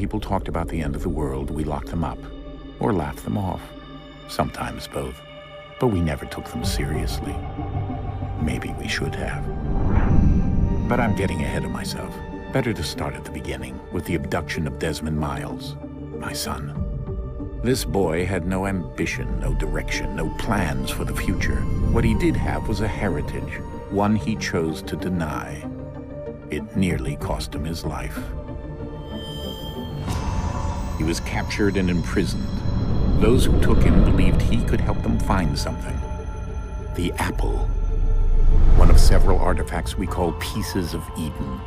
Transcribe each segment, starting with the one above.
people talked about the end of the world, we locked them up, or laughed them off. Sometimes both. But we never took them seriously. Maybe we should have. But I'm getting ahead of myself. Better to start at the beginning, with the abduction of Desmond Miles, my son. This boy had no ambition, no direction, no plans for the future. What he did have was a heritage, one he chose to deny. It nearly cost him his life. He was captured and imprisoned. Those who took him believed he could help them find something. The apple. One of several artifacts we call pieces of Eden.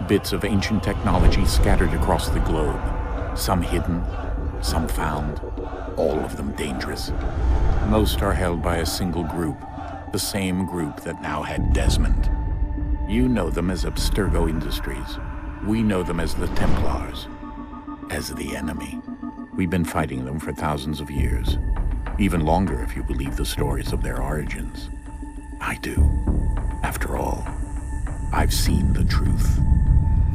Bits of ancient technology scattered across the globe. Some hidden, some found, all of them dangerous. Most are held by a single group, the same group that now had Desmond. You know them as Abstergo Industries. We know them as the Templars, as the enemy. We've been fighting them for thousands of years, even longer if you believe the stories of their origins. I do. After all, I've seen the truth.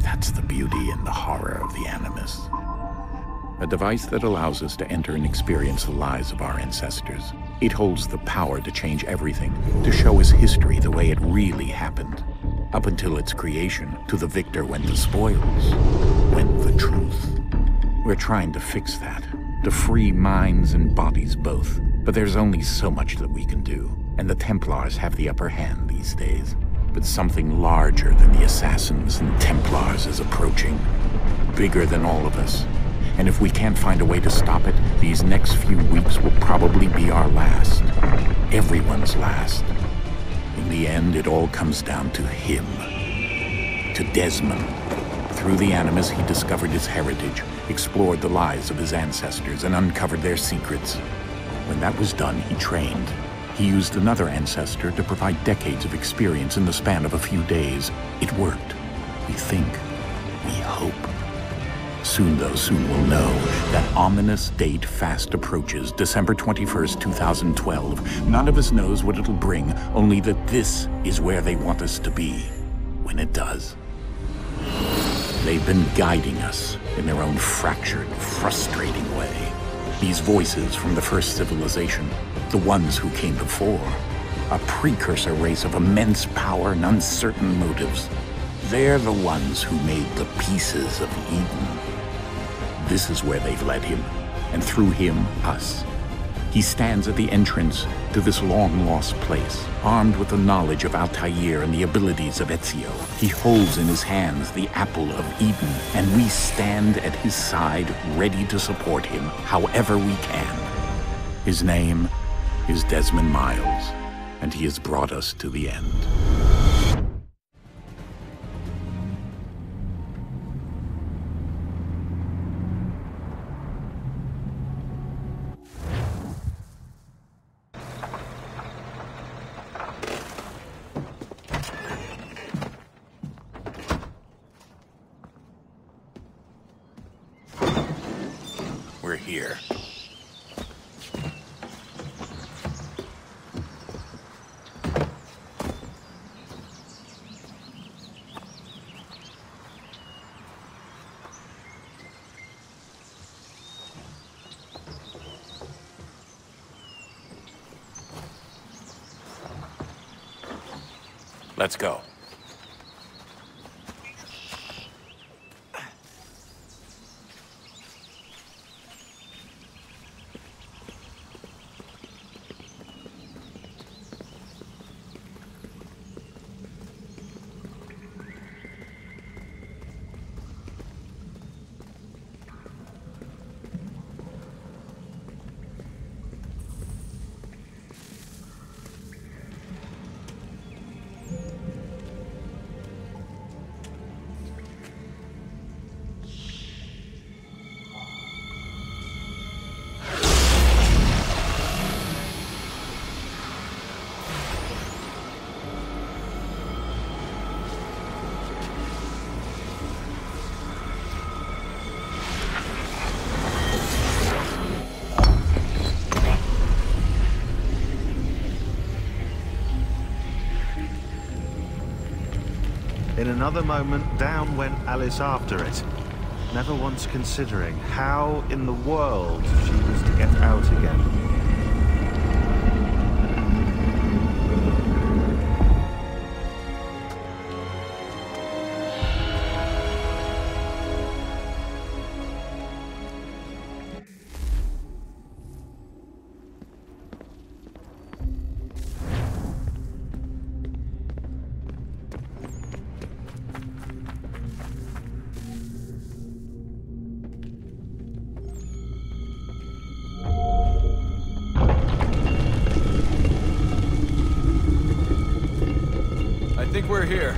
That's the beauty and the horror of the Animus. A device that allows us to enter and experience the lives of our ancestors. It holds the power to change everything, to show us history the way it really happened. Up until its creation, to the victor went the spoils, went the truth. We're trying to fix that, to free minds and bodies both. But there's only so much that we can do, and the Templars have the upper hand these days. But something larger than the Assassins and Templars is approaching, bigger than all of us. And if we can't find a way to stop it, these next few weeks will probably be our last. Everyone's last. In the end, it all comes down to him. To Desmond. Through the Animus, he discovered his heritage, explored the lives of his ancestors, and uncovered their secrets. When that was done, he trained. He used another ancestor to provide decades of experience in the span of a few days. It worked. We think. We hope. Soon, though, soon we'll know. That ominous date fast approaches, December 21st, 2012. None of us knows what it'll bring, only that this is where they want us to be, when it does. They've been guiding us in their own fractured, frustrating way. These voices from the first civilization, the ones who came before, a precursor race of immense power and uncertain motives. They're the ones who made the pieces of Eden. This is where they've led him, and through him, us. He stands at the entrance to this long-lost place, armed with the knowledge of Altair and the abilities of Ezio. He holds in his hands the apple of Eden, and we stand at his side, ready to support him however we can. His name is Desmond Miles, and he has brought us to the end. We're here. Let's go. In another moment, down went Alice after it. never once considering how in the world she was to get out again. I think we're here.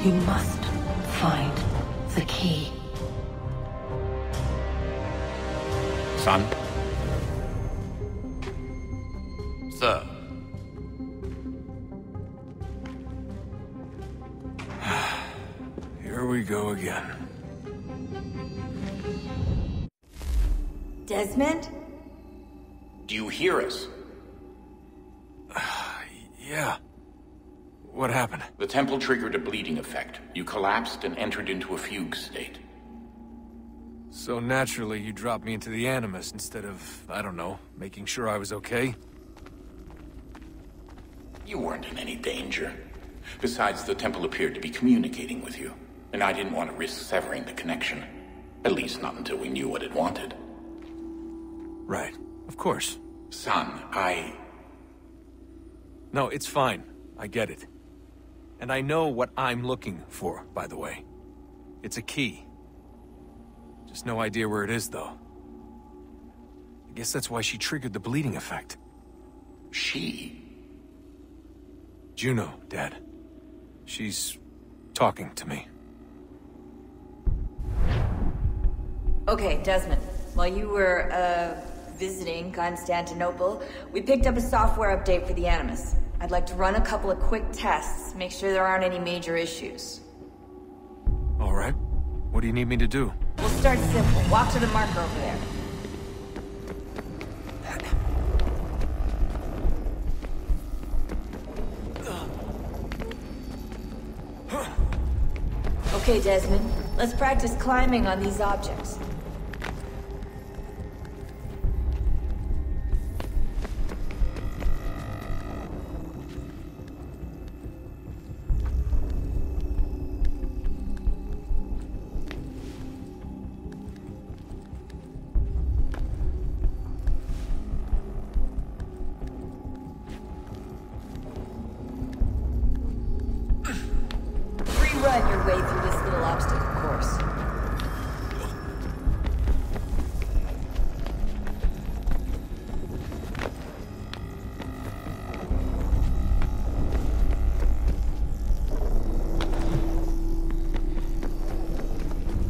You must find the key. Son? Sir. Here we go again. Desmond? Do you hear us? Yeah. What happened? The temple triggered a bleeding effect. You collapsed and entered into a fugue state. So naturally, you dropped me into the Animus instead of, I don't know, making sure I was okay? You weren't in any danger. Besides, the temple appeared to be communicating with you, and I didn't want to risk severing the connection. At least not until we knew what it wanted. Right. Of course. Son, No, it's fine. I get it. And I know what I'm looking for, by the way. It's a key. Just no idea where it is, though. I guess that's why she triggered the bleeding effect. She? Juno, Dad. She's talking to me. Okay, Desmond. While you were, visiting Constantinople, we picked up a software update for the Animus. I'd like to run a couple of quick tests, make sure there aren't any major issues. All right. What do you need me to do? We'll start simple. Walk to the marker over there. Okay, Desmond. Let's practice climbing on these objects. Run your way through this little obstacle course.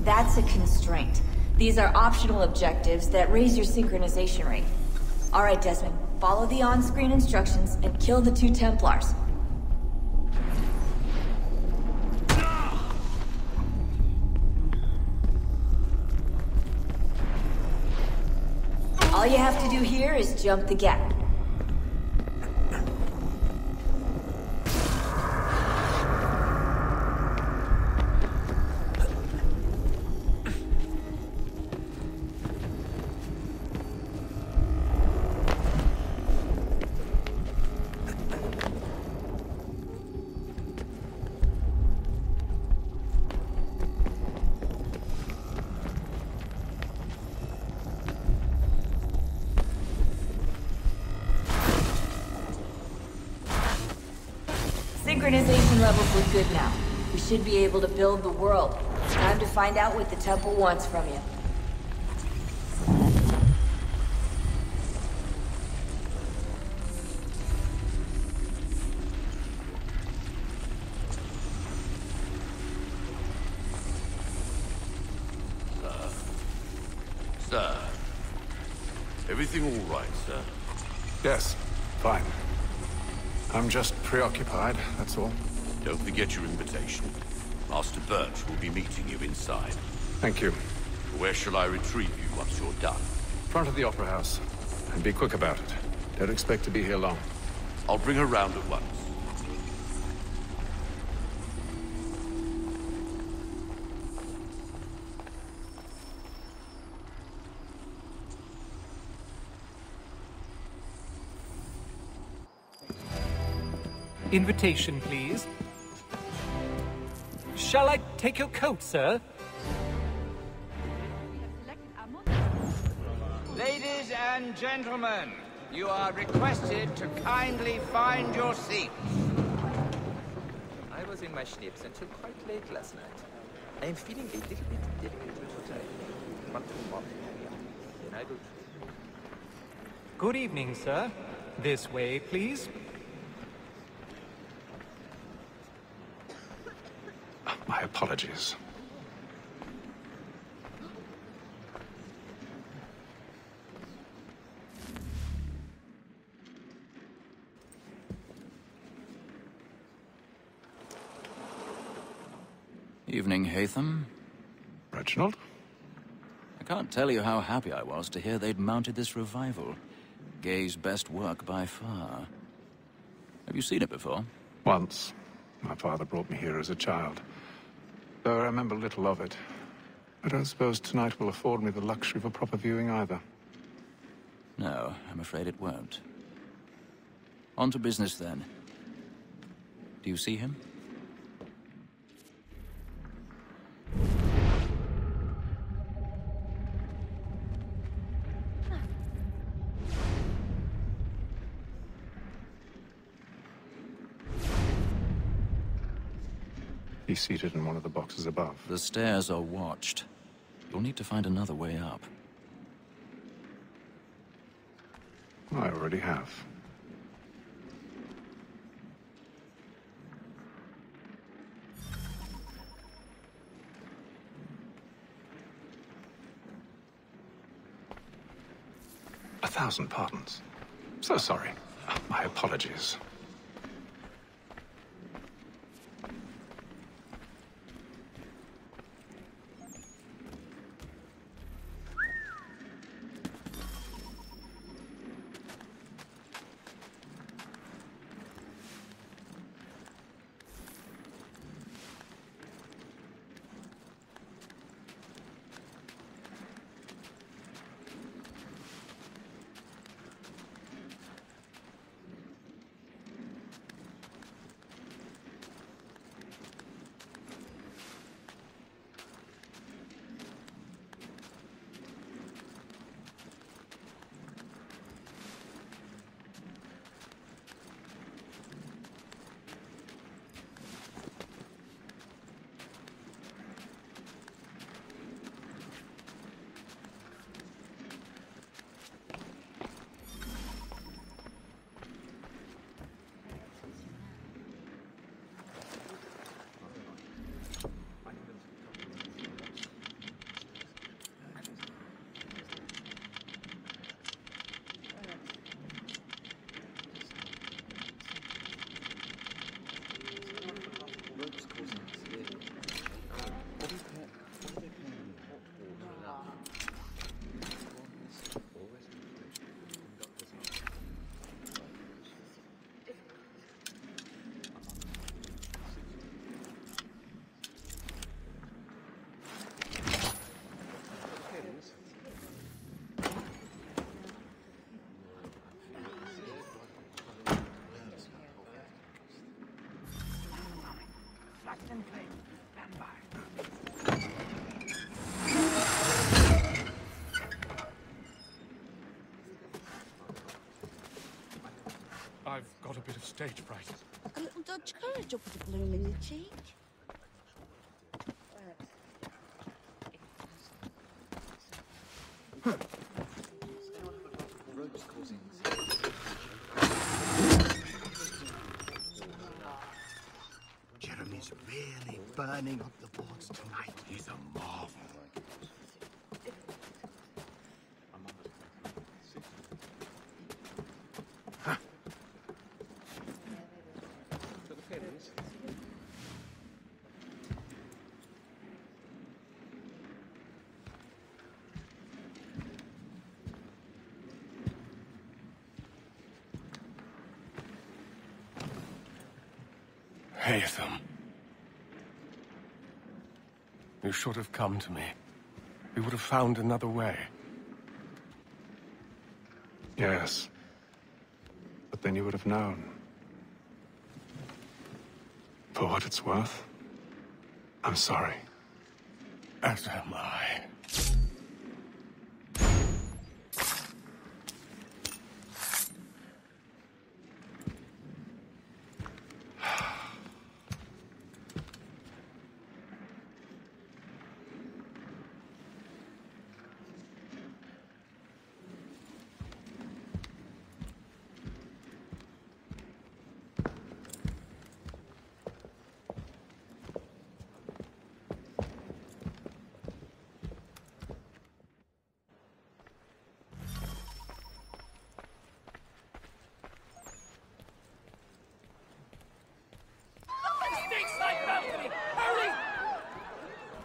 That's a constraint. These are optional objectives that raise your synchronization rate. All right, Desmond. Follow the on-screen instructions and kill the 2 Templars. All you have to do here is jump the gap. Synchronization levels look good now. We should be able to build the world. Time to find out what the temple wants from you. Sir. Everything all right, sir? Yes, fine. I'm just preoccupied, that's all. Don't forget your invitation. Master Birch will be meeting you inside. Thank you. Where shall I retrieve you once you're done? Front of the Opera House. And be quick about it. Don't expect to be here long. I'll bring her round at once. Invitation, please. Shall I take your coat, sir? Ladies and gentlemen, you are requested to kindly find your seats. I was in my schnips until quite late last night. I am feeling a little bit delicate today. But tomorrow, then I will... Good evening, sir. This way, please. My apologies. Evening, Hatham. Reginald? I can't tell you how happy I was to hear they'd mounted this revival. Gay's best work by far. Have you seen it before? Once. My father brought me here as a child. Though I remember little of it. I don't suppose tonight will afford me the luxury of a proper viewing either. No, I'm afraid it won't. On to business, then. Do you see him? He's seated in one of the boxes above. The stairs are watched. You'll need to find another way up. I already have. A thousand pardons. So sorry. My apologies. I've got a bit of stage fright. A little Dodge courage will put a bloom in your cheek. Jeremy's really burning up the boards tonight. He's a marvel. Haytham. You should have come to me. We would have found another way. Yes. But then you would have known. For what it's worth, I'm sorry. As am I.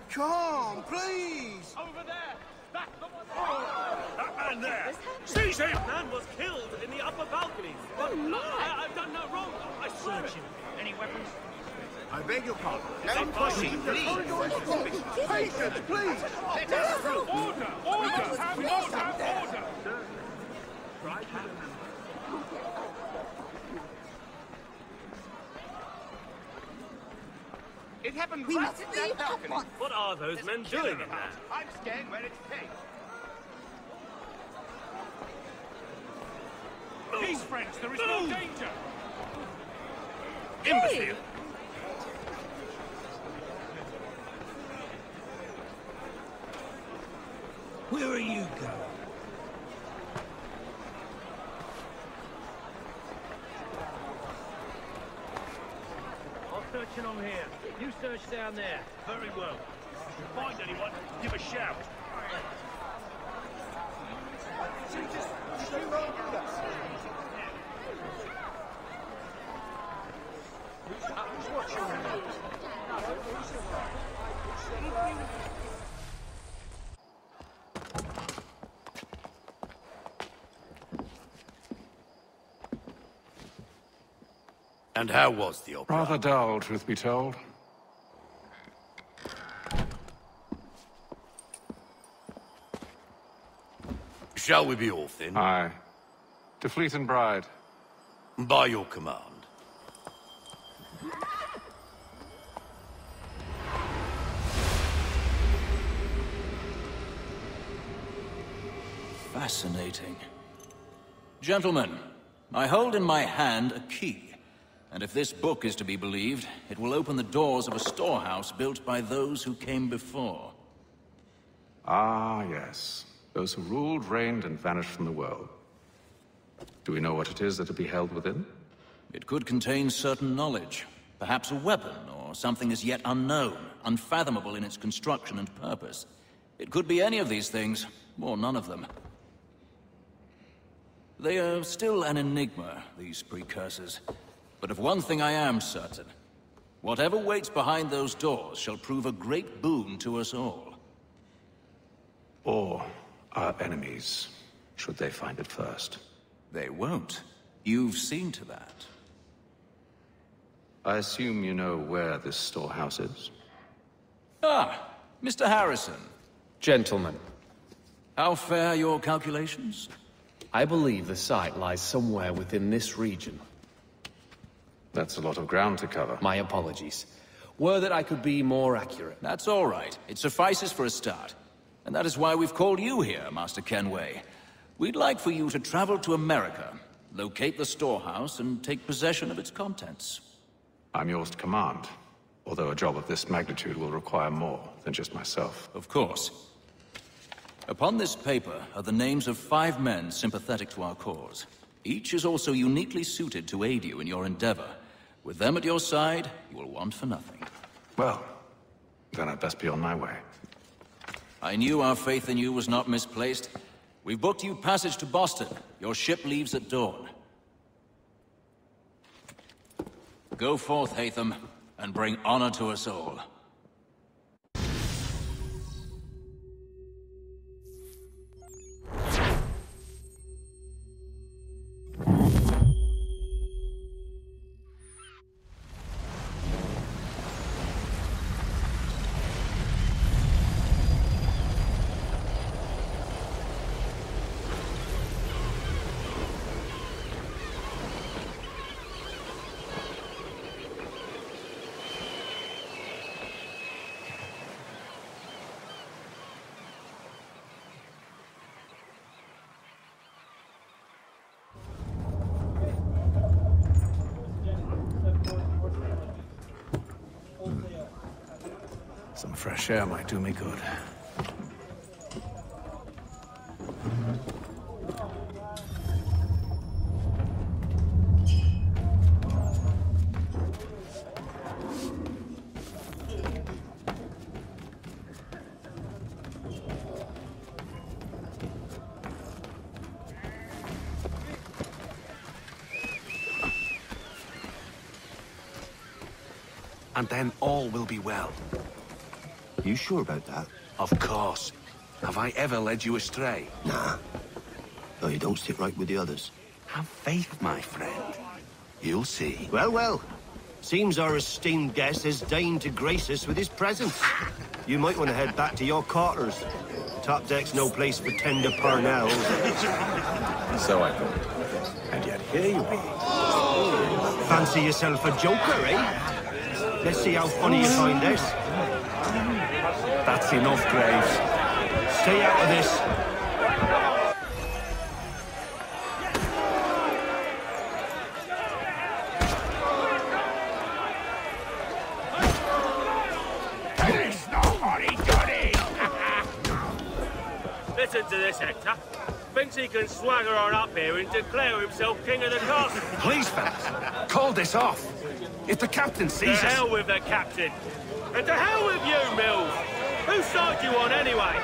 Come, please! Over there! That man there! Seize him! That man was killed in the upper balconies. I've done no wrong. I swear it. Any weapons? I beg your pardon. No pushing, please. Patience, please. Let us through. Order! Order! We must have order! Try to remember. It happened We right must in leave that balcony. at once. What are those men doing in there? I'm staying where it's safe. Peace, friends. There is no danger. Imbecile. Where are you going? I'll search in on here. You search down there. Very well. If you find anyone, give a shout. And how was the opera? Rather dull, truth be told. Shall we be off then? Aye. To Fleet and Bride. By your command. Fascinating. Gentlemen, I hold in my hand a key, and if this book is to be believed, it will open the doors of a storehouse built by those who came before. Ah, yes. Those who ruled, reigned, and vanished from the world. Do we know what it is that will be held within? It could contain certain knowledge, perhaps a weapon, or something as yet unknown, unfathomable in its construction and purpose. It could be any of these things, or none of them. They are still an enigma, these precursors. But of one thing I am certain. Whatever waits behind those doors shall prove a great boon to us all. Or our enemies, should they find it first. They won't. You've seen to that. I assume you know where this storehouse is? Ah, Mr. Harrison. Gentlemen. How fare your calculations? I believe the site lies somewhere within this region. That's a lot of ground to cover. My apologies. Were that I could be more accurate. That's all right. It suffices for a start. And that is why we've called you here, Master Kenway. We'd like for you to travel to America, locate the storehouse, and take possession of its contents. I'm yours to command, although a job of this magnitude will require more than just myself. Of course. Upon this paper are the names of 5 men sympathetic to our cause. Each is also uniquely suited to aid you in your endeavor. With them at your side, you will want for nothing. Well, then I'd best be on my way. I knew our faith in you was not misplaced. We've booked you passage to Boston. Your ship leaves at dawn. Go forth, Hatham, and bring honor to us all. Some fresh air might do me good. And then all will be well. You sure about that? Of course. Have I ever led you astray? Nah. Though you don't sit right with the others. Have faith, my friend. You'll see. Well, well. Seems our esteemed guest has deigned to grace us with his presence. You might want to head back to your quarters. Top deck's no place for tender parnells. So I thought. And yet here you are. Fancy yourself a joker, eh? Let's see how funny you find this. That's enough, Graves. Stay out of this. There's nobody got it! Listen to this, Hector. Thinks he can swagger on up here and declare himself king of the castle. Please, fellas, call this off. If the captain sees us... To hell with the captain. And to hell with you, Mills. Whose side you on, anyway?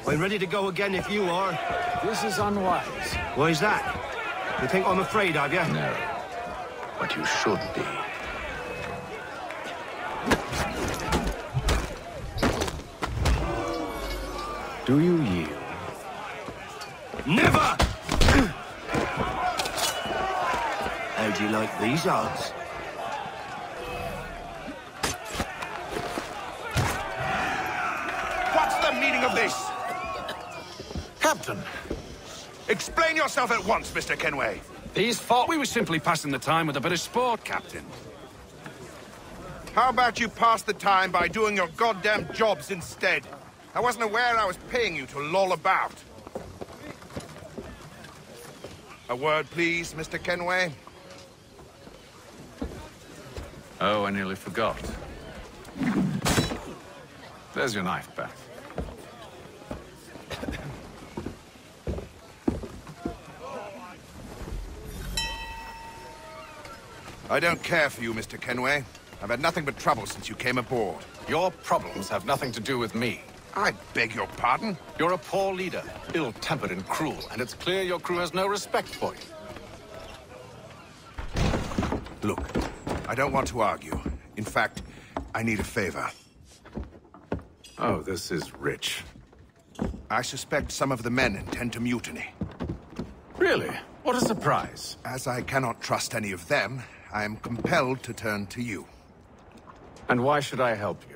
I'm ready to go again if you are. This is unwise. Why is that? You think I'm afraid of you? No. But you should be. Do you yield? Never! How do you like these odds? What's the meaning of this? Captain! Explain yourself at once, Mr. Kenway. These thought we were simply passing the time with a bit of sport, Captain. How about you pass the time by doing your goddamn jobs instead? I wasn't aware I was paying you to loll about. A word, please, Mr. Kenway. Oh, I nearly forgot. There's your knife back. I don't care for you, Mr. Kenway. I've had nothing but trouble since you came aboard. Your problems have nothing to do with me. I beg your pardon? You're a poor leader, ill-tempered and cruel, and it's clear your crew has no respect for you. Look, I don't want to argue. In fact, I need a favor. Oh, this is rich. I suspect some of the men intend to mutiny. Really? What a surprise. As I cannot trust any of them, I am compelled to turn to you. And why should I help you?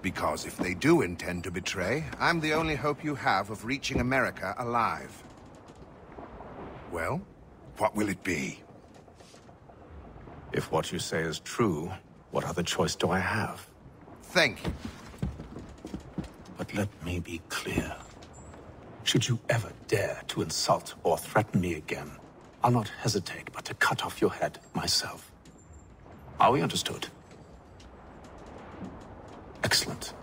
Because if they do intend to betray, I'm the only hope you have of reaching America alive. Well, what will it be? If what you say is true, what other choice do I have? Thank you. But let me be clear. Should you ever dare to insult or threaten me again, I'll not hesitate but to cut off your head myself. Are we understood? Excellent.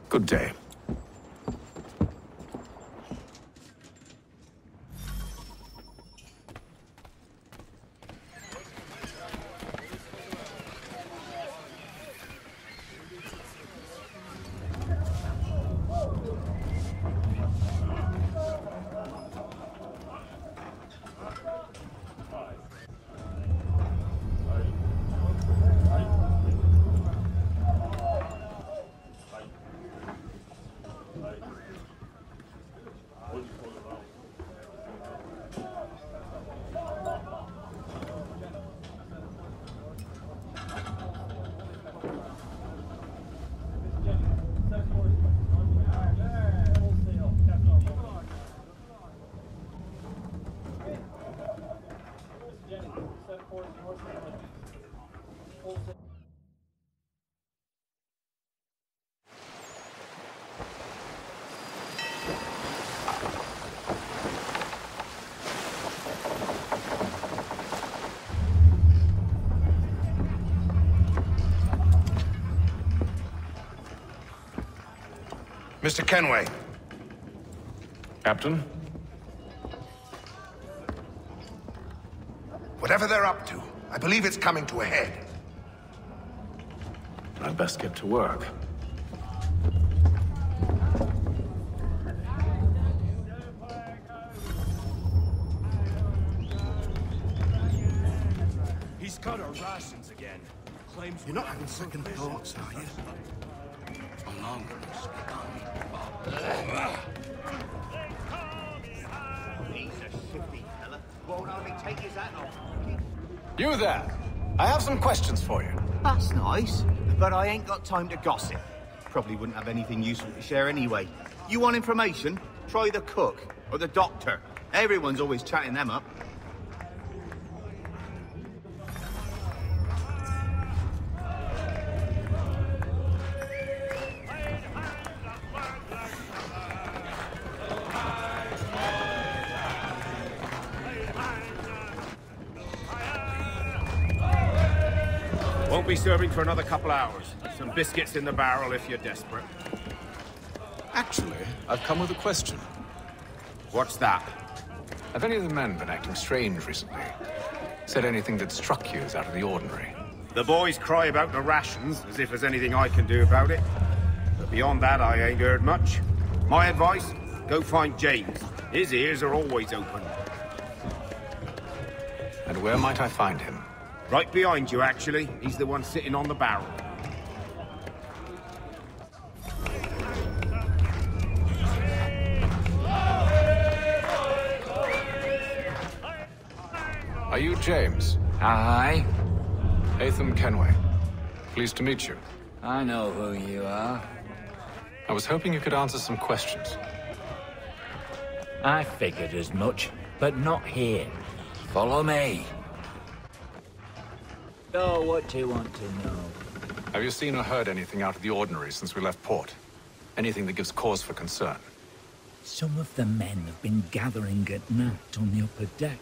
Good day. Mr. Kenway. Captain? Whatever they're up to, I believe it's coming to a head. I'd best get to work. He's got our rations again. Claims you're not having second thoughts, are you? He's a shifty fella. Won't only take his hat off. You there! I have some questions for you. That's nice, but I ain't got time to gossip. Probably wouldn't have anything useful to share anyway. You want information? Try the cook or the doctor. Everyone's always chatting them up. Won't be serving for another couple hours. Some biscuits in the barrel if you're desperate. Actually, I've come with a question. What's that? Have any of the men been acting strange recently? Said anything that struck you as out of the ordinary? The boys cry about the rations, as if there's anything I can do about it. But beyond that, I ain't heard much. My advice, go find James. His ears are always open. And where might I find him? Right behind you, actually. He's the one sitting on the barrel. Are you James? Aye. Atham Kenway. Pleased to meet you. I know who you are. I was hoping you could answer some questions. I figured as much, but not here. Follow me. So, what do you want to know? Have you seen or heard anything out of the ordinary since we left port? Anything that gives cause for concern? Some of the men have been gathering at night on the upper deck.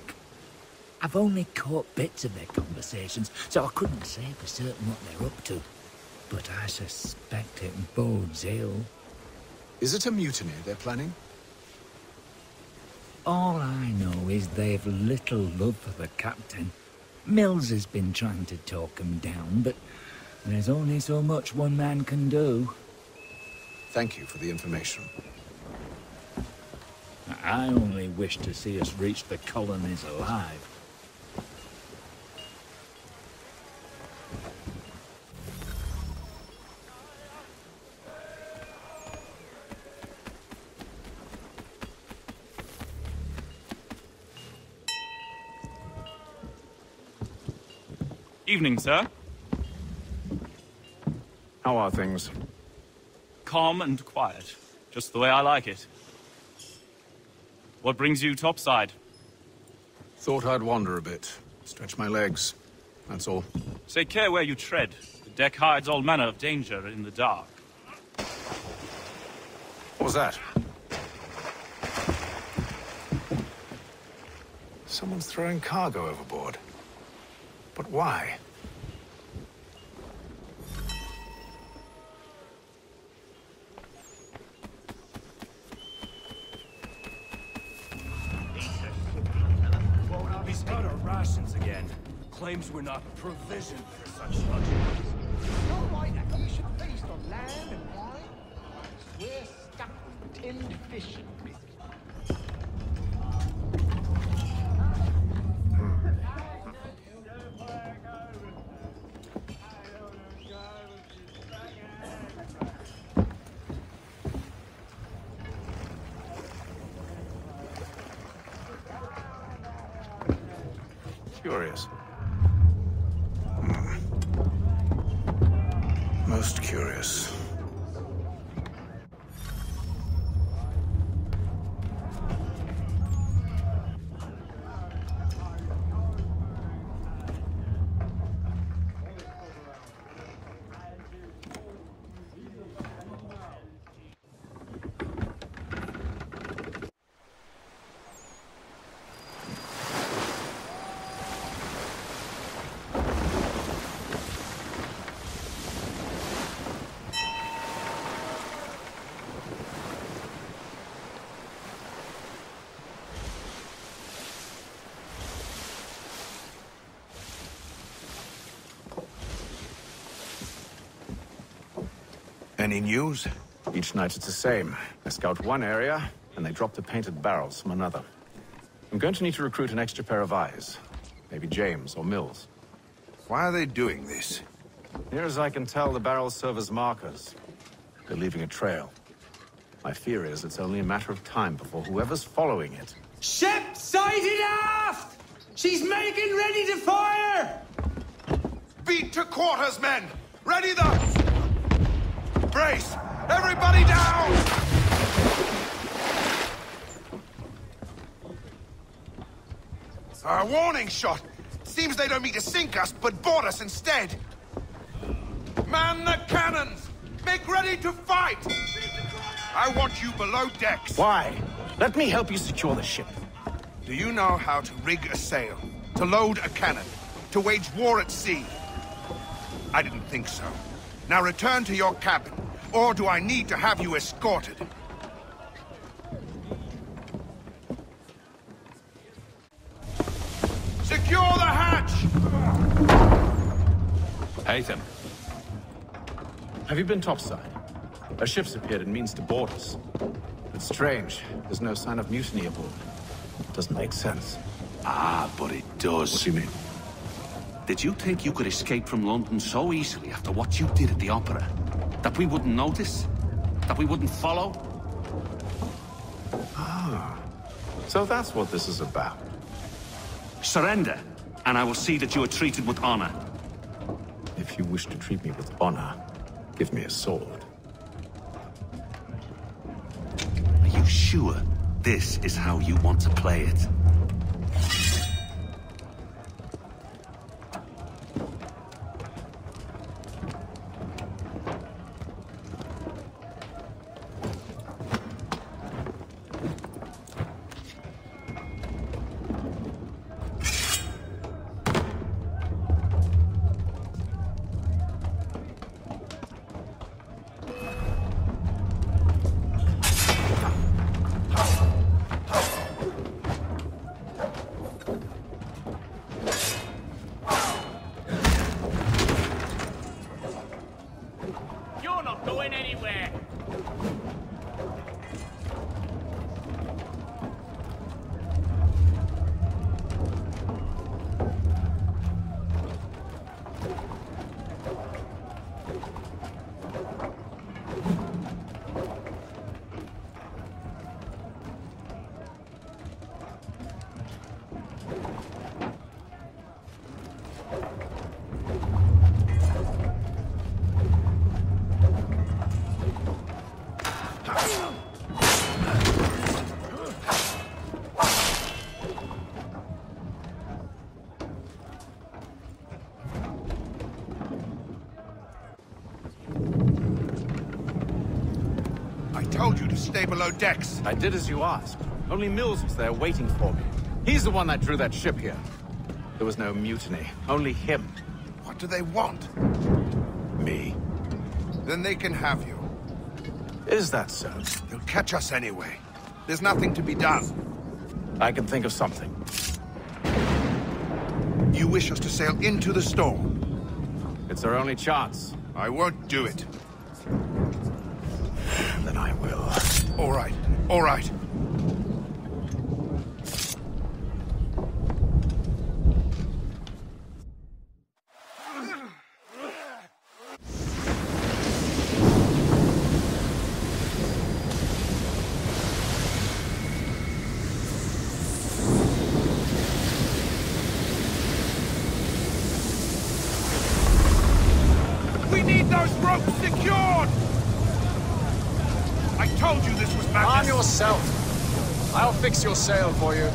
I've only caught bits of their conversations, so I couldn't say for certain what they're up to. But I suspect it bodes ill. Is it a mutiny they're planning? All I know is they've little love for the captain. Mills has been trying to talk him down, but there's only so much one man can do. Thank you for the information. I only wish to see us reach the colonies alive. evening, sir. How are things? Calm and quiet. Just the way I like it. What brings you topside? Thought I'd wander a bit. Stretch my legs. That's all. Take care where you tread. The deck hides all manner of danger in the dark. What was that? Someone's throwing cargo overboard. But why? He's got our rations again. Claims we're not provisioned for such luxuries. You're right, Aki. You should feast on lamb and wine. We're stuck with tinned fish and biscuits. Curious. Most curious. Any news? Each night it's the same. They scout one area, and they drop the painted barrels from another. I'm going to need to recruit an extra pair of eyes. Maybe James or Mills. Why are they doing this? Near as I can tell, the barrels serve as markers. They're leaving a trail. My fear is it's only a matter of time before whoever's following it... Ship sighted aft! She's making ready to fire! Beat to quarters, men! Ready the... Brace! Everybody down! A warning shot! Seems they don't mean to sink us, but board us instead! Man the cannons! Make ready to fight! I want you below decks. Why? Let me help you secure the ship. Do you know how to rig a sail? To load a cannon? To wage war at sea? I didn't think so. Now return to your cabin. Or do I need to have you escorted? Secure the hatch! Haytham. Have you been topside? A ship's appeared and means to board us. It's strange. There's no sign of mutiny aboard. Doesn't make sense. Ah, but it does. What do you mean? Did you think you could escape from London so easily after what you did at the opera? That we wouldn't notice? That we wouldn't follow? Ah. So that's what this is about. Surrender, and I will see that you are treated with honor. If you wish to treat me with honor, give me a sword. Are you sure this is how you want to play it? told you to stay below decks. I did as you asked. Only Mills was there waiting for me. He's the one that drew that ship here. There was no mutiny, only him. What do they want? Me. Then they can have you. Is that so? They'll catch us anyway. There's nothing to be done. I can think of something. You wish us to sail into the storm? It's our only chance. I won't do it. Then I will. All right, all right. We need those ropes secured! I told you this was madness! Arm yourself. I'll fix your sail for you.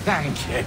Thank you.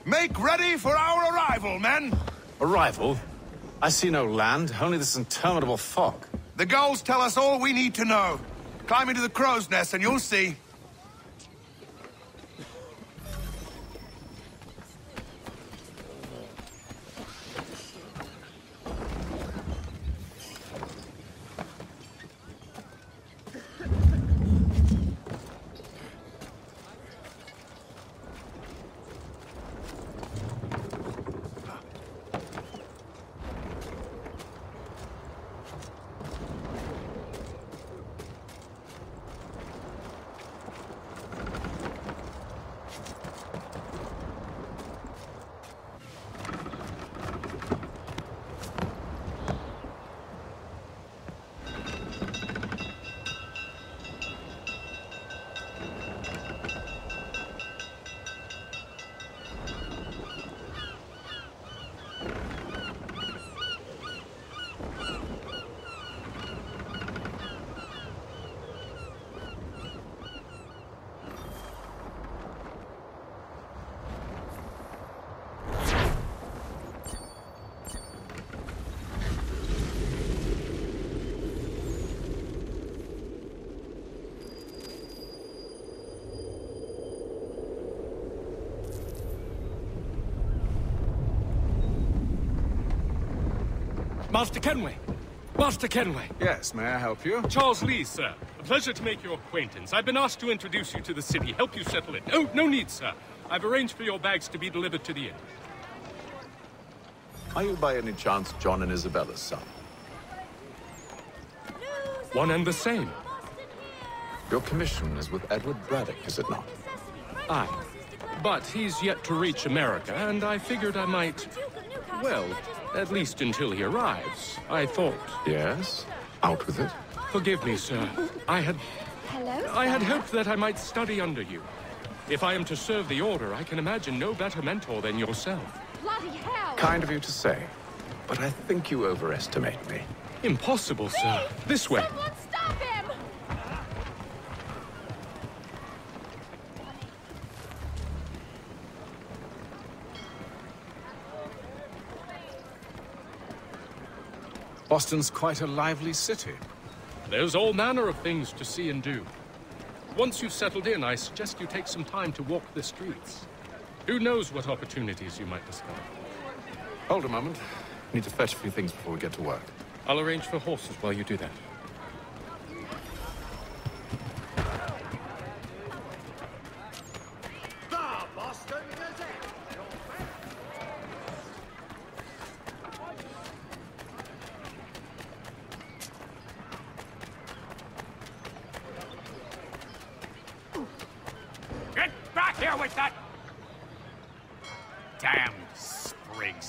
Make ready for our arrival, men! Arrival? I see no land, only this interminable fog. The gulls tell us all we need to know. Climb into the crow's nest and you'll see. Master Kenway! Master Kenway! Yes, may I help you? Charles Lee, sir. A pleasure to make your acquaintance. I've been asked to introduce you to the city, help you settle it. Oh, no need, sir. I've arranged for your bags to be delivered to the inn. Are you by any chance John and Isabella's son? One and the same. Your commission is with Edward Braddock, is it not? Aye. But he's yet to reach America, and I figured I might... Well, at least until he arrives, I thought. Yes? Out with it. Forgive me, sir. I had hoped that I might study under you. If I am to serve the Order, I can imagine no better mentor than yourself. Bloody hell! Kind of you to say, but I think you overestimate me. Impossible, sir. This way. Someone stop him! Boston's quite a lively city. There's all manner of things to see and do. Once you've settled in, I suggest you take some time to walk the streets. Who knows what opportunities you might discover. Hold a moment. Need to fetch a few things before we get to work. I'll arrange for horses while you do that.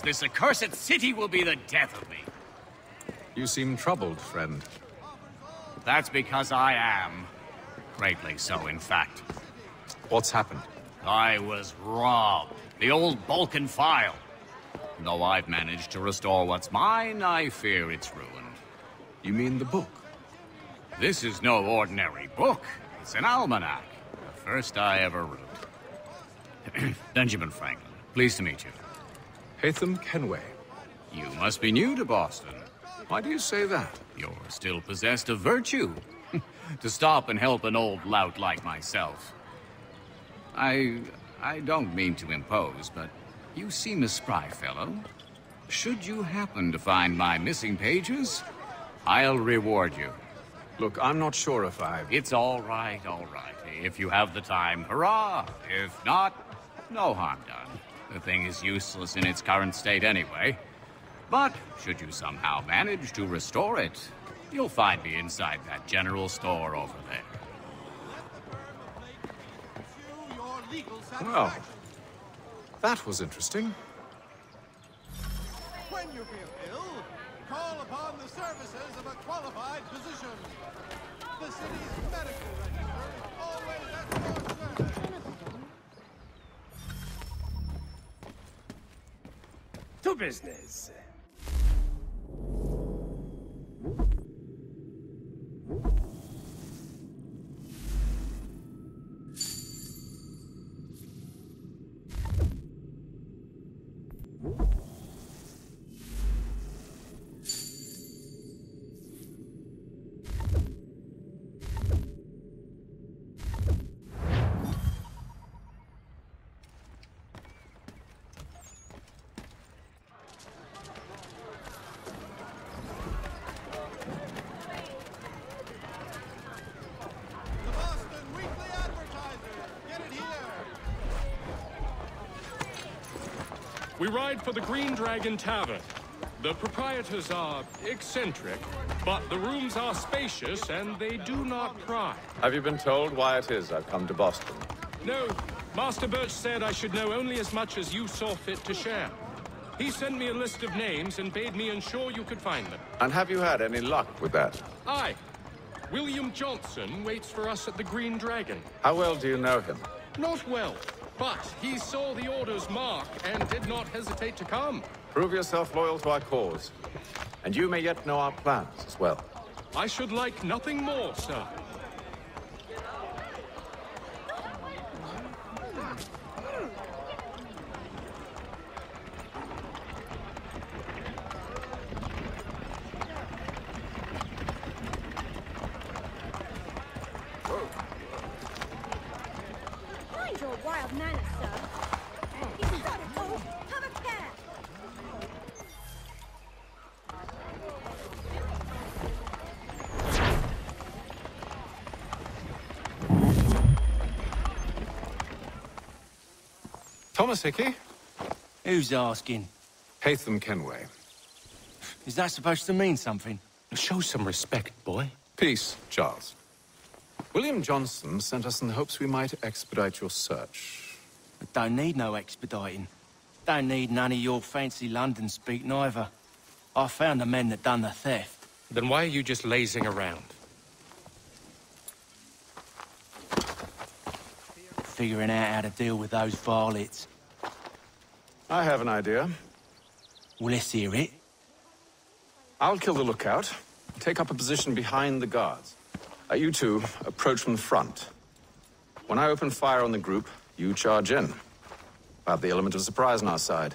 This accursed city will be the death of me. You seem troubled, friend. That's because I am. Greatly so, in fact. What's happened? I was robbed. The old Balkan file. Though I've managed to restore what's mine, I fear it's ruined. You mean the book? This is no ordinary book. It's an almanac. The first I ever wrote. Benjamin Franklin, pleased to meet you. Hatham Kenway. You must be new to Boston. Why do you say that? You're still possessed of virtue. To stop and help an old lout like myself. I don't mean to impose, but you seem a spry fellow. Should you happen to find my missing pages, I'll reward you. Look, I'm not sure if I... It's all right, all right. If you have the time, hurrah! If not, no harm done. The thing is useless in its current state anyway. But should you somehow manage to restore it, you'll find me inside that general store over there. Well, that was interesting. When you feel ill, call upon the services of a qualified physician. The city's medical register is always at your service. To business. We ride for the Green Dragon Tavern. The proprietors are eccentric, but the rooms are spacious and they do not pry. Have you been told why it is I've come to Boston? No. Master Birch said I should know only as much as you saw fit to share. He sent me a list of names and bade me ensure you could find them. And have you had any luck with that? Aye. William Johnson waits for us at the Green Dragon. How well do you know him? Not well, but he saw the Order's mark and did not hesitate to come. Prove yourself loyal to our cause. And you may yet know our plans as well. I should like nothing more, sir. Mind your wild manners, sir. He's got it all. Have a care. Thomas Hickey? Who's asking? Haytham Kenway. Is that supposed to mean something? Show some respect, boy. Peace, Charles. William Johnson sent us in the hopes we might expedite your search. I don't need no expediting. Don't need none of your fancy London speak neither. I found the men that done the theft. Then why are you just lazing around? Figuring out how to deal with those varlets. I have an idea. Well, let's hear it. I'll kill the lookout. Take up a position behind the guards. You two approach from the front. When I open fire on the group, you charge in. We'll have the element of surprise on our side.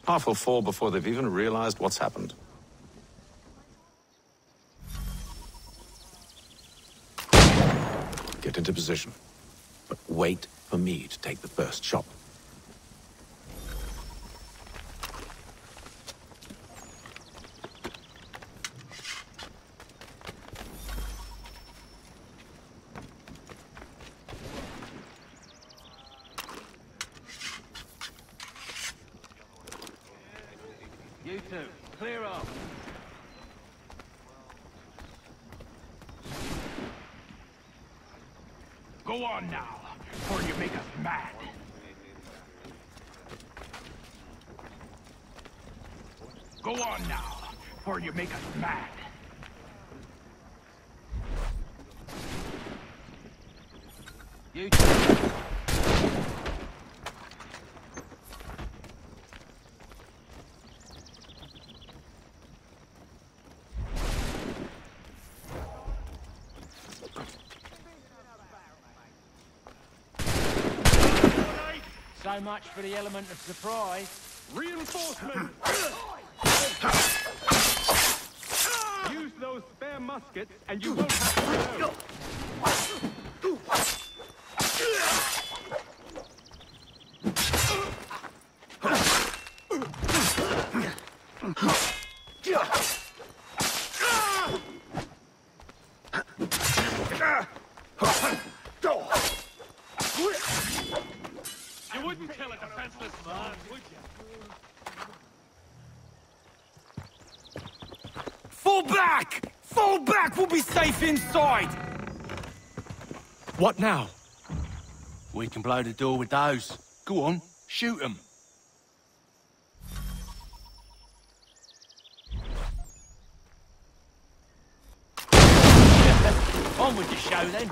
Half will fall before they've even realized what's happened. Get into position. But wait for me to take the first shot. You two, clear up. Go on now, or you make us mad. Go on now, or you make us mad. You two. So much for the element of surprise. Reinforcement! Use those spare muskets, and you won't have to reload. You wouldn't kill a defenseless man, would you? Fall back! Fall back! We'll be safe inside! What now? We can blow the door with those. Go on, shoot them. On with the show, then.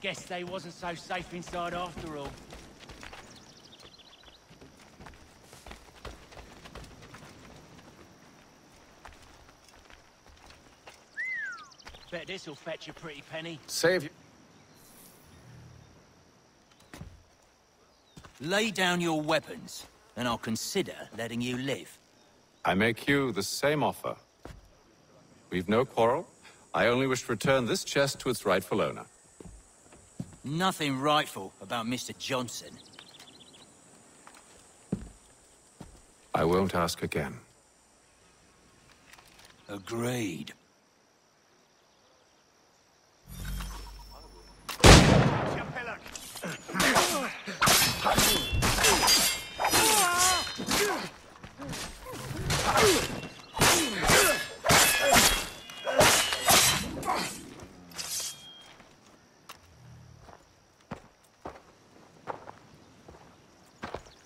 Guess they wasn't so safe inside after all. Bet this'll fetch a pretty penny. Save you. Lay down your weapons, and I'll consider letting you live. I make you the same offer. We've no quarrel. I only wish to return this chest to its rightful owner. Nothing rightful about Mr. Johnson. I won't ask again. Agreed.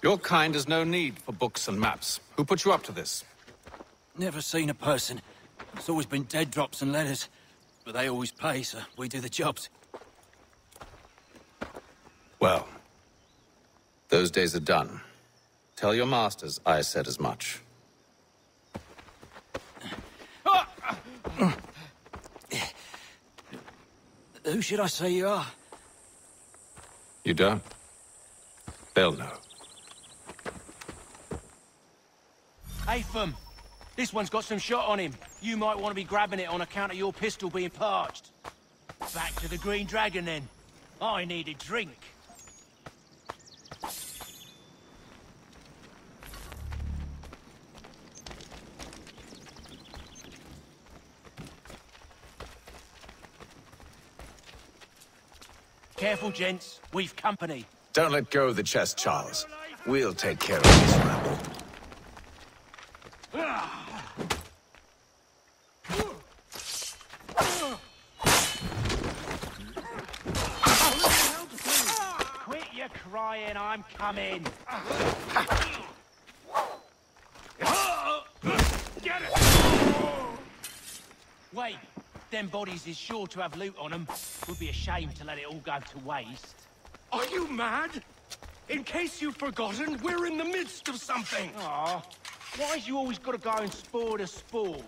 Your kind has no need for books and maps. Who put you up to this? Never seen a person. It's always been dead drops and letters. But they always pay, so we do the jobs. Well, those days are done. Tell your masters I said as much. Who should I say you are? You don't? They'll know. Haytham, this one's got some shot on him. You might want to be grabbing it on account of your pistol being parched. Back to the Green Dragon, then. I need a drink. Careful, gents. We've company. Don't let go of the chest, Charles. We'll take care of this rabble. Quit your crying, I'm coming. Get it! Wait, them bodies is sure to have loot on them. Would be a shame to let it all go to waste. Are you mad? In case you've forgotten, we're in the midst of something. Aw, why's you always gotta go and spoil the sport?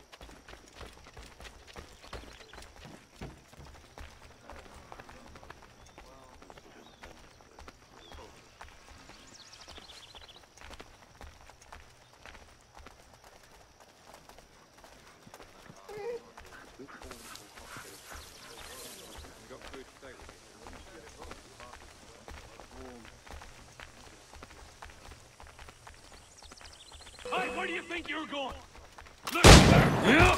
Hey, where do you think you're going? Look there!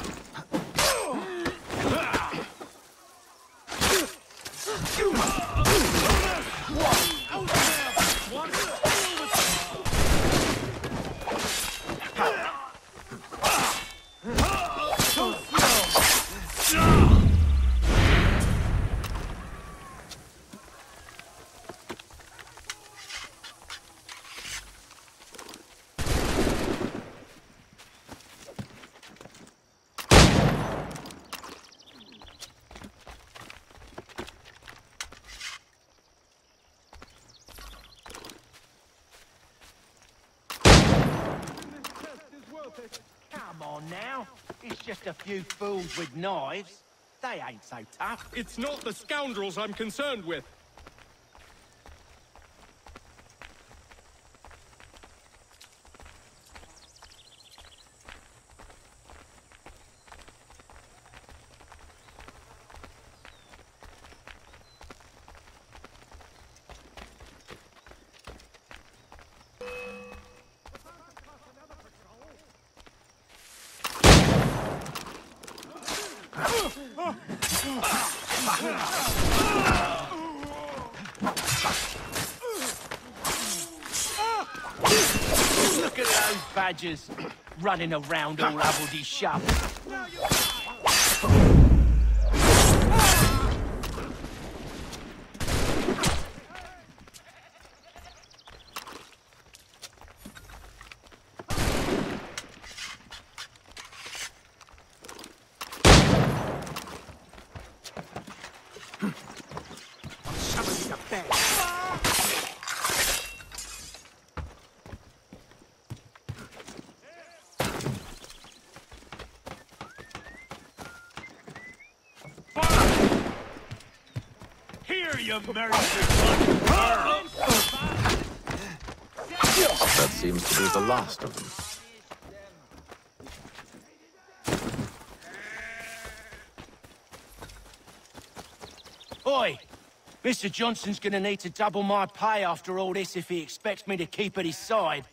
Come on now. It's just a few fools with knives. They ain't so tough. It's not the scoundrels I'm concerned with. Look at those badgers running around all hubbledy shub. That seems to be the last of them. Oi! Mr. Johnson's gonna need to double my pay after all this if he expects me to keep at his side.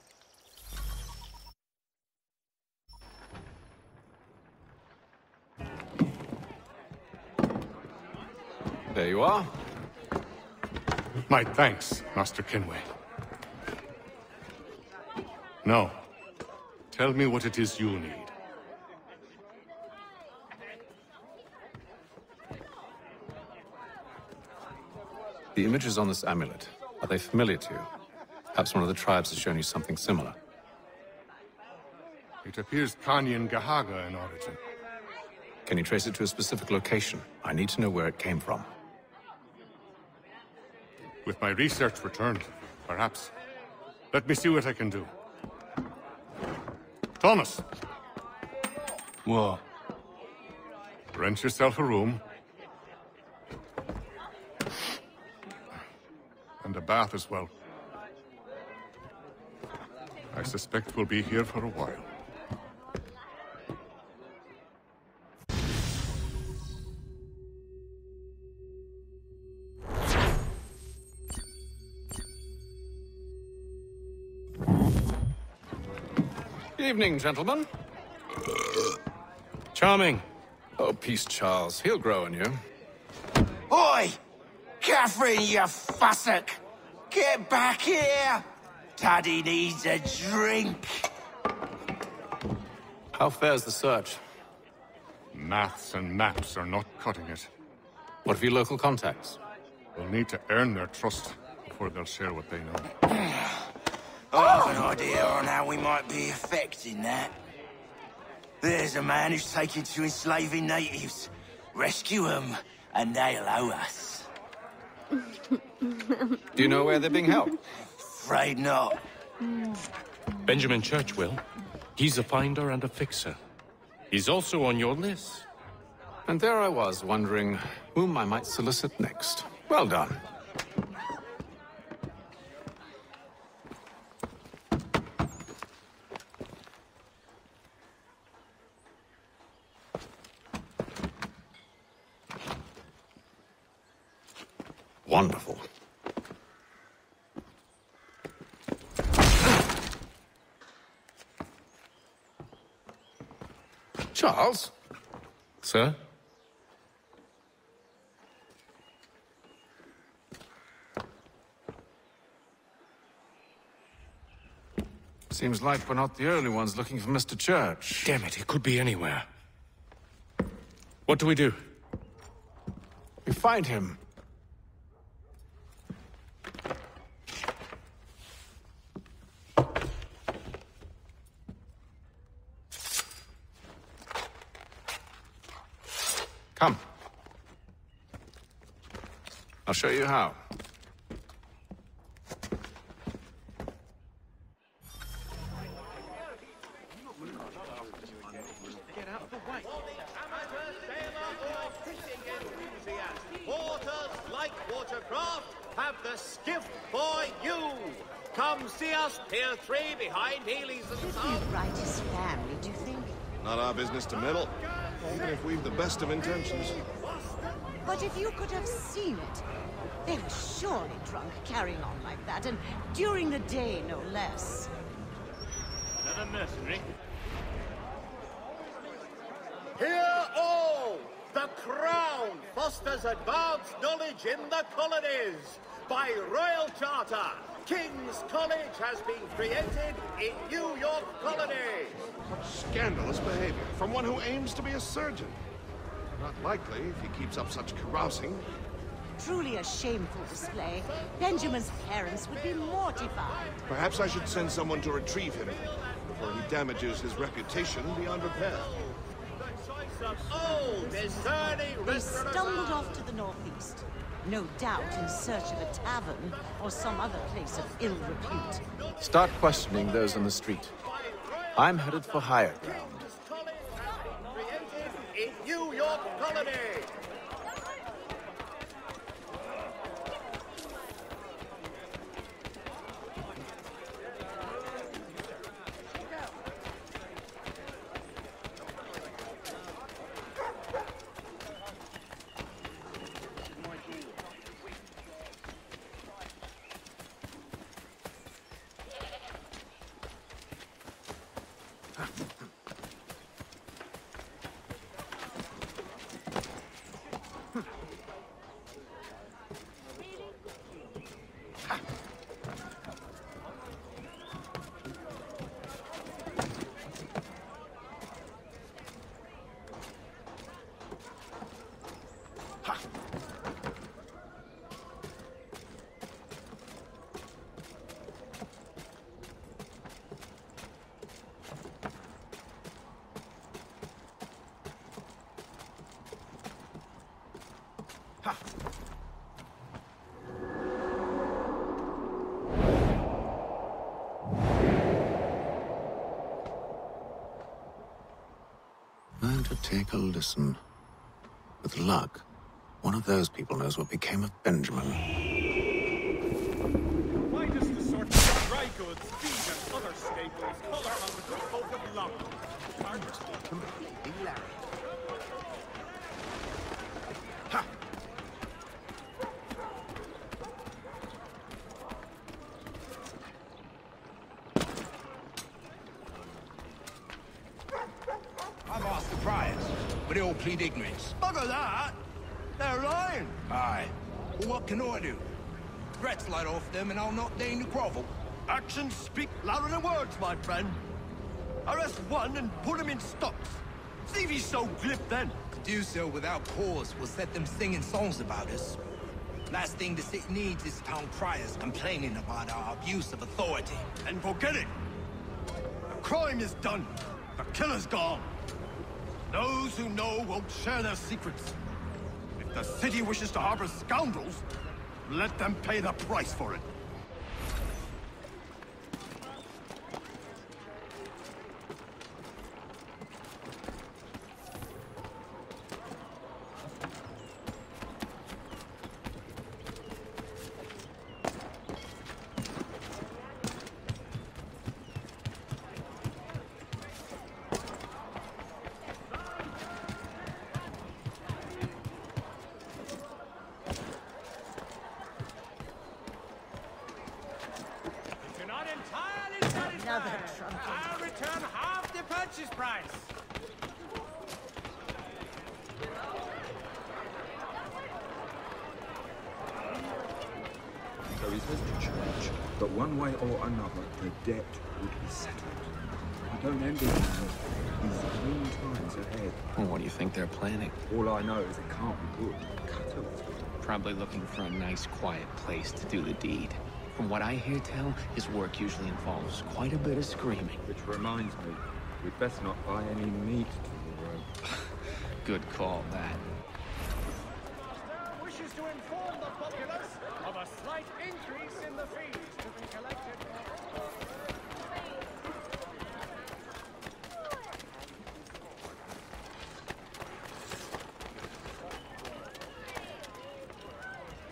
There you are. My thanks, Master Kenway. Now, tell me what it is you need. The images on this amulet, are they familiar to you? Perhaps one of the tribes has shown you something similar. It appears Kanyan Gahaga in origin. Can you trace it to a specific location? I need to know where it came from. With my research returned, perhaps. Let me see what I can do. Thomas! What? Rent yourself a room. And a bath as well. I suspect we'll be here for a while. Evening, gentlemen. Charming. Oh, peace, Charles. He'll grow on you. Oi! Catherine, you fussock! Get back here! Daddy needs a drink. How fares the search? Maths and maps are not cutting it. What of your local contacts? We'll need to earn their trust before they'll share what they know. I have an idea on how we might be affecting that. There's a man who's taken to enslaving natives. Rescue them, and they'll owe us. Do you know where they're being held? Afraid not. Benjamin Church will. He's a finder and a fixer. He's also on your list. And there I was, wondering whom I might solicit next. Well done. Wonderful. Charles? Sir? Seems like we're not the only ones looking for Mr. Church. Damn it, he could be anywhere. What do we do? We find him. Come. I'll show you how. Porters like watercraft have the skiff for you. Come see us, Pier 3 behind Healy's and Sons. He'd write his family, do you think? Not our business to meddle, even if we've the best of intentions. But if you could have seen it, they were surely drunk carrying on like that, and during the day, no less. Another mercenary. Hear all! The Crown fosters advanced knowledge in the colonies. By royal charter, King's College has been created in New York Colony. What scandalous behavior from one who aims to be a surgeon. Not likely if he keeps up such carousing. Truly a shameful display. Benjamin's parents would be mortified. Perhaps I should send someone to retrieve him before he damages his reputation beyond repair. They stumbled off to the northeast. No doubt in search of a tavern or some other place of ill repute. Start questioning those on the street. I'm headed for higher ground. In New York Colony. Learn to take a listen. With luck, one of those people knows what became of Benjamin. Why does the sort of dry goods, feed, and other staples color on the good folk of London? Farmers be completely larry. I've asked the priors, but they all plead ignorance. Bugger that! They're lying. Aye. Well, what can I do? Threats light off them and I'll not deign to grovel. Actions speak louder than words, my friend. Arrest one and put him in stocks. See if he's so glib then. To do so without cause will set them singing songs about us. Last thing the city needs is town criers complaining about our abuse of authority. And forget it. The crime is done. The killer's gone. Those who know won't share their secrets. If the city wishes to harbor scoundrels, let them pay the price for it. I'll return half the purchase price. So he says to church, but one way or another, the debt would be settled. I don't envy him. He's green times ahead. Well, what do you think they're planning? All I know is it can't be good. Cut it. Probably looking for a nice, quiet place to do the deed. From what I hear tell, his work usually involves quite a bit of screaming. Which reminds me, we'd best not buy any meat tomorrow. Good call, that. Wishes to inform the populace of a slight increase in the fees to be collected.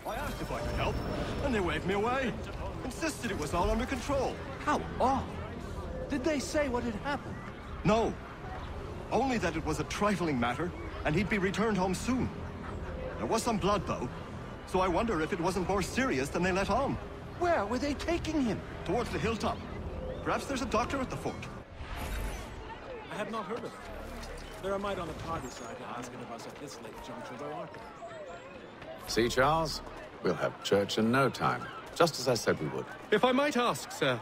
I asked if I could help, and they waved me away. Insisted it was all under control. How odd. Did they say what had happened? No. Only that it was a trifling matter, and he'd be returned home soon. There was some blood, though, so I wonder if it wasn't more serious than they let on. Where were they taking him? Towards the hilltop. Perhaps there's a doctor at the fort. I have not heard of it. There are might on the party side asking of us at this late juncture, though, aren't there? See, Charles? We'll have church in no time, just as I said we would. If I might ask, sir,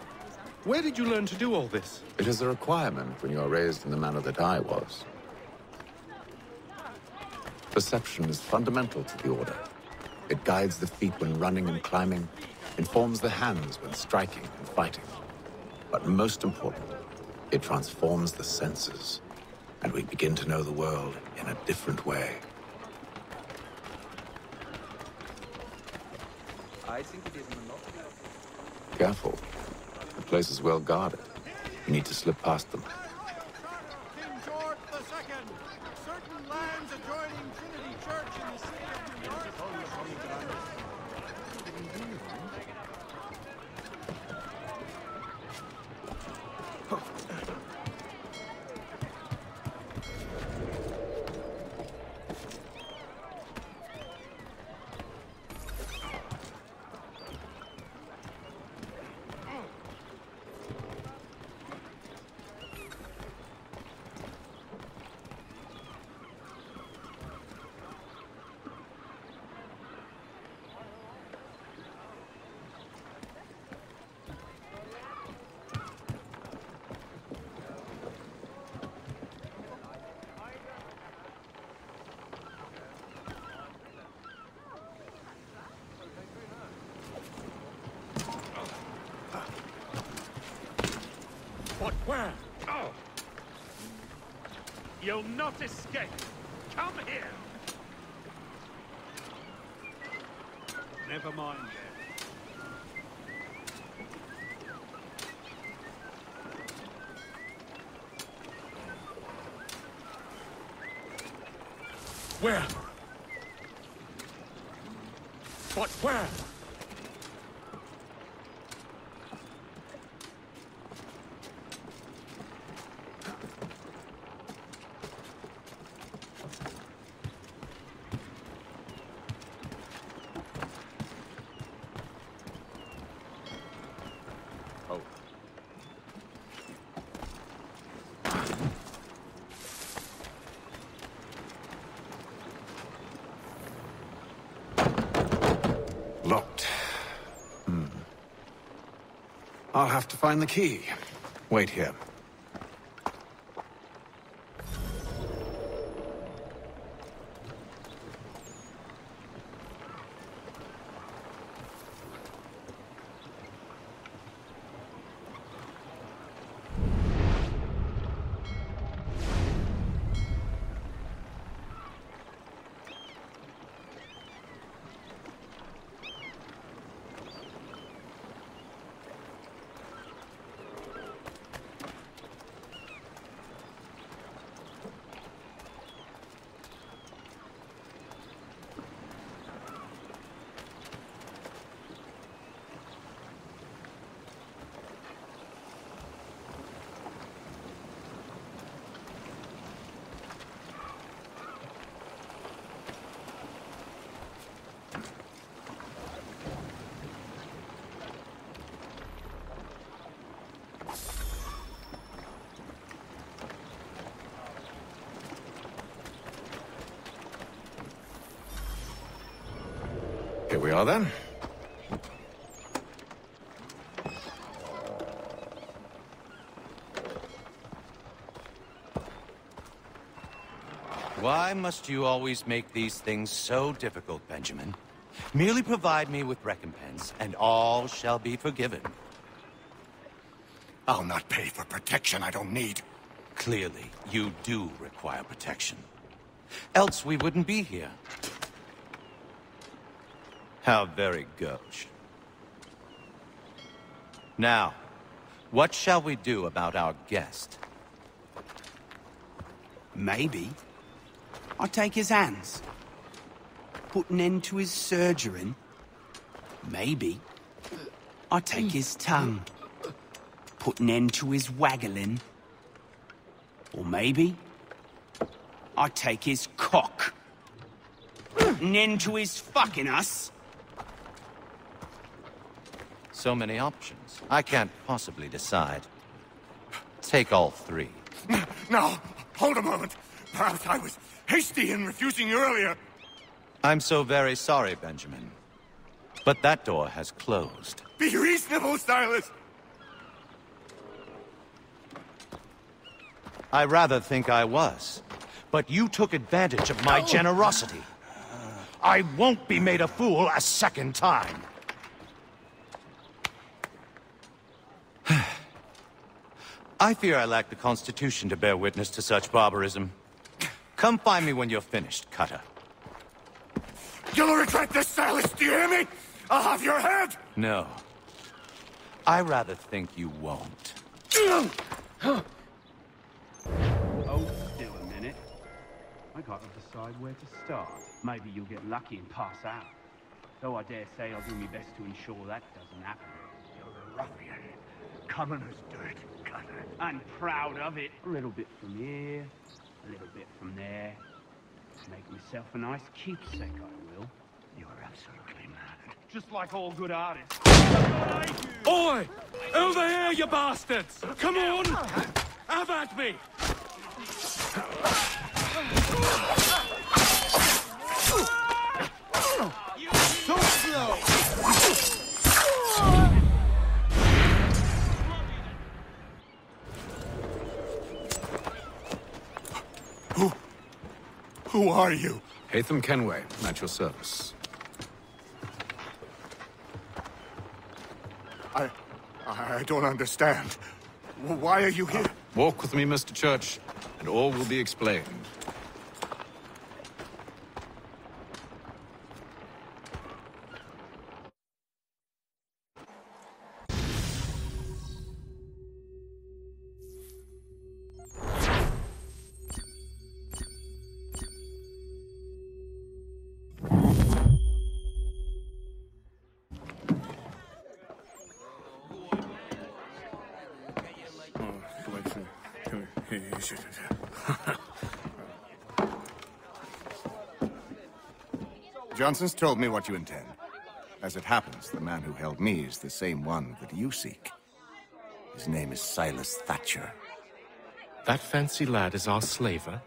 where did you learn to do all this? It is a requirement when you are raised in the manner that I was. Perception is fundamental to the Order. It guides the feet when running and climbing, informs the hands when striking and fighting. But most important, it transforms the senses, and we begin to know the world in a different way. I think it is monopoly. Careful. The place is well guarded. You need to slip past them. King George II, certain lands adjoining Trinity Church in the city of New York. But where? Oh! You'll not escape. Come here. Never mind. Where? But where? I'll have to find the key. Wait here. Here we are, then. Why must you always make these things so difficult, Benjamin? Merely provide me with recompense, and all shall be forgiven. I'll not pay for protection I don't need. Clearly, you do require protection. Else we wouldn't be here. How very gauche. Now, what shall we do about our guest? Maybe I'll take his hands. Put an end to his surgering. Maybe I'll take his tongue. Put an end to his waggling. Or maybe I'll take his cock. Put an end to his fucking us. So many options. I can't possibly decide. Take all three. No, hold a moment. Perhaps I was hasty in refusing you earlier. I'm so very sorry, Benjamin. But that door has closed. Be reasonable, Silas! I rather think I was. But you took advantage of my generosity. I won't be made a fool a second time. I fear I lack the constitution to bear witness to such barbarism. Come find me when you're finished, Cutter. You'll regret this, Silas, do you hear me? I'll have your head! No. I rather think you won't. Hold still a minute. I gotta decide where to start. Maybe you'll get lucky and pass out. Though I dare say I'll do my best to ensure that doesn't happen. You're a ruffian. Commoner's dirt, Cutter. I'm proud of it. A little bit from here, a little bit from there. Make myself a nice keepsake, I will. You're absolutely mad. Just like all good artists. Oi! Over here, you bastards! Come on! Have at me! So slow! Who are you? Hatham Kenway, at your service. I don't understand. Why are you here? Walk with me, Mr. Church, and all will be explained. Johnson's told me what you intend. As it happens, the man who held me is the same one that you seek. His name is Silas Thatcher. That fancy lad is our slaver?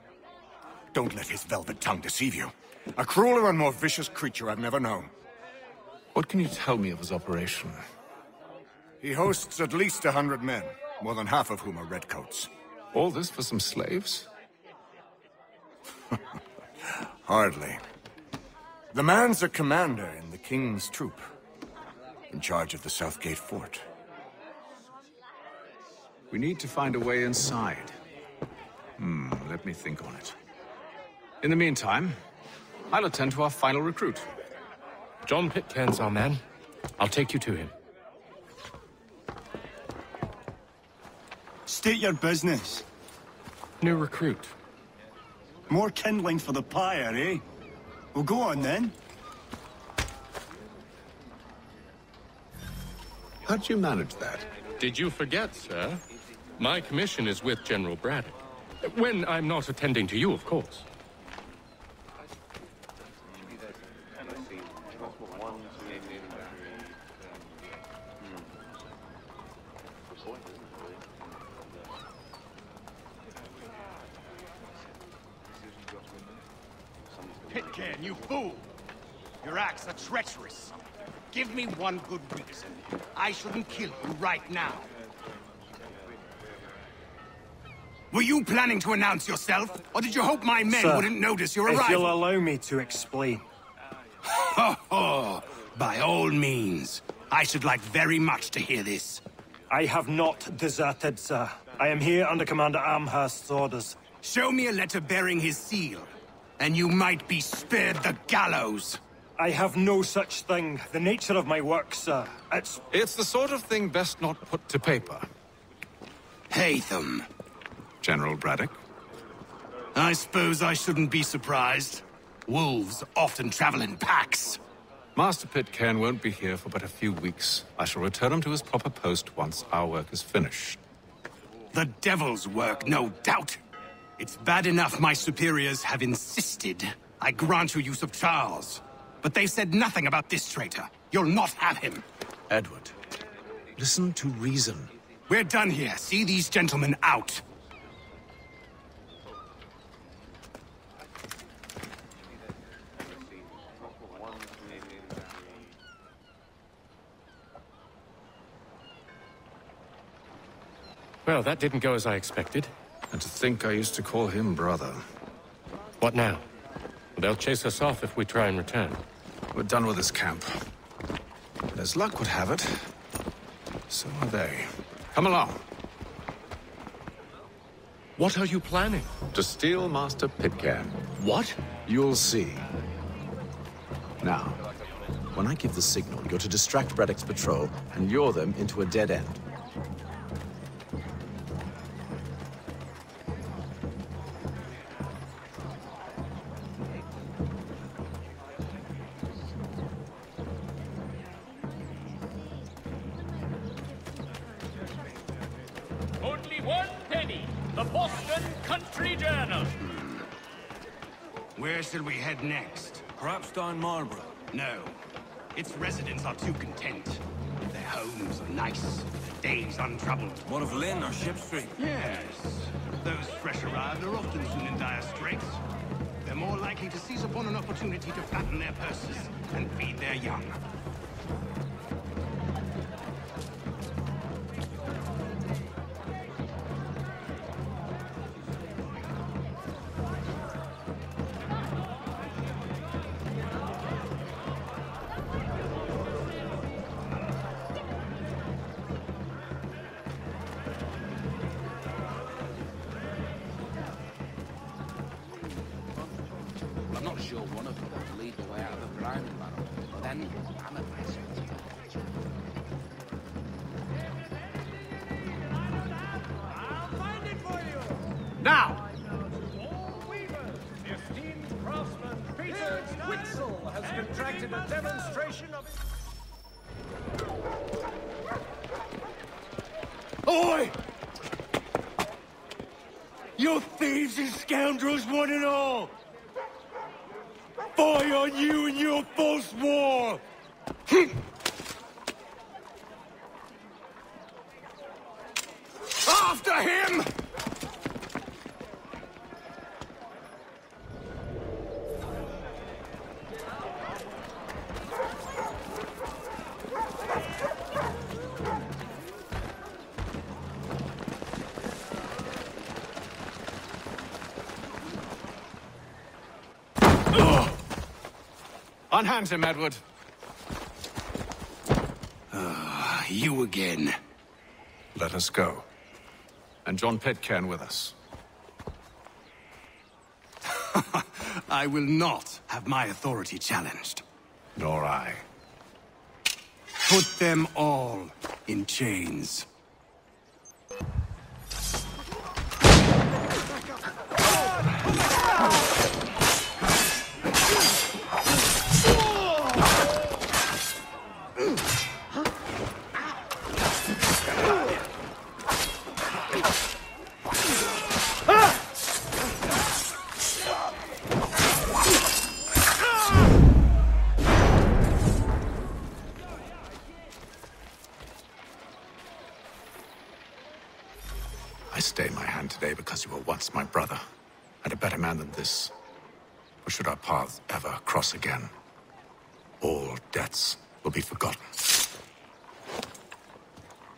Don't let his velvet tongue deceive you. A crueler and more vicious creature I've never known. What can you tell me of his operation? He hosts at least 100 men, more than half of whom are redcoats. All this for some slaves? Hardly. The man's a commander in the King's troop, in charge of the Southgate fort. We need to find a way inside. Let me think on it. In the meantime, I'll attend to our final recruit. John Pitcairn's our man. I'll take you to him. State your business. New recruit. More kindling for the pyre, eh? Well, go on then. How'd you manage that? Did you forget, sir? My commission is with General Braddock. When I'm not attending to you, of course. Pitcairn, you fool! Your acts are treacherous. Give me one good reason. I shouldn't kill you right now. Were you planning to announce yourself, or did you hope my men wouldn't notice your arrival? If you'll allow me to explain. Ho ho! By all means. I should like very much to hear this. I have not deserted, sir. I am here under Commander Amherst's orders. Show me a letter bearing his seal, and you might be spared the gallows. I have no such thing. The nature of my work, sir, It's the sort of thing best not put to paper. Haytham. General Braddock? I suppose I shouldn't be surprised. Wolves often travel in packs. Master Pitcairn won't be here for but a few weeks. I shall return him to his proper post once our work is finished. The devil's work, no doubt. It's bad enough my superiors have insisted I grant you use of Charles. But they've said nothing about this traitor. You'll not have him. Edward, listen to reason. We're done here. See these gentlemen out. Well, that didn't go as I expected. And to think I used to call him brother. What now? They'll chase us off if we try and return. We're done with this camp. And as luck would have it, so are they. Come along. What are you planning? To steal Master Pitcairn. What? You'll see. Now, when I give the signal, you're to distract Braddock's patrol and lure them into a dead end. Only 1 penny. The Boston Country Journal. Where shall we head next? Perhaps down Marlborough. No. Its residents are too content. Their homes are nice, their days untroubled. What of Lynn or Ship Street? Yes. Those fresh arrived are often soon in dire straits. They're more likely to seize upon an opportunity to fatten their purses and feed their young. I'm not sure one of them would lead the way out of the browning barrel. Then I'm advising you. Now! The esteemed craftsman Peter Witzel has contracted a demonstration of... Oi! You thieves and scoundrels, one and all! Fire on you and your false war! After him! Unhand him, Edward. You again. Let us go. And John Pitcairn with us. I will not have my authority challenged. Nor I. Put them all in chains. I stay my hand today because you were once my brother, and a better man than this. Or should our paths ever cross again, all debts will be forgotten.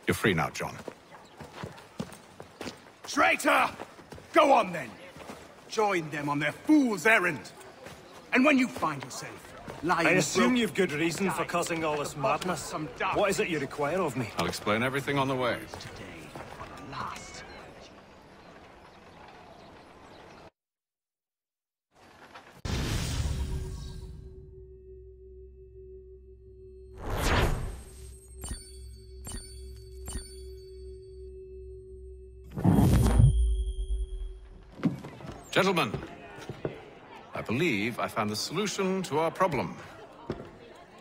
You're free now, John. Traitor! Go on then! Join them on their fool's errand. And when you find yourself lying... I assume you've good reason for causing all this madness. What is it you require of me? I'll explain everything on the way. Gentlemen, I believe I found the solution to our problem.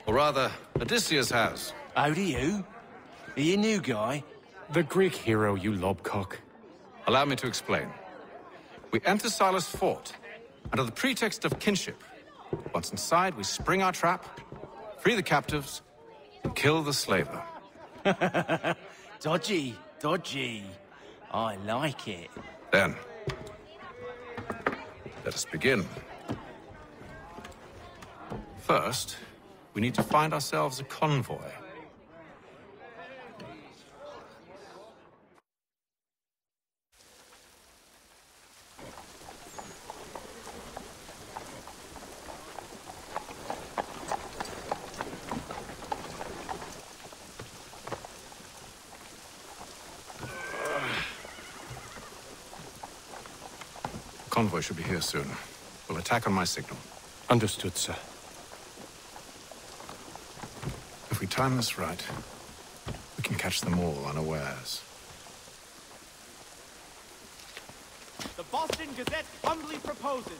Or rather, Odysseus has. How do you? Are you a new guy? The Greek hero, you lobcock. Allow me to explain. We enter Silas' fort, under the pretext of kinship. Once inside, we spring our trap, free the captives, and kill the slaver. Dodgy, dodgy. I like it. Then, let us begin. First, we need to find ourselves a convoy. The convoy should be here soon. We'll attack on my signal. Understood, sir. If we time this right, we can catch them all unawares. The Boston Gazette humbly proposes.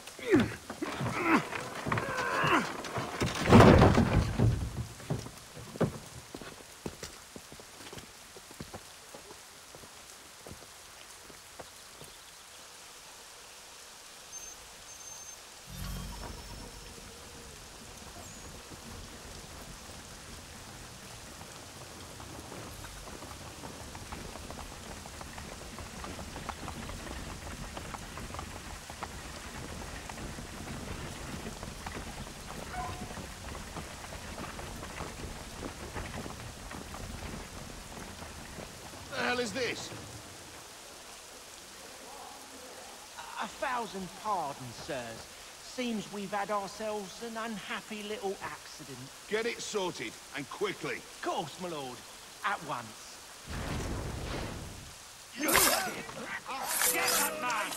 What the hell is this? 1,000 pardons, sirs. Seems we've had ourselves an unhappy little accident. Get it sorted, and quickly. Of course, my lord. At once. Get that man!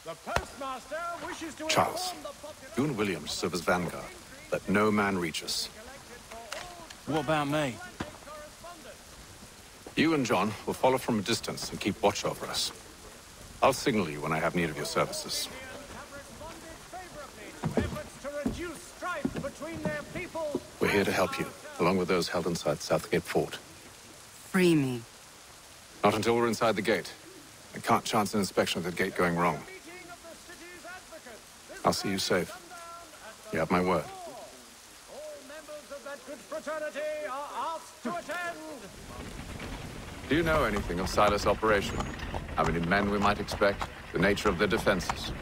The postmaster wishes to Charles, you and William serve as vanguard. Let no man reach us. What about me? You and John will follow from a distance and keep watch over us. I'll signal you when I have need of your services. efforts to reduce strife between their people. We're here to help you, along with those held inside Southgate Fort. Free me. Not until we're inside the gate. I can't chance an inspection of the gate going wrong. I'll see you safe. You have my word. That good fraternity are asked to attend. Do you know anything of Silas' operation? How many men we might expect? The nature of their defenses?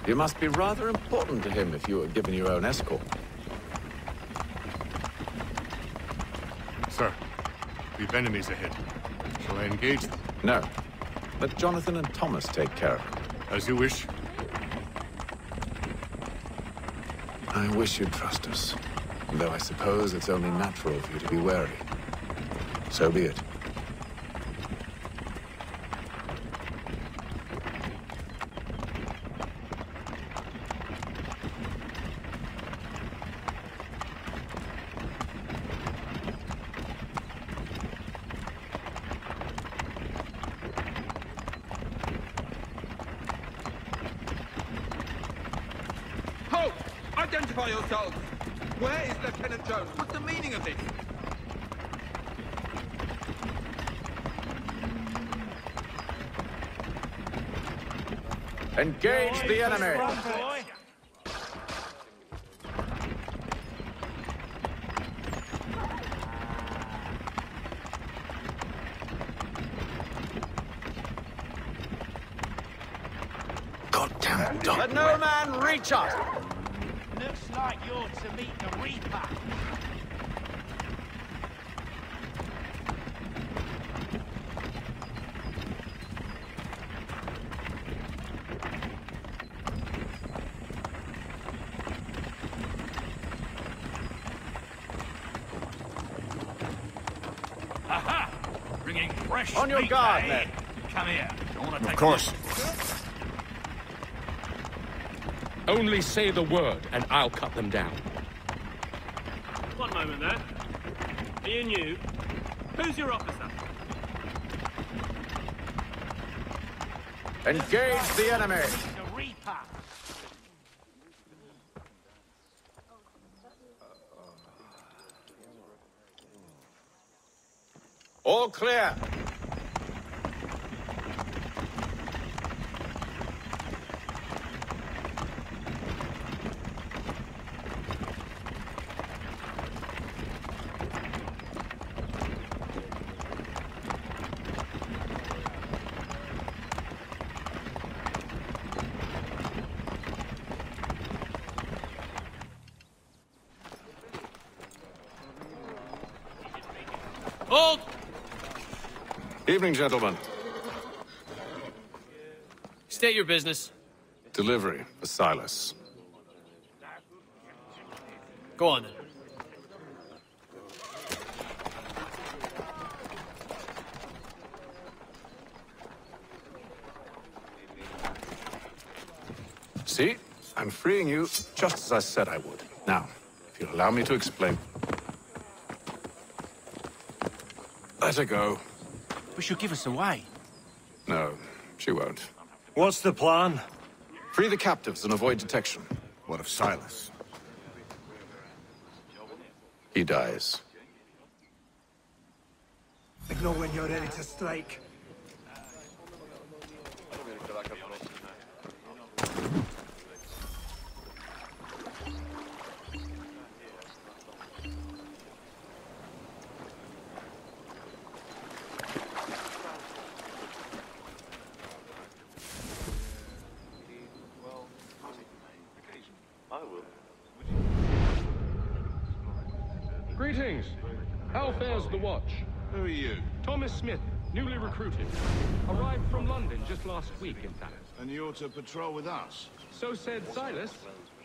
You must be rather important to him if you were given your own escort. Sir, we've enemies ahead. Shall I engage them? No. Let Jonathan and Thomas take care of it. As you wish. I wish you'd trust us. Though I suppose it's only natural for you to be wary. So be it. Halt! Identify yourselves! Where is Lieutenant Jones? What's the meaning of this? Engage the enemy! Goddamn dog. Let no man reach us! Looks like you're to meet the Reaper. Aha! Bringing fresh On your meat, guard, eh? men. Come here. You want to take Of course. Only say the word, and I'll cut them down. One moment there. Are you new? Who's your officer? Engage the enemy! The Reaper. All clear. Hold! Evening, gentlemen. State your business. Delivery for Silas. Go on, then. See? I'm freeing you just as I said I would. Now, if you'll allow me to explain. Let her go. But she'll give us away. No, she won't. What's the plan? Free the captives and avoid detection. What of Silas? He dies. Know when you're ready to strike. Greetings. How fares the watch? Who are you? Thomas Smith, newly recruited. Arrived from London just last week, in fact. And you're to patrol with us? So said Silas.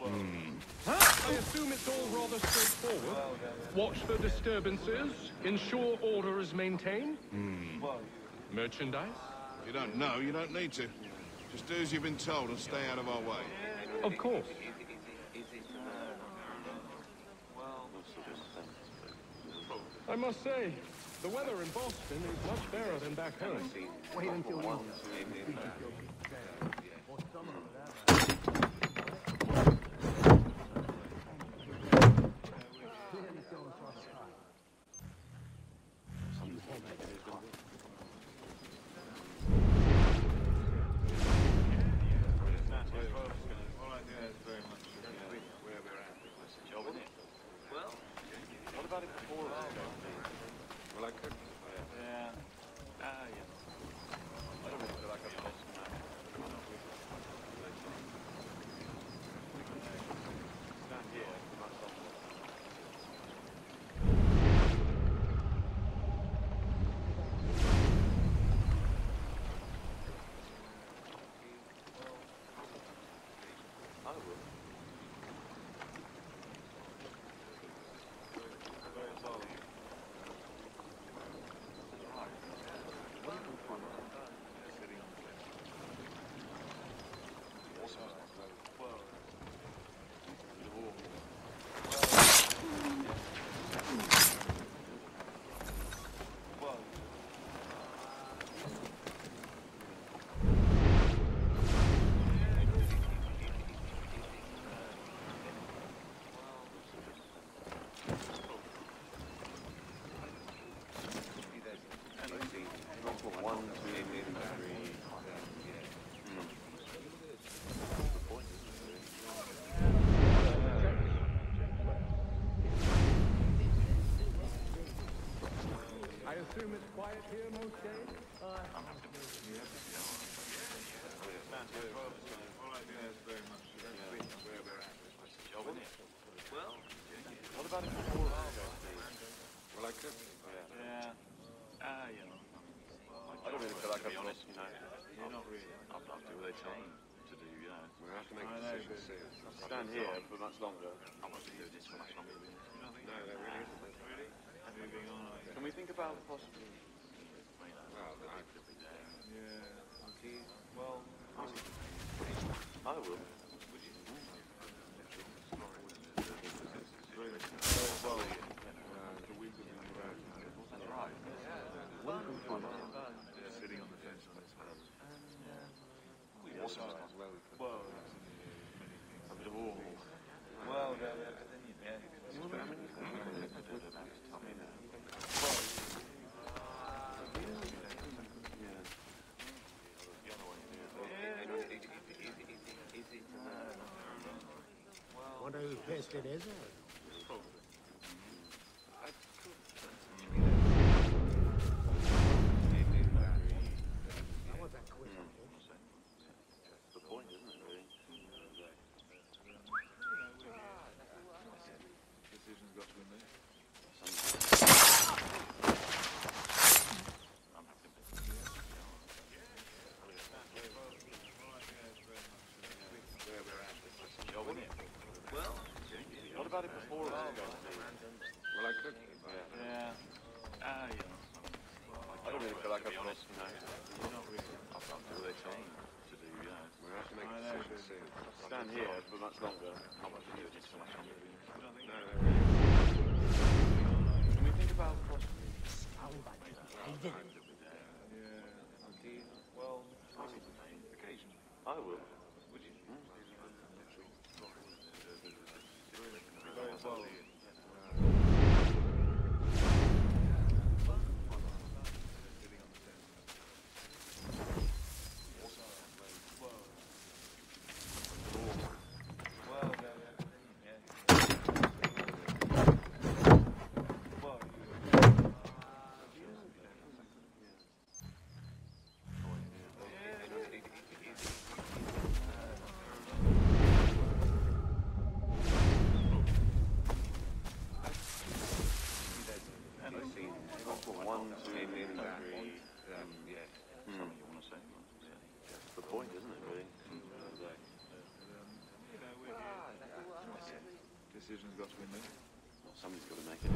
I assume it's all rather straightforward. Watch for disturbances, ensure order is maintained. Merchandise? You don't know, you don't need to. Just do as you've been told and stay out of our way. Of course. I must say, the weather in Boston is much better than back home. Wait until you... about it before? Well, I could. Yeah. Yeah. I don't really feel like I've lost tonight. Stand here for much longer. I will. I assume it's quiet here most days? Well, what about it before? Well, I could. Yeah. I don't really feel like I've lost, you know. You're not really. I'll do what they tell me to do, you know. We have to make a decision soon. Stand here for much longer. I want to do this for much longer. No, there really isn't. Really? Moving on. Can we think about possibly? Well, I could be there. Yeah. Okay. Well, I will. Sitting on the fence on his head. We also as well. Well, a bit of all. Well, Wonder who pissed it is. The point, isn't it, really? Decision's got to be made. Well, what about it before? Well, I could. Yeah. I don't really feel like I've lost, you know. You're not really. I've got to do what they tell me to do, you know. We have to make a decision soon. Stand here for much longer. I want to do this for much longer. No, can we think about possibly? Yeah. Okay. Well, occasionally. I will. Would you? Very well. Decision's got to be made. Well, somebody's got to make it.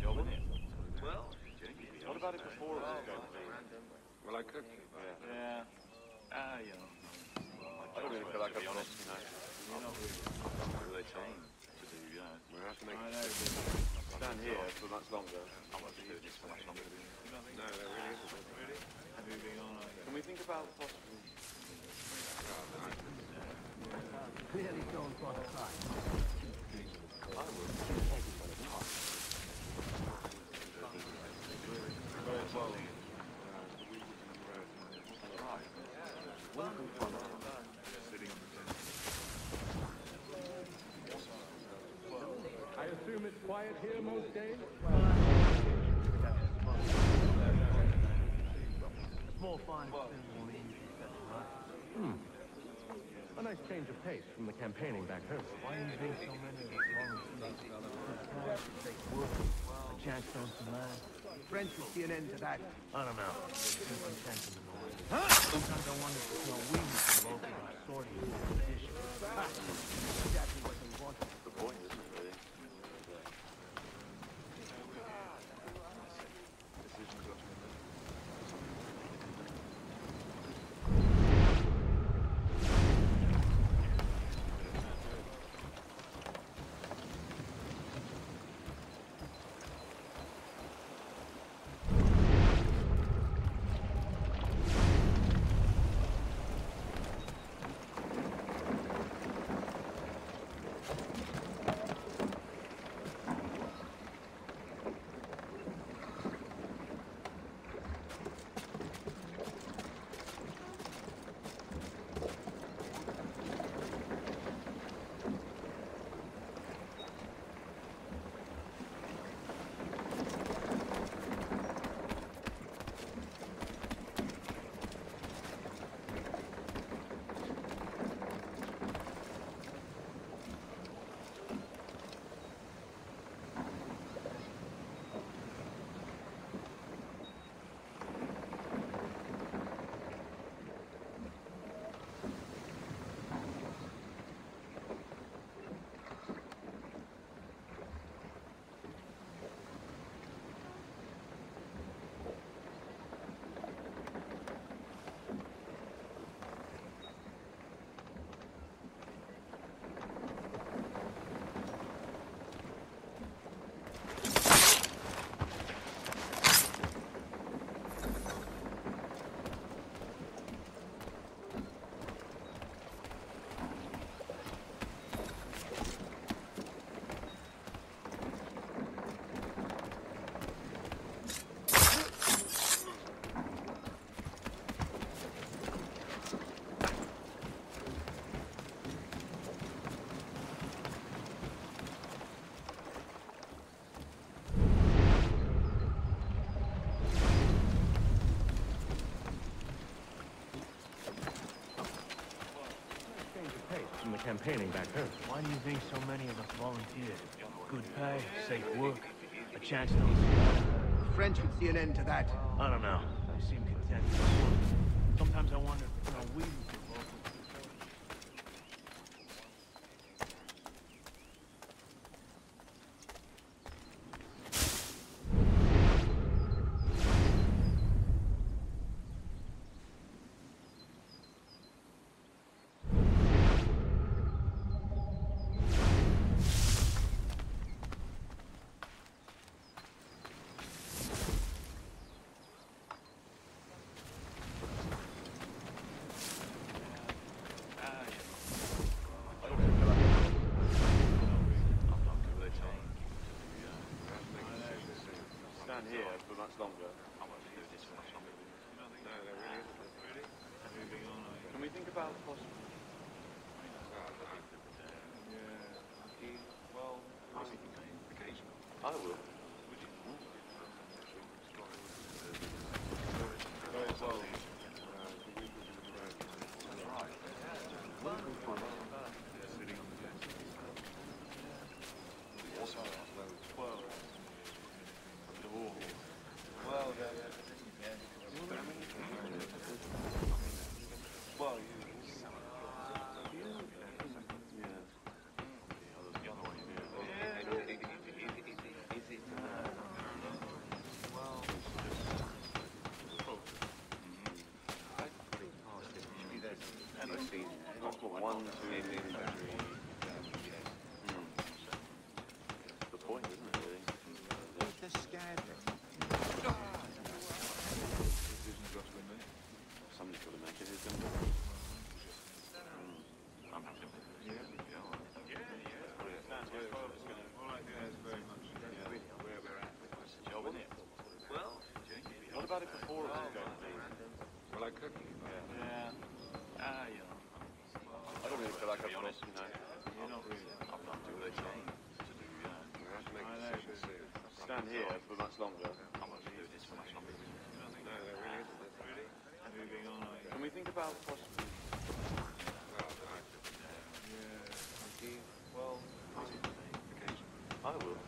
Job, isn't it? Well, what about it before? Well, I could. Yeah. I don't really feel like I've lost, you know. You're not really. I've got to tell me to do, you know. We have to make a decision. Stand here for much longer. I want to do this for much longer. No, there really isn't. Really? Moving on. Can we think about possibly? Clearly don't want to fight. I will. Very well. quiet here most days? Small fine. A nice change of pace from the campaigning back home. Why do you think so many of us volunteers? A chance on some land. French will see an end to that. I don't know. Sometimes I wonder if it's no weakness in the local sorting expedition. Exactly what they want. The point isn't really. From the campaigning back home. Why do you think so many of us volunteered? Good pay, safe work, a chance to survive. French would see an end to that. I don't know. They seem content. Sometimes I wonder if it's no weakness in local. Here for much longer. I want to do this for much longer. No, there really isn't. Really? Can we think about possible? Yeah. Well, occasionally. I will. Would you? Very well. Sitting on the desk. Well, one, two, three. The point, isn't it, really? Who's the scandal? Somebody's got to make it, who's going to do it? I'm happy with it. Yeah. Where we're at. That's the job, isn't it? Well, what about it before it was going to be? Well, I could. Yeah. You know. I don't really feel like I'm honest, you know. You're not really. I'm not doing a change to do, Stand here for much longer. Can we think about possibly... Well, I will.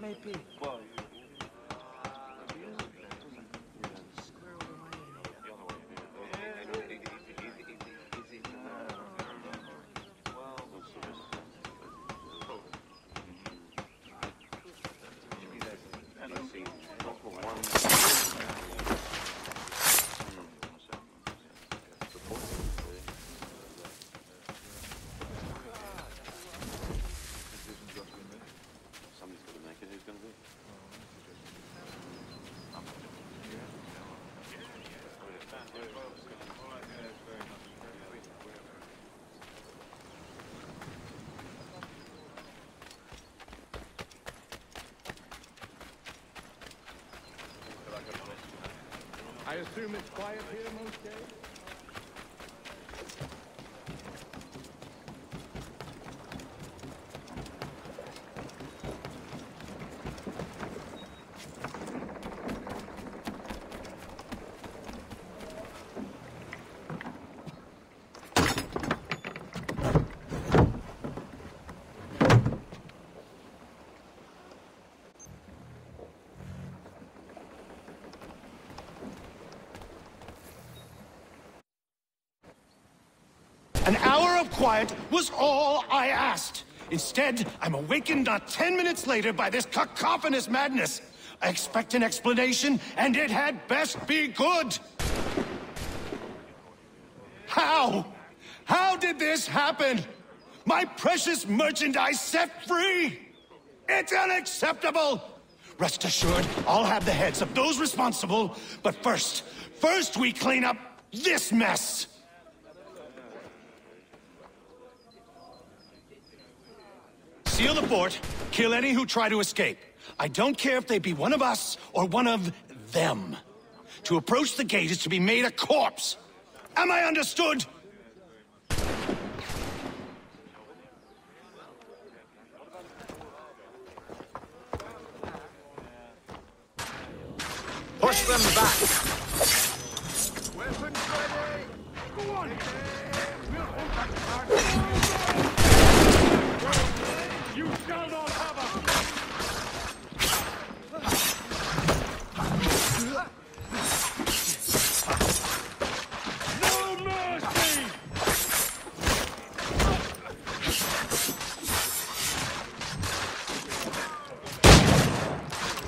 Maybe. Well, I assume it's quiet here most days? An hour of quiet was all I asked. Instead, I'm awakened not 10 minutes later by this cacophonous madness. I expect an explanation, and it had best be good. How? How did this happen? My precious merchandise set free! It's unacceptable! Rest assured, I'll have the heads of those responsible, but first we clean up this mess! Seal the fort, kill any who try to escape. I don't care if they be one of us or one of them. To approach the gate is to be made a corpse. Am I understood? Push them back! Weapons ready! Go on! You shall not have us! No mercy!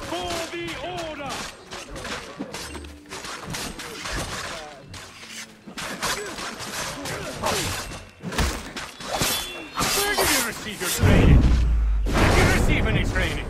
For the order! Where did you receive your training? Did you receive any training?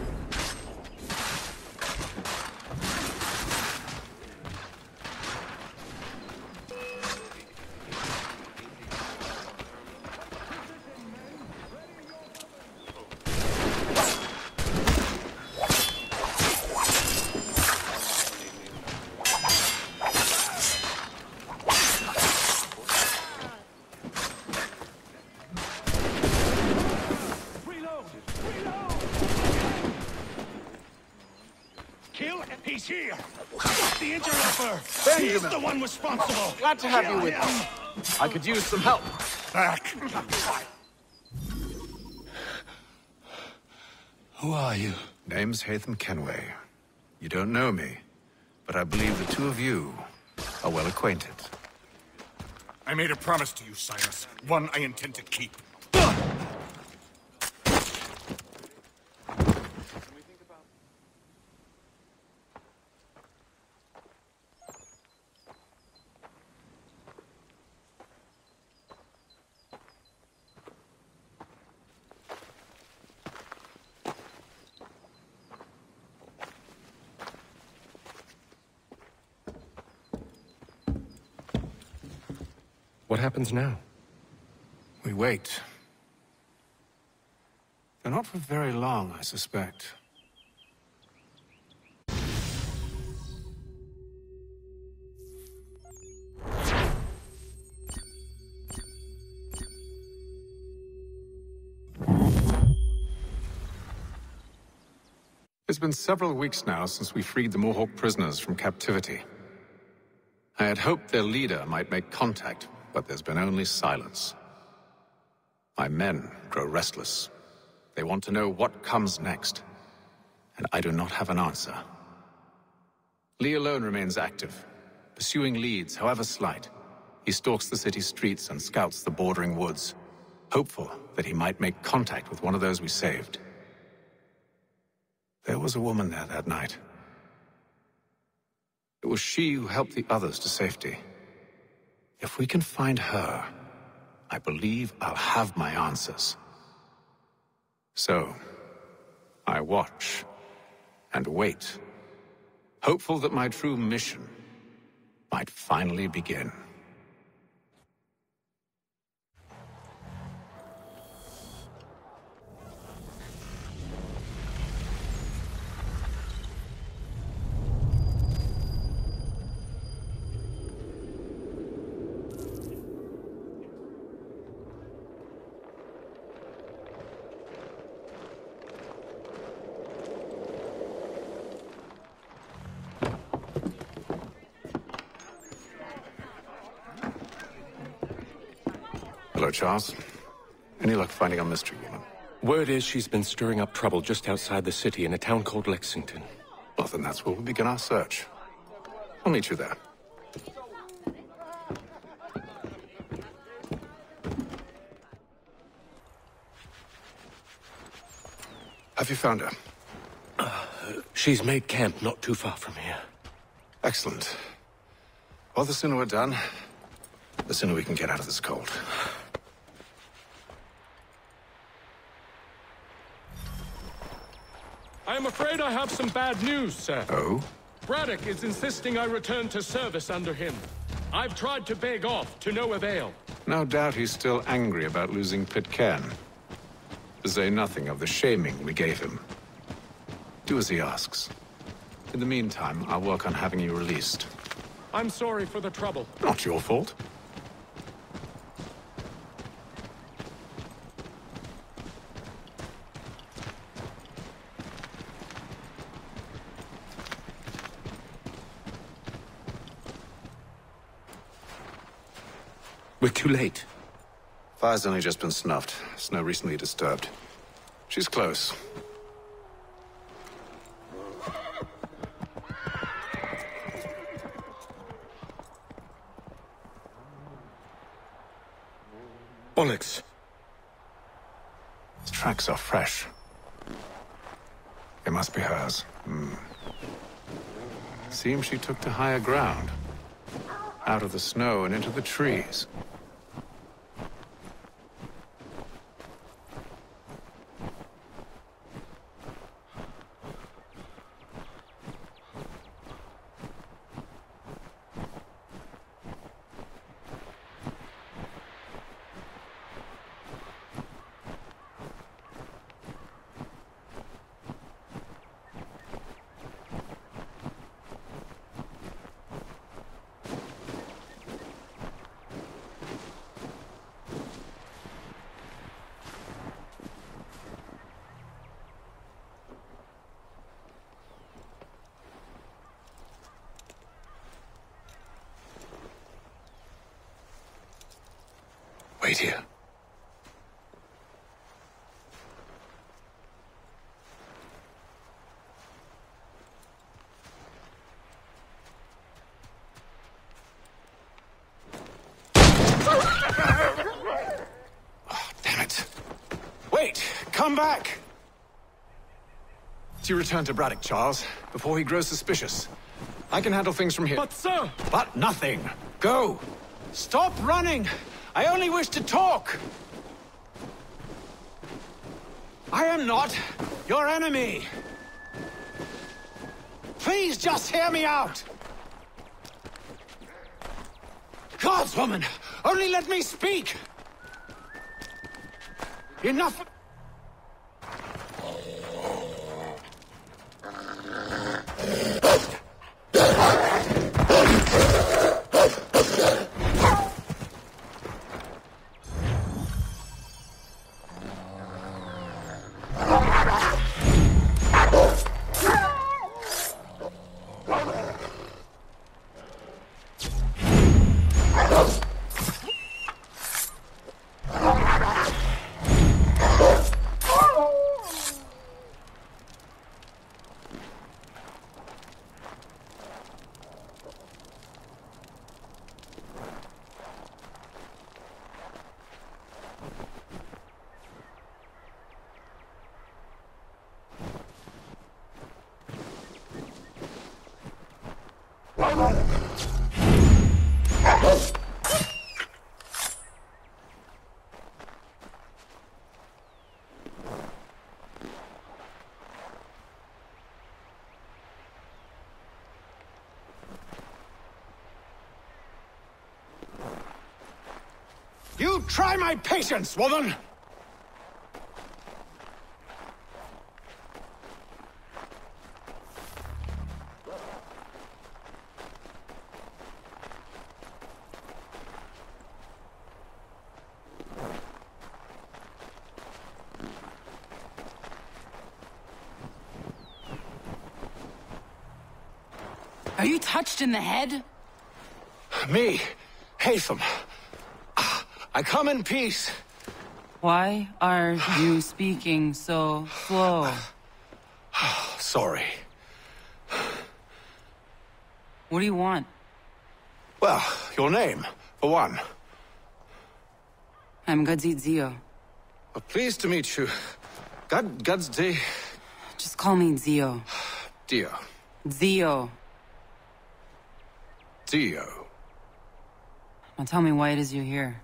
He's here! The interloper! Benjamin. He's the one responsible! Glad to have Kill you with him. me. I could use some help. Back! Who are you? Name's Hatham Kenway. You don't know me, but I believe the two of you are well acquainted. I made a promise to you, Cyrus. One I intend to keep. What happens now? wait. They're not for very long, I suspect. It's been several weeks now since we freed the Mohawk prisoners from captivity. I had hoped their leader might make contact, but there's been only silence. My men grow restless. They want to know what comes next, and I do not have an answer. Lee alone remains active, pursuing leads, however slight. He stalks the city streets and scouts the bordering woods, hopeful that he might make contact with one of those we saved. There was a woman there that night. It was she who helped the others to safety. If we can find her, I believe I'll have my answers. So, I watch and wait, hopeful that my true mission might finally begin. Hello, Charles. Any luck finding our mystery woman? Word is she's been stirring up trouble just outside the city in a town called Lexington. Well, then that's where we'll begin our search. I'll meet you there. Have you found her? She's made camp not too far from here. Excellent. Well, the sooner we're done, the sooner we can get out of this cold. I am afraid I have some bad news, sir. Oh? Braddock is insisting I return to service under him. I've tried to beg off, to no avail. No doubt he's still angry about losing Pitcairn. To say nothing of the shaming we gave him. Do as he asks. In the meantime, I'll work on having you released. I'm sorry for the trouble. Not your fault. We're too late. Fire's only just been snuffed. Snow recently disturbed. She's close. Bollocks. The tracks are fresh. They must be hers. Seems she took to higher ground. Out of the snow and into the trees. Wait here. Oh, damn it. Wait! Come back! You return to Braddock, Charles, before he grows suspicious. I can handle things from here. But, sir! But nothing! Go! Stop running! I only wish to talk! I am not your enemy! Please just hear me out! Gods, woman! Only let me speak! Enough! You try my patience, woman! Are you touched in the head? Me, Haytham. I come in peace. Why are you speaking so slow? Sorry. What do you want? Well, your name, for one. I'm Gadzit Zio. Pleased to meet you. Gadsdi. Just call me Zio. Dio. Zio. Dio. Now tell me why it is you're here.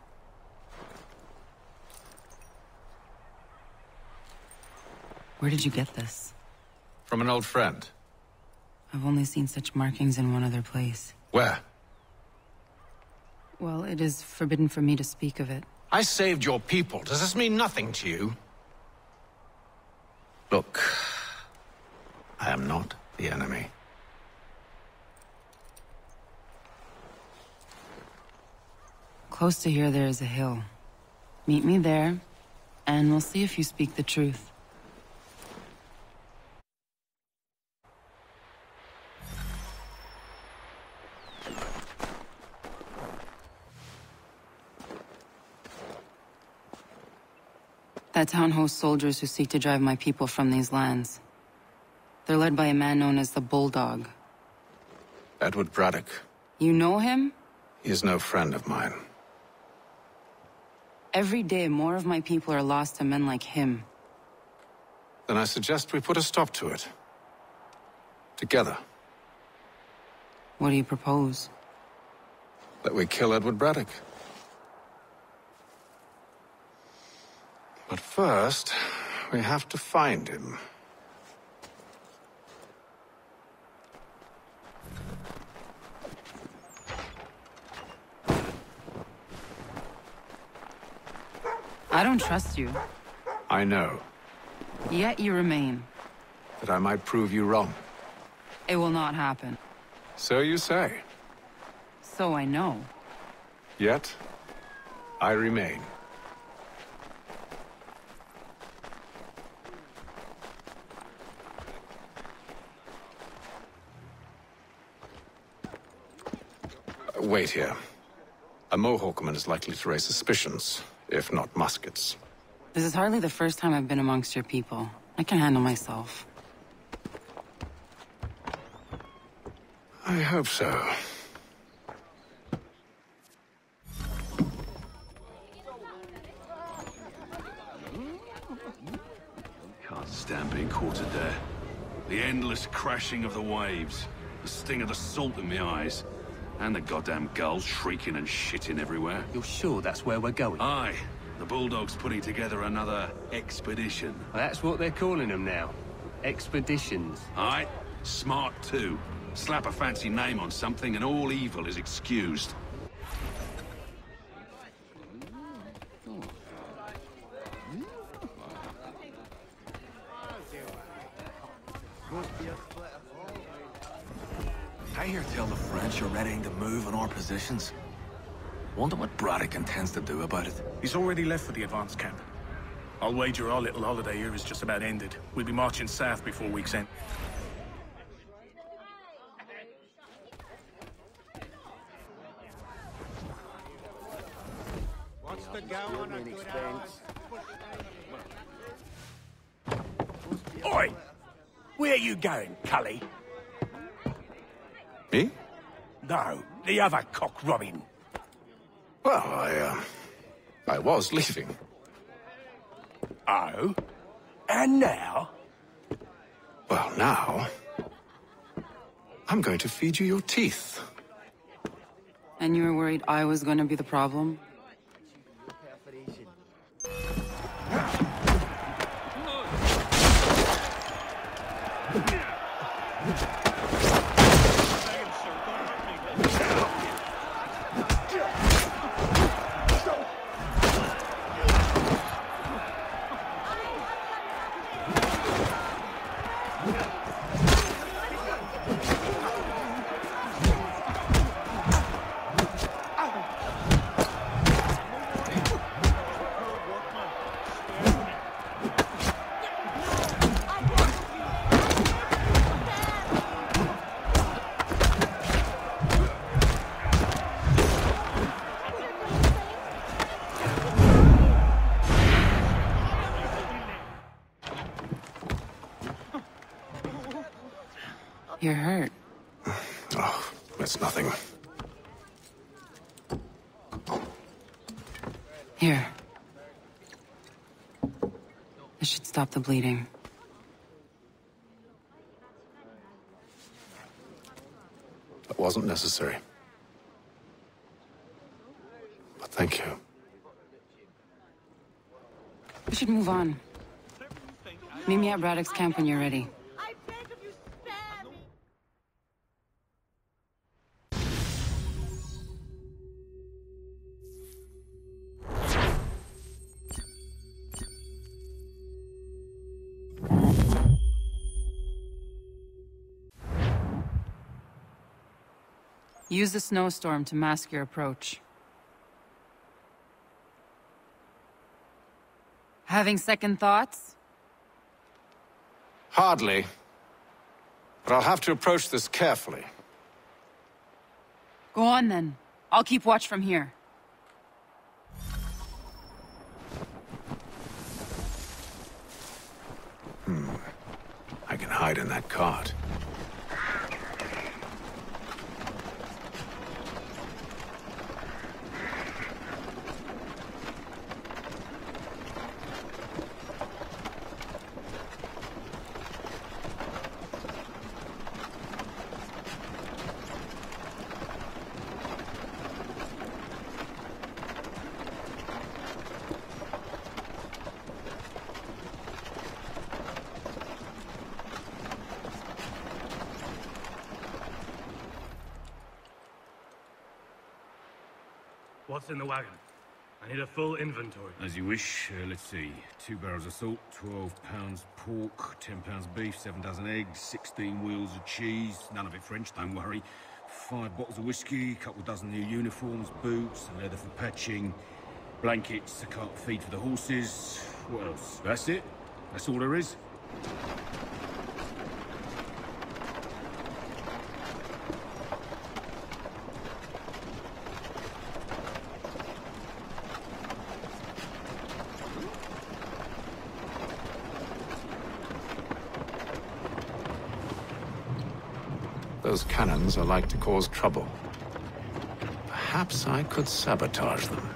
Where did you get this? From an old friend. I've only seen such markings in one other place. Where? Well, it is forbidden for me to speak of it. I saved your people. Does this mean nothing to you? Look, I am not the enemy. Close to here, there is a hill. Meet me there, and we'll see if you speak the truth. That town hosts soldiers who seek to drive my people from these lands. They're led by a man known as the Bulldog. Edward Braddock. You know him? He is no friend of mine. Every day, more of my people are lost to men like him. Then I suggest we put a stop to it. Together. What do you propose? That we kill Edward Braddock. But first, we have to find him. I don't trust you. I know. Yet you remain. That I might prove you wrong. It will not happen. So you say. So I know. Yet, I remain. Wait here. A Mohawkman is likely to raise suspicions, if not muskets. This is hardly the first time I've been amongst your people. I can handle myself. I hope so. Can't stand being quartered there. The endless crashing of the waves, the sting of the salt in my eyes, and the goddamn gulls shrieking and shitting everywhere. You're sure that's where we're going? Aye. The Bulldog's putting together another expedition. Well, that's what they're calling them now. Expeditions. Aye. Smart too. Slap a fancy name on something and all evil is excused. I hear tell the French are readying to move on our positions. Wonder what Braddock intends to do about it. He's already left for the advance camp. I'll wager our little holiday here is just about ended. We'll be marching south before week's end. What's the go on a good hour? Oi! Where you going, Cully? Me? No, the other cock robin. Well, I was leaving. Oh? And now? Well, now... I'm going to feed you your teeth. And you were worried I was gonna be the problem? You're hurt. Oh, it's nothing. Here. This should stop the bleeding. That wasn't necessary. But thank you. We should move on. Meet me at Braddock's camp when you're ready. Use the snowstorm to mask your approach. Having second thoughts? Hardly. But I'll have to approach this carefully. Go on then. I'll keep watch from here. I can hide in that cart. What's in the wagon? I need a full inventory. As you wish. Let's see. 2 barrels of salt, 12 pounds pork, 10 pounds beef, 7 dozen eggs, 16 wheels of cheese. None of it French, don't worry. 5 bottles of whiskey, a couple dozen new uniforms, boots, leather for patching, blankets, a cart feed for the horses. What else? That's it? That's all there is? Those cannons are like to cause trouble. Perhaps I could sabotage them.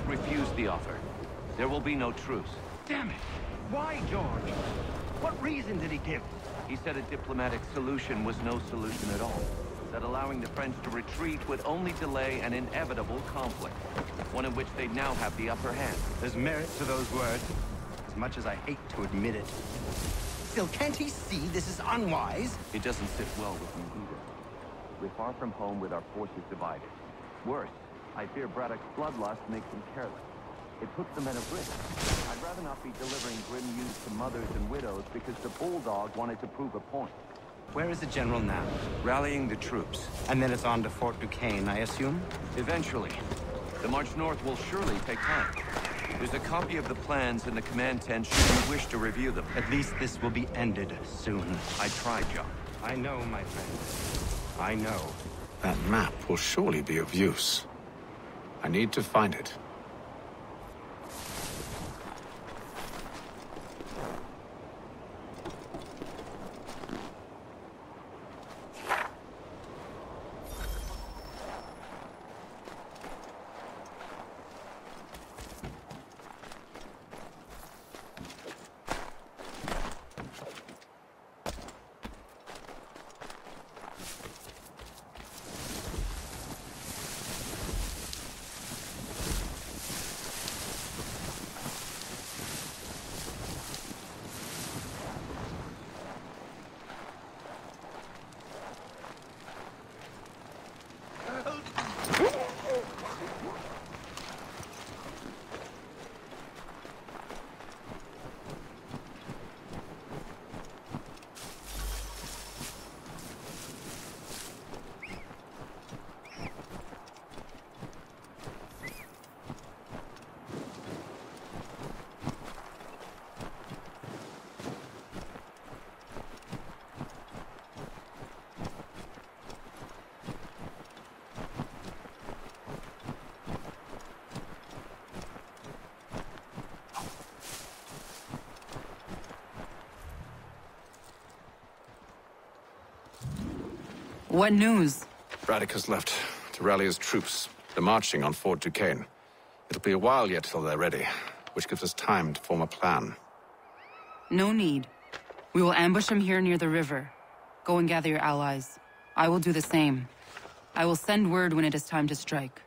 refused the offer. There will be no truce. Damn it! Why, George? What reason did he give? He said a diplomatic solution was no solution at all. That allowing the French to retreat would only delay an inevitable conflict, one in which they'd now have the upper hand. There's merit to those words, as much as I hate to admit it. Still, can't he see this is unwise? It doesn't sit well with me either. We're far from home with our forces divided. Worse, I fear Braddock's bloodlust makes him careless. It puts the men at risk. I'd rather not be delivering grim news to mothers and widows because the bulldog wanted to prove a point. Where is the general now? Rallying the troops. And then it's on to Fort Duquesne, I assume? Eventually. The march north will surely take time. There's a copy of the plans in the command tent should you wish to review them. At least this will be ended soon. I tried, John. I know, my friend. I know. That map will surely be of use. I need to find it. What news? Braddock has left to rally his troops. They're marching on Fort Duquesne. It'll be a while yet till they're ready, which gives us time to form a plan. No need. We will ambush them here near the river. Go and gather your allies. I will do the same. I will send word when it is time to strike.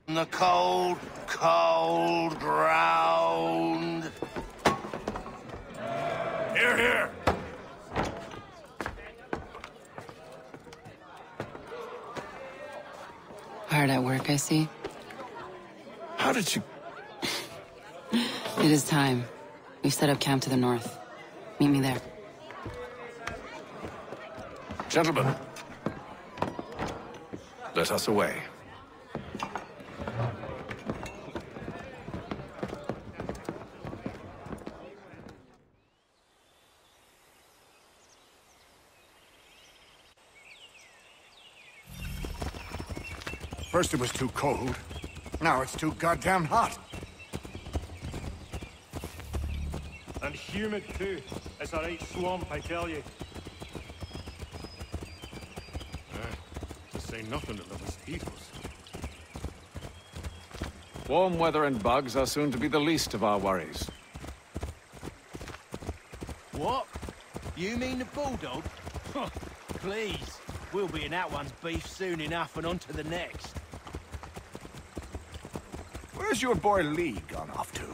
The cold, cold ground. Here, here. Hard at work, I see. How did you... It is time. We've set up camp to the north. Meet me there. Gentlemen, let us away. First it was too cold. Now it's too goddamn hot. And humid too. It's a right swamp, I tell you. To say nothing of the mosquitoes. Warm weather and bugs are soon to be the least of our worries. What? You mean the bulldog? Please. We'll be in that one's beef soon enough and on to the next. Where's your boy Lee gone off to?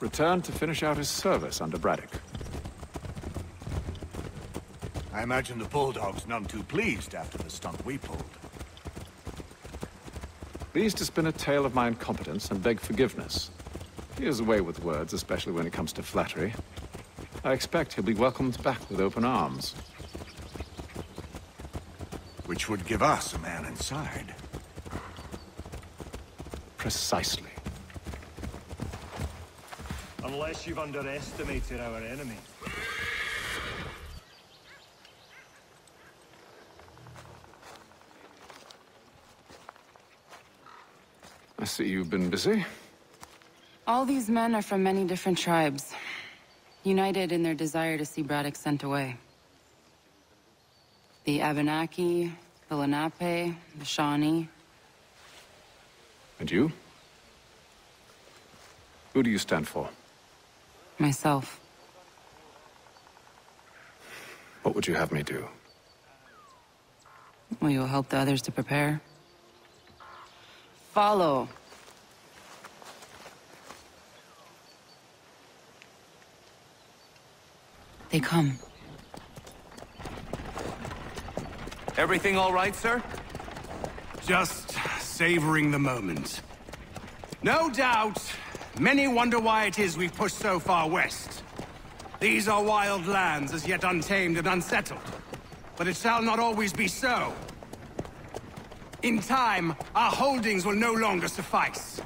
Returned to finish out his service under Braddock. I imagine the bulldog's none too pleased after the stunt we pulled. Pleased to spin a tale of my incompetence and beg forgiveness. He has a way with words, especially when it comes to flattery. I expect he'll be welcomed back with open arms. Which would give us a man inside. Precisely. Unless you've underestimated our enemy. I see you've been busy. All these men are from many different tribes, united in their desire to see Braddock sent away. The Abenaki, the Lenape, the Shawnee. And you? Who do you stand for? Myself. What would you have me do? Well, you'll help the others to prepare. Follow. They come. Everything all right, sir? Just savoring the moment. No doubt, many wonder why it is we've pushed so far west. These are wild lands as yet untamed and unsettled. But it shall not always be so. In time, our holdings will no longer suffice.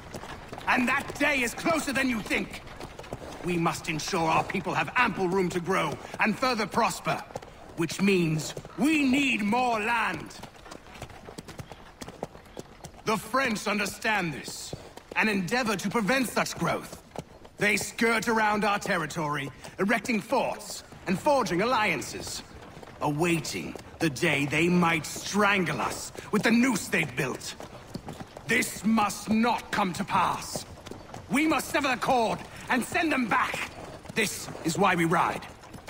And that day is closer than you think. We must ensure our people have ample room to grow and further prosper. Which means we need more land. The French understand this, and endeavor to prevent such growth. They skirt around our territory, erecting forts and forging alliances, awaiting the day they might strangle us with the noose they've built. This must not come to pass. We must sever the cord and send them back. This is why we ride.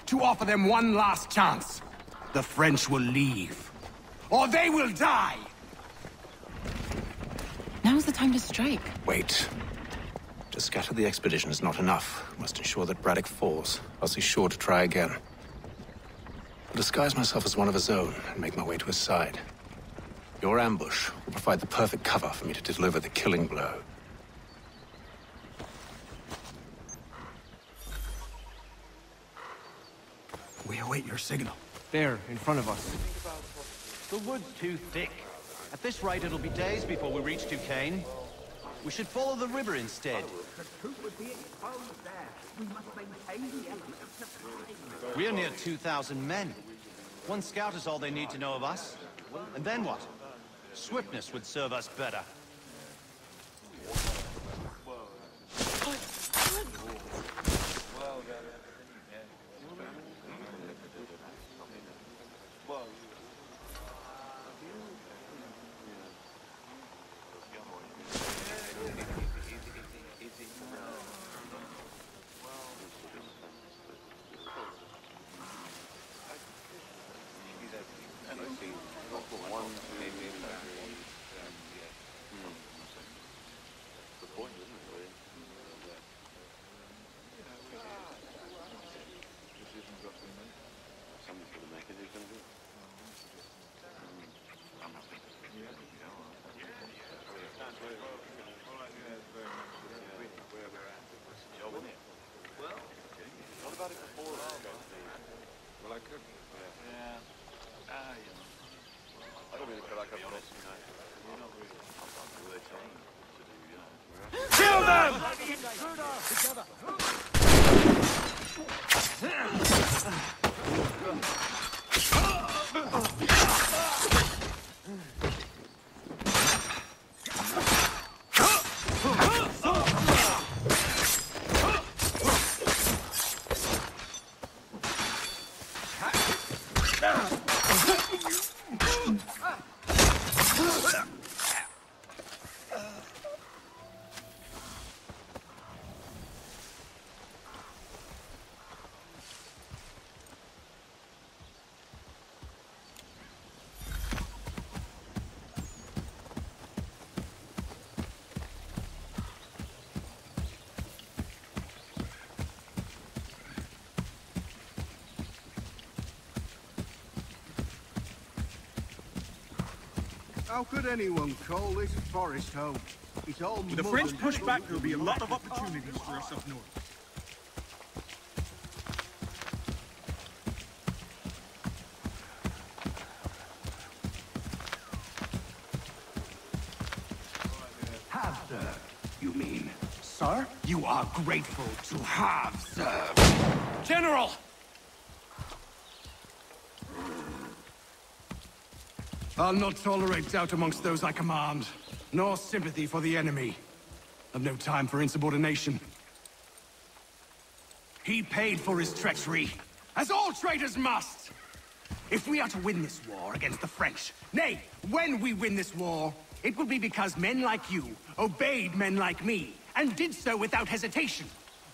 To offer them one last chance. The French will leave, or they will die! Now's the time to strike. Wait. To scatter the expedition is not enough. We must ensure that Braddock falls, else he's sure to try again. I'll disguise myself as one of his own and make my way to his side. Your ambush will provide the perfect cover for me to deliver the killing blow. We await your signal. There, in front of us. The wood's too thick. At this rate, it'll be days before we reach Duquesne. We should follow the river instead. We're near 2,000 men. One scout is all they need to know of us. And then what? Swiftness would serve us better. Kill them! How could anyone call this forest home? It's all With the French push back, there'll be a lot of opportunities for us up north. Have, you mean? sir? You are grateful to have served. General! I'll not tolerate doubt amongst those I command, nor sympathy for the enemy. I've no time for insubordination. He paid for his treachery, as all traitors must! If we are to win this war against the French, nay, when we win this war, it will be because men like you obeyed men like me, and did so without hesitation.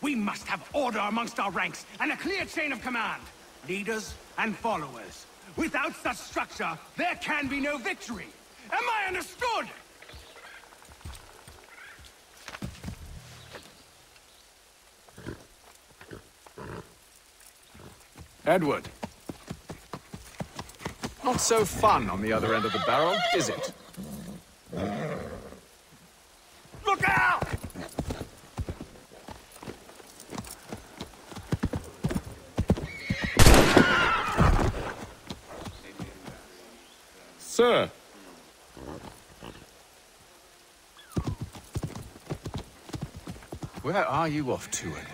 We must have order amongst our ranks, and a clear chain of command. Leaders and followers. Without such structure, there can be no victory. Am I understood? Edward. Not so fun on the other end of the barrel, is it? Look out! Sir! Where are you off to, Edward?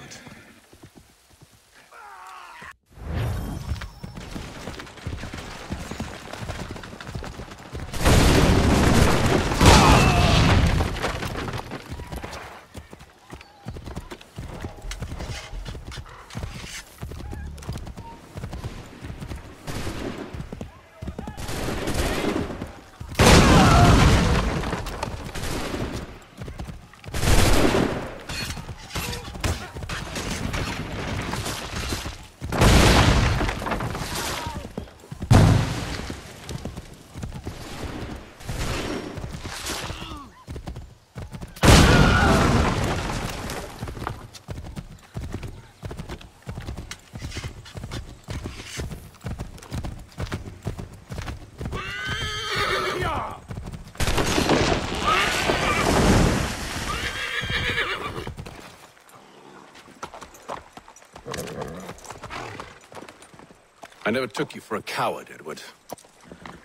I never took you for a coward, Edward.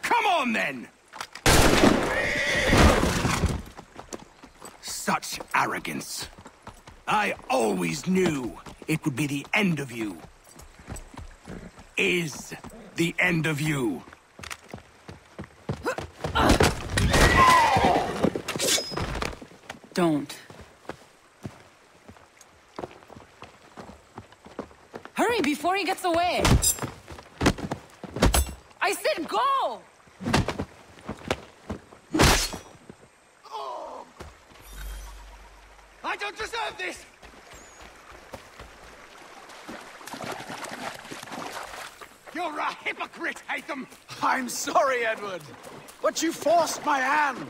Come on, then! Such arrogance. I always knew it would be the end of you. Is the end of you. Don't. Hurry before he gets away! I said go! I don't deserve this! You're a hypocrite, Haytham! I'm sorry, Edward, but you forced my hand.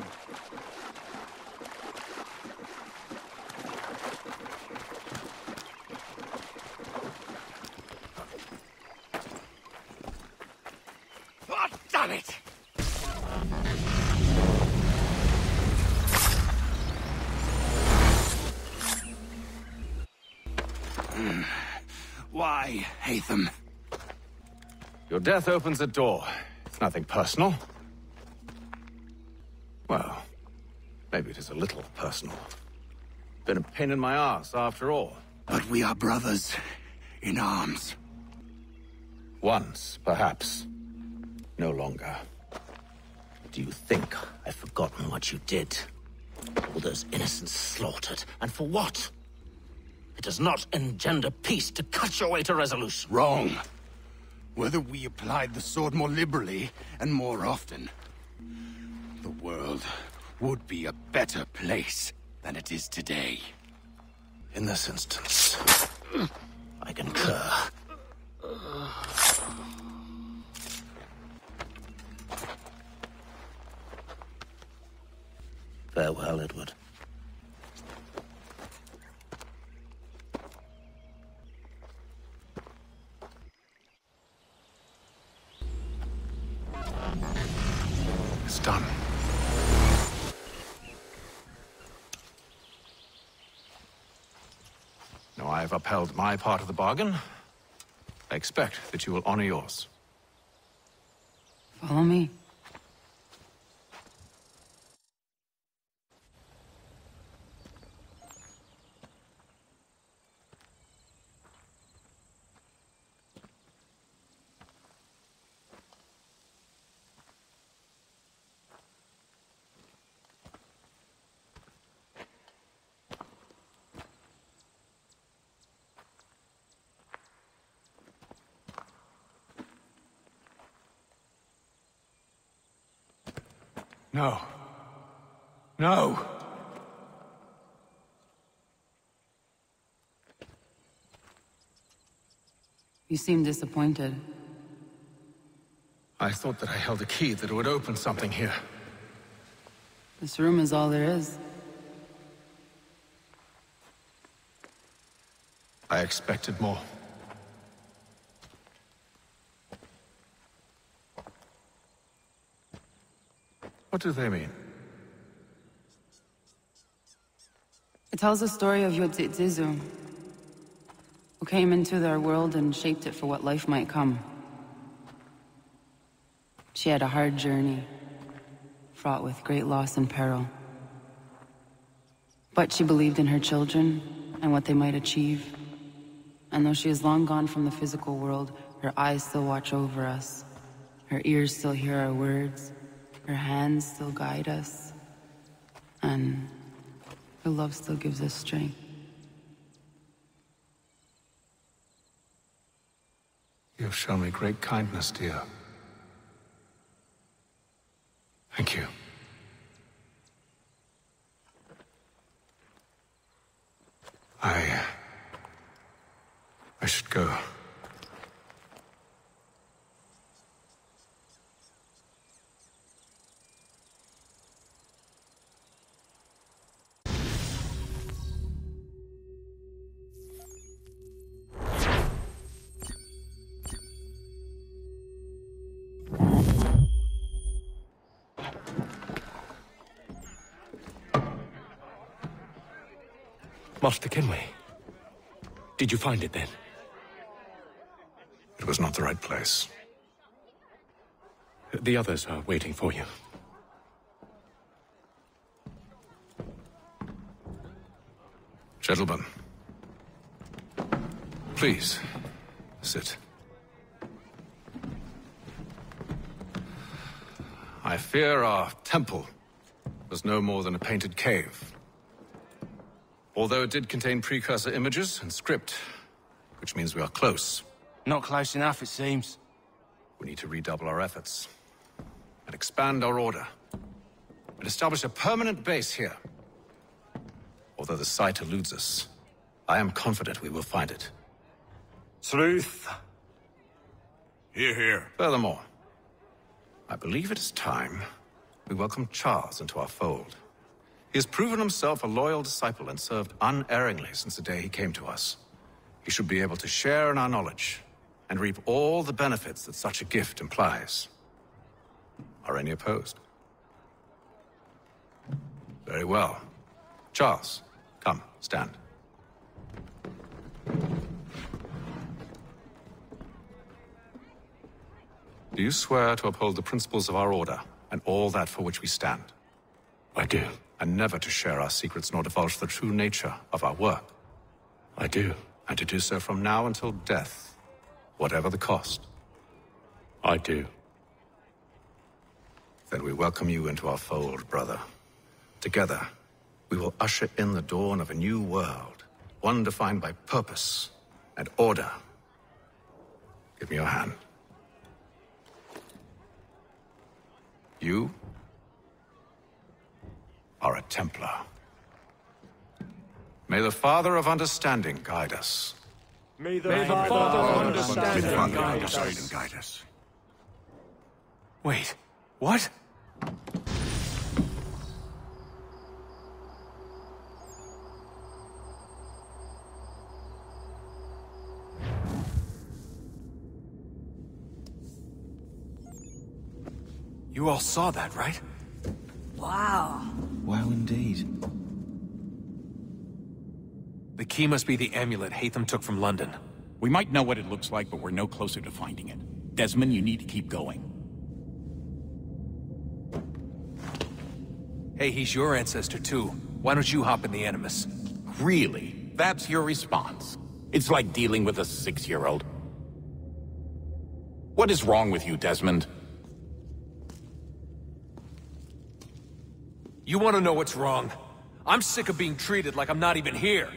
Oh, damn it! Why, Haytham? Your death opens a door. It's nothing personal. Well, maybe it is a little personal. Been a pain in my ass, after all. But we are brothers in arms. Once, perhaps. No longer. Do you think I've forgotten what you did? All those innocents slaughtered, and for what? It does not engender peace to cut your way to resolution. Wrong. Whether we applied the sword more liberally and more often, the world would be a better place than it is today. In this instance, I concur. Farewell, Edward. It's done. Now I have upheld my part of the bargain. I expect that you will honor yours. Follow me. No. No! You seem disappointed. I thought that I held a key that would open something here. This room is all there is. I expected more. What do they mean? It tells the story of Yodzizu, who came into their world and shaped it for what life might come. She had a hard journey, fraught with great loss and peril. But she believed in her children and what they might achieve. And though she is long gone from the physical world, her eyes still watch over us. Her ears still hear our words. Her hands still guide us. And her love still gives us strength. You have shown me great kindness, dear. Thank you. I should go. Master Kenway. Did you find it then? It was not the right place. The others are waiting for you. Gentlemen, please, sit. I fear our temple was no more than a painted cave. Although it did contain precursor images and script, which means we are close. Not close enough, it seems. We need to redouble our efforts and expand our order and establish a permanent base here. Although the site eludes us, I am confident we will find it. Truth. Hear, hear. Furthermore, I believe it is time we welcome Charles into our fold. He has proven himself a loyal disciple and served unerringly since the day he came to us. He should be able to share in our knowledge and reap all the benefits that such a gift implies. Are any opposed? Very well. Charles, come, stand. Do you swear to uphold the principles of our order and all that for which we stand? I do. And never to share our secrets nor divulge the true nature of our work? I do. And to do so from now until death, whatever the cost? I do. Then we welcome you into our fold, brother. Together, we will usher in the dawn of a new world, one defined by purpose and order. Give me your hand. You are a Templar. May the Father of Understanding guide us. May the Father of Understanding guide us. Wait, what? You all saw that, right? Wow. Wow, indeed. The key must be the amulet Hatham took from London. We might know what it looks like, but we're no closer to finding it. Desmond, you need to keep going. Hey, he's your ancestor too. Why don't you hop in the Animus? Really? That's your response? It's like dealing with a 6-year-old. What is wrong with you, Desmond? You want to know what's wrong? I'm sick of being treated like I'm not even here.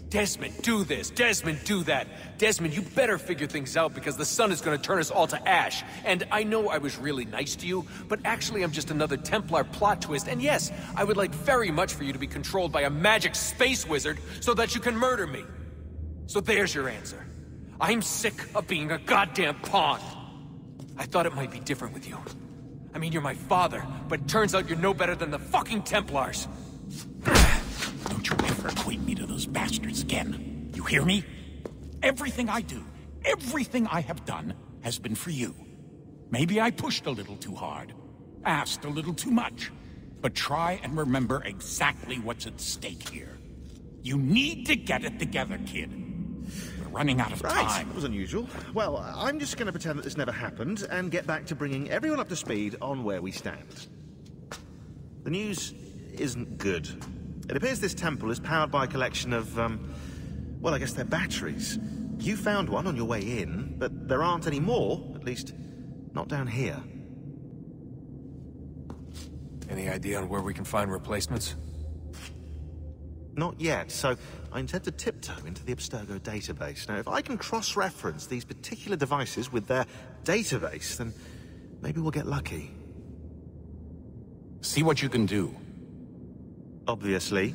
Desmond, do this. Desmond, do that. Desmond, you better figure things out because the sun is going to turn us all to ash. And I know I was really nice to you, but actually I'm just another Templar plot twist. And yes, I would like very much for you to be controlled by a magic space wizard so that you can murder me. So there's your answer. I'm sick of being a goddamn pawn. I thought it might be different with you. I mean, you're my father, but it turns out you're no better than the fucking Templars. Don't you ever equate me to those bastards again. You hear me? Everything I do, everything I have done, has been for you. Maybe I pushed a little too hard, asked a little too much, but try and remember exactly what's at stake here. You need to get it together, kid. We're running out of time. That was unusual. Well, I'm just going to pretend that this never happened and get back to bringing everyone up to speed on where we stand. The news isn't good. It appears this temple is powered by a collection of, well, I guess they're batteries. You found one on your way in, but there aren't any more, at least not down here. Any idea on where we can find replacements? Not yet, so I intend to tiptoe into the Abstergo database. Now, if I can cross-reference these particular devices with their database, then maybe we'll get lucky. See what you can do. Obviously.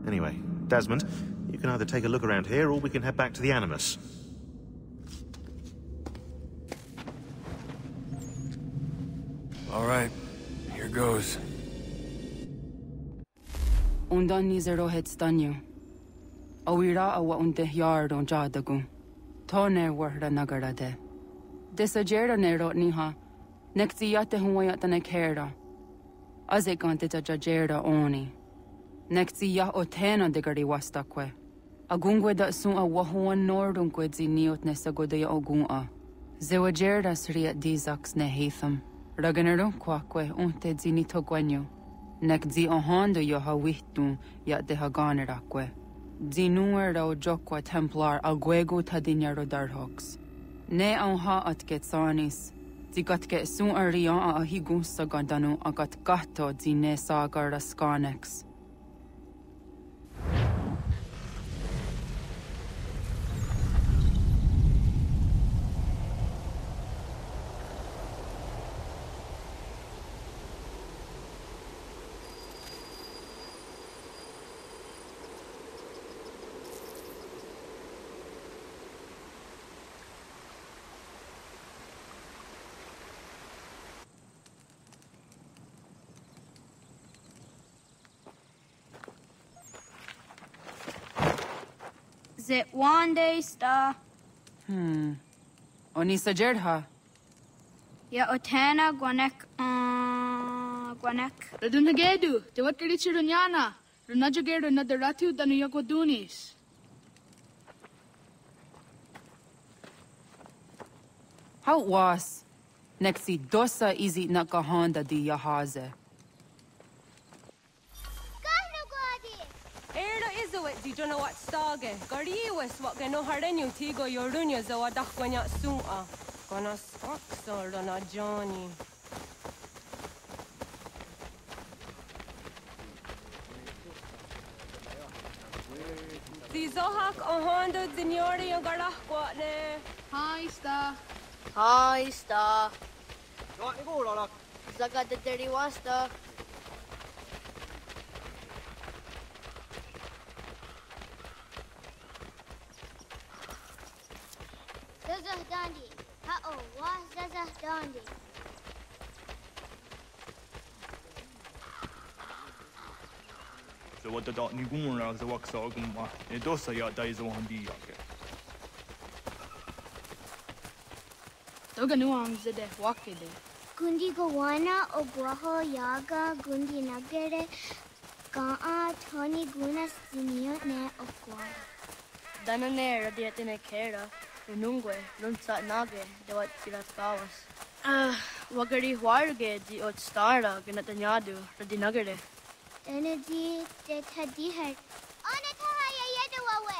Anyway, Desmond, you can either take a look around here, or we can head back to the Animus. All right, here goes. Undan nizero het stanyo. Awira awa unte yard on jadagu. Tone warda nagarade. Desajera nero niha. Nektiyate huayata nekera. Azekante jajera oni. Nektiya otena degari wastakwe. Agungwe da sun a wahuan nordungwe ziniot nesagodea ogun'a. Zewajerda sriat dizax ne heatham. Raganero kwakwe unte zinito gwenyo. Nek zi ohando yo hawihtun ya de haganerakwe. Zinuer o jokwa templar agwego tadinyaro darhox. Ne ha at getsanis. Zigatke sun arian a higun sagandanu agat gato zine sagar raskanex. Is it one day star? Oni sajerha. Ya otana gwanek gwanek. Radunagedu, te wat kalichi runyana. Runajagedu na daratu danu yakodunis. How was? Nexi dosa izi nakahanda di yahaze. Erdo izuit di jono wat stage. Gariwes wat geno harenyu tigo yorunya zawa dakwanya sum'a. Gona skaksa rana Johnny. Zizohak ahondo zinyori yung garah kwatne. Hi, Star. Hi, Star. Zaga the dirty wasta. Zazah Dandi. Uh-oh, what's Zazah Dandi? So what the dot Nigumura the wax oguma, and dosa ya daizo handi yake. Toga nuam zede wakide. Gundi Gawana Obraho Yaga Gundi Nagere Ga'a Tony Gunas Zinio Ne Okwa. Danane radiatine kera. Runungwe, runsat nage, dawat silas bawas. Wagari huarge di ot stara ganatanyadu, radinagare. Energy de tadiher. Onatahaya yedawawe.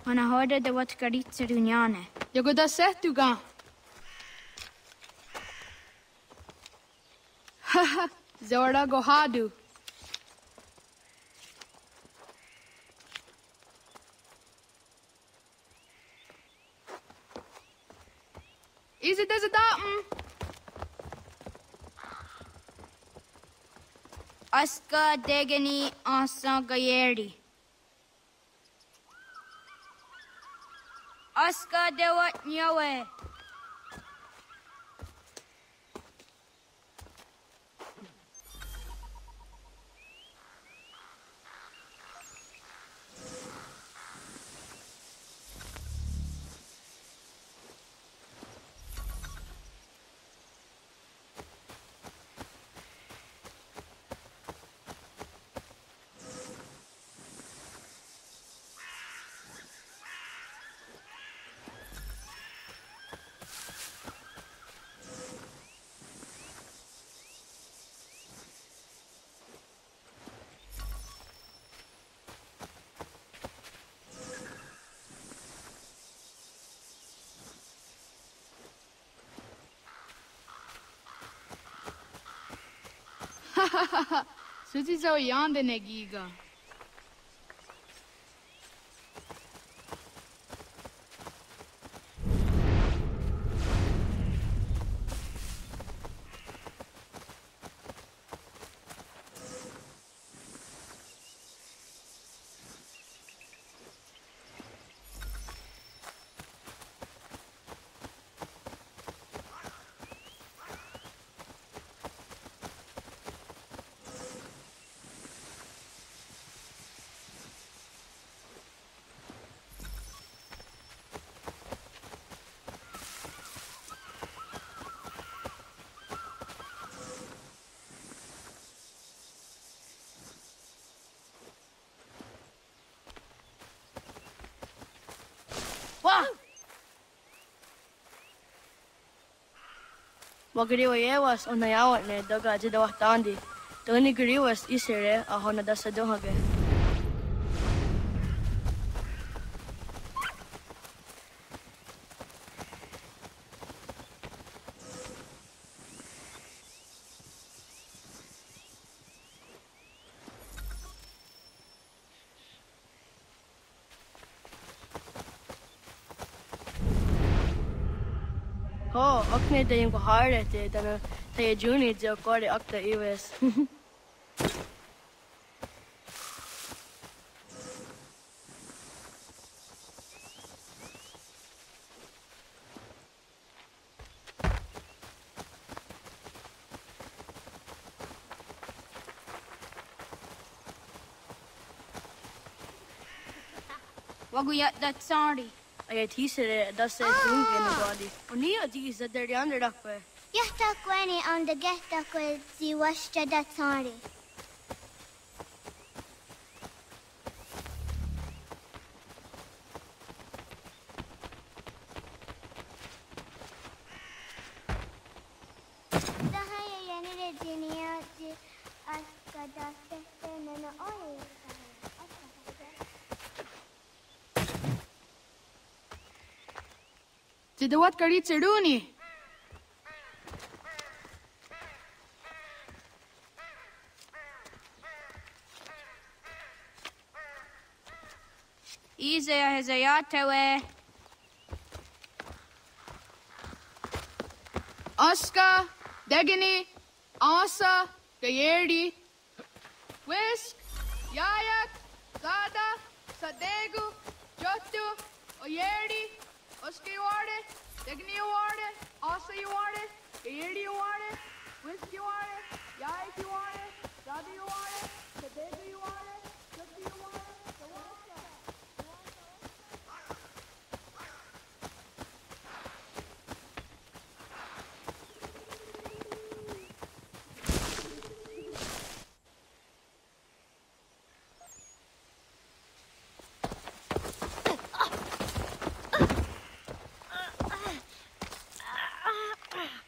Wanahoda de wat karitsa runyane. Yagoda setuga. Haha, Zora Gohadu. Easy does it Aska Degani Asa Gayeri. Aska Dewat Nyawe. Suti zo yande negiga. Magriwas on nayawat ne daga jidawah tandi. Tony griwas isere ahona dasa dohage. Oh, akne da yung kahare te dana tayo juni jo kore akta iwes. Waguyat that sorry. Ay tisere dasa dunge no gadi. Unia di is der yonder dakwe. Yahta kweni on the gesta kwe si washta that sorry. Dahaya yanire jinia ji aska dasta nana oye. Jidawat kari cheduni. Iza hezayatewe. Aska, Degani, Asa, Gayerdi, Whisk, Yayak, Zada, Sadegu, Jotu, Oyerdi, Oski you want it, Degani you want it, Asa you want it, Gayerdi you want it, Whisk you want it, Yayak you want it, Zada you want it, Sadegu you want it, Jotu you want it,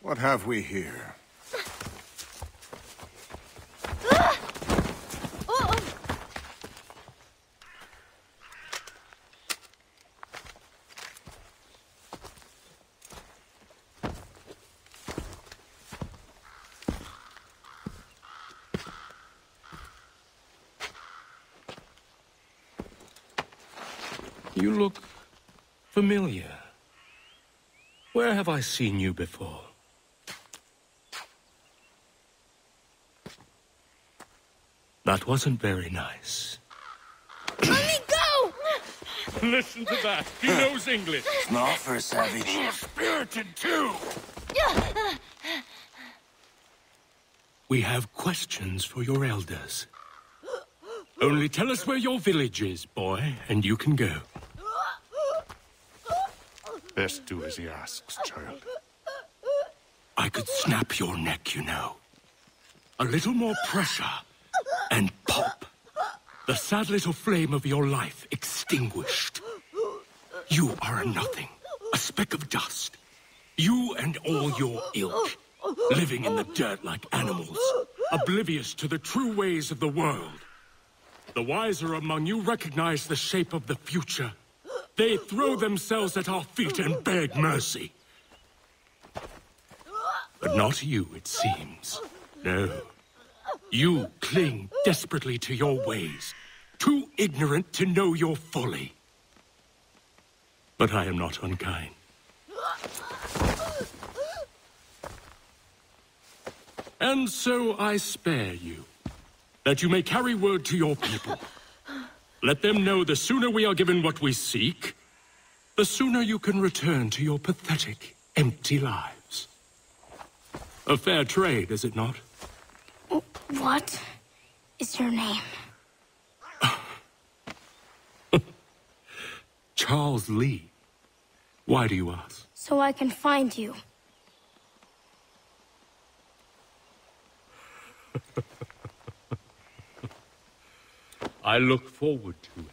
What have we here? You look familiar. Where have I seen you before? That wasn't very nice. Let me go! Listen to that. He knows English. Smart for a savage. Spirited too. We have questions for your elders. Only tell us where your village is, boy, and you can go. Best do as he asks, child. I could snap your neck, you know. A little more pressure, and pop. The sad little flame of your life extinguished. You are a nothing, a speck of dust. You and all your ilk, living in the dirt like animals, oblivious to the true ways of the world. The wiser among you recognize the shape of the future. They throw themselves at our feet and beg mercy. But not you, it seems. No. You cling desperately to your ways, too ignorant to know your folly. But I am not unkind. And so I spare you, that you may carry word to your people. Let them know the sooner we are given what we seek, the sooner you can return to your pathetic, empty lives. A fair trade, is it not? What is your name? Charles Lee. Why do you ask? So I can find you. I look forward to it.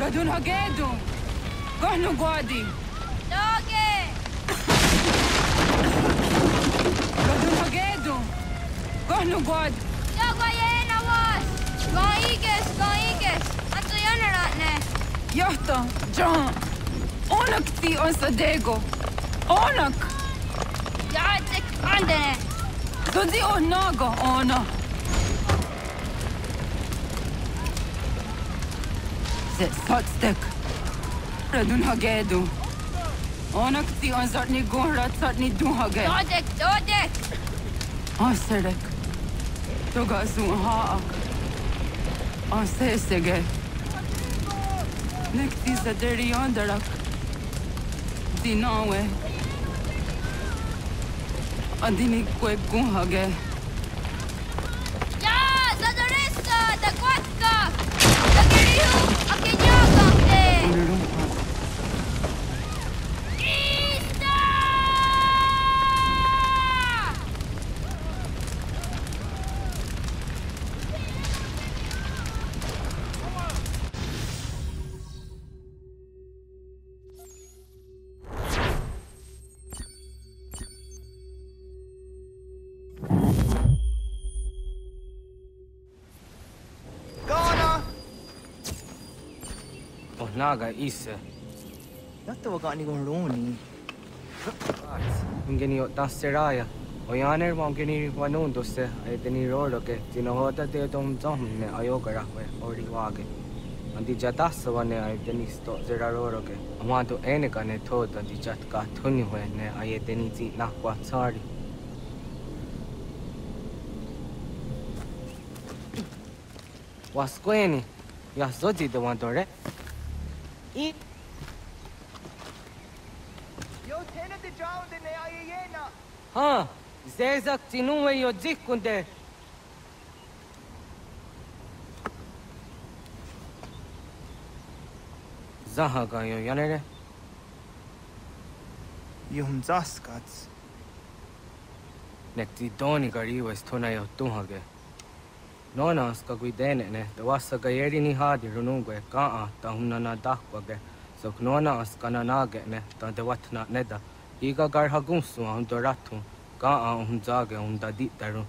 Radun Hagedu! Gohnu Gwadi! Doge! Radun Hagedu! Gohnu Gwad! Dogo Yena was! Goiges! Anto Yanaratne! Yahta! John! Onak ti on Sadego! Onak! Yatik Andene! Dodi Onago Ona! Satstek. Radun Hagedu. Onak ti on zartni gunrat zartni duhage. Dodek! Aserek. Toga zun haak. Asesege. Nekti zaderi ondarak. Dinawe. Adini kwe gunhage. Ya! Zadoressa! Da Kwatka! Da Kirihu! Akinyogamte! Oh, naga isse. Yatta wakani gon roni. Ngeni o tasseraya. O yaner wangeni wanundosse ay deni roloke. Tinohota de dom domne ayogarawe oriwage. Andi jataswane ay deni sto zeraroroke. Amanto eneka ne tota di jatka tunihwe ne ay deni ti nakwa tsari. Wasqueni, ya zoji de wandore. I. Yo tena de jaw de ne ayena. Ha, zezak tinuwe yo jikunde. Zahaga yo yanere. Yum zaskats. Nekti doni gari was tona yo tuhage. Nona ska guidene ne, da wasa gayeri ni hadi runungwe kaa ta humnana dakwage. So nona askana nage ne, ta de watna neda. Iga gar hagunsu on doratu, kaa on zage on da ditaru.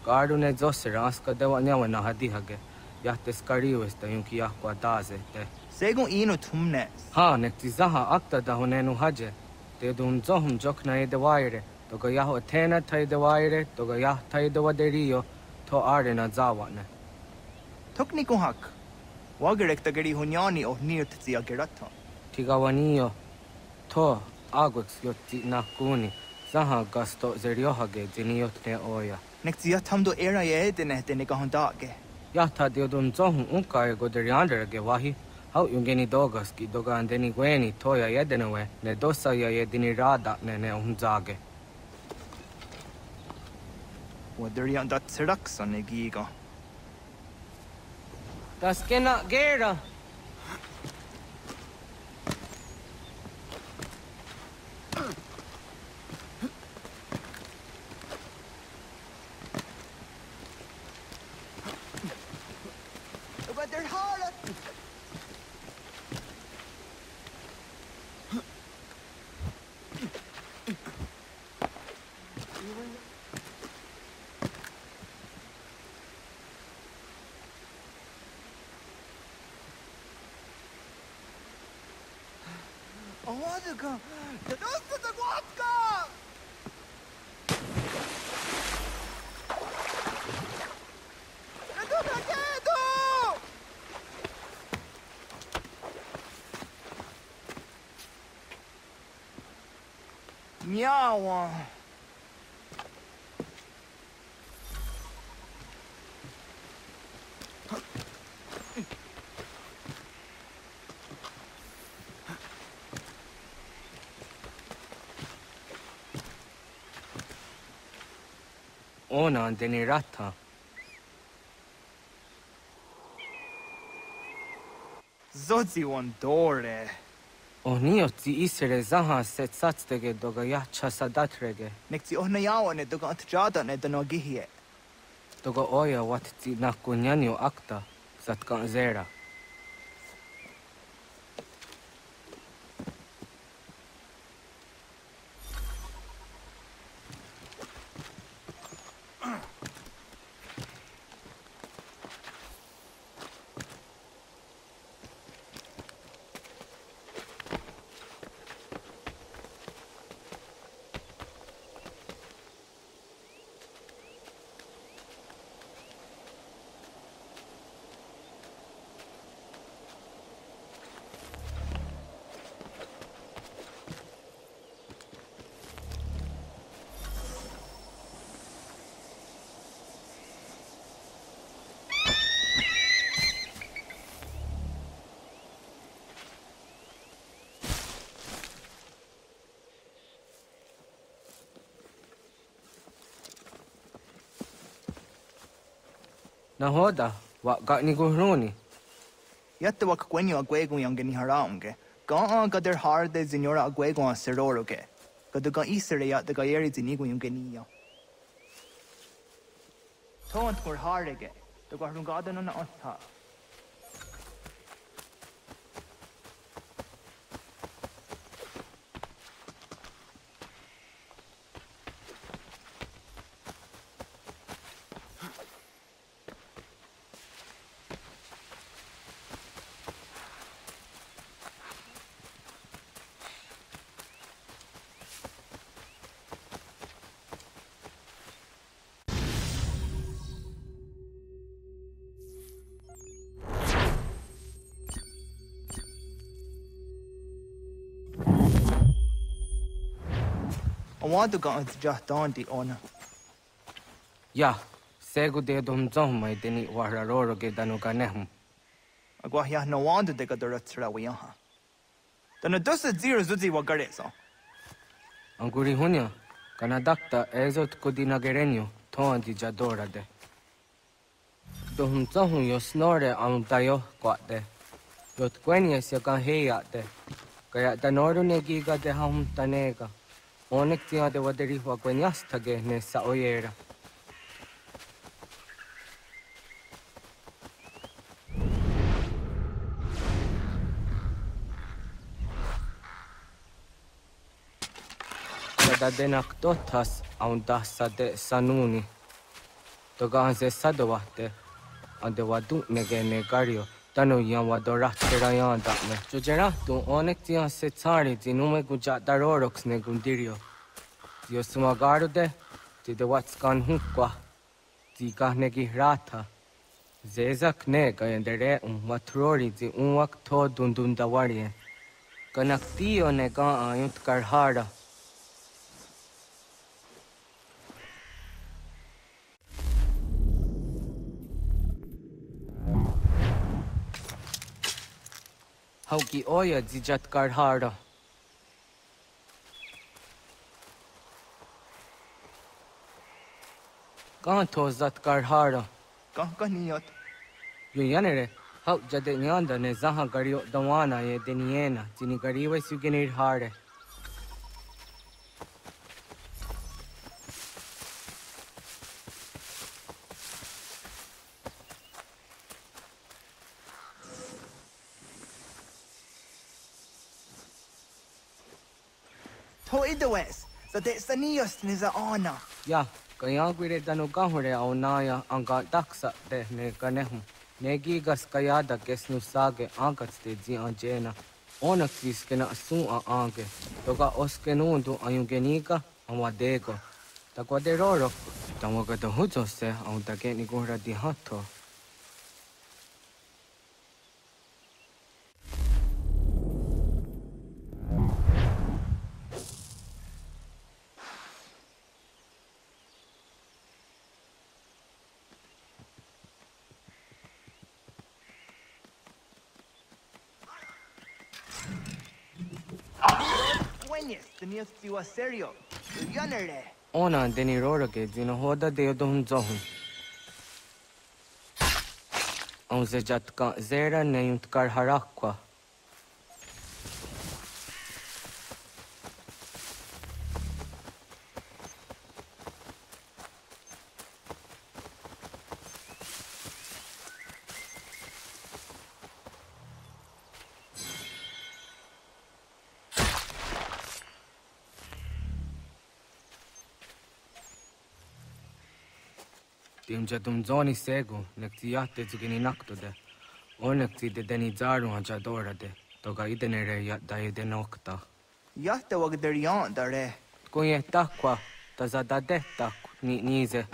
Garu ne zosera aska de wanyawa na hadihage. Yahte skariwes da yunki yakwa daze te. Segun ino tumne. Ha, nekti zaha akta da honenu haje. Te dun zohum jokna e de waire. Toga yaho tena tai de waire, toga yah tai de waderio. To arena zawane. Tokni kohak. Wagerek tagari hunyani o nirt zia gerata. Tigawanio. To agwex yotti nakuni. Zaha gasto zeriohage ziniotne oya. Nekzia tamdo era ye dene dene gahondage. Yata diodun zohun unka e goderianderge wahi. How yungeni dogaski doga andeni gweni toya yedenewe. Ne dosa ya yedini rada ne unzage. Waderian dat seraksan e giga. Das kena gera. Wader halat. Ладно, да доста да гладка! Еду ракету! Мяу! Ona deni rata. Zodzi one dore. Oniotzi isere zaha set satstege doga yacha sadatrege. Nekzi ohna yawane doga antjada ne danogihie. Doga oya watzi nakunyanyo akta satkan zera. Nahoda, wa gani guhruni. Yatte wak kwenyo agwego yangeni haraunge. Ga gader harde zinora agwego a seroroge. Gaduga isere yat the gayeri zinigo yangeni. Tont for harege. The garungadan on otta. I want to go into just on the honor. Yeah, segu de dum zom mai deni wararoro ge danu ganehum. Agwahia no wonder they got the Ratsrawiaha. Then a dozen zeros uzi wagareso. Anguri hunya, Kanadakta ezot kodina gerenyo, ton di jadora de. Dum zohun yo snore am dayo quate. Yot quenies ya kan heyate. Kaya danoru negiga de ham tanega. Onek tia de waderi wa queniastage ne sa oyera. Da denak dotas aun dasa de sanuni. Toga se sadowate. Ande wadu nege negario. Tanu yan wadora terayan me. Jojera tu onek tia se tsari zinume guja darorox ne gundirio. Dio sumagaru de. Ti de watskan hunkwa. Ti negi rata. Zezak nega yendere watrori zi unwak to dundundawarien. Kanak tio nega ayunt karhara. Hauki oya zijat karhara. Kanto zat karhara. Kaniyot. Yuyanere, hau jade nyanda ne zaha gario dawana ye deniena, jini gariwe sugenir hare. To idowes, so that's the nearest is a honor. Ya, kaya gwire danu gahure au naya anga daksa de ne ganehum. Negi gas kaya da gesnu sage angats de zi anjena. Onak kiskena asun a ange. Toga oskenundu ayungeniga awadego. Takwa de roro. Tawaga da hujose au da geni gura di hato. The nearest you are serio. Yanere. Ona deni roro ke zino hoda de odon zohun. On se jatka zera ne yunt karharakwa. Timja zoni segu, nekti yatte zugini nakto de. Onekti de deni zaru anjadora de. Toga idenere yat da ide nokta. Yatte wagderian dare. Kunye takwa, tazada de tak ni nize.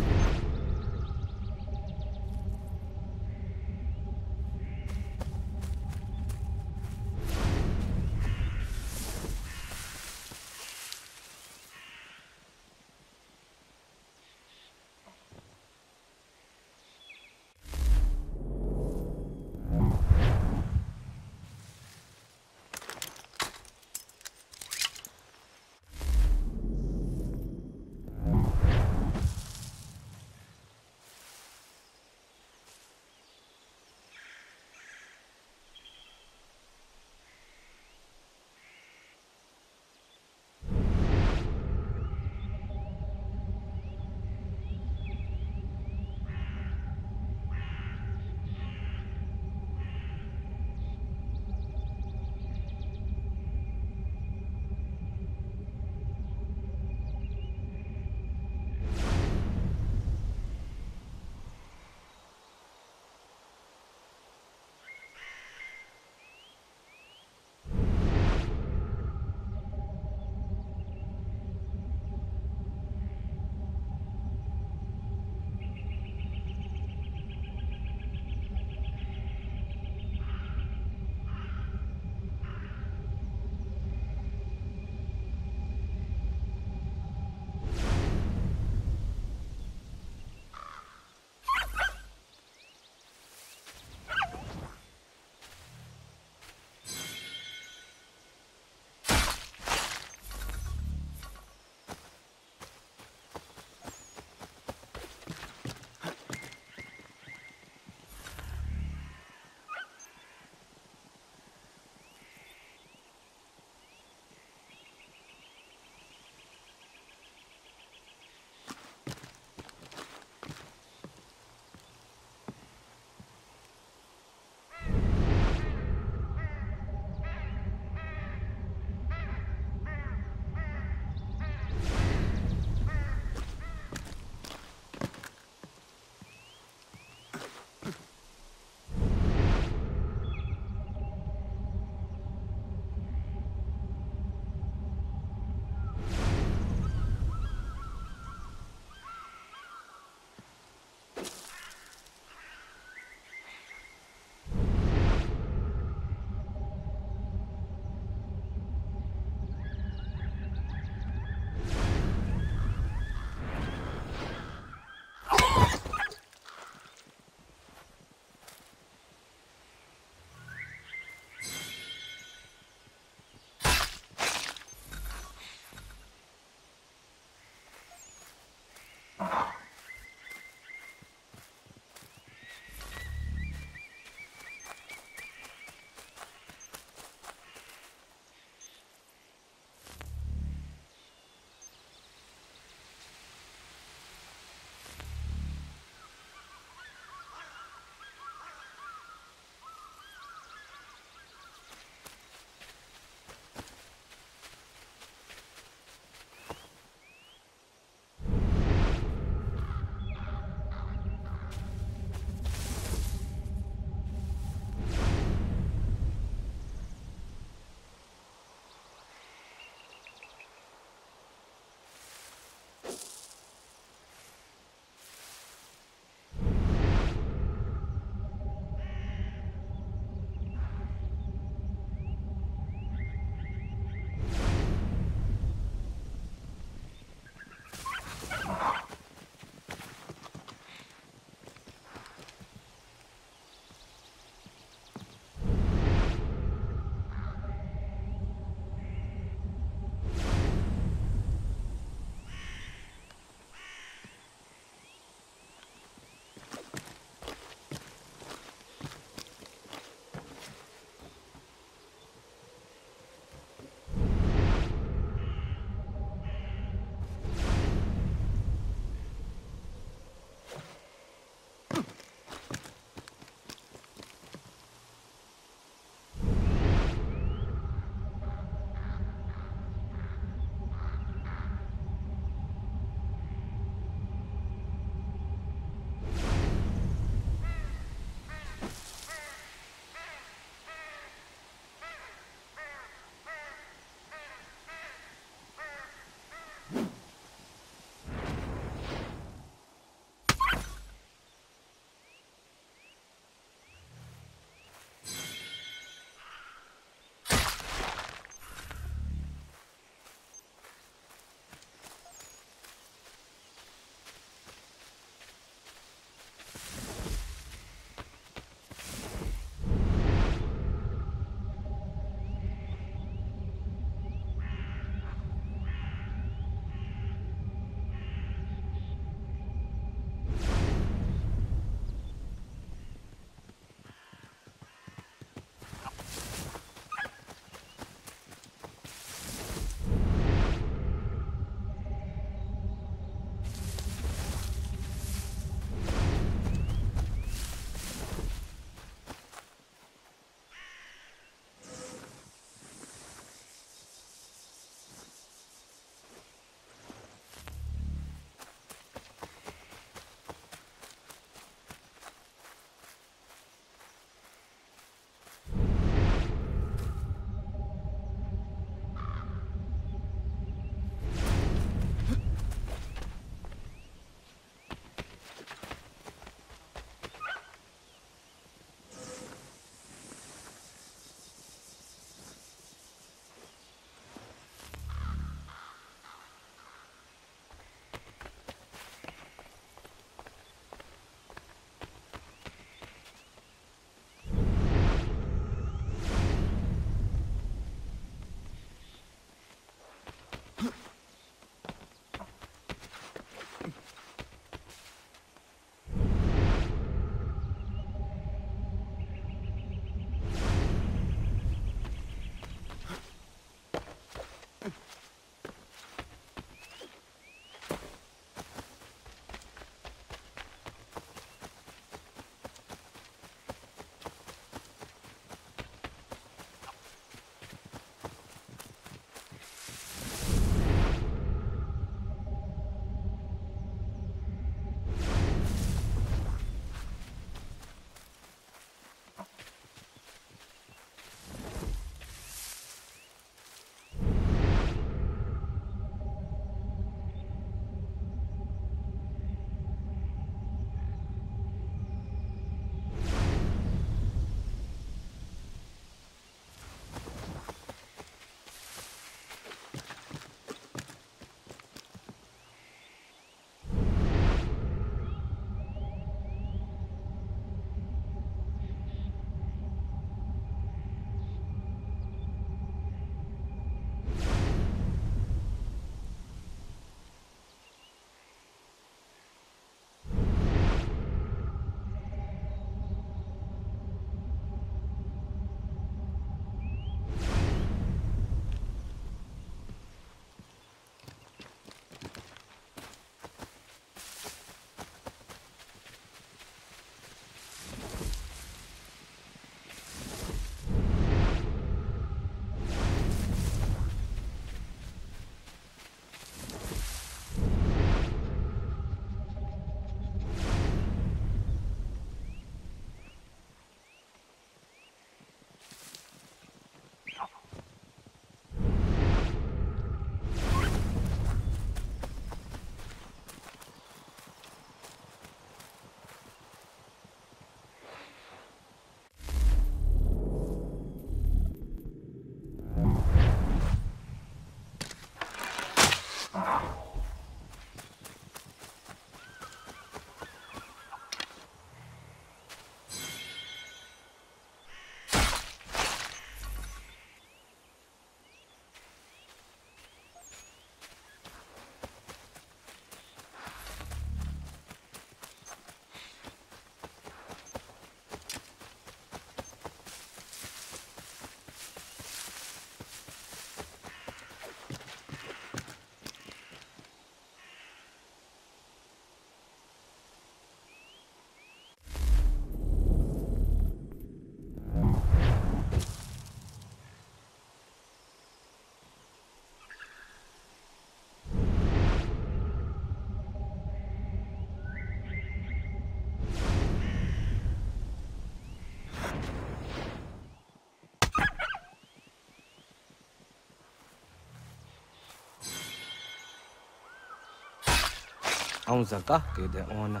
ông già cả cái để on à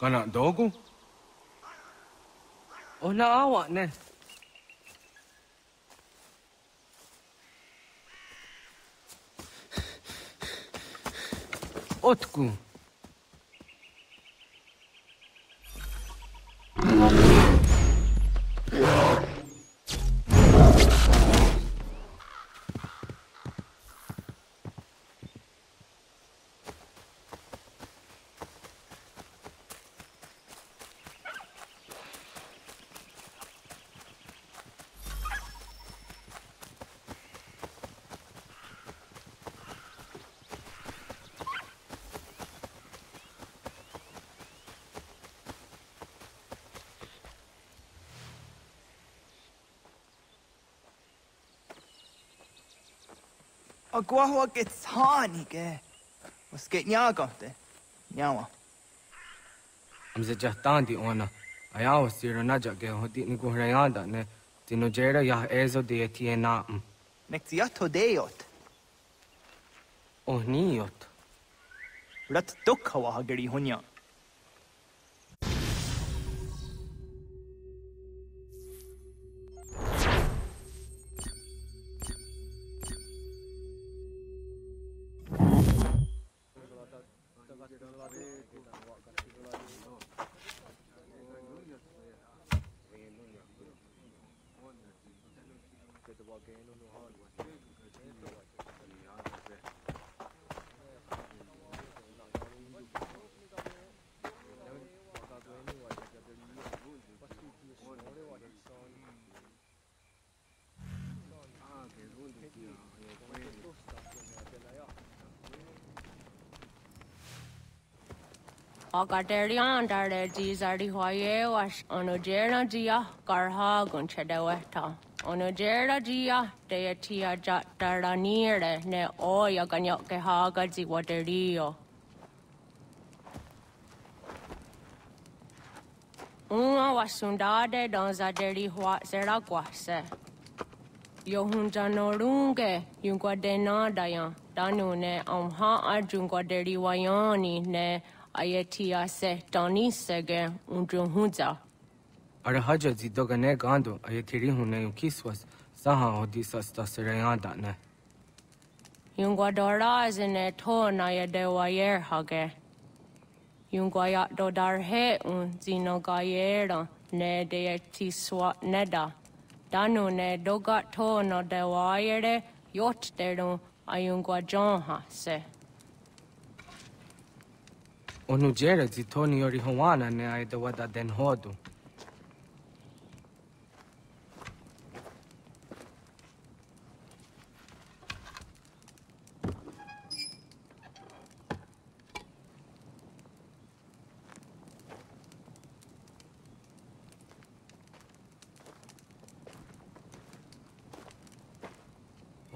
kana dogu ona awa ne Otku. Agua gets honey, ge. Was get nyaga de. Nyawa. Am ze jahtandi ona. Ayaw siro naja ge hodi ni ko rayanda ne. Tino jera ya ezo de tiena. Nexiato deot. Oh niot. Rat dukhawa hageri hunya. Agaderian dare dizardi hoye was onojera dia garha gunchedeweta. Onojera dia deatia jattaranire ne oya ganyoke haga ziwaterio. Uma wasundade donzaderi hua zeraguase. Yohunja norunge yungwadena dayan danune amha arjungwaderi wayani ne Ayetia se Tony Sege Unjunza. Arahaja zidogane gando ayetiri hune kiswas saha odisa staserayanda ne. Yungwadora zine to na yadewayer hage. Yungwaya dodar he zinogayera ne deeti swat neda. Danu ne dogat to no dewayere yot deru ayungwajonha se. Onujera zitoni yori hawana ne aidawada den hodu.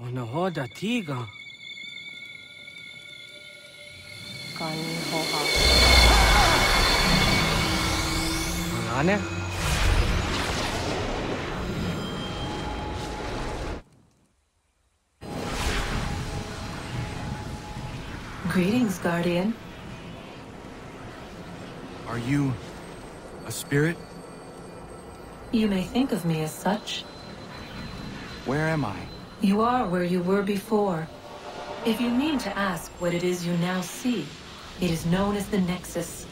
Ona hoda tiga. Kani hoha. Ane? Greetings, Guardian. Are you a spirit? You may think of me as such. Where am I? You are where you were before. If you mean to ask what it is you now see, it is known as the Nexus.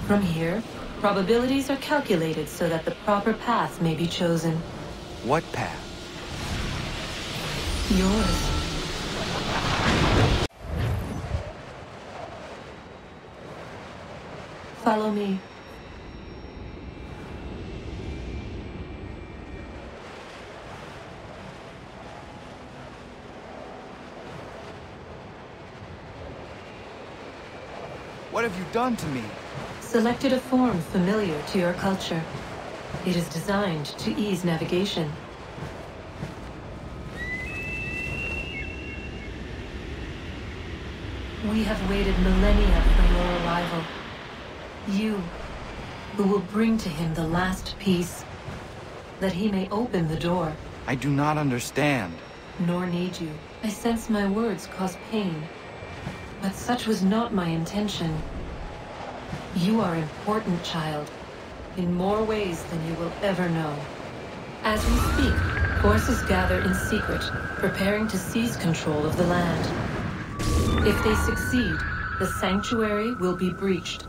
From here, probabilities are calculated so that the proper path may be chosen. What path? Yours. Follow me. What have you done to me? Selected a form familiar to your culture. It is designed to ease navigation. We have waited millennia for your arrival. You, who will bring to him the last piece, that he may open the door. I do not understand. Nor need you. I sense my words cause pain. But such was not my intention. You are important, child, in more ways than you will ever know. As we speak, forces gather in secret, preparing to seize control of the land. If they succeed, the sanctuary will be breached.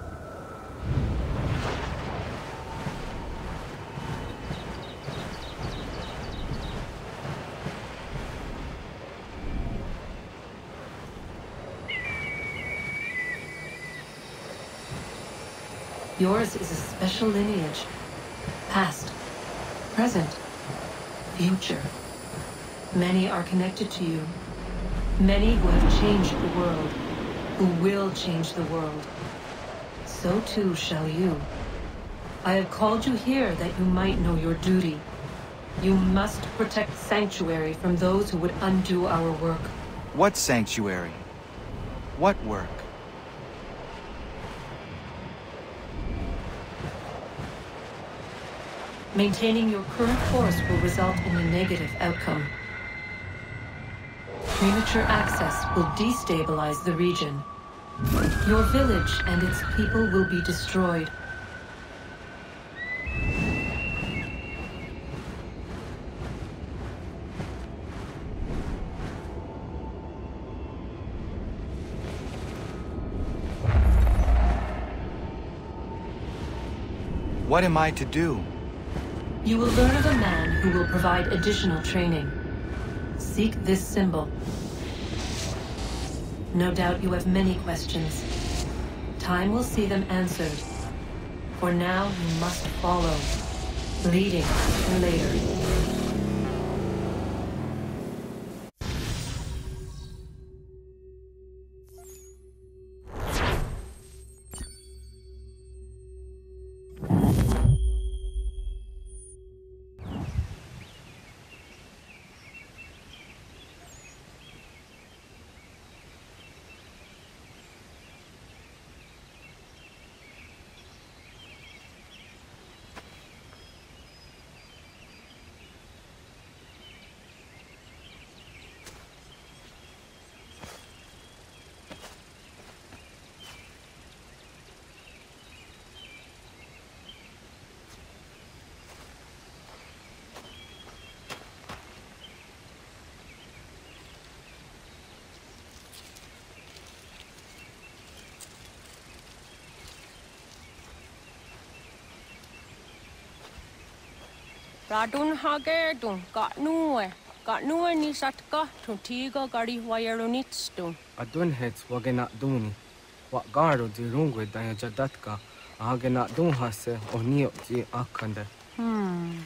Yours is a special lineage. Past, present, future. Many are connected to you. Many who have changed the world, who will change the world. So too shall you. I have called you here that you might know your duty. You must protect Sanctuary from those who would undo our work. What sanctuary? What work? Maintaining your current course will result in a negative outcome. Premature access will destabilize the region. Your village and its people will be destroyed. What am I to do? You will learn of a man who will provide additional training. Seek this symbol. No doubt you have many questions. Time will see them answered. For now, you must follow, leading later. Radun hage dun got nuwe ni satka to tiga gari wayeronitstu. Adun heads wagena duni. What garo di rungwe daya jadatka, ahagena dun hase onio di akande.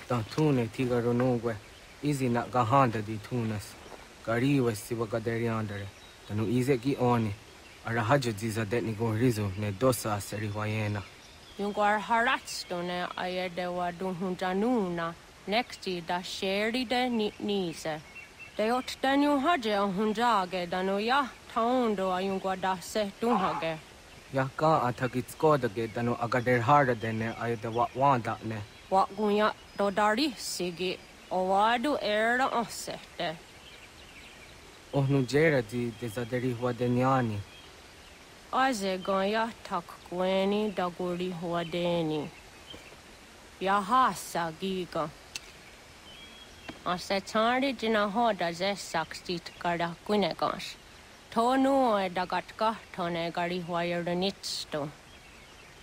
Da tune tiga ronungwe, easy na gahanda di tunas. Gari was siwagaderiandere, tanu easy gi oni. Arahaja diza detni go rizo ne dosa seri wayena. Yungwar haratstone ayedewa dun hunjanuna. Nexti da sheri de nise. De ot danu haje hunjage danu ya taundo ayungwa da se dunhage. Ya ka atakitskodige danu agader harda dene ayde wanda ne. Wat gunya do dari sigi owadu era osete. Ohnu jera di desaderi huadenyani. Azegoya takweni daguri huadeni. Yahasa giga. Asetari jina hoda zesaksit kada kunegas. Tonu e dagatka tone gari huayernitsto.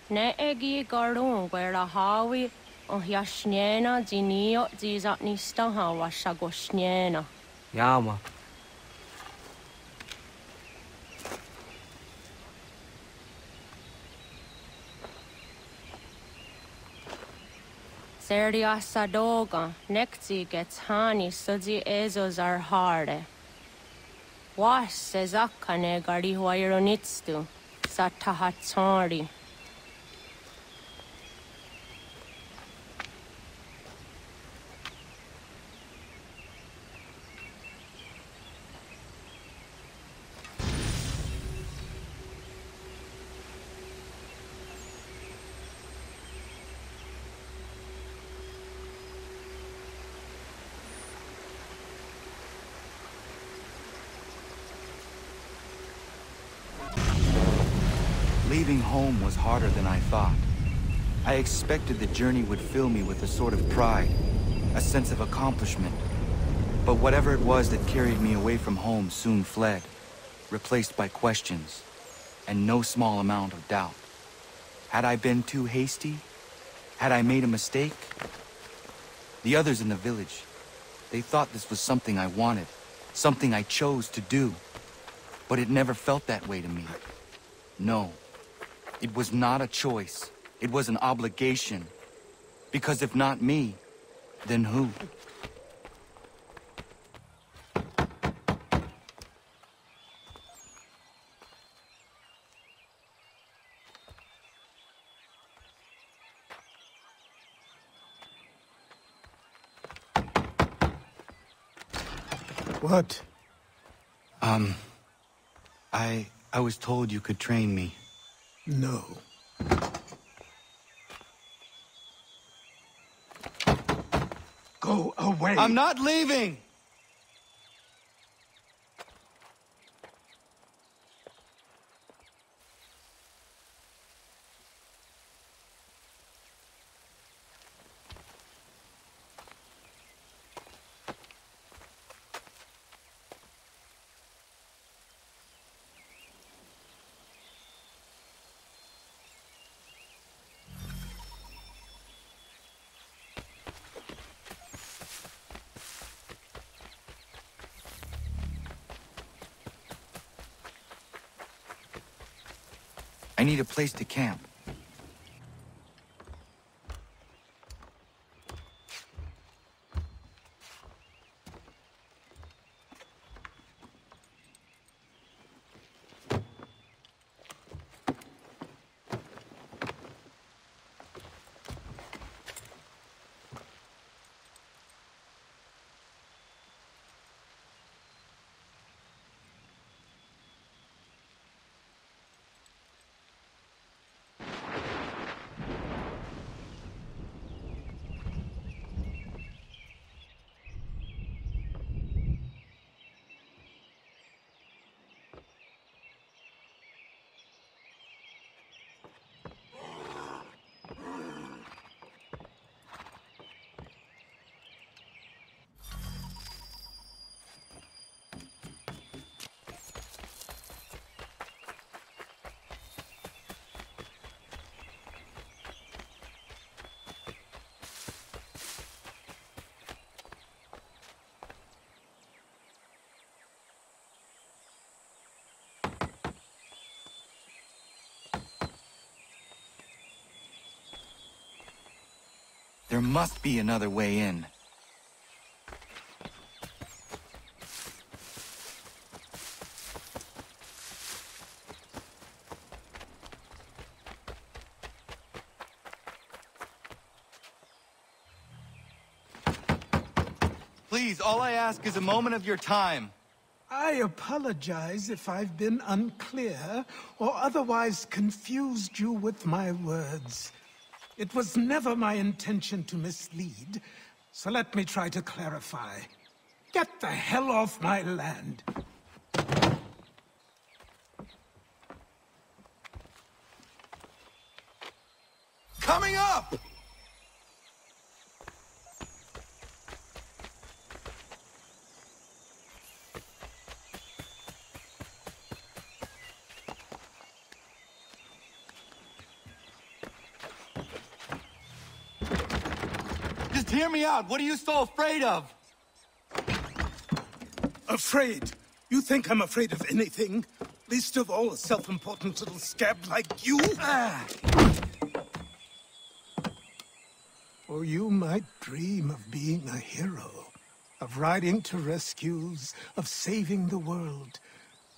Ne egi garung wera hawi o yashnena zinio zizatnista hawa shagoshnena. Yama. Seria sadoga, nekti gets hani sudzi ezos are harde. Was sezakane gari huayronitstu, satahatsari. Leaving home was harder than I thought. I expected the journey would fill me with a sort of pride, a sense of accomplishment. But whatever it was that carried me away from home soon fled, replaced by questions, and no small amount of doubt. Had I been too hasty? Had I made a mistake? The others in the village, they thought this was something I wanted, something I chose to do. But it never felt that way to me. No. It was not a choice. It was an obligation. Because if not me, then who? What? I was told you could train me. No. Go away! I'm not leaving! I need a place to camp. There must be another way in. Please, all I ask is a moment of your time. I apologize if I've been unclear or otherwise confused you with my words. It was never my intention to mislead, so let me try to clarify. Get the hell off my land! coming up! Just hear me out. What are you so afraid of? Afraid? You think I'm afraid of anything? Least of all a self-important little scab like you? Or you might dream of being a hero, of riding to rescues, of saving the world.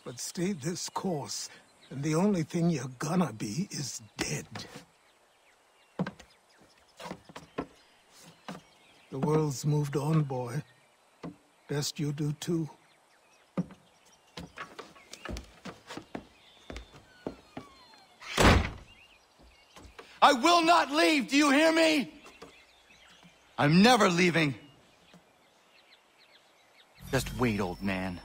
But stay this course, and the only thing you're gonna be is dead. The world's moved on, boy. Best you do too. I will not leave, do you hear me? I'm never leaving. Just wait, old man.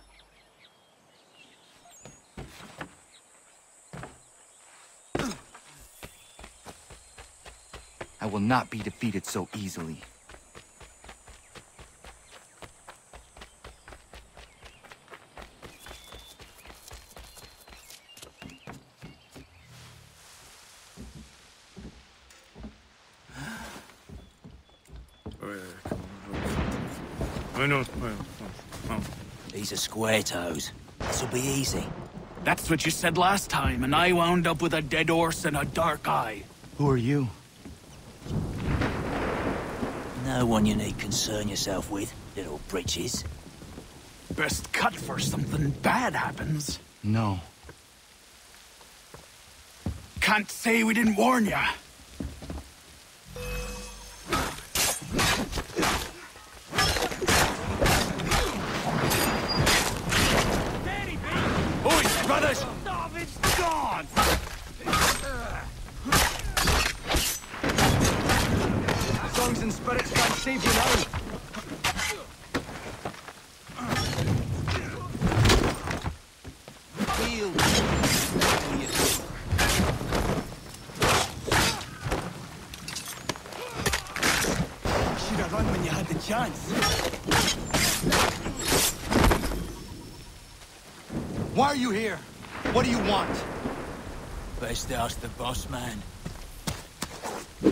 I will not be defeated so easily. These are square toes. This'll be easy. That's what you said last time, and I wound up with a dead horse and a dark eye. Who are you? No one you need concern yourself with, little britches. Best cut for something bad happens. No. Can't say we didn't warn ya. Brothers! It's gone! Songs and spirits can't save you now. Heal. Should have run when you had the chance. Why are you here? What do you want? Best ask the boss man. You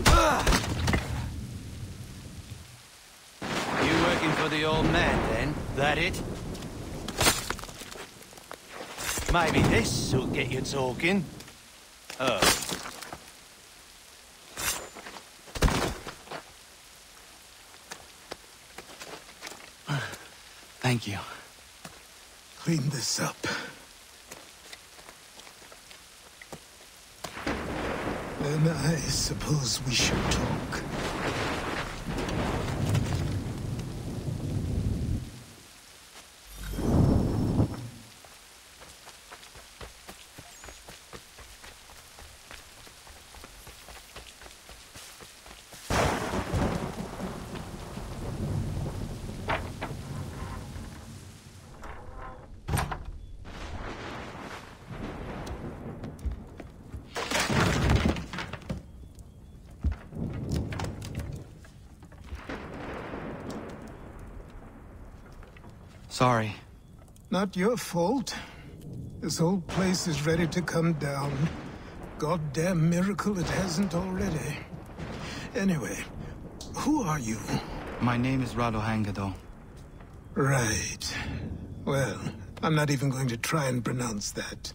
working for the old man, then? That it? Maybe this'll get you talking. Oh. Thank you. Clean this up. Then I suppose we should talk. Sorry. Not your fault. This whole place is ready to come down. Goddamn miracle it hasn't already. Anyway, who are you? My name is Radohangado. Right. Well, I'm not even going to try and pronounce that.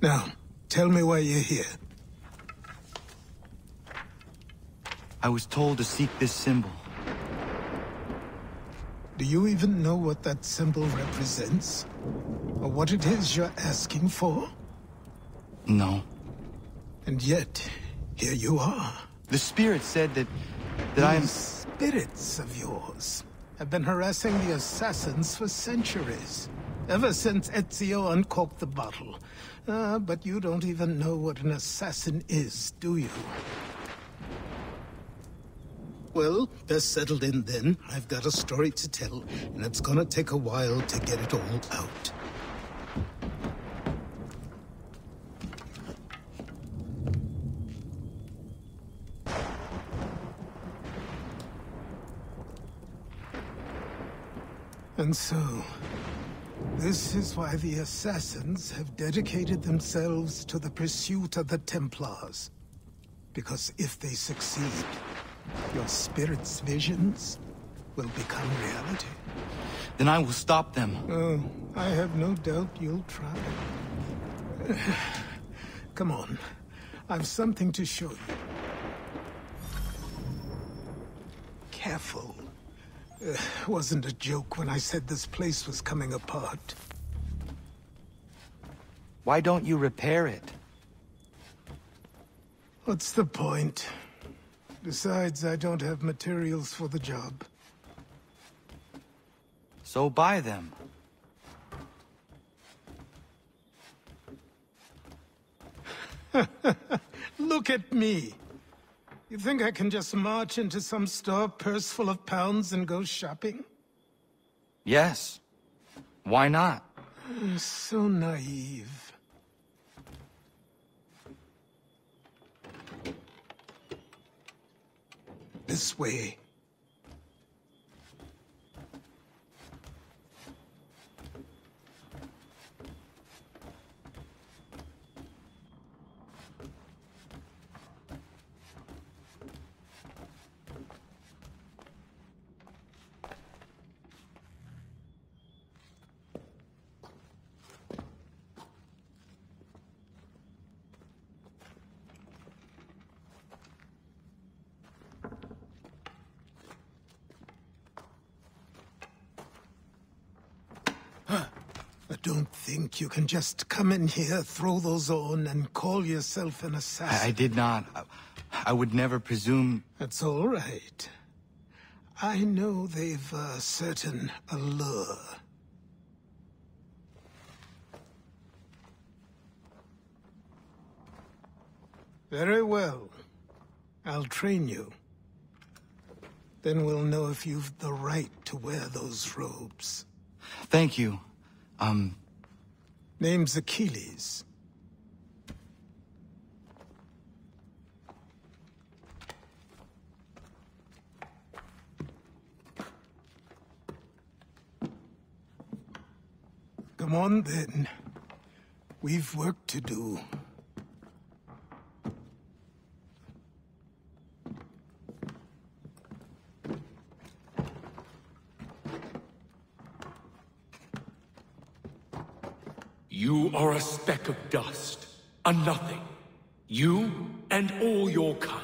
Now, tell me why you're here. I was told to seek this symbol. Do you even know what that symbol represents? Or what it is you're asking for? No. And yet, here you are. The spirit said that I am... These spirits of yours have been harassing the assassins for centuries. Ever since Ezio uncorked the bottle. But you don't even know what an assassin is, do you? Well, best settled in then. I've got a story to tell, and it's gonna take a while to get it all out. And so, this is why the Assassins have dedicated themselves to the pursuit of the Templars. Because if they succeed, your spirit's visions will become reality. Then I will stop them. Oh, I have no doubt you'll try. Come on. I've something to show you. Careful. Wasn't a joke when I said this place was coming apart. Why don't you repair it? What's the point? Besides, I don't have materials for the job. So buy them. Look at me. You think I can just march into some store, purse full of pounds, and go shopping? Yes. Why not? I'm so naive. This way. I don't think you can just come in here, throw those on, and call yourself an assassin. I did not. I would never presume... That's all right. I know they've a certain allure. Very well. I'll train you. Then we'll know if you've the right to wear those robes. Thank you. Name's Achilles. Come on, then. We've work to do. You are a speck of dust, a nothing. You and all your kind.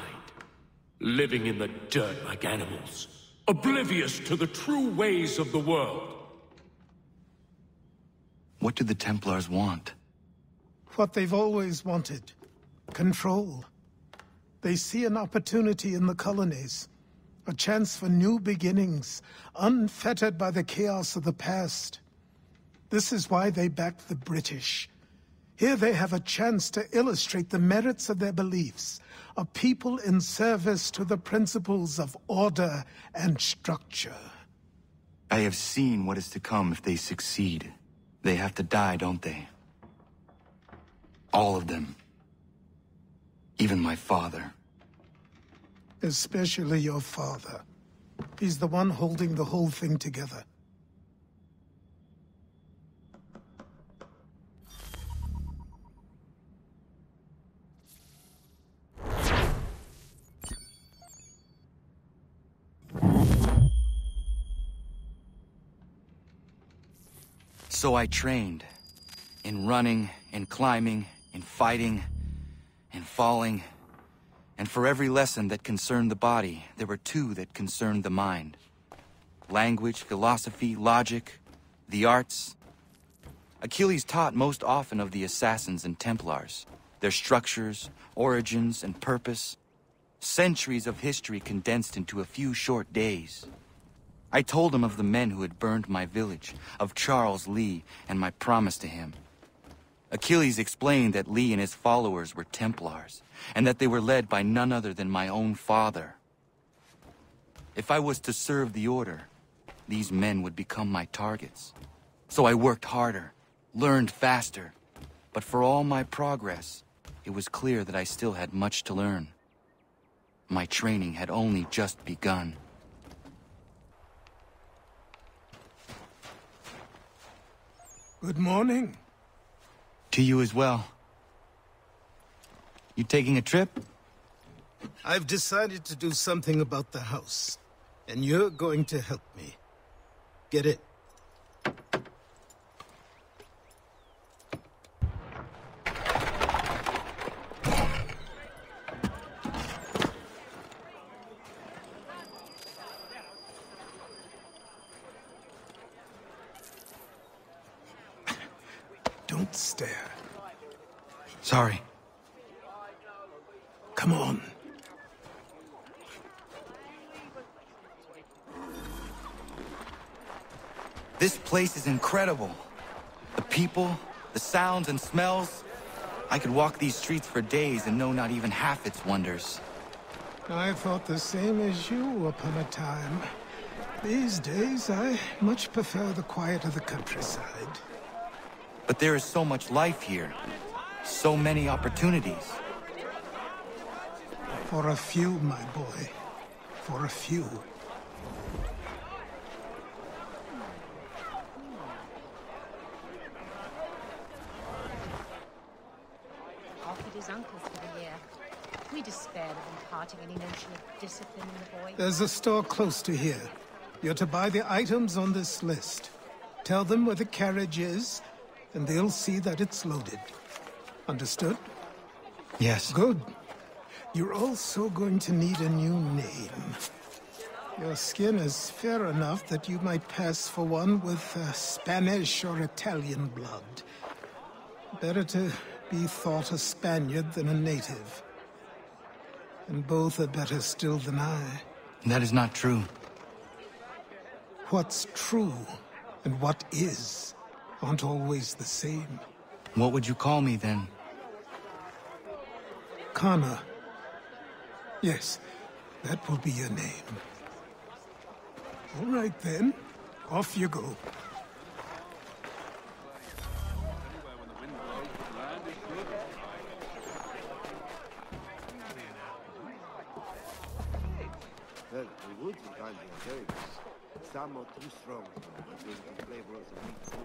Living in the dirt like animals, oblivious to the true ways of the world. What do the Templars want? What they've always wanted. Control. They see an opportunity in the colonies. A chance for new beginnings, unfettered by the chaos of the past. This is why they backed the British. Here they have a chance to illustrate the merits of their beliefs. A people in service to the principles of order and structure. I have seen what is to come if they succeed. They have to die, don't they? All of them. Even my father. Especially your father. He's the one holding the whole thing together. So I trained. In running, in climbing, in fighting, in falling. And for every lesson that concerned the body, there were two that concerned the mind. Language, philosophy, logic, the arts. Achilles taught most often of the Assassins and Templars. Their structures, origins, and purpose. Centuries of history condensed into a few short days. I told him of the men who had burned my village, of Charles Lee, and my promise to him. Achilles explained that Lee and his followers were Templars, and that they were led by none other than my own father. If I was to serve the Order, these men would become my targets. So I worked harder, learned faster, but for all my progress, it was clear that I still had much to learn. My training had only just begun. Good morning. To you as well. You taking a trip? I've decided to do something about the house, and you're going to help me. Get it? Don't stare. Sorry. Come on. This place is incredible. The people, the sounds and smells. I could walk these streets for days and know not even half its wonders. I thought the same as you upon a time. These days, I much prefer the quiet of the countryside. But there is so much life here. So many opportunities. For a few, my boy. For a few. Offered his uncle for the year. We despaired of imparting any notion of discipline in the boy. There's a store close to here. You're to buy the items on this list. Tell them where the carriage is, and they'll see that it's loaded. Understood? Yes. Good. You're also going to need a new name. Your skin is fair enough that you might pass for one with Spanish or Italian blood. Better to be thought a Spaniard than a native. And both are better still than I. That is not true. What's true and what is aren't always the same. What would you call me then? Connor. Yes, that will be your name. All right then, off you go. Well, we would find the intelligence. Some are too strong to drink the flavor of the meat food.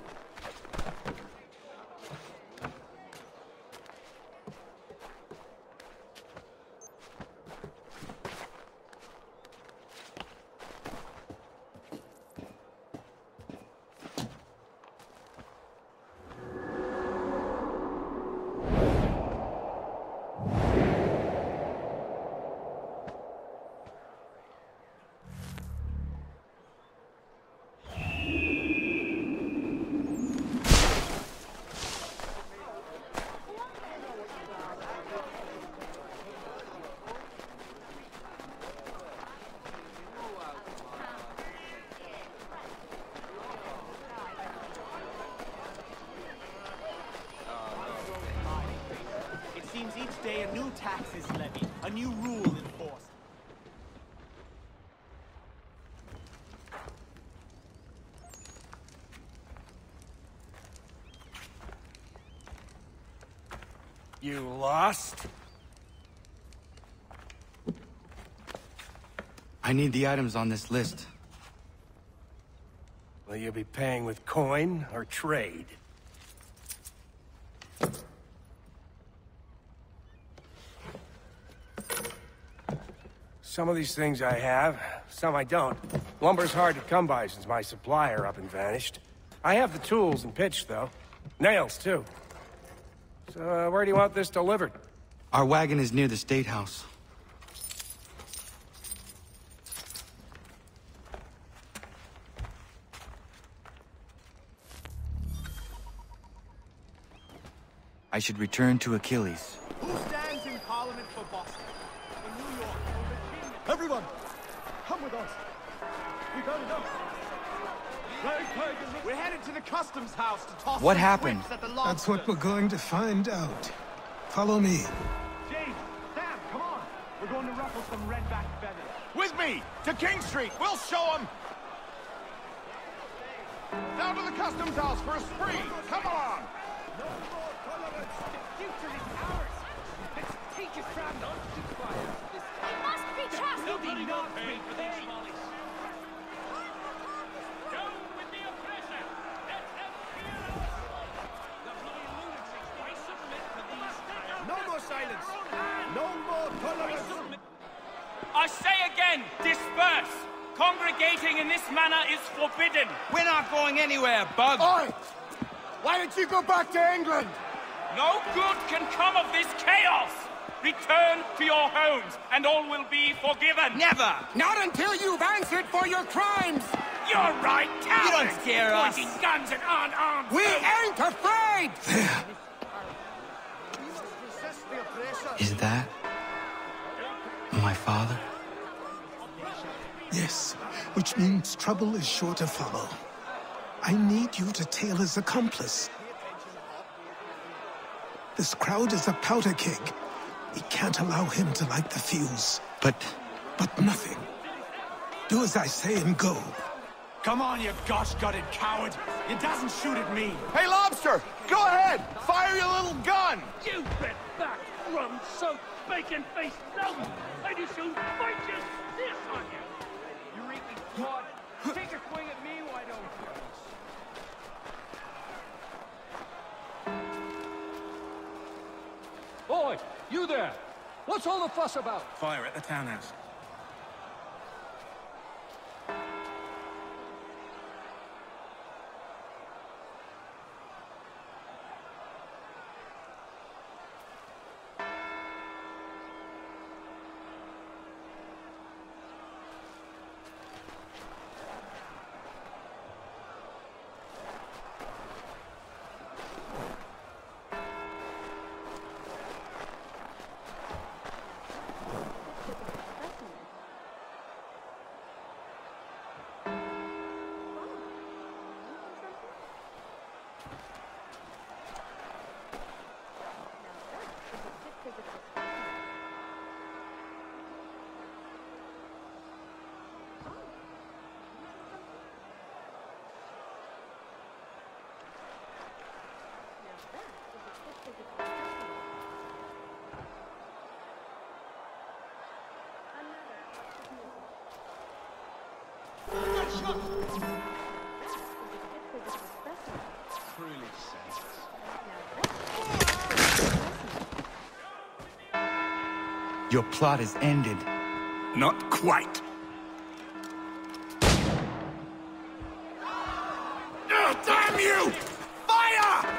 Each day a new tax is levied, a new rule enforced. You lost? I need the items on this list. Will you be paying with coin or trade? Some of these things I have, some I don't. Lumber's hard to come by since my supplier up and vanished. I have the tools and pitch, though. Nails, too. So, where do you want this delivered? Our wagon is near the State House. I should return to Achilles. Who stands in Parliament for Boston? For New York? For Virginia? Everyone, come with us. We got enough. We're headed to the customs house to toss What some happened? whips at the That's what we're going to find out. Follow me. James, Sam, come on. We're going to ruffle some redback feathers. With me! To King Street! We'll show them! Down to the customs house for a spree! Come on! No more tolerance! The future is ours! Let's take it from non-defiers this time. We must be trusted! There'll be no pay for these mollies. Go with the oppressor! Let them hear us! violence. No more tolerance. I say again, disperse. Congregating in this manner is forbidden. We're not going anywhere, Bug. Oi! Why don't you go back to England? No good can come of this chaos. Return to your homes, and all will be forgiven. Never! Not until you've answered for your crimes! You're right, cowards! You don't scare us! Pointing guns at unarmed We ain't afraid! There. Is that my father? Yes, which means trouble is sure to follow. I need you to tail his accomplice. This crowd is a powder keg. We can't allow him to light the fuse. But nothing. Do as I say and go. Come on, you gosh-gutted coward! It doesn't shoot at me! Hey, Lobster! Go ahead! Fire your little gun! You bet back, rum-soaked, bacon-faced lout! I do soon fight you this on you! You reeking fraud! Take a swing at me, why don't you? Boy, you there! What's all the fuss about? Fire at the townhouse. Your plot is ended. Not quite. Oh, damn you! Fire!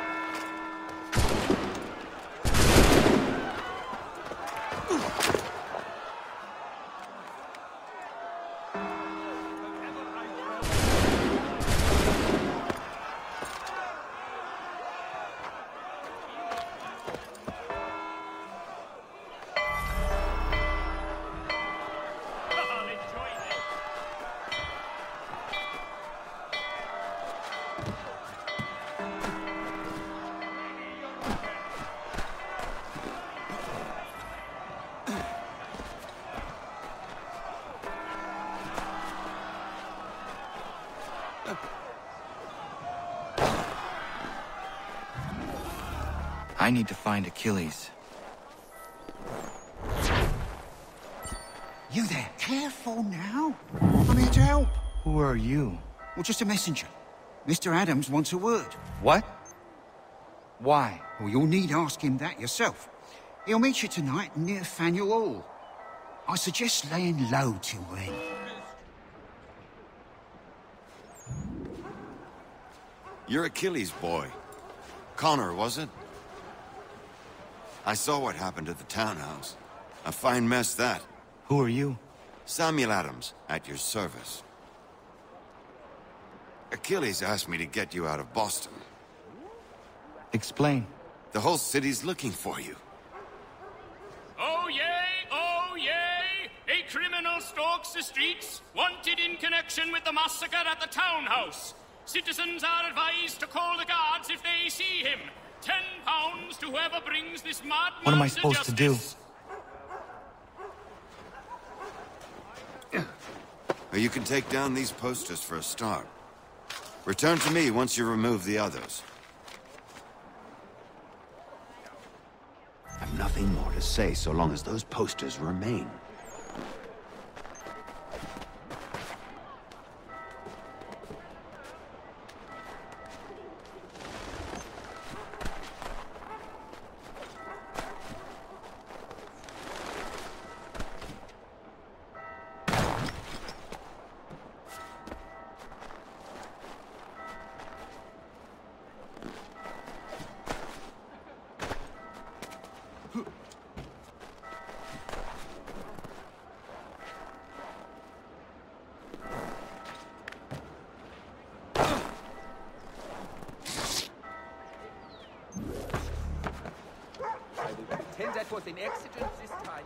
I need to find Achilles. You there? Careful now. I'm here to help. Who are you? Well, just a messenger. Mr. Adams wants a word. What? Why? Well, you'll need ask him that yourself. He'll meet you tonight near Faneuil Hall. I suggest laying low till then. You're Achilles' boy. Connor, was it? I saw what happened at the townhouse. A fine mess, that. Who are you? Samuel Adams, at your service. Achilles asked me to get you out of Boston. Explain. The whole city's looking for you. Oh yay, oh yay! A criminal stalks the streets, wanted in connection with the massacre at the townhouse. Citizens are advised to call the guards if they see him. £10 to whoever brings this madman. What am I supposed to do? Well, you can take down these posters for a start. Return to me once you remove the others. I've nothing more to say so long as those posters remain. pretend that was an accident this time.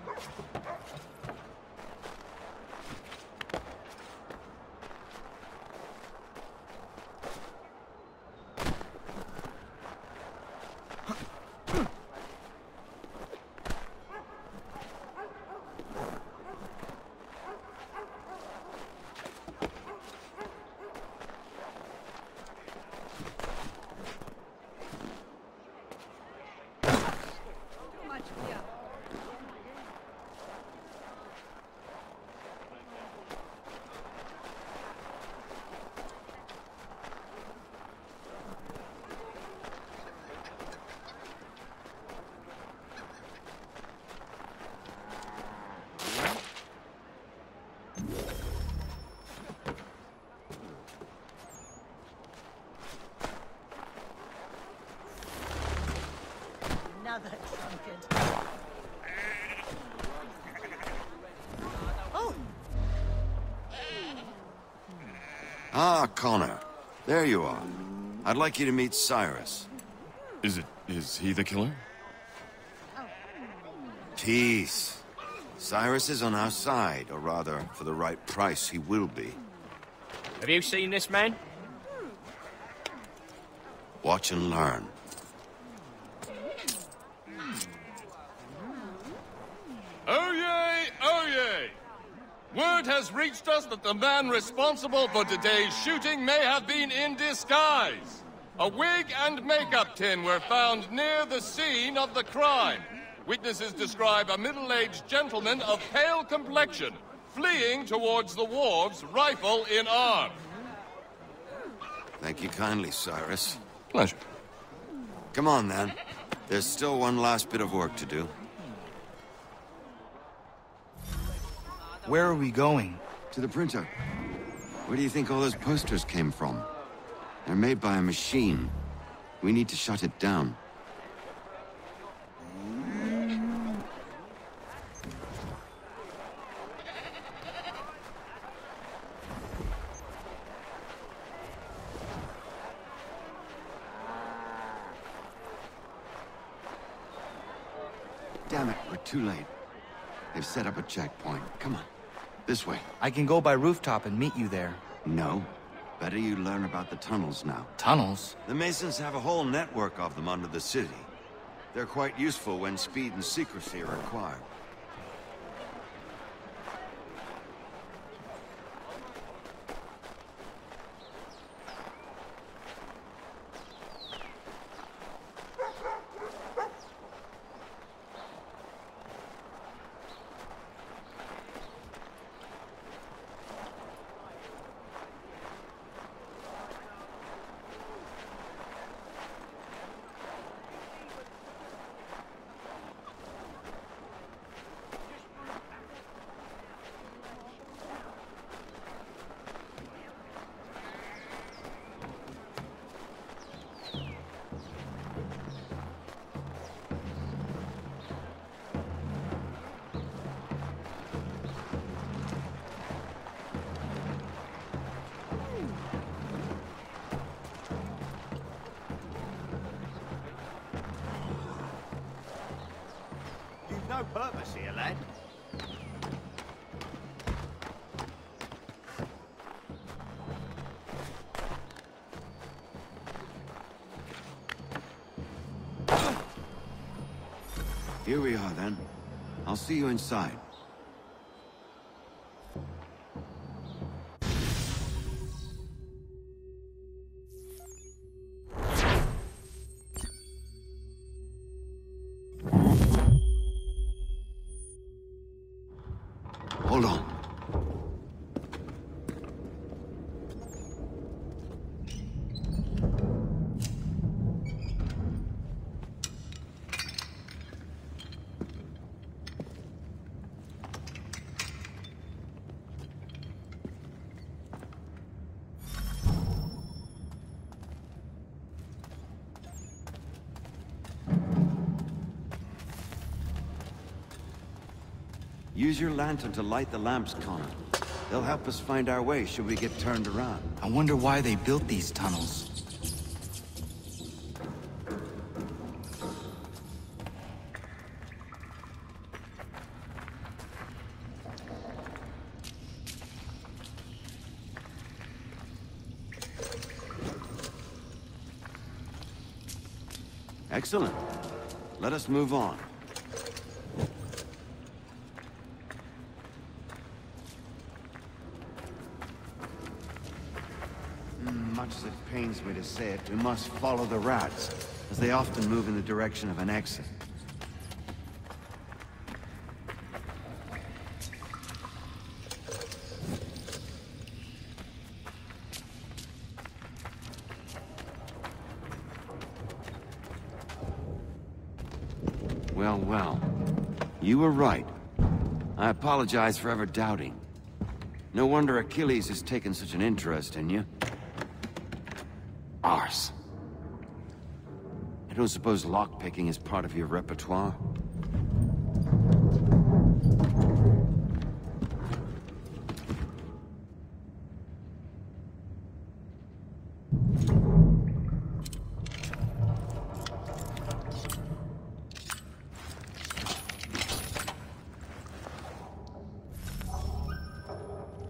Another drunkard. Oh! Ah, Connor. There you are. I'd like you to meet Cyrus. Is he the killer? Peace. Cyrus is on our side, or rather, for the right price, he will be. Have you seen this man? Watch and learn. Oyez! Oyez! Word has reached us that the man responsible for today's shooting may have been in disguise. A wig and makeup tin were found near the scene of the crime. Witnesses describe a middle-aged gentleman of pale complexion, fleeing towards the wharves, rifle in arm. Thank you kindly, Cyrus. Pleasure. Come on, then. There's still one last bit of work to do. Where are we going? To the printer. Where do you think all those posters came from? They're made by a machine. We need to shut it down. Damn it, we're too late. They've set up a checkpoint. Come on. This way. I can go by rooftop and meet you there. No. Better you learn about the tunnels now. Tunnels? The Masons have a whole network of them under the city. They're quite useful when speed and secrecy are required. No purpose here, lad. Here we are, then. I'll see you inside. Hold on. Use your lantern to light the lamps, Connor. They'll help us find our way should we get turned around. I wonder why they built these tunnels. Excellent. Let us move on. Much as it pains me to say it, we must follow the rats, as they often move in the direction of an exit. Well. You were right. I apologize for ever doubting. No wonder Achilles has taken such an interest in you. Arse. I don't suppose lockpicking is part of your repertoire?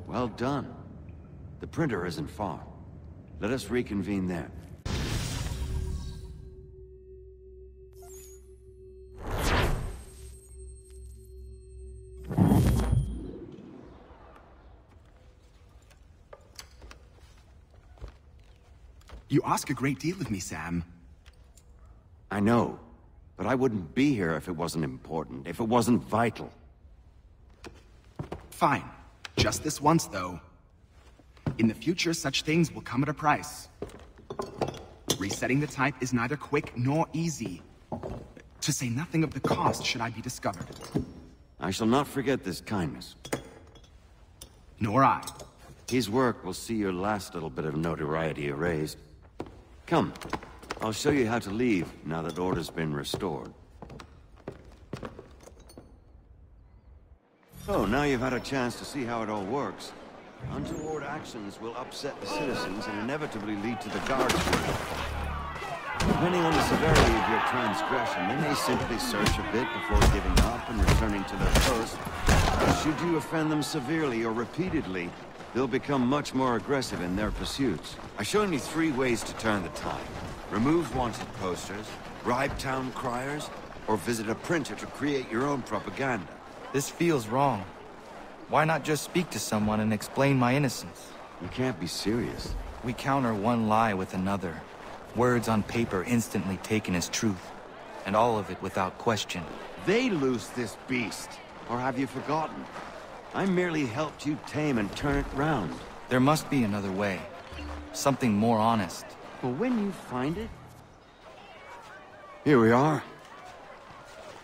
Well done. The printer isn't far. Let us reconvene there. You ask a great deal of me, Sam. I know, but I wouldn't be here if it wasn't important, if it wasn't vital. Fine. Just this once, though. In the future, such things will come at a price. Resetting the type is neither quick nor easy. To say nothing of the cost should I be discovered. I shall not forget this kindness. Nor I. His work will see your last little bit of notoriety erased. Come, I'll show you how to leave now that order's been restored. So, now you've had a chance to see how it all works. Untoward actions will upset the citizens and inevitably lead to the guards. Depending on the severity of your transgression, they may simply search a bit before giving up and returning to their post. Should you offend them severely or repeatedly, they'll become much more aggressive in their pursuits. I've shown you 3 ways to turn the tide. Remove wanted posters, bribe town criers, or visit a printer to create your own propaganda. This feels wrong. Why not just speak to someone and explain my innocence? You can't be serious. We counter one lie with another. Words on paper instantly taken as truth. And all of it without question. They loose this beast. Or have you forgotten? I merely helped you tame and turn it round. There must be another way. Something more honest. Well, when you find it... Here we are.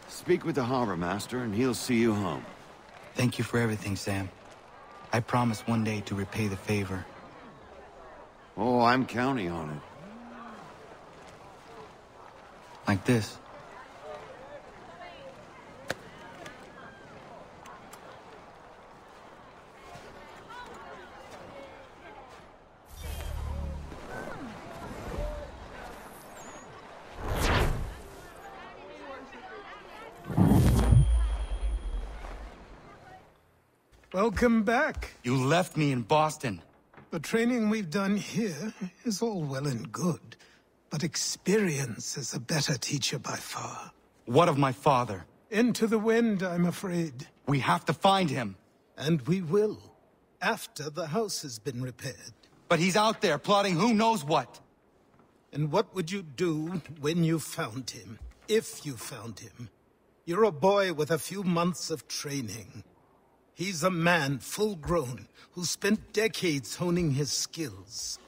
Speak with the harbor master and he'll see you home. Thank you for everything, Sam. I promise one day to repay the favor. Oh, I'm counting on it. Like this. Welcome back. You left me in Boston. The training we've done here is all well and good, but experience is a better teacher by far. What of my father? Into the wind, I'm afraid. We have to find him. And we will, after the house has been repaired. But he's out there plotting who knows what. And what would you do when you found him? If you found him? You're a boy with a few months of training. He's a man, full-grown, who spent decades honing his skills.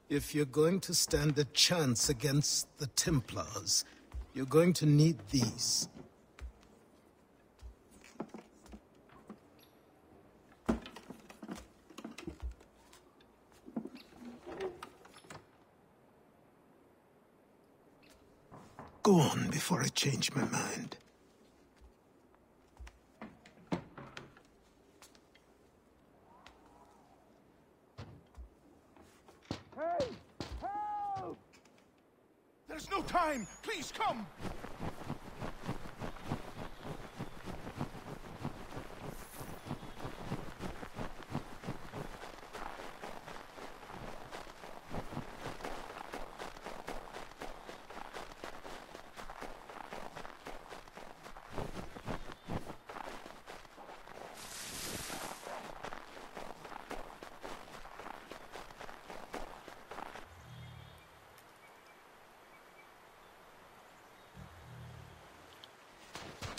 If you're going to stand a chance against the Templars, you're going to need these. Go on before I change my mind. Hey! Help! There's no time! Please come!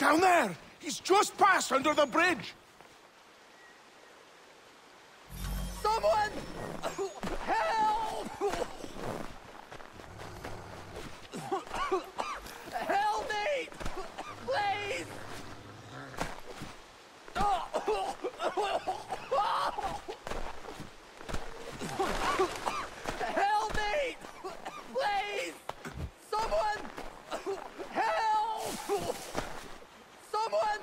Down there! He's just passed under the bridge! Someone! Help! Help me! Please! Help me! Please! Someone! Help! Someone!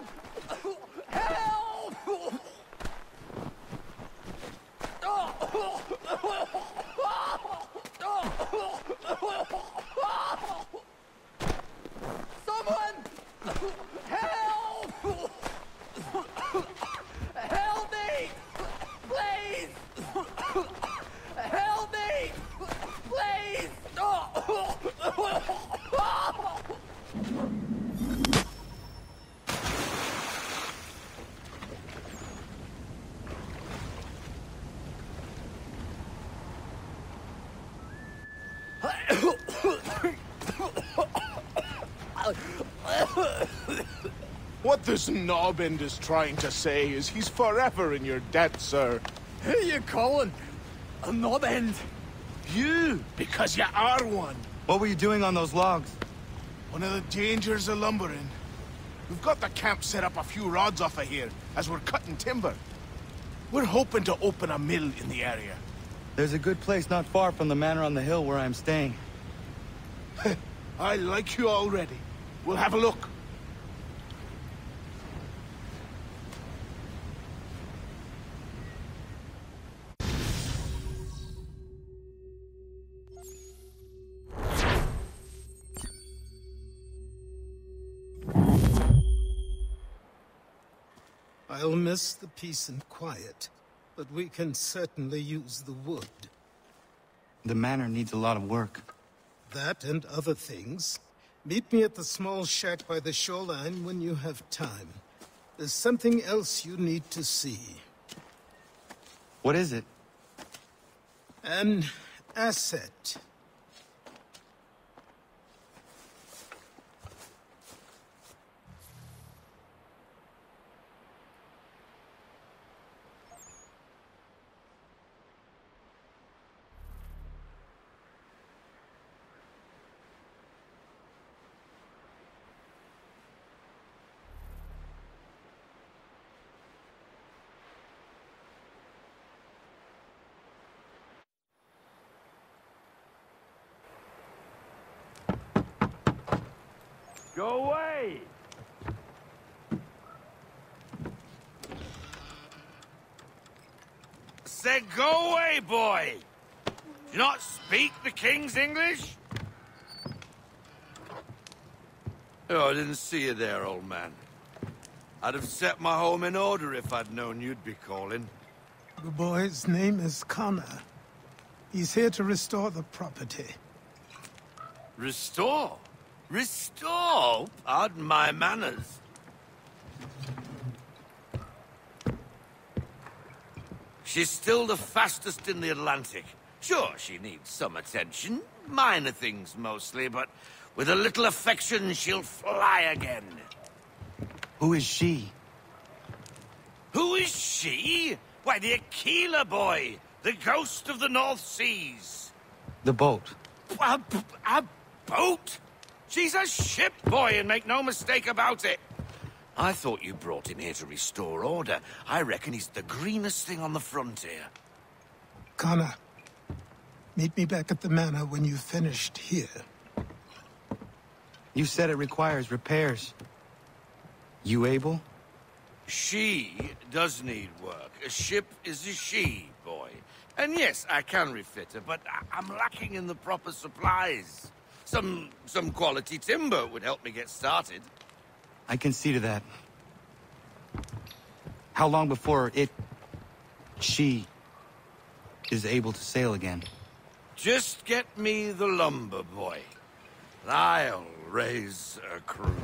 Help! Someone! Help! Help me! Please! Help me! Please! What this knobbend is trying to say is he's forever in your debt, sir. Who are you calling? A knob-end? You, because you are one. What were you doing on those logs? One of the dangers of lumbering. We've got the camp set up a few rods off of here, as we're cutting timber. We're hoping to open a mill in the area. There's a good place not far from the manor on the hill where I'm staying. I like you already. We'll have a look. I'll miss the peace and quiet, but we can certainly use the wood. The manor needs a lot of work. That and other things. Meet me at the small shack by the shoreline when you have time. There's something else you need to see. What is it? An asset. Go away! Said go away, boy! Do you not speak the King's English? Oh, I didn't see you there, old man. I'd have set my home in order if I'd known you'd be calling. The boy's name is Connor. He's here to restore the property. Restore? Restore? Pardon my manners. She's still the fastest in the Atlantic. Sure, she needs some attention. Minor things mostly, but with a little affection, she'll fly again. Who is she? Who is she? Why, the Aquila boy, the ghost of the North Seas. The boat. A boat? She's a ship, boy, and make no mistake about it. I thought you brought him here to restore order. I reckon he's the greenest thing on the frontier. Connor, meet me back at the manor when you've finished here. You said it requires repairs. You able? She does need work. A ship is a she, boy. And yes, I can refit her, but I'm lacking in the proper supplies. Some quality timber would help me get started. I can see to that. How long before she is able to sail again? Just get me the lumber, boy. I'll raise a crew.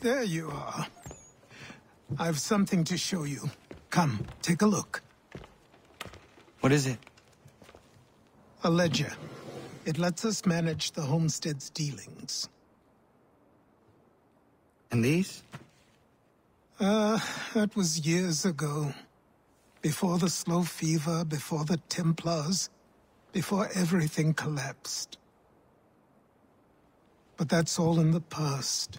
There you are. I've something to show you. Come, take a look. What is it? A ledger. It lets us manage the homestead's dealings. And these? That was years ago. Before the slow fever, before the Templars, before everything collapsed. But that's all in the past.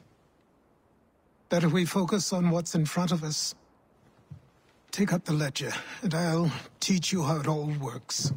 Better we focus on what's in front of us. Take up the ledger, and I'll teach you how it all works.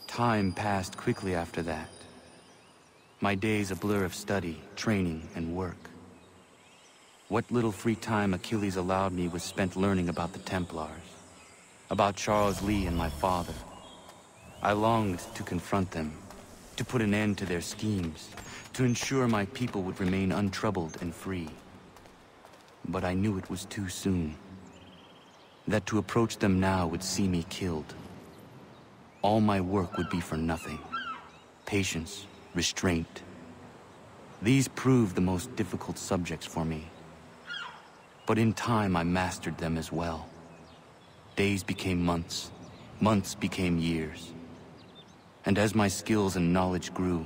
Time passed quickly after that. My days a blur of study, training, and work. What little free time Achilles allowed me was spent learning about the Templars, about Charles Lee and my father. I longed to confront them, to put an end to their schemes, to ensure my people would remain untroubled and free. But I knew it was too soon, that to approach them now would see me killed. All my work would be for nothing. Patience, restraint. These proved the most difficult subjects for me. But in time, I mastered them as well. Days became months, months became years. And as my skills and knowledge grew,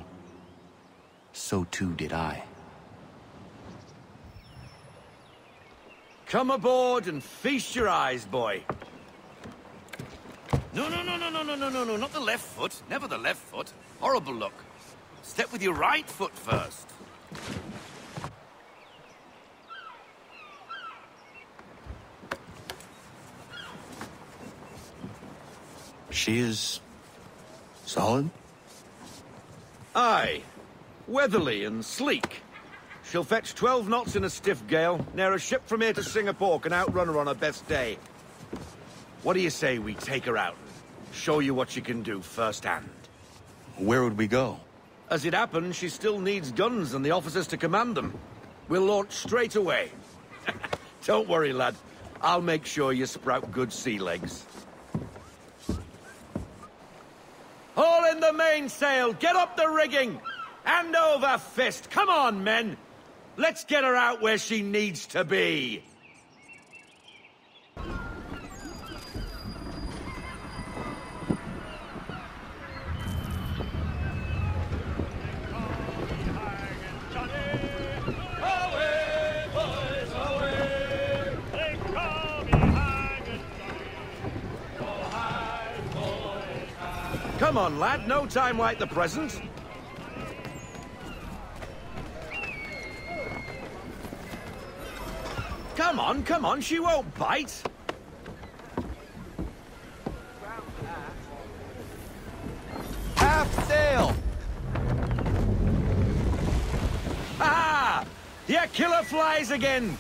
so too did I. Come aboard and feast your eyes, boy. No, not the left foot. Never the left foot. Horrible look. Step with your right foot first. She is... solid? Aye. Weatherly and sleek. She'll fetch 12 knots in a stiff gale, near a ship from here to Singapore can outrun her on her best day. What do you say we take her out? Show you what she can do firsthand. Where would we go? As it happens, she still needs guns and the officers to command them. We'll launch straight away. Don't worry, lad. I'll make sure you sprout good sea legs. Haul in the mainsail! Get up the rigging! Hand over fist! Come on, men! Let's get her out where she needs to be! Come on, lad. No time like the present. Come on. She won't bite. Half sail! Ah! The killer flies again!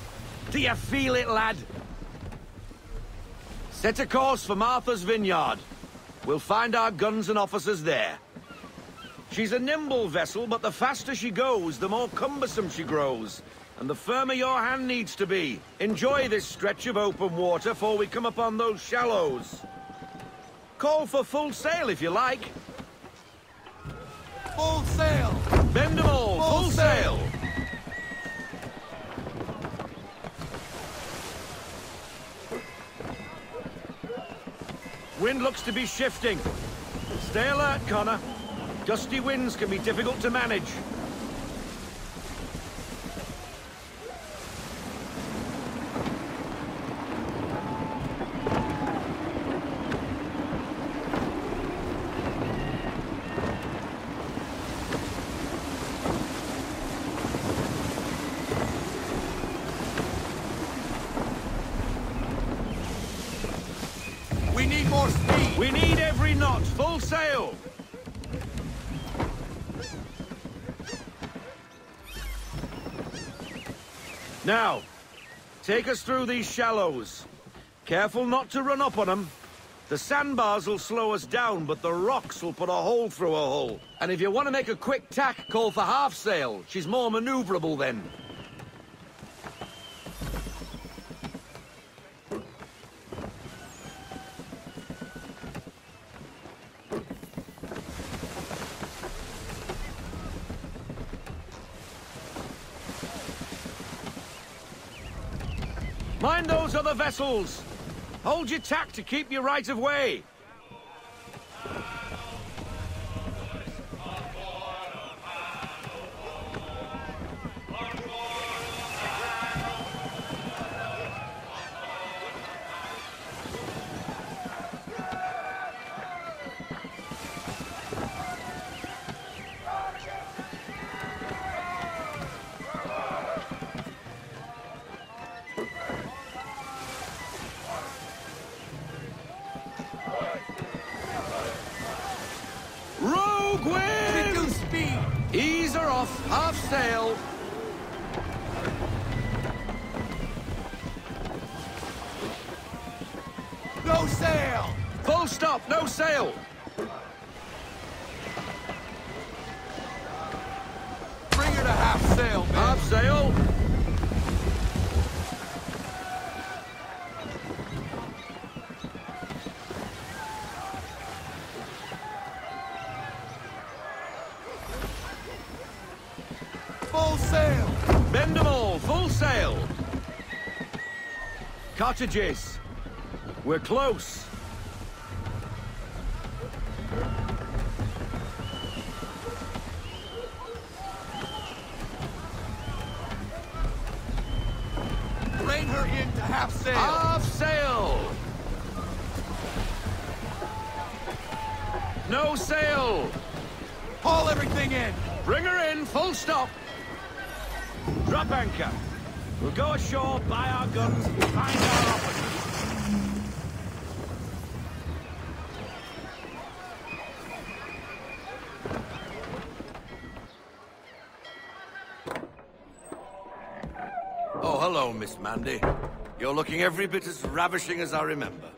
Do you feel it, lad? Set a course for Martha's Vineyard. We'll find our guns and officers there. She's a nimble vessel, but the faster she goes, the more cumbersome she grows. And the firmer your hand needs to be. Enjoy this stretch of open water before we come upon those shallows. Call for full sail if you like. Full sail! Bend them all, full sail! Wind looks to be shifting. Stay alert, Connor. Gusty winds can be difficult to manage. We need more speed! We need every knot, full sail! Now, take us through these shallows. Careful not to run up on them. The sandbars will slow us down, but the rocks will put a hole through a hull. And if you want to make a quick tack, call for half sail. She's more maneuverable then. Mind those other vessels! Hold your tack to keep your right of way! Ease her off, half sail. No sail! Full stop, no sail. Bring her to half sail, man. Half sail. Full sail! Bend them all, full sail! Cottages! We're close! Rein her in to half sail! Half sail! No sail! Haul everything in! Bring her in, full stop! Drop anchor. We'll go ashore, buy our guns, and find our officers. Oh, hello, Miss Mandy. You're looking every bit as ravishing as I remember.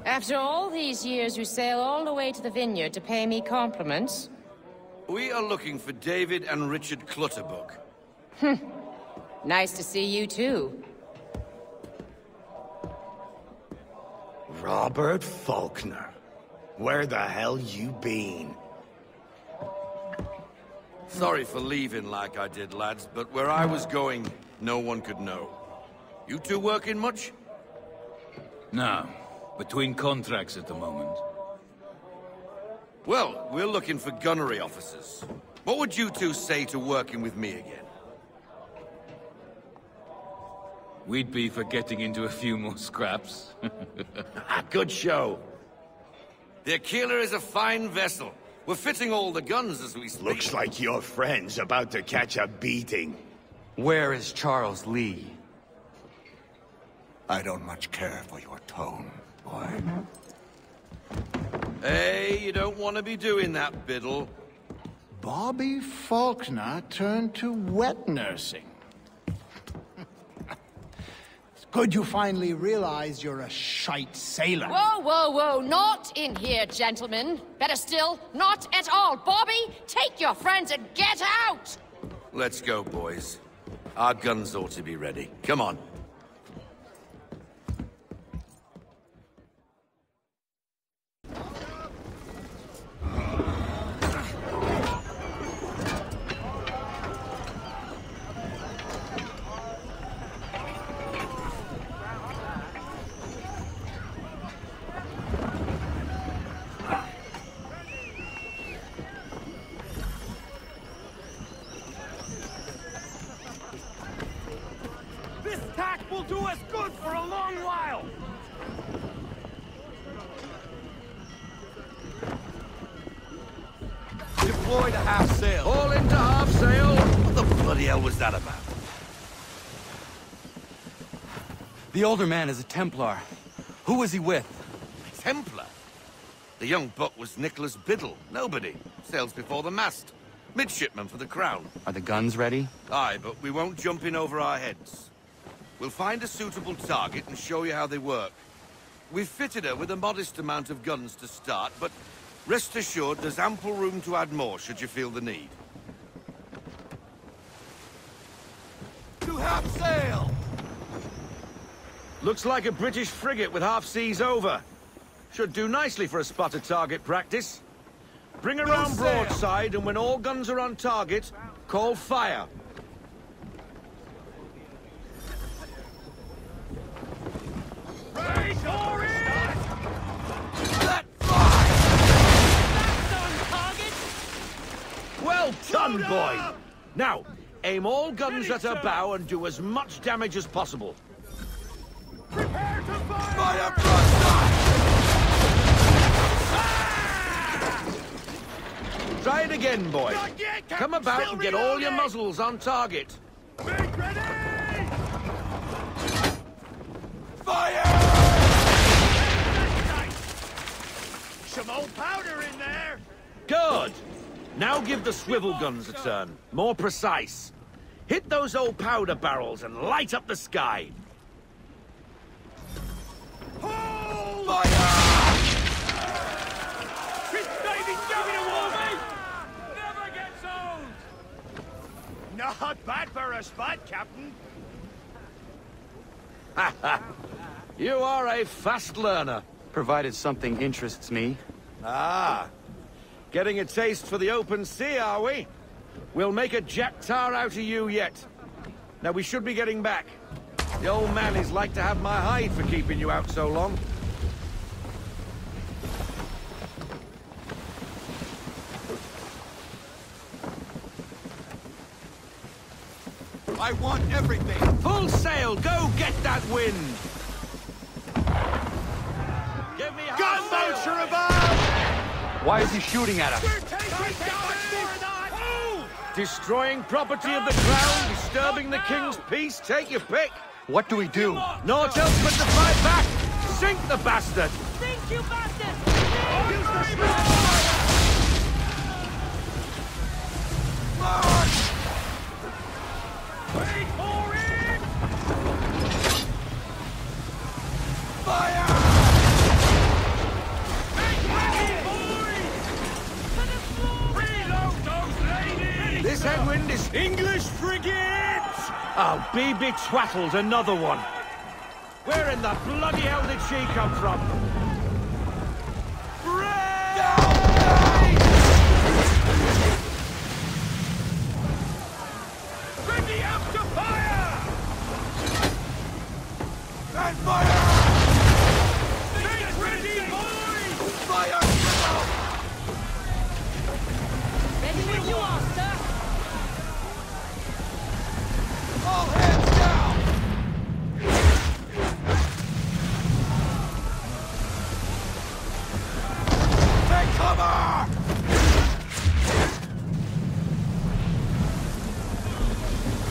After all these years, you sail all the way to the vineyard to pay me compliments? We are looking for David and Richard Clutterbuck. Nice to see you, too. Robert Faulkner. Where the hell you been? Sorry for leaving like I did, lads, but where I was going, no one could know. You two working much? No. Between contracts at the moment. Well, we're looking for gunnery officers. What would you two say to working with me again? We'd be for getting into a few more scraps. Good show. The Aquila is a fine vessel. We're fitting all the guns as we speak. Looks like your friend's about to catch a beating. Where is Charles Lee? I don't much care for your tone, boy. Hey, you don't want to be doing that, Biddle. Bobby Faulkner turned to wet nursing. It's good you finally realize you're a shite sailor. Whoa, whoa, whoa, not in here, gentlemen. Better still, not at all. Bobby, take your friends and get out! Let's go, boys. Our guns ought to be ready. Come on. Will do us good for a long while! Deploy to half sail. All into half sail. What the bloody hell was that about? The older man is a Templar. Who was he with? Templar? The young buck was Nicholas Biddle. Nobody. Sails before the mast. Midshipman for the Crown. Are the guns ready? Aye, but we won't jump in over our heads. We'll find a suitable target and show you how they work. We've fitted her with a modest amount of guns to start, but rest assured there's ample room to add more should you feel the need. To half sail! Looks like a British frigate with half seas over. Should do nicely for a spot of target practice. Bring her round broadside, and when all guns are on target, call fire. Ready for it! Let fly! Well done, boy! Now, aim all guns at her bow and do as much damage as possible. Prepare to fire! Fire broadside! Try it again, boy. Come about and get all your muzzles on target. Make ready! Fire! Some old powder in there! Good! Now give the swivel guns a turn. More precise. Hit those old powder barrels and light up the sky. Hold! Fire! This baby's going to war me! Never gets old! Not bad for a spot, Captain. Ha ha! You are a fast learner. Provided something interests me. Ah! Getting a taste for the open sea, are we? We'll make a jack tar out of you yet. Now, we should be getting back. The old man is like to have my hide for keeping you out so long. I want everything! Full sail! Go get that wind! Give me Gunboats are about! Why is he shooting at us? Destroying property of the Crown, disturbing the King's peace, take your pick. What do we do? Naught else but to fight back! Sink the bastard! Sink, you bastard! March! Wait for it! Fire! This headwind is English frigate! Oh, be twaddled, another one. Where in the bloody hell did she come from? Ready up to fire! And fire! Stay ready, boys! Fire! Ready when you are, sir! All hands down! Take cover!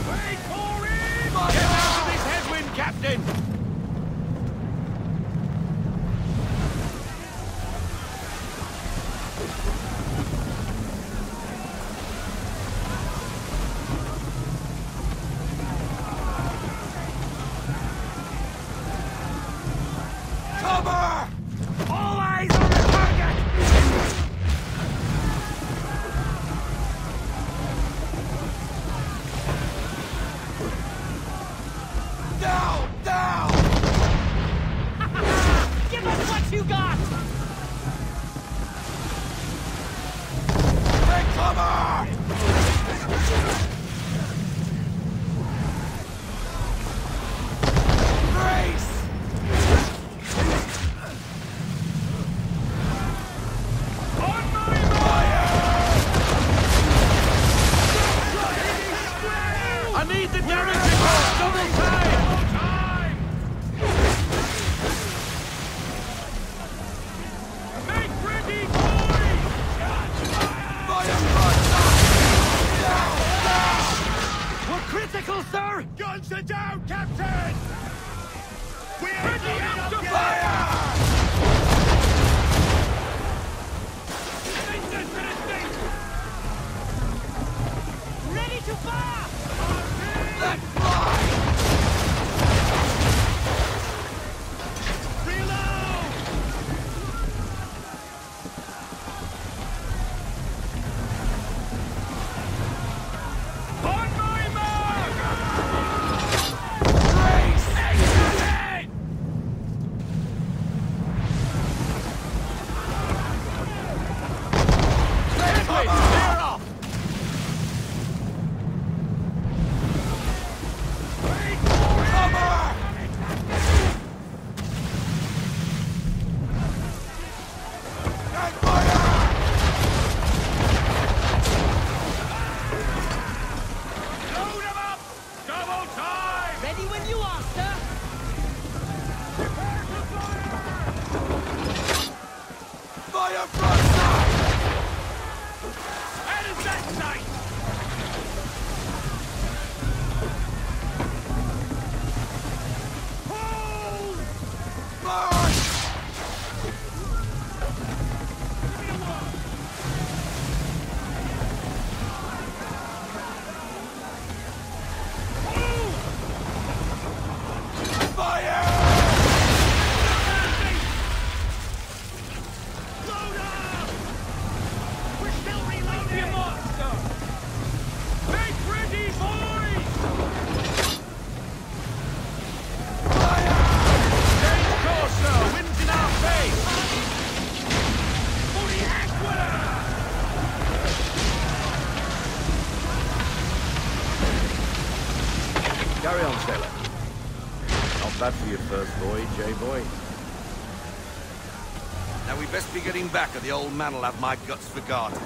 Wait for it! Get out of this headwind, Captain! vehicle, sir! Guns are down, Captain! We're Ready up to fire! Ready to fire! Let fly! Reload! On my mark! Brace! Excellent! Clear off! Cover! Take fire! Load 'em up! Double time! Ready when you are, sir! Prepare to fire! Fire front side! How does that sight? Hold! March! Give me a word! Hold! Fire! Load up! We're still reloading! Your mark, sir! Make ready, boys! Change course, sir! Wind's in our face! For the Aquila! Carry on, sailor. Not bad for your first voyage, eh, boy? Now we best be getting back, or the old man'll have my guts for garters.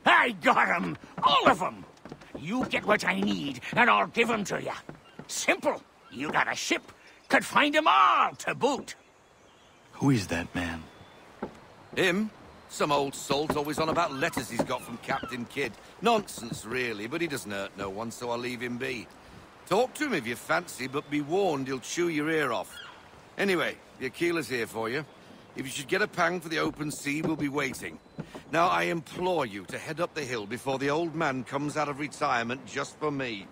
I got 'em! All of 'em! You get what I need, and I'll give 'em to you. Simple. You got a ship. Could find 'em all to boot. Who is that man? Him? Some old salt always on about letters he's got from Captain Kidd. Nonsense, really, but he doesn't hurt no one, so I'll leave him be. Talk to him if you fancy, but be warned he'll chew your ear off. Anyway, the Aquila's here for you. If you should get a pang for the open sea, we'll be waiting. Now, I implore you to head up the hill before the old man comes out of retirement just for me.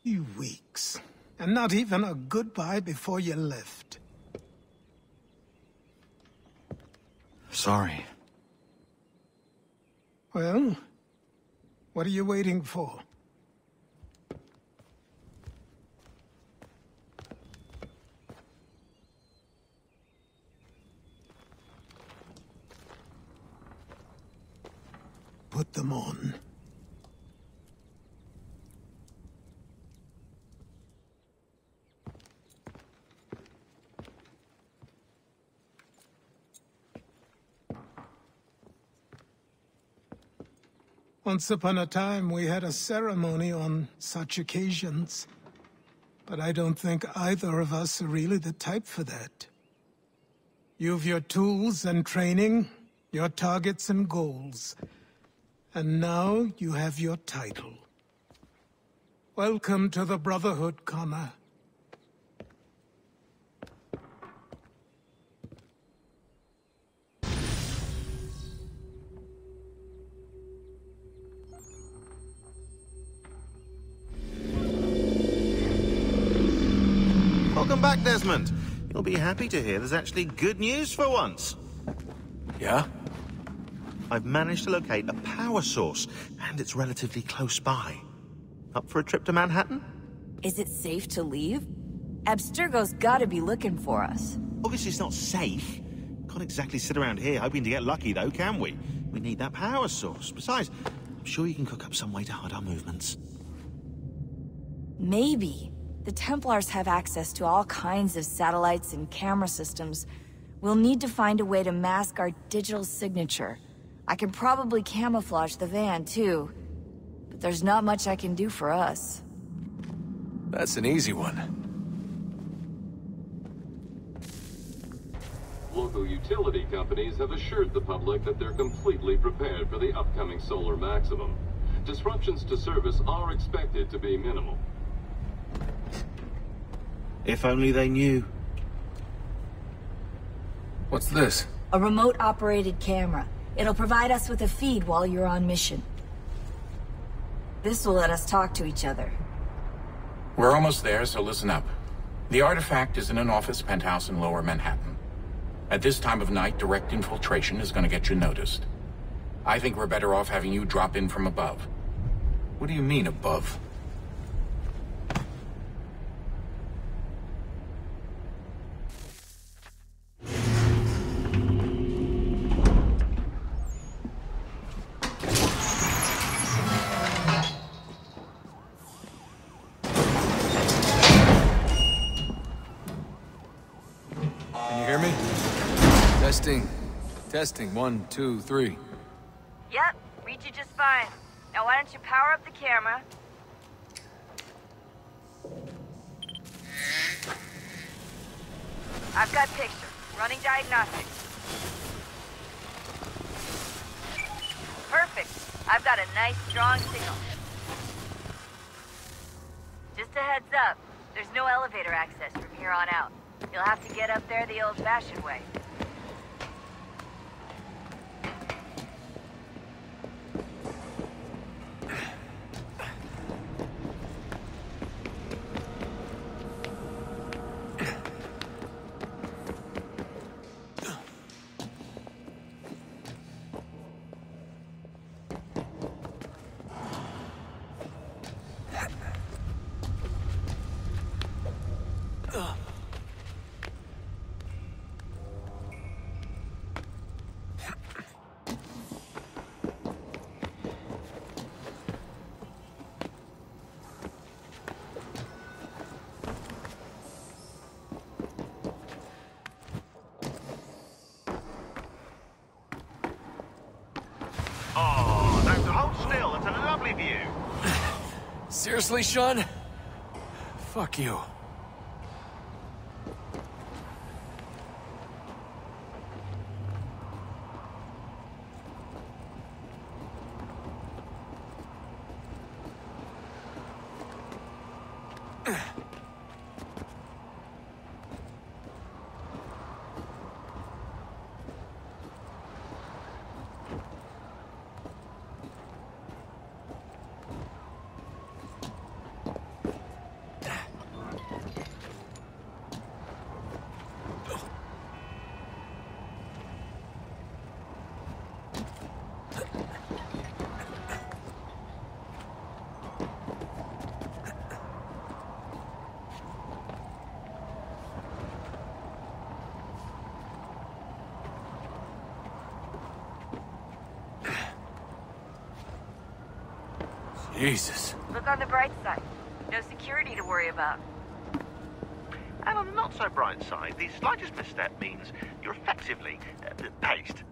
You weeks. And not even a goodbye before you left. Sorry. Well, what are you waiting for? Put them on. Once upon a time, we had a ceremony on such occasions. But I don't think either of us are really the type for that. You've your tools and training, your targets and goals. And now you have your title. Welcome to the Brotherhood, Connor. Welcome back, Desmond. You'll be happy to hear there's actually good news for once. Yeah? I've managed to locate a power source, and it's relatively close by. Up for a trip to Manhattan? Is it safe to leave? Abstergo's gotta be looking for us. Obviously it's not safe. Can't exactly sit around here hoping to get lucky, though, can we? We need that power source. Besides, I'm sure you can cook up some way to hide our movements. Maybe. The Templars have access to all kinds of satellites and camera systems. We'll need to find a way to mask our digital signature. I can probably camouflage the van, too. But there's not much I can do for us. That's an easy one. Local utility companies have assured the public that they're completely prepared for the upcoming solar maximum. Disruptions to service are expected to be minimal. If only they knew. What's this? A remote-operated camera. It'll provide us with a feed while you're on mission. This will let us talk to each other. We're almost there, so listen up. The artifact is in an office penthouse in Lower Manhattan. At this time of night, direct infiltration is going to get you noticed. I think we're better off having you drop in from above. What do you mean, above? Testing. 1, 2, 3. Yep, read you just fine. Now why don't you power up the camera? I've got picture. Running diagnostics. Perfect. I've got a nice, strong signal. Just a heads up, there's no elevator access from here on out. You'll have to get up there the old-fashioned way. Oh, now hold still. It's a lovely view. Seriously, Sean? Fuck you. Jesus. Look on the bright side. No security to worry about. And on the not-so-bright side, the slightest misstep means you're effectively paste.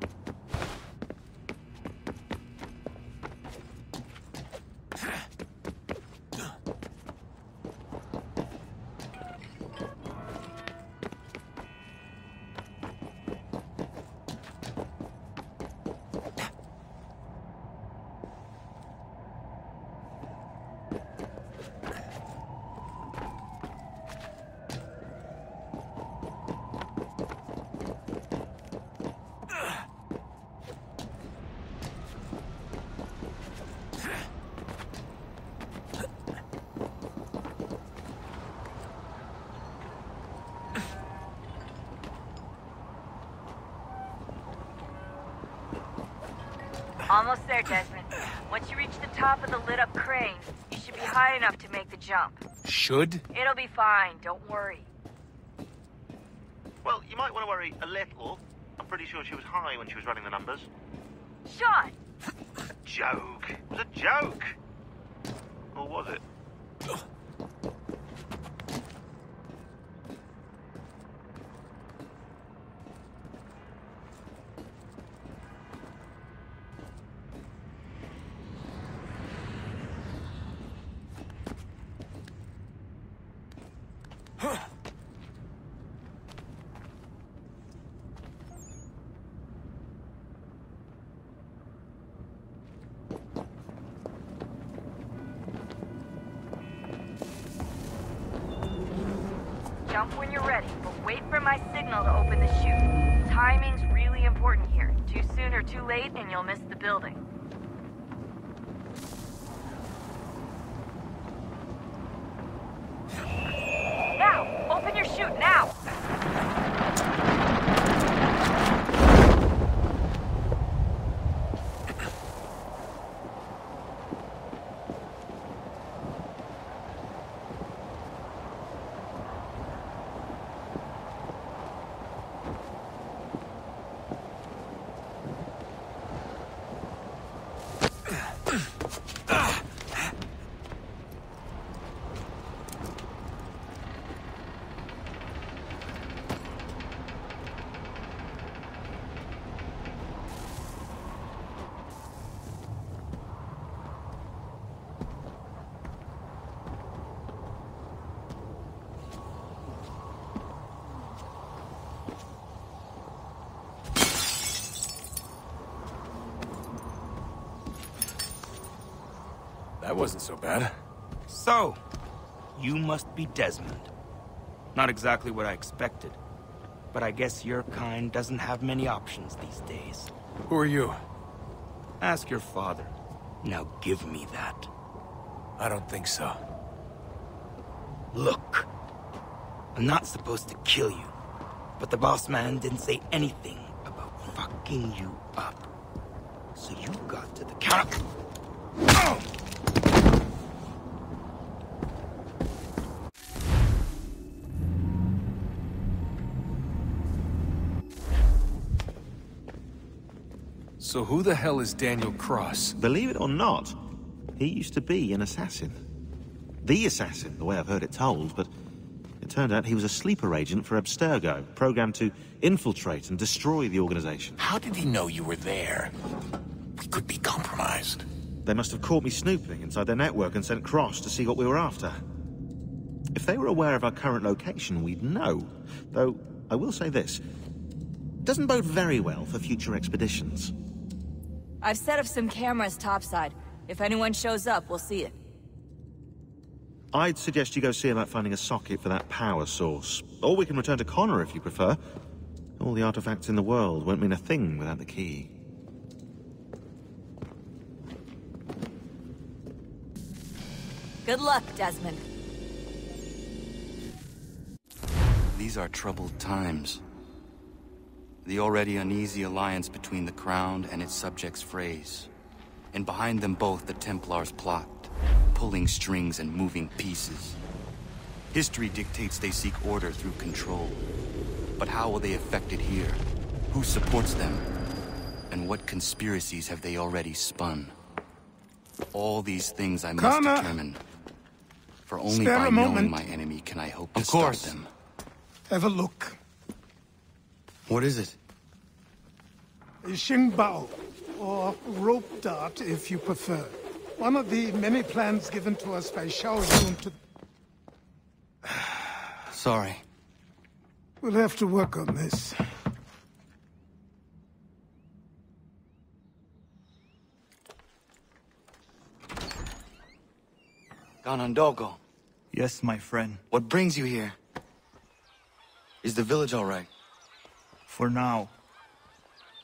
Almost there, Desmond. Once you reach the top of the lit-up crane, you should be high enough to make the jump. Should? It'll be fine, don't worry. Well, you might want to worry a little. I'm pretty sure she was high when she was running the numbers. Sean! A joke. It was a joke. Or was it? Jump when you're ready, but wait for my signal to open the chute. Timing's really important here. Too soon or too late, and you'll miss the building. Now! Open your chute, now! That wasn't so bad. So, you must be Desmond. Not exactly what I expected. But I guess your kind doesn't have many options these days. Who are you? Ask your father. Now give me that. I don't think so. Look. I'm not supposed to kill you. But the boss man didn't say anything about fucking you up. So you got to the counter. Oh! So who the hell is Daniel Cross? Believe it or not, he used to be an assassin. The assassin, the way I've heard it told, but it turned out he was a sleeper agent for Abstergo, programmed to infiltrate and destroy the organization. How did he know you were there? We could be compromised. They must have caught me snooping inside their network and sent Cross to see what we were after. If they were aware of our current location, we'd know. Though, I will say this. Doesn't bode very well for future expeditions. I've set up some cameras topside. If anyone shows up, we'll see it. I'd suggest you go see about finding a socket for that power source. Or we can return to Connor if you prefer. All the artifacts in the world won't mean a thing without the key. Good luck, Desmond. These are troubled times. The already uneasy alliance between the Crown and its subjects frays. And behind them both the Templars plot, pulling strings and moving pieces. History dictates they seek order through control. But how will they affect it here? Who supports them? And what conspiracies have they already spun? All these things I must determine. For only by knowing my enemy can I hope to stop them. Have a look. What is it? A Xingbao, or rope dart if you prefer. One of the many plans given to us by Xiao Yun to... Sorry. We'll have to work on this. Ganondogo. Yes, my friend. What brings you here? Is the village all right? For now.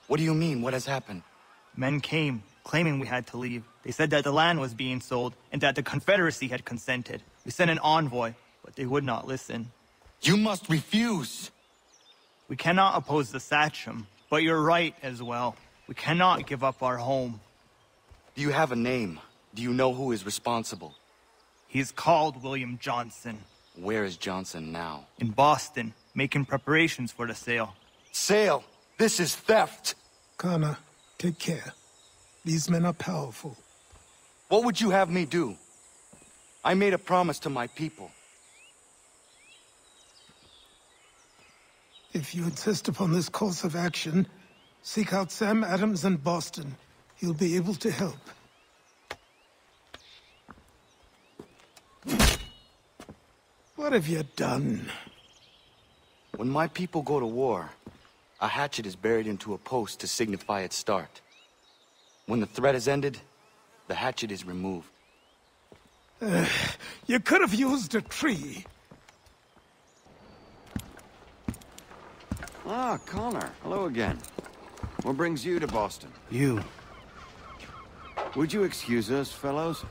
What do you mean? What has happened? Men came, claiming we had to leave. They said that the land was being sold, and that the Confederacy had consented. We sent an envoy, but they would not listen. You must refuse! We cannot oppose the Sachem, but you're right as well. We cannot give up our home. Do you have a name? Do you know who is responsible? He is called William Johnson. Where is Johnson now? In Boston, making preparations for the sale. Sale? This is theft! Connor, take care. These men are powerful. What would you have me do? I made a promise to my people. If you insist upon this course of action, seek out Sam Adams in Boston. He'll be able to help. What have you done? When my people go to war, a hatchet is buried into a post to signify its start. When the threat is ended, the hatchet is removed. You could have used a tree. Ah, Connor. Hello again. What brings you to Boston? You. Would you excuse us, fellows?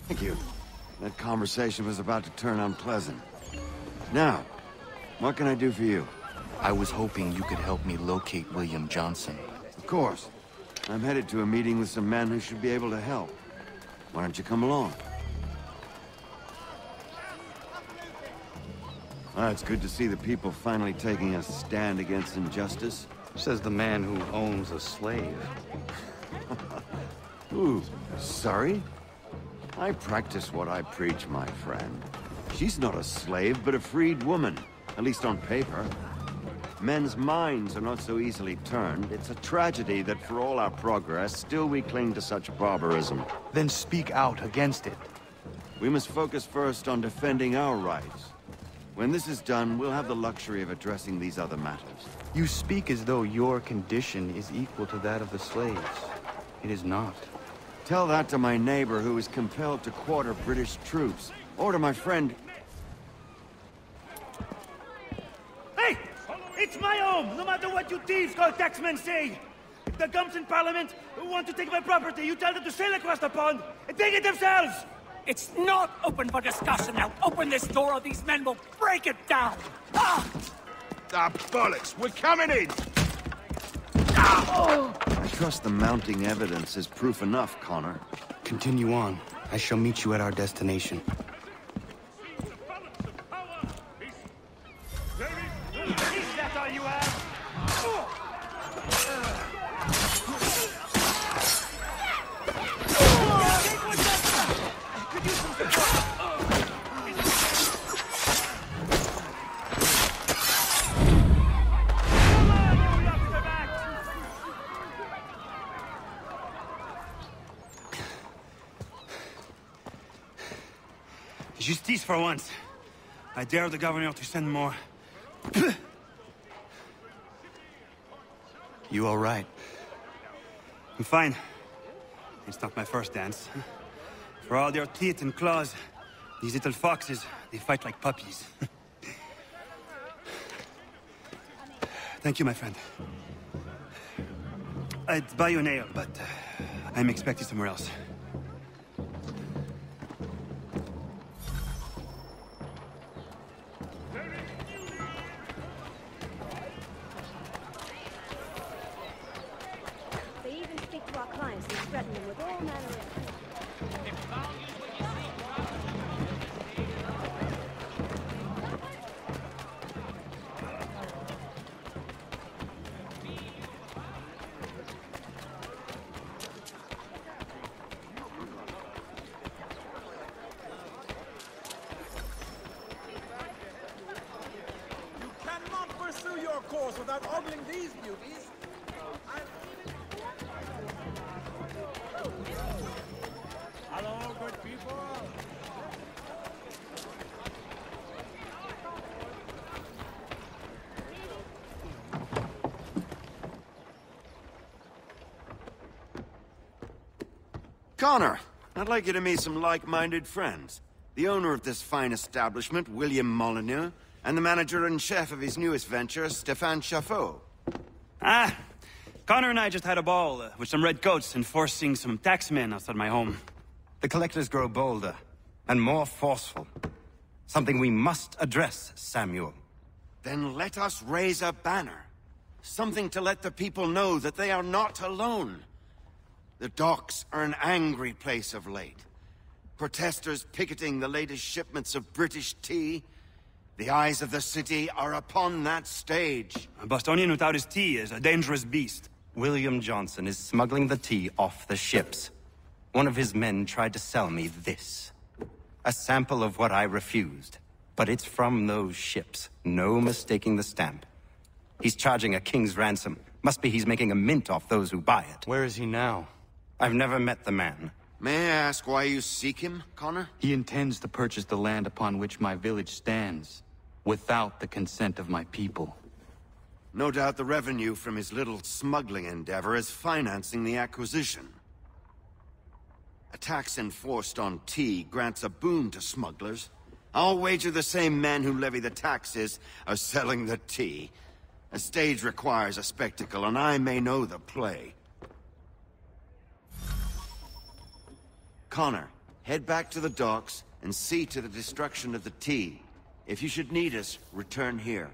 Thank you. That conversation was about to turn unpleasant. Now, what can I do for you? I was hoping you could help me locate William Johnson. Of course. I'm headed to a meeting with some men who should be able to help. Why don't you come along? Ah, it's good to see the people finally taking a stand against injustice. Says the man who owns a slave. Ooh, sorry? I practice what I preach, my friend. She's not a slave, but a freed woman. At least on paper. Men's minds are not so easily turned. It's a tragedy that for all our progress, still we cling to such barbarism. Then speak out against it. We must focus first on defending our rights. When this is done, we'll have the luxury of addressing these other matters. You speak as though your condition is equal to that of the slaves. It is not. Tell that to my neighbor who is compelled to quarter British troops. Or to my friend... Hey! It's my home, no matter what you thieves called taxmen say! If the gums in Parliament want to take my property, you tell them to sail across the pond and take it themselves! It's not open for discussion now. Open this door or these men will break it down. Ah! Ah, bollocks! We're coming in! I trust the mounting evidence is proof enough, Connor. Continue on. I shall meet you at our destination. Is that all you have? Justice for once. I dare the governor to send more. You all right? I'm fine. It's not my first dance. For all their teeth and claws, these little foxes, they fight like puppies. Thank you, my friend. I'd buy you an ale, but I'm expected somewhere else. Without ogling these beauties. Hello, good people. Connor, I'd like you to meet some like-minded friends. The owner of this fine establishment, William Molyneux, and the manager and chef of his newest venture, Stéphane Chaffeau. Ah, Connor and I just had a ball with some redcoats enforcing some taxmen outside my home. The collectors grow bolder and more forceful. Something we must address, Samuel. Then let us raise a banner. Something to let the people know that they are not alone. The docks are an angry place of late. Protesters picketing the latest shipments of British tea. The eyes of the city are upon that stage. A Bostonian without his tea is a dangerous beast. William Johnson is smuggling the tea off the ships. One of his men tried to sell me this. A sample of what I refused. But it's from those ships. No mistaking the stamp. He's charging a king's ransom. Must be he's making a mint off those who buy it. Where is he now? I've never met the man. May I ask why you seek him, Connor? He intends to purchase the land upon which my village stands, without the consent of my people. No doubt the revenue from his little smuggling endeavor is financing the acquisition. A tax enforced on tea grants a boon to smugglers, I'll wager the same men who levy the taxes are selling the tea. A stage requires a spectacle, and I may know the play. Connor, head back to the docks and see to the destruction of the tea. If you should need us, return here.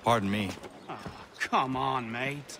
Pardon me. Oh, come on, mate.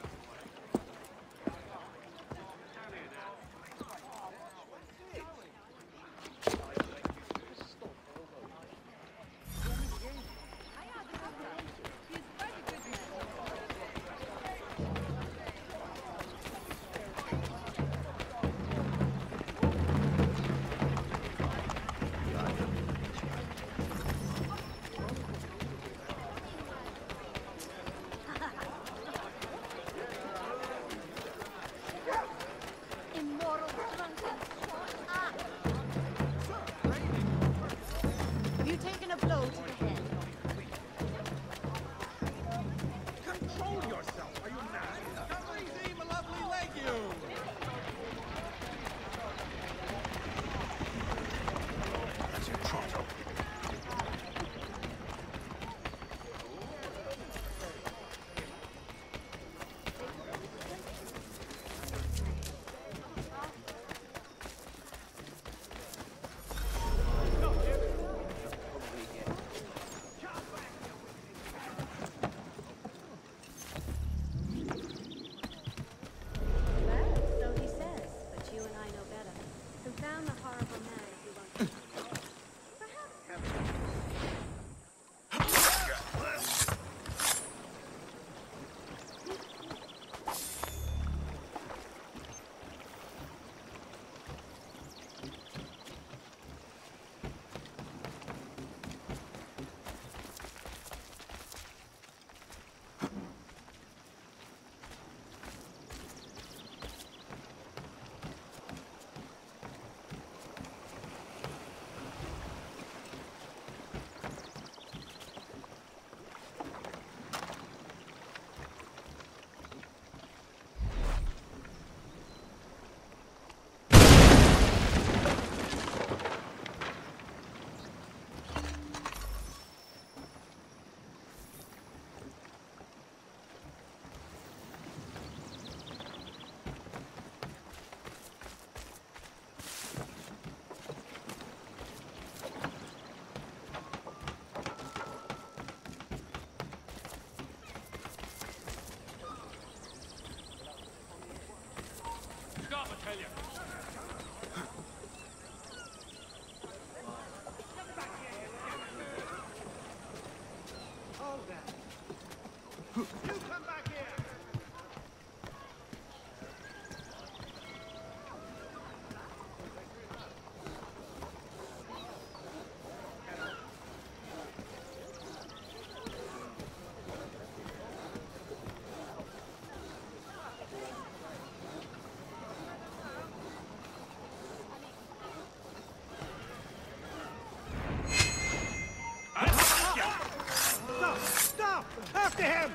After him!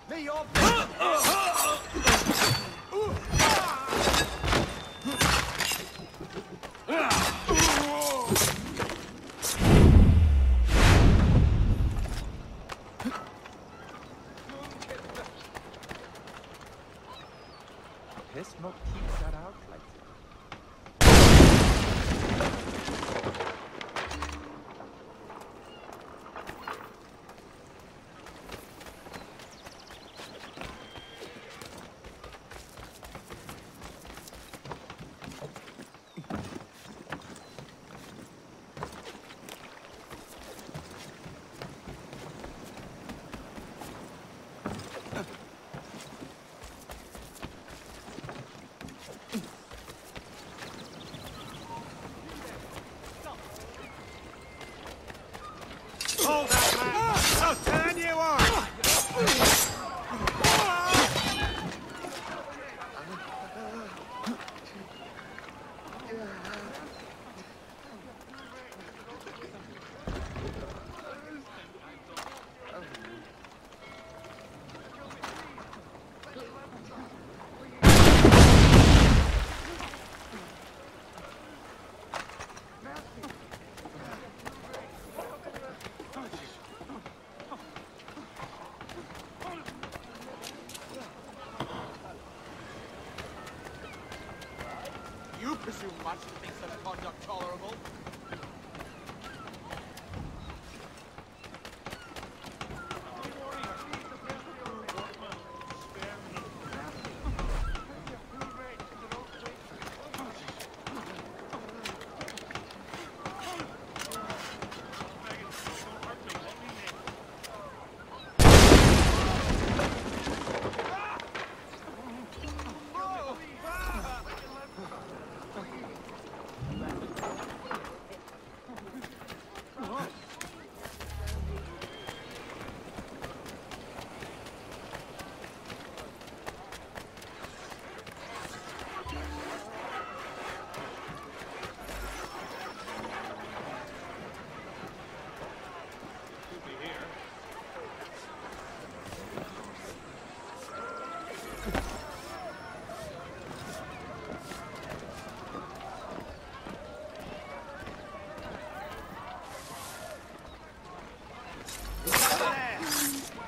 May your... Piss smoke keeps that out like... presume much to think such conduct tolerable.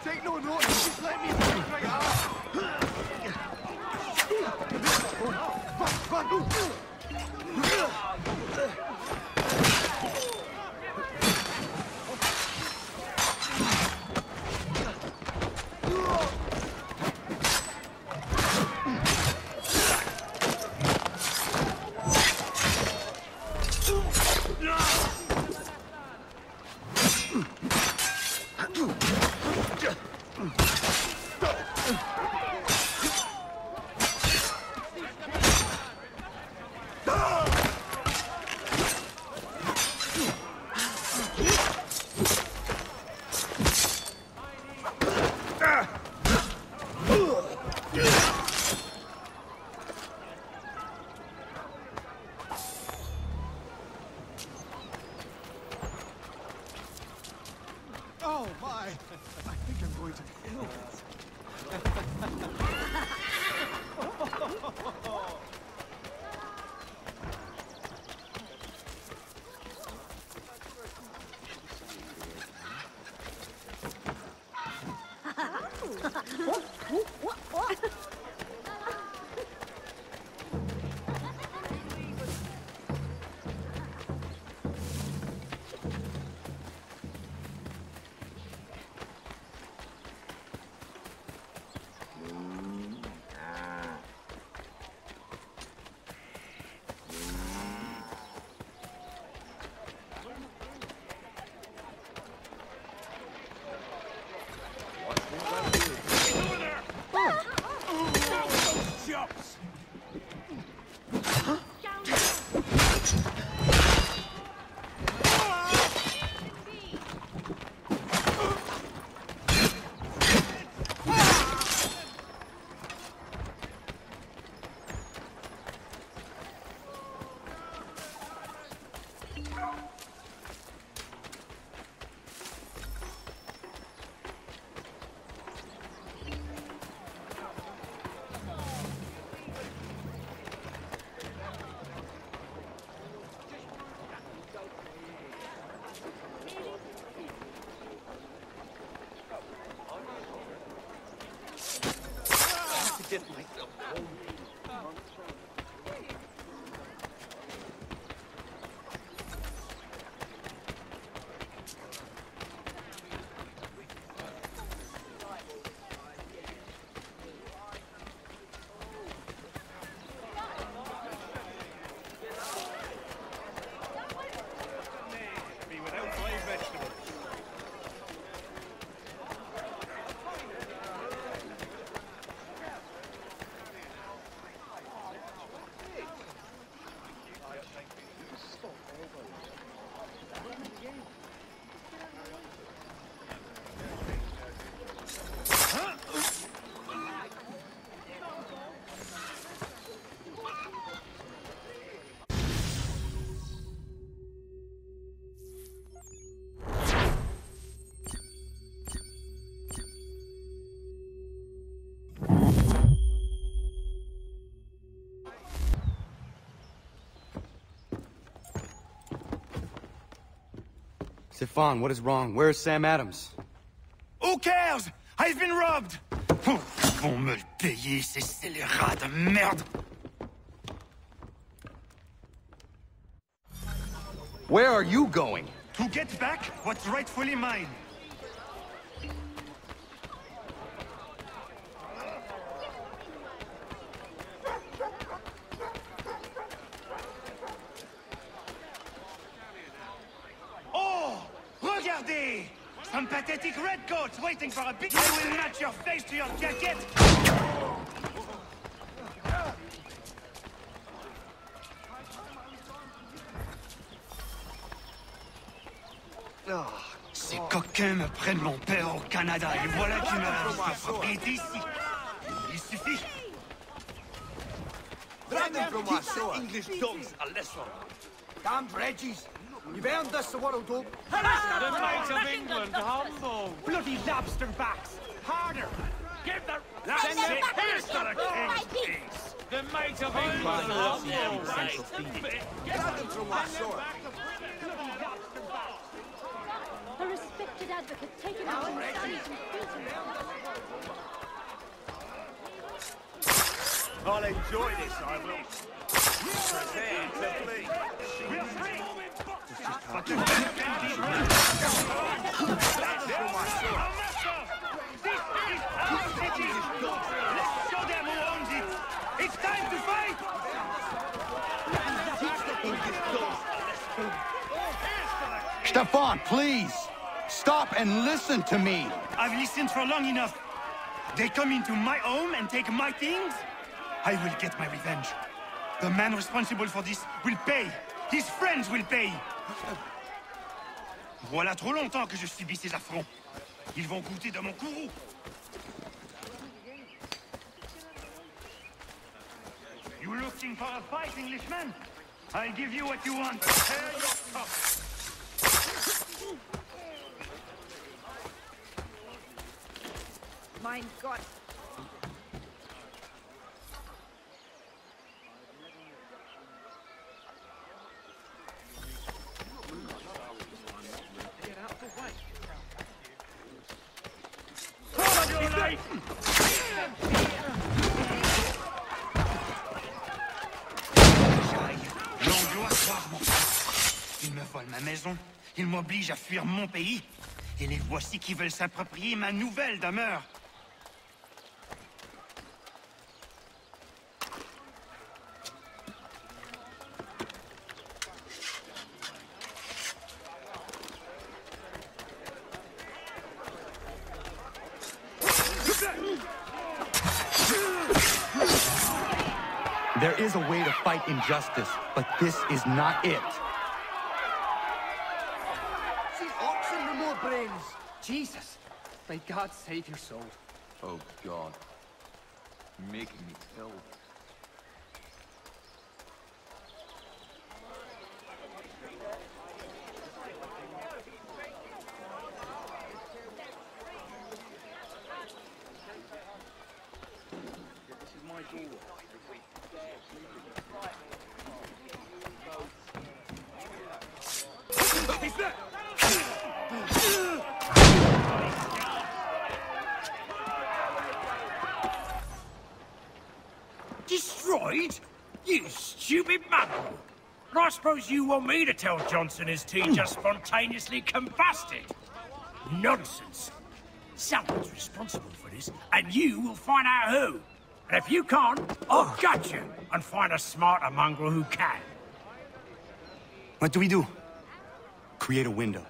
Take no notice, just let me take right up. Oh my! I think I'm going to kill Get myself home. Be without plain vegetables. Stefan, what is wrong? Where is Sam Adams? Who cares? I've been robbed! Vont me le payer, ces scélérats de merde! Where are you going? To get back what's rightfully mine. Oh! Regardez! Some pathetic redcoats waiting for a big... I will match your face to your jacket! Ces coquins me prennent mon père au Canada et voilà qui m'a fabriqué ici. Il suffit. Teach the English dogs a lesson. Damn Reggies. You've earned this the world over. The Knights of England, humble. Bloody lobster backs. Harder. Give the... That's Send it. the Here's to the king's peace. The Knights of England, humble. Grab them from my sword. A respected advocate taken out in the I'll enjoy this, I will. Prepare to flee. Let's show them who owns it. It's time to fight! Stefan, please! Stop and listen to me! I've listened for long enough. They come into my home and take my things? I will get my revenge. The man responsible for this will pay. His friends will pay. Voilà trop longtemps que je subis ces affronts. Ils vont goûter de mon courroux. You looking for a fight, Englishman? I'll give you what you want. Prepare your cup. Mein Gott. Ils me volent ma maison, ils m'obligent à fuir mon pays, et les voici qui veulent s'approprier ma nouvelle demeure. There is a way to fight injustice, but this is not it. See oxen with more brains. Jesus. May God save your soul. Oh, God. You're making me ill. This is my door. He's there! Destroyed? You stupid muggle! And I suppose you want me to tell Johnson his tea just spontaneously combusted? Nonsense! Someone's responsible for this, and you will find out who. And if you can't, I'll gut you and find a smarter mongrel who can. What do we do? Create a window.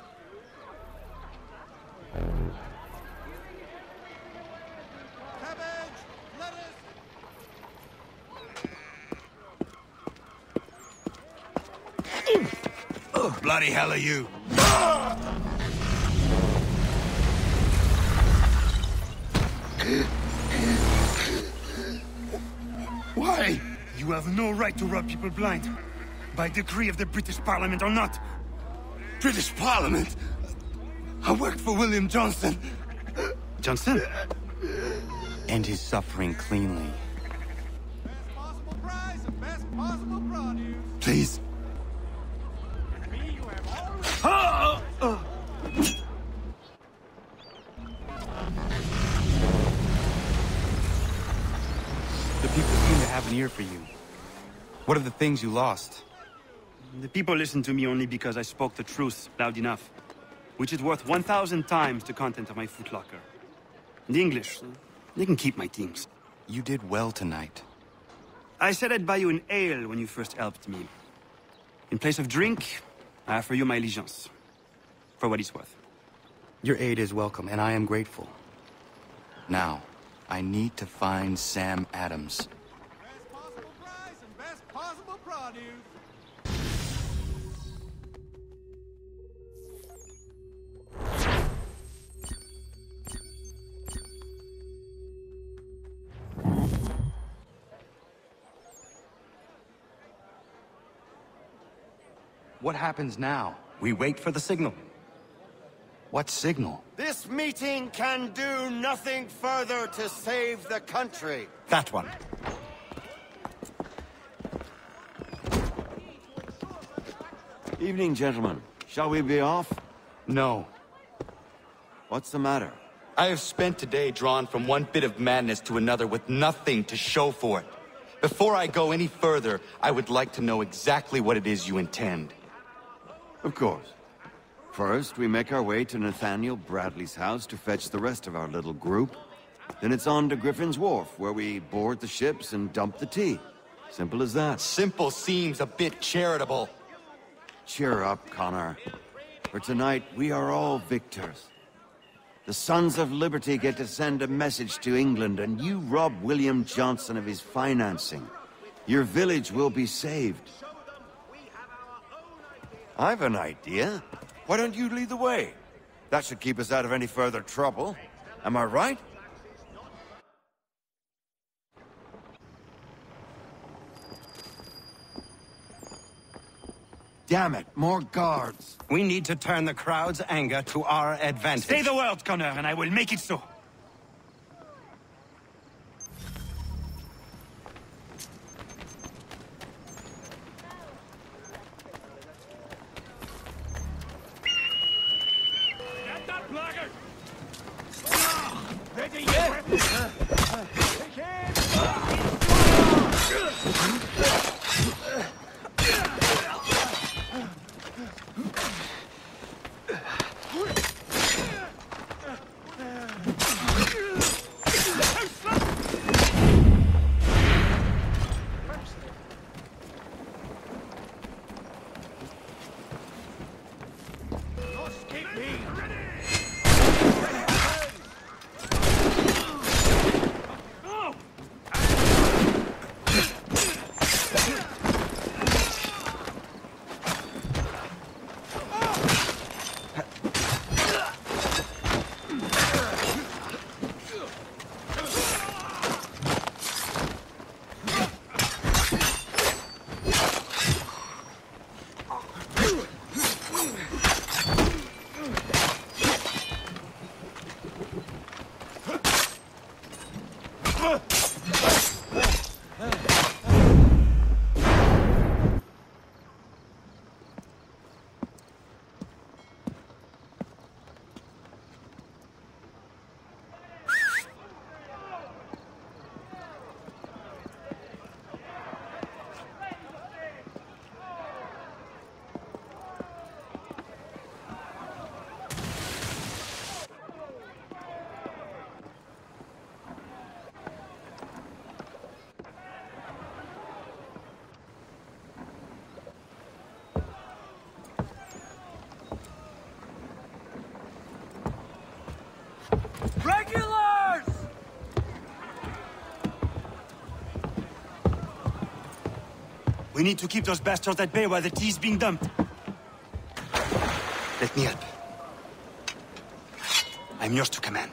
Bloody hell are you? Why? You have no right to rob people blind. By decree of the British Parliament or not. British Parliament? I worked for William Johnson. Johnson? End his suffering cleanly. Please. The people seem to have an ear for you. What are the things you lost? The people listen to me only because I spoke the truth loud enough, which is worth 1,000 times the content of my footlocker. The English, they can keep my things. You did well tonight. I said I'd buy you an ale when you first helped me. In place of drink, I offer you my allegiance. For what it's worth. Your aid is welcome, and I am grateful. Now, I need to find Sam Adams. Best possible price and best possible produce. What happens now? We wait for the signal. What signal? This meeting can do nothing further to save the country. That one. Evening, gentlemen. Shall we be off? No. What's the matter? I have spent today drawn from one bit of madness to another with nothing to show for it. Before I go any further, I would like to know exactly what it is you intend. Of course. First, we make our way to Nathaniel Bradley's house to fetch the rest of our little group. Then it's on to Griffin's Wharf, where we board the ships and dump the tea. Simple as that. Simple seems a bit charitable. Cheer up, Connor. For tonight, we are all victors. The Sons of Liberty get to send a message to England, and you rob William Johnson of his financing. Your village will be saved. I've an idea. Why don't you lead the way? That should keep us out of any further trouble. Am I right? Damn it, more guards. We need to turn the crowd's anger to our advantage. Say the word, Connor, and I will make it so. Get that blackguard! Ready, yeah? Regulars! We need to keep those bastards at bay while the tea's being dumped. Let me help. I'm yours to command.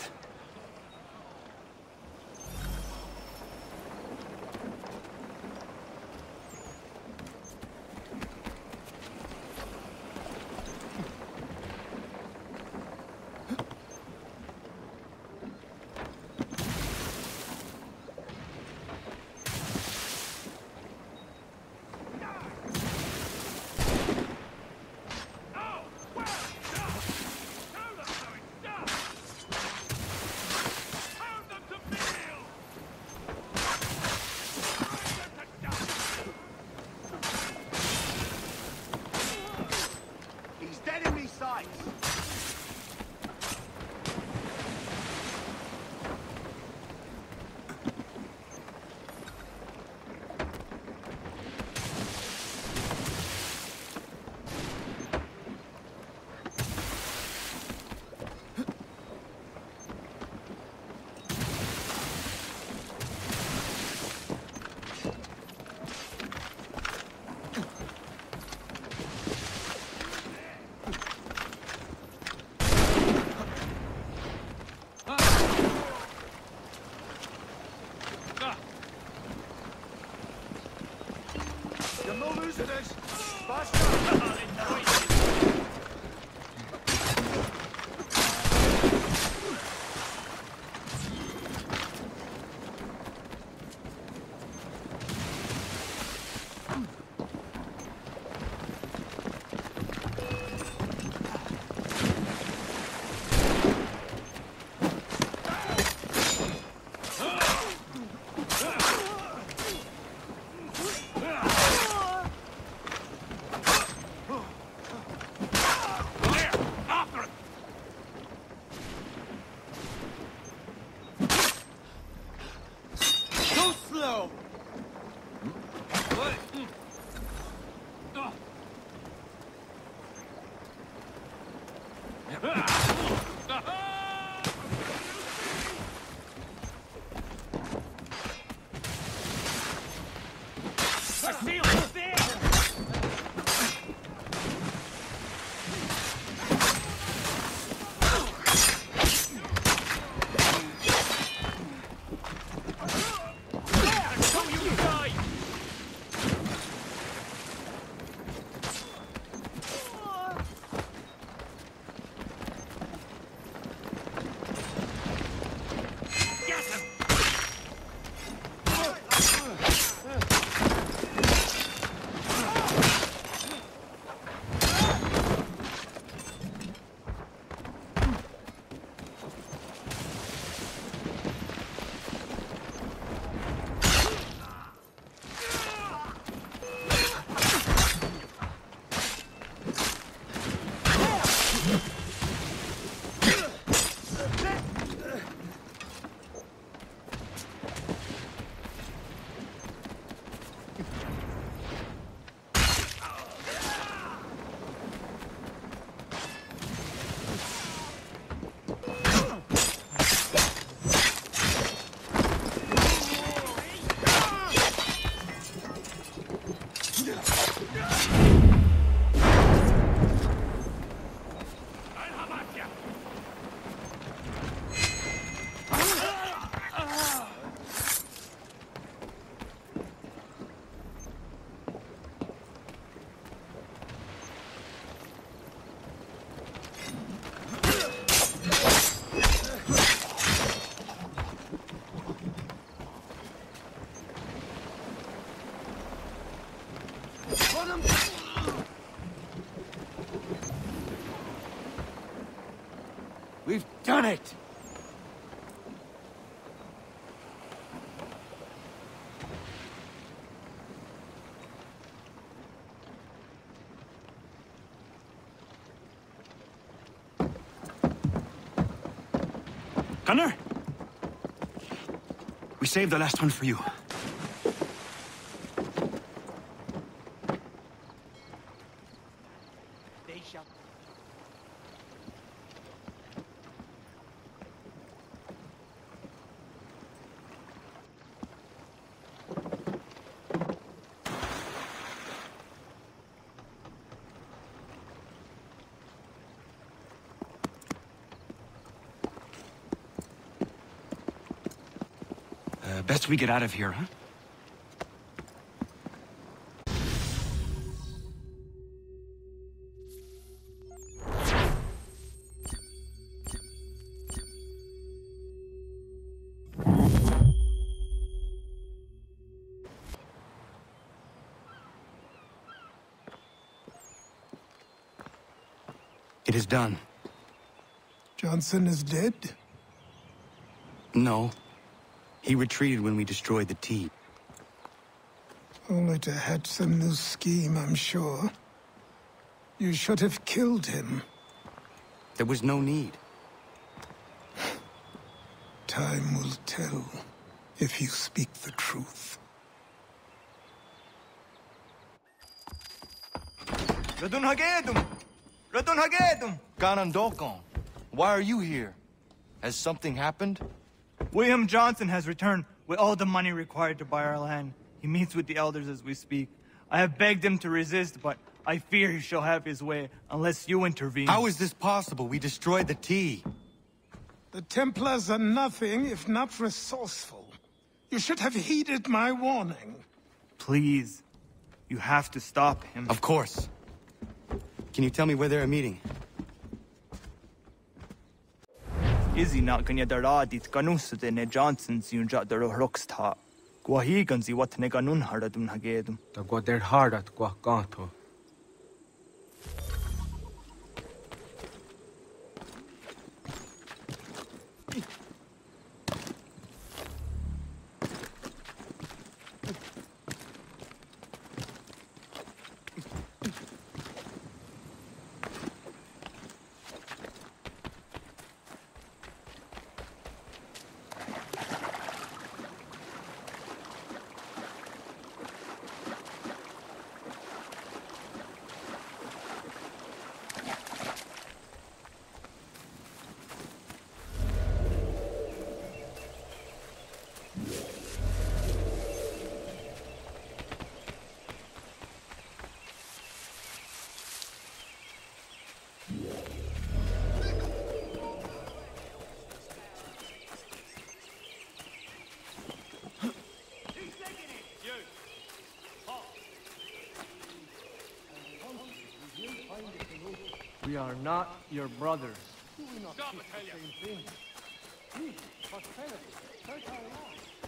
You're no losing this! We've done it! Gunner? We saved the last one for you. They shall... Best we get out of here, huh? It is done. Johnson is dead? No. He retreated when we destroyed the T. Only to hatch some new scheme, I'm sure. You should have killed him. There was no need. Time will tell if you speak the truth. Ganondokon, why are you here? Has something happened? William Johnson has returned with all the money required to buy our land. He meets with the elders as we speak. I have begged him to resist, but I fear he shall have his way unless you intervene. How is this possible? We destroyed the T. The Templars are nothing if not resourceful. You should have heeded my warning. Please. You have to stop him. Of course. Can you tell me where they're meeting? Izzy not gonna daradit ganusade ne Johnson's yunja der rocksta. Guahiganzi what ne ganun haradum hagedum. Da go der hardat guakanto. We are not your brothers.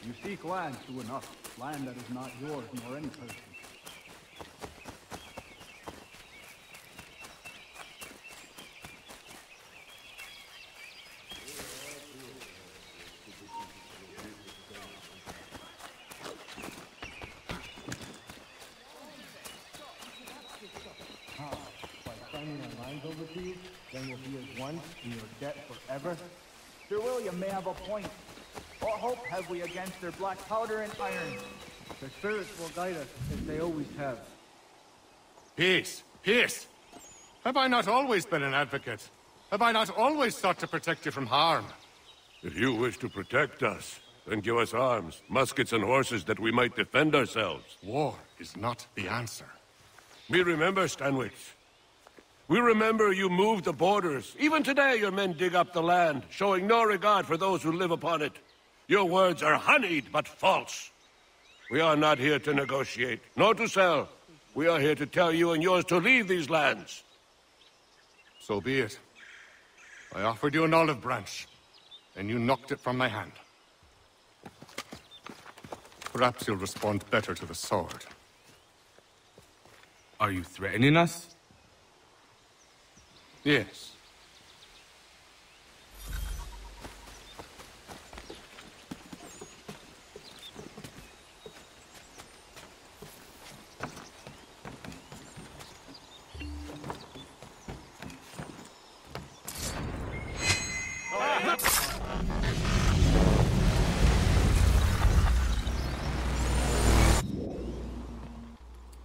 You seek land, true enough. Land that is not yours nor any person. Overseas, then we'll be as one in your debt forever. Sir William may have a point. What hope have we against their black powder and iron? Their spirits will guide us, as they always have. Peace! Peace! Have I not always been an advocate? Have I not always sought to protect you from harm? If you wish to protect us, then give us arms, muskets and horses that we might defend ourselves. War is not the answer. We remember, Stanwix. We remember you moved the borders. Even today your men dig up the land, showing no regard for those who live upon it. Your words are honeyed, but false. We are not here to negotiate, nor to sell. We are here to tell you and yours to leave these lands. So be it. I offered you an olive branch, and you knocked it from my hand. Perhaps you'll respond better to the sword. Are you threatening us? Yes.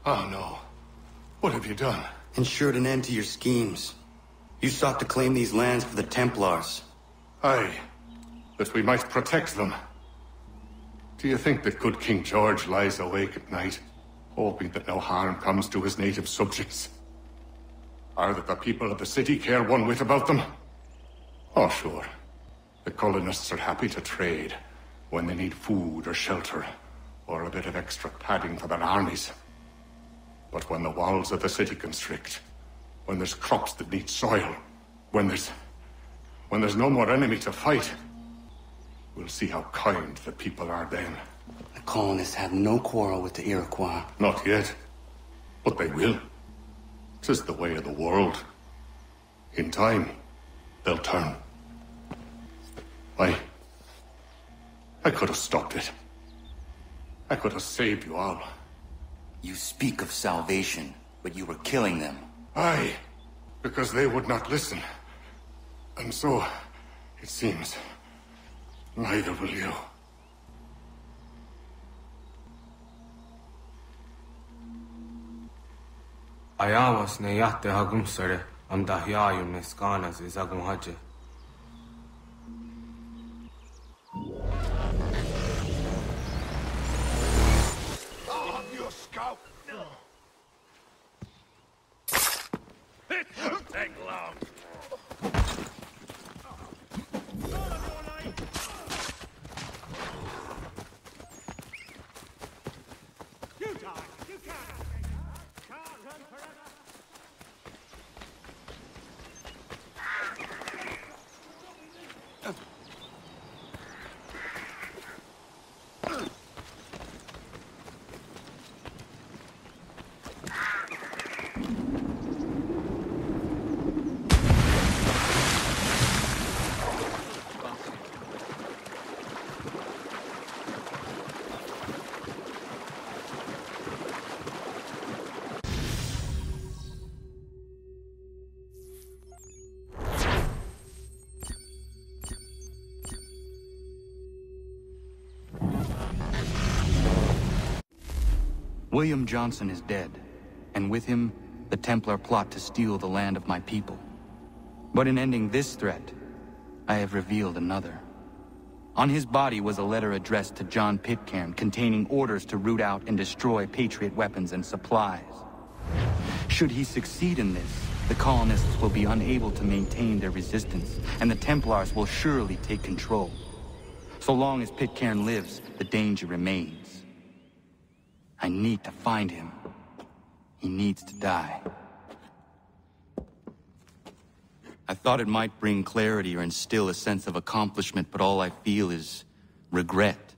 Oh no. What have you done? Ensured an end to your schemes. You sought to claim these lands for the Templars. Aye, that we might protect them. Do you think that good King George lies awake at night, hoping that no harm comes to his native subjects? Or that the people of the city care one whit about them? Oh, sure. The colonists are happy to trade when they need food or shelter, or a bit of extra padding for their armies. But when the walls of the city constrict, when there's crops that need soil, when there's no more enemy to fight, we'll see how kind the people are then. The colonists have no quarrel with the Iroquois. Not yet, but they will. 'Tis the way of the world. In time, they'll turn. I could have stopped it. I could have saved you all. You speak of salvation, but you were killing them. Aye, because they would not listen. And so, it seems, neither will you. Ayawas ne yatte hagumsare am dahyayun ne skanas izagum haje. I'll have you a scout. It won't take long. You die. You can't. William Johnson is dead, and with him, the Templar plot to steal the land of my people. But in ending this threat, I have revealed another. On his body was a letter addressed to John Pitcairn containing orders to root out and destroy Patriot weapons and supplies. Should he succeed in this, the colonists will be unable to maintain their resistance, and the Templars will surely take control. So long as Pitcairn lives, the danger remains. I need to find him. He needs to die. I thought it might bring clarity or instill a sense of accomplishment, but all I feel is regret.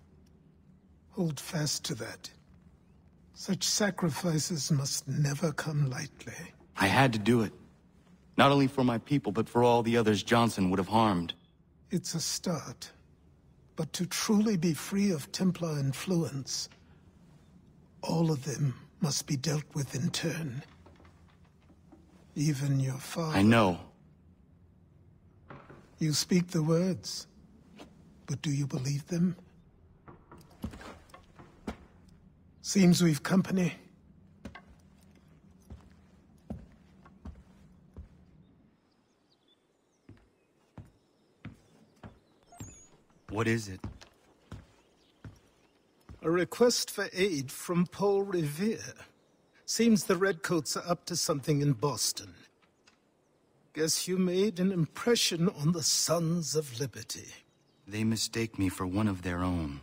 Hold fast to that. Such sacrifices must never come lightly. I had to do it. Not only for my people, but for all the others Johnson would have harmed. It's a start. But to truly be free of Templar influence, all of them must be dealt with in turn. Even your father. I know. You speak the words, but do you believe them? Seems we've company. What is it? A request for aid from Paul Revere. Seems the Redcoats are up to something in Boston. Guess you made an impression on the Sons of Liberty. They mistake me for one of their own.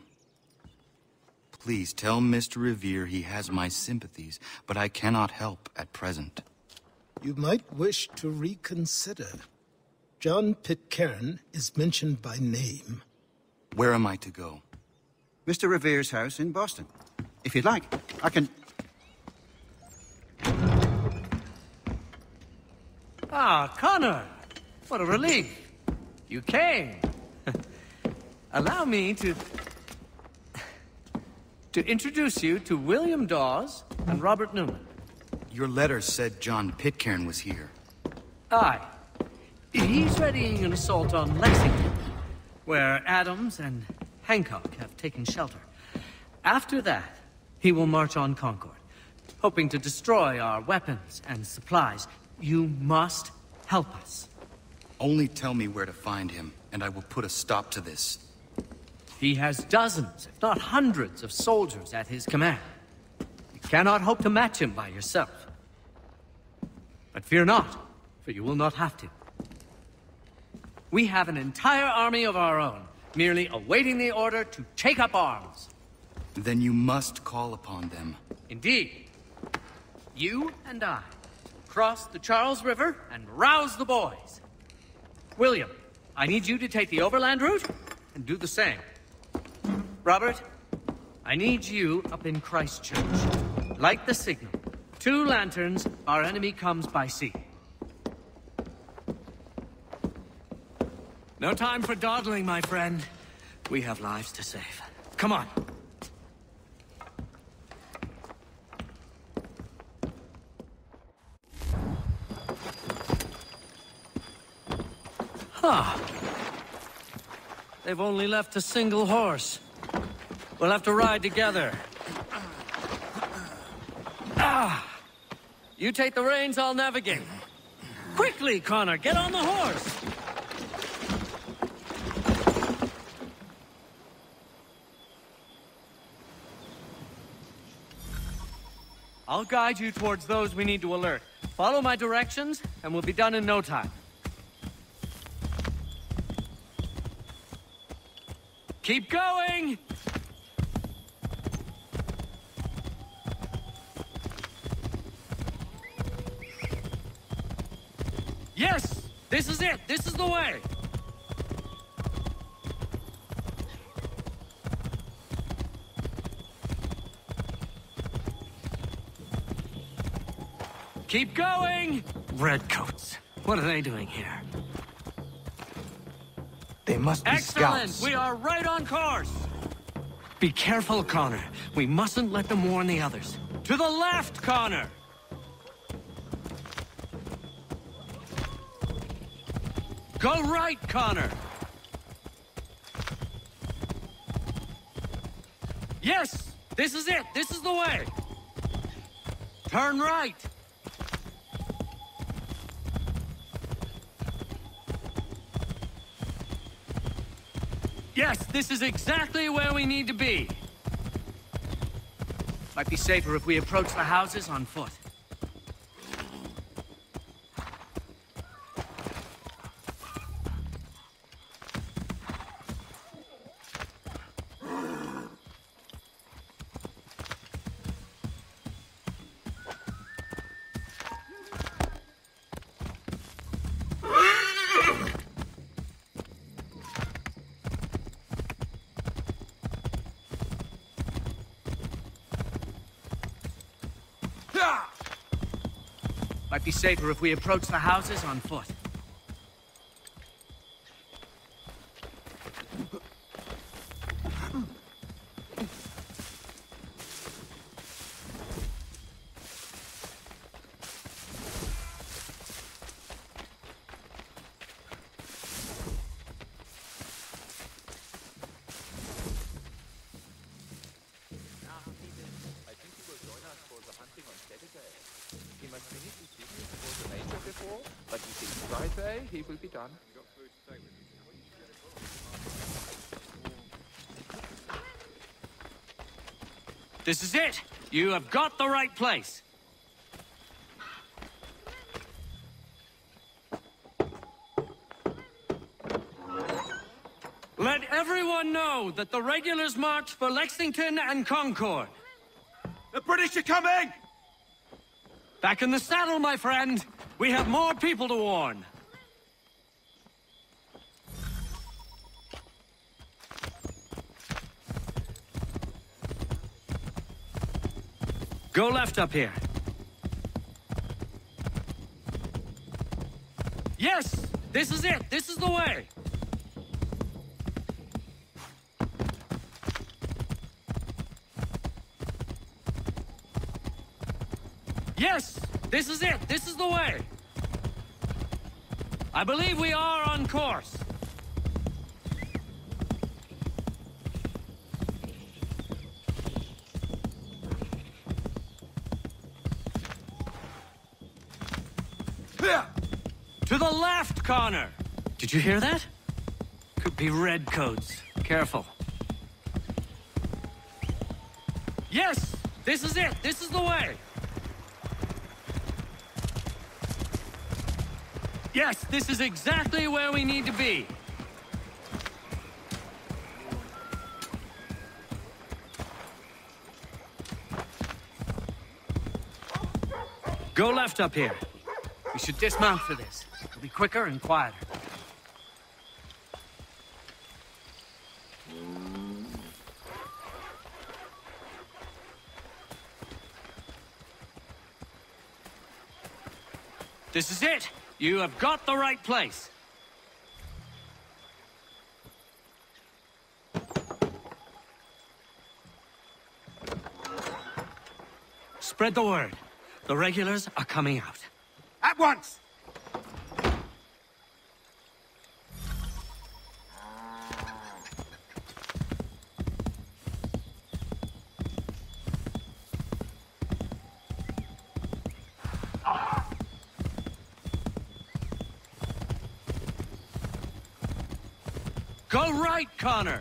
Please tell Mr. Revere he has my sympathies, but I cannot help at present. You might wish to reconsider. John Pitcairn is mentioned by name. Where am I to go? Mr. Revere's house in Boston. If you'd like, I can... Ah, Connor! What a relief! You came! Allow me to introduce you to William Dawes and Robert Newman. Your letter said John Pitcairn was here. Aye. He's readying an assault on Lexington, where Adams and Hancock have taken shelter. After that, he will march on Concord, hoping to destroy our weapons and supplies. You must help us. Only tell me where to find him, and I will put a stop to this. He has dozens, if not hundreds, of soldiers at his command. You cannot hope to match him by yourself. But fear not, for you will not have to. We have an entire army of our own, merely awaiting the order to take up arms. Then you must call upon them. Indeed. You and I cross the Charles River and rouse the boys. William, I need you to take the overland route and do the same. Robert, I need you up in Christchurch. Light the signal. 2 lanterns, our enemy comes by sea. No time for dawdling, my friend. We have lives to save. Come on. Huh. They've only left a single horse. We'll have to ride together. Ah! You take the reins, I'll navigate. Quickly, Connor, get on the horse! I'll guide you towards those we need to alert. Follow my directions, and we'll be done in no time. Keep going! Yes! This is it! This is the way! Keep going! Redcoats. What are they doing here? They must be Excellent! scouts. We are right on course! Be careful, Connor. We mustn't let them warn the others. To the left, Connor! Go right, Connor! Yes! This is it! This is the way! Turn right. Yes, this is exactly where we need to be. Might be safer if we approach the houses on foot. Might be safer if we approach the houses on foot. He will be done. This is it! You have got the right place! Let everyone know that the regulars march for Lexington and Concord. The British are coming! Back in the saddle, my friend! We have more people to warn. Go left up here. Yes! This is it! This is the way! Yes! This is it! This is the way! I believe we are on course. To the left, Connor! Did you hear that? Could be redcoats. Careful. Yes! This is it! This is the way! Yes, this is exactly where we need to be. Go left up here. We should dismount for this. It'll be quicker and quieter. This is it! You have got the right place. Spread the word. The regulars are coming out. At once! Go right, Connor!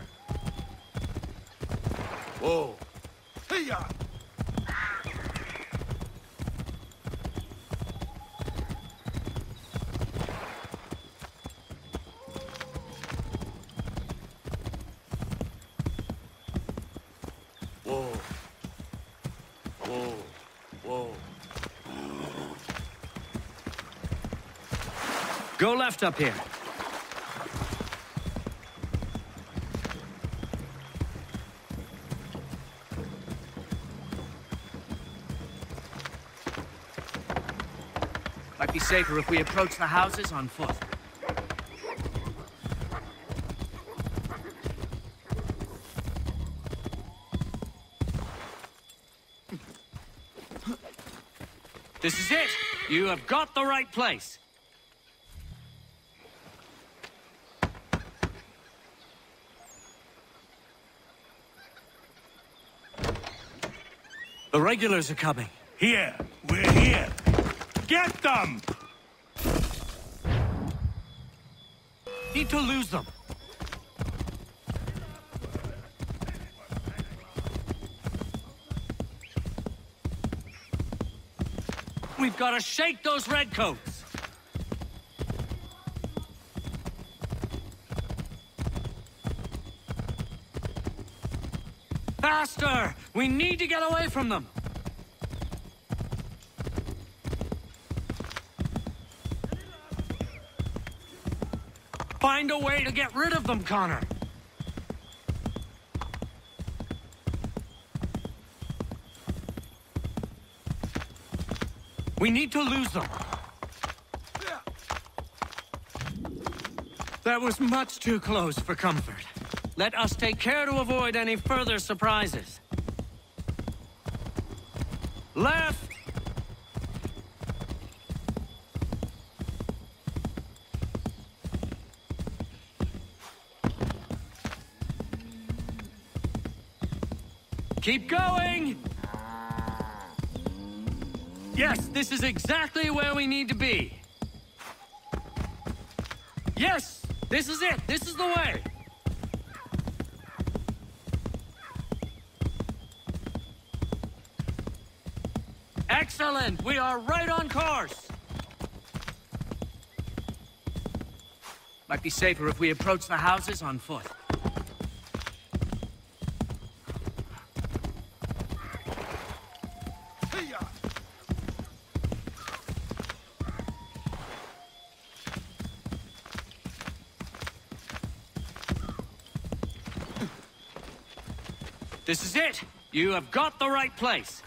Whoa! Hey-ya! Whoa. Whoa. Whoa. Go left up here. Might be safer if we approach the houses on foot. This is it! You have got the right place. The regulars are coming. Here, we're here. Get them! Need to lose them. We've got to shake those redcoats. Faster! We need to get away from them. Find a way to get rid of them, Connor. We need to lose them. That was much too close for comfort. Let us take care to avoid any further surprises. Left! Keep going! Yes, this is exactly where we need to be. Yes! This is it! This is the way! Excellent! We are right on course! Might be safer if we approach the houses on foot. This is it! You have got the right place!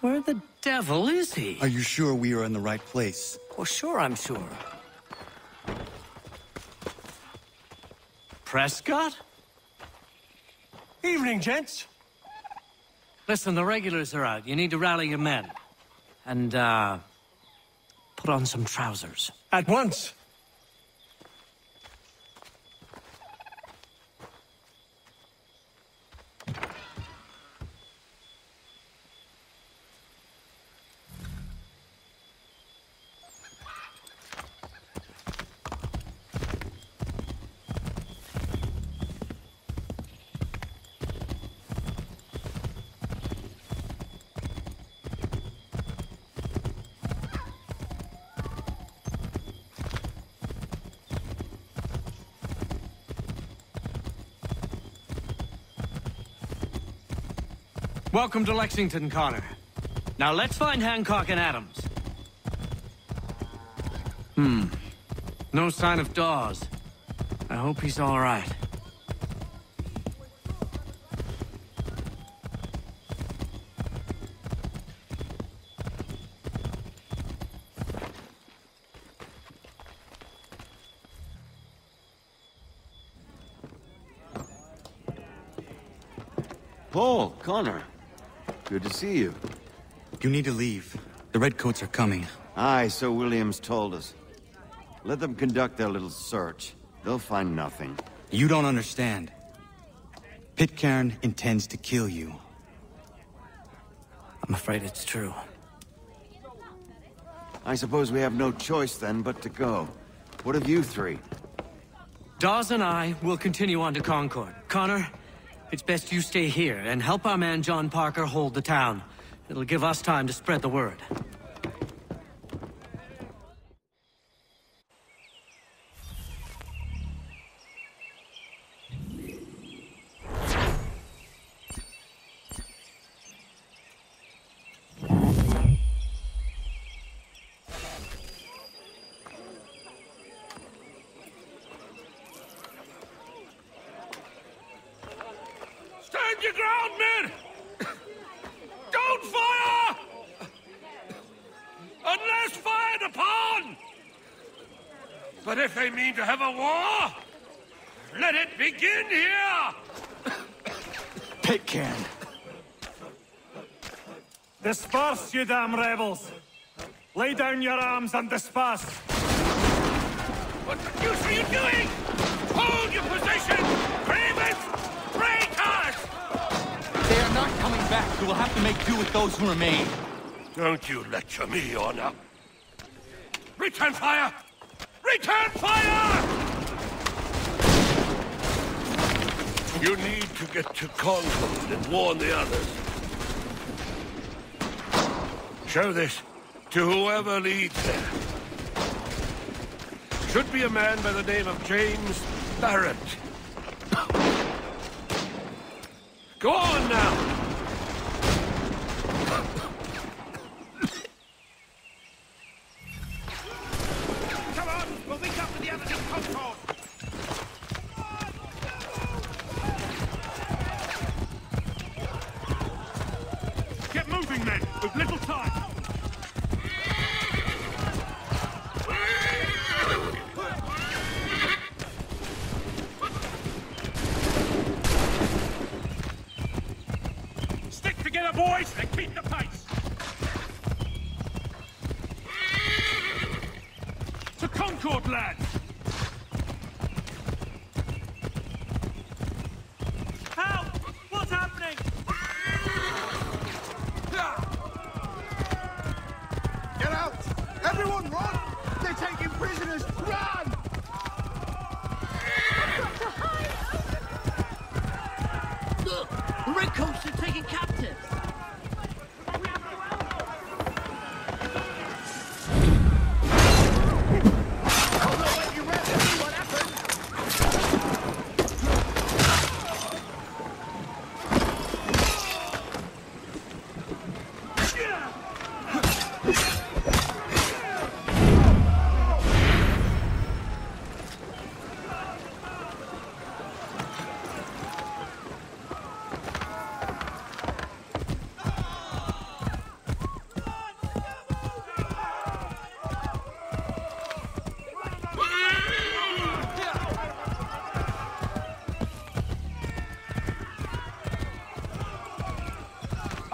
Where the devil is he? Are you sure we are in the right place? Well, sure, I'm sure. Prescott? Evening, gents. Listen, the regulars are out. You need to rally your men. And, put on some trousers. At once. Welcome to Lexington, Connor. Now let's find Hancock and Adams. No sign of Dawes. I hope he's all right. Paul, Connor. Good to see you. You need to leave. The Redcoats are coming. Aye, so Williams told us. Let them conduct their little search. They'll find nothing. You don't understand. Pitcairn intends to kill you. I'm afraid it's true. I suppose we have no choice then but to go. What of you three? Dawes and I will continue on to Concord. Connor, it's best you stay here and help our man John Parker hold the town. It'll give us time to spread the word. Stand your ground, men! Don't fire! Unless fired upon! But if they mean to have a war, let it begin here! Pitcairn. Disperse, you damn rebels! Lay down your arms and disperse! But you see do with those who remain? Don't you lecture me, Honor. Return fire! Return fire! You need to get to Concord and warn the others. Show this to whoever leads there. Should be a man by the name of James Barrett. Go on now! Come on! We'll meet up with the others at Concord! Get moving, men! With little time! Stick together, boys, and keep the pace! To Concord, lads! Help! What's happening? Get out! Everyone run! They're taking prisoners! Run! Look! The redcoats are taking captives!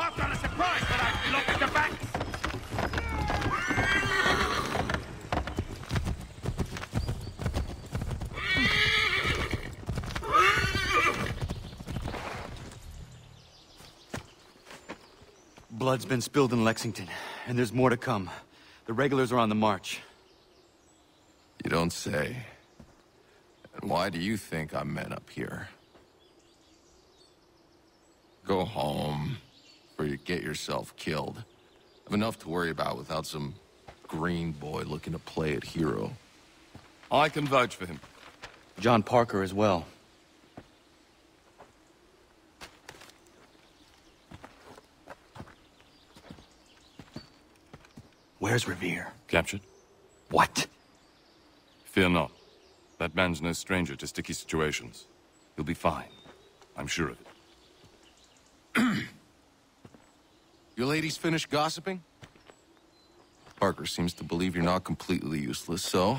I've got a surprise, but I've locked the back! Blood's been spilled in Lexington, and there's more to come. The regulars are on the march. You don't say. And why do you think I'm men up here? Go home, or you get yourself killed. I've enough to worry about without some green boy looking to play at hero. I can vouch for him. John Parker as well. Where's Revere? Captured? What? Fear not. That man's no stranger to sticky situations. He'll be fine. I'm sure of it. You ladies finished gossiping? Parker seems to believe you're not completely useless, so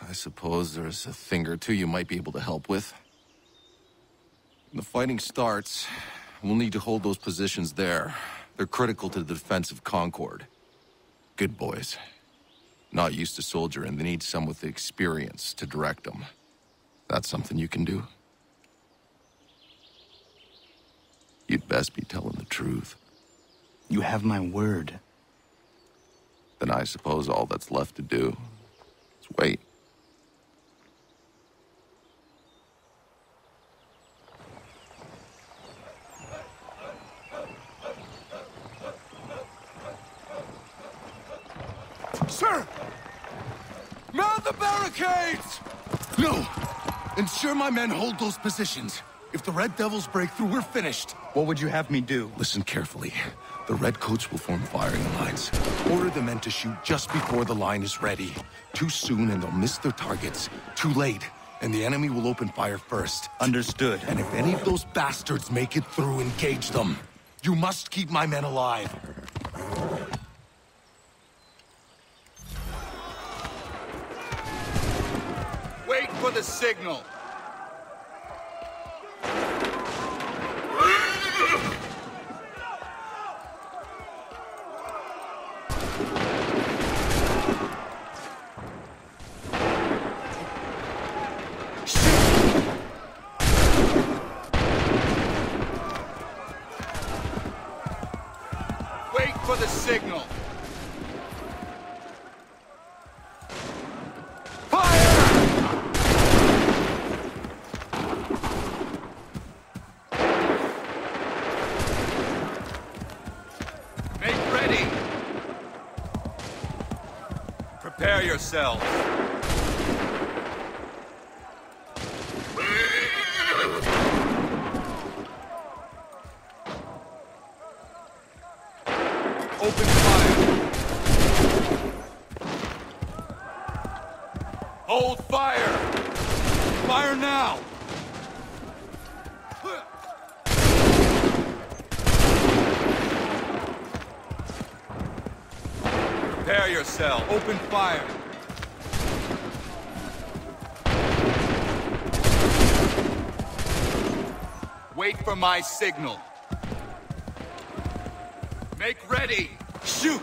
I suppose there's a thing or two you might be able to help with. When the fighting starts, we'll need to hold those positions there. They're critical to the defense of Concord. Good boys. Not used to soldiering, they need some with the experience to direct them. That's something you can do? You'd best be telling the truth. You have my word. Then I suppose all that's left to do is wait. Sir! Mount the barricades! No! Ensure my men hold those positions. If the Red Devils break through, we're finished. What would you have me do? Listen carefully. The Redcoats will form firing lines. Order the men to shoot just before the line is ready. Too soon and they'll miss their targets. Too late, and the enemy will open fire first. Understood. And if any of those bastards make it through, engage them. You must keep my men alive. Wait for the signal. Prepare yourselves. Open fire. Hold fire. Fire now. Prepare yourself. Open fire. Wait for my signal. Make ready. Shoot!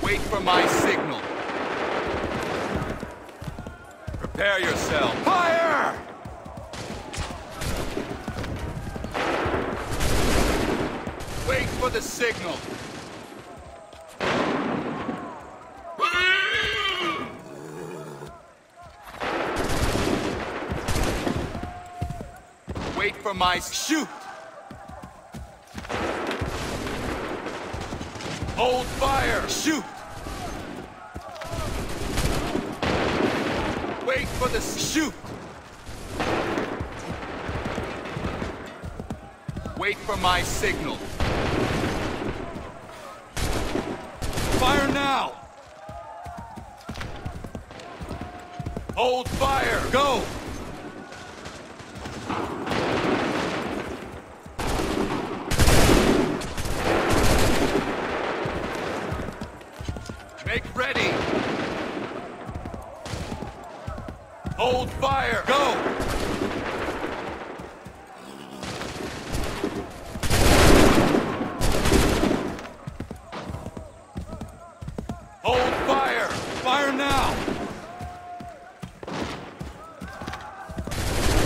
Wait for my signal. Prepare yourself. Fire! Wait for the signal. Wait for my shoot. Hold fire. Shoot. Wait for the shoot. Wait for my signal. Fire now. Hold fire. Go. Make ready. Hold fire. Go. Hold fire. Fire now.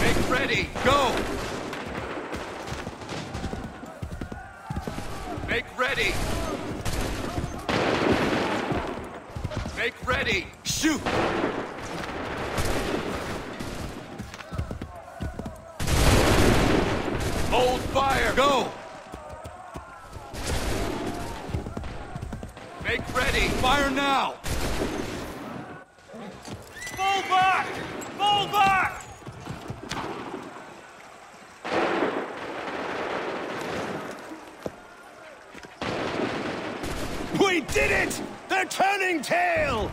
Make ready. Go. Make ready. Make ready. Shoot. Hold fire. Go. Make ready. Fire now. Fall back! Fall back! We did it! They're turning tail!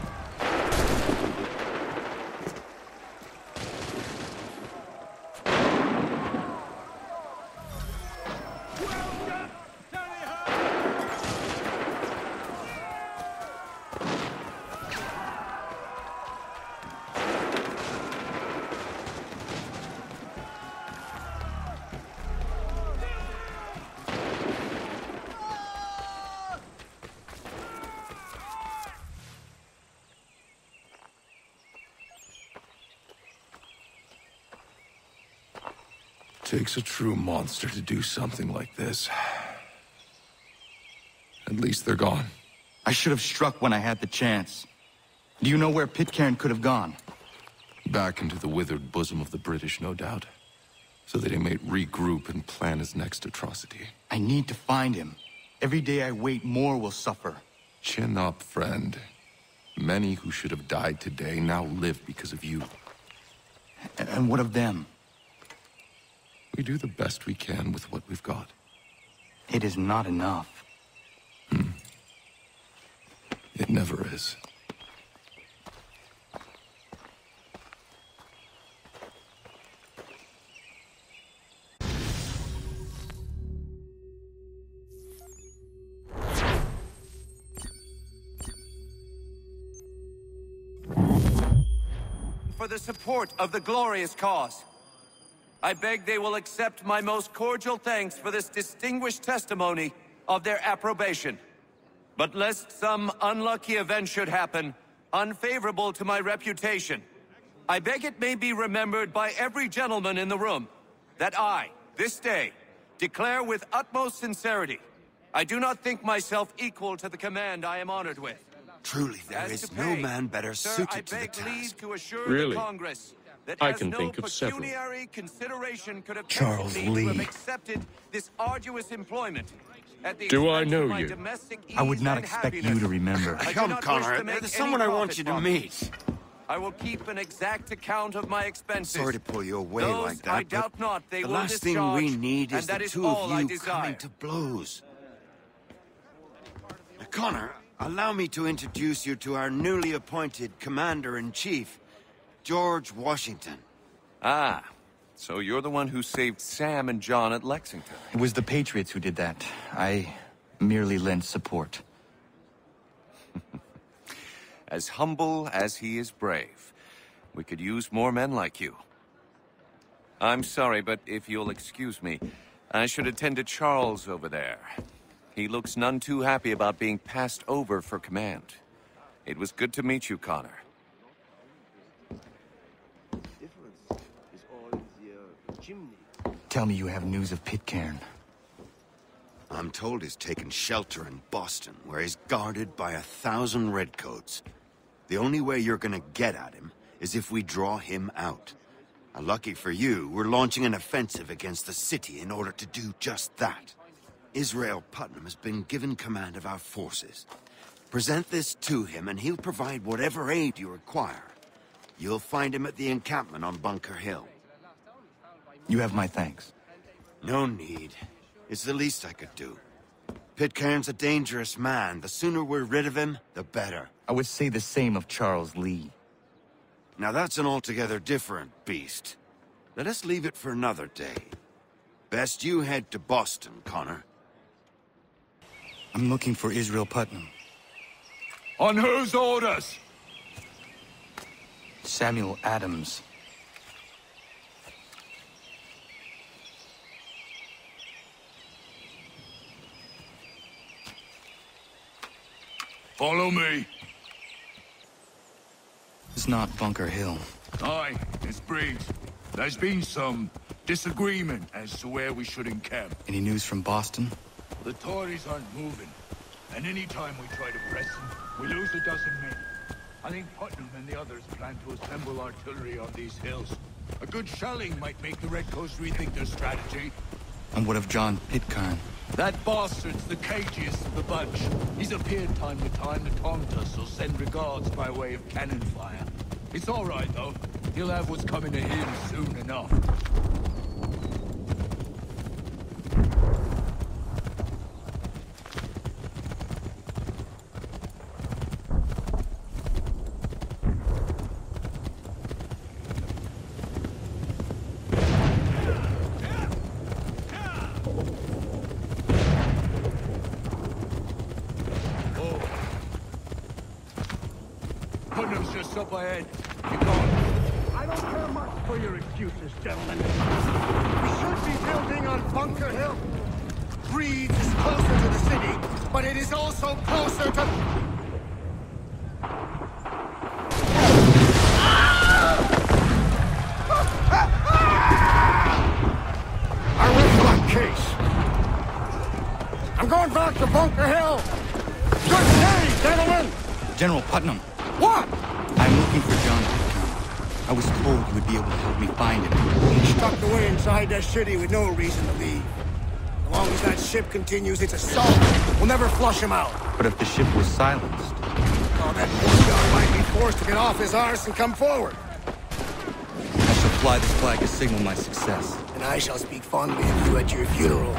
Takes a true monster to do something like this. At least they're gone. I should have struck when I had the chance. Do you know where Pitcairn could have gone? Back into the withered bosom of the British, no doubt. So that he might regroup and plan his next atrocity. I need to find him. Every day I wait, more will suffer. Chin up, friend. Many who should have died today now live because of you. And what of them? We do the best we can with what we've got. It is not enough. It never is. For the support of the glorious cause. I beg they will accept my most cordial thanks for this distinguished testimony of their approbation. But lest some unlucky event should happen, unfavorable to my reputation, I beg it may be remembered by every gentleman in the room that I, this day, declare with utmost sincerity, I do not think myself equal to the command I am honored with. Truly, there is no man better suited to the task. Really? Congress that I can think of several. Consideration could have Charles me to have Lee. accepted this arduous employment. at the Do I expense know of my you? domestic I would ease not and expect you happiness. to remember. I do Come, not Connor. wish to make There's any someone I want profit you to from it. meet. I will keep an exact account of my expenses. Sorry to pull you away Those, like that, I but doubt not they the will last thing discharge, we need and is that the is two all of I you desire. coming to blows. Now, Connor, allow me to introduce you to our newly appointed Commander-in-Chief, George Washington. Ah, so you're the one who saved Sam and John at Lexington. It was the Patriots who did that. I merely lent support. As humble as he is brave. We could use more men like you. I'm sorry, but if you'll excuse me, I should attend to Charles over there. He looks none too happy about being passed over for command. It was good to meet you, Connor. Tell me you have news of Pitcairn. I'm told he's taken shelter in Boston, where he's guarded by 1,000 redcoats. The only way you're gonna get at him is if we draw him out. Lucky for you, we're launching an offensive against the city in order to do just that. Israel Putnam has been given command of our forces. Present this to him and he'll provide whatever aid you require. You'll find him at the encampment on Bunker Hill. You have my thanks. No need. It's the least I could do. Pitcairn's a dangerous man. The sooner we're rid of him, the better. I would say the same of Charles Lee. Now that's an altogether different beast. Let us leave it for another day. Best you head to Boston, Connor. I'm looking for Israel Putnam. On whose orders? Samuel Adams. Follow me. It's not Bunker Hill. Aye, it's Briggs. There's been some disagreement as to where we should encamp. Any news from Boston? The Tories aren't moving, and any time we try to press them, we lose a dozen men. I think Putnam and the others plan to assemble artillery on these hills. A good shelling might make the Redcoats rethink their strategy. And what of John Pitcairn? That bastard's the cagiest of the bunch. He's appeared time to time to taunt us or send regards by way of cannon fire. It's all right, though. He'll have what's coming to him soon enough. Putnam's just up ahead. Keep going. I don't care much for your excuses, gentlemen. We should be building on Bunker Hill. Breeds is closer to the city, but it is also closer to... I rest my case. I'm going back to Bunker Hill. Good day, gentlemen! General Putnam. What? I'm looking for John Pitcairn. I was told you would be able to help me find him. He's tucked away inside that city with no reason to leave. As long as that ship continues its assault, we'll never flush him out. But if the ship was silenced... Oh, that poor guy might be forced to get off his arse and come forward. I shall fly this flag to signal my success. And I shall speak fondly of you at your funeral.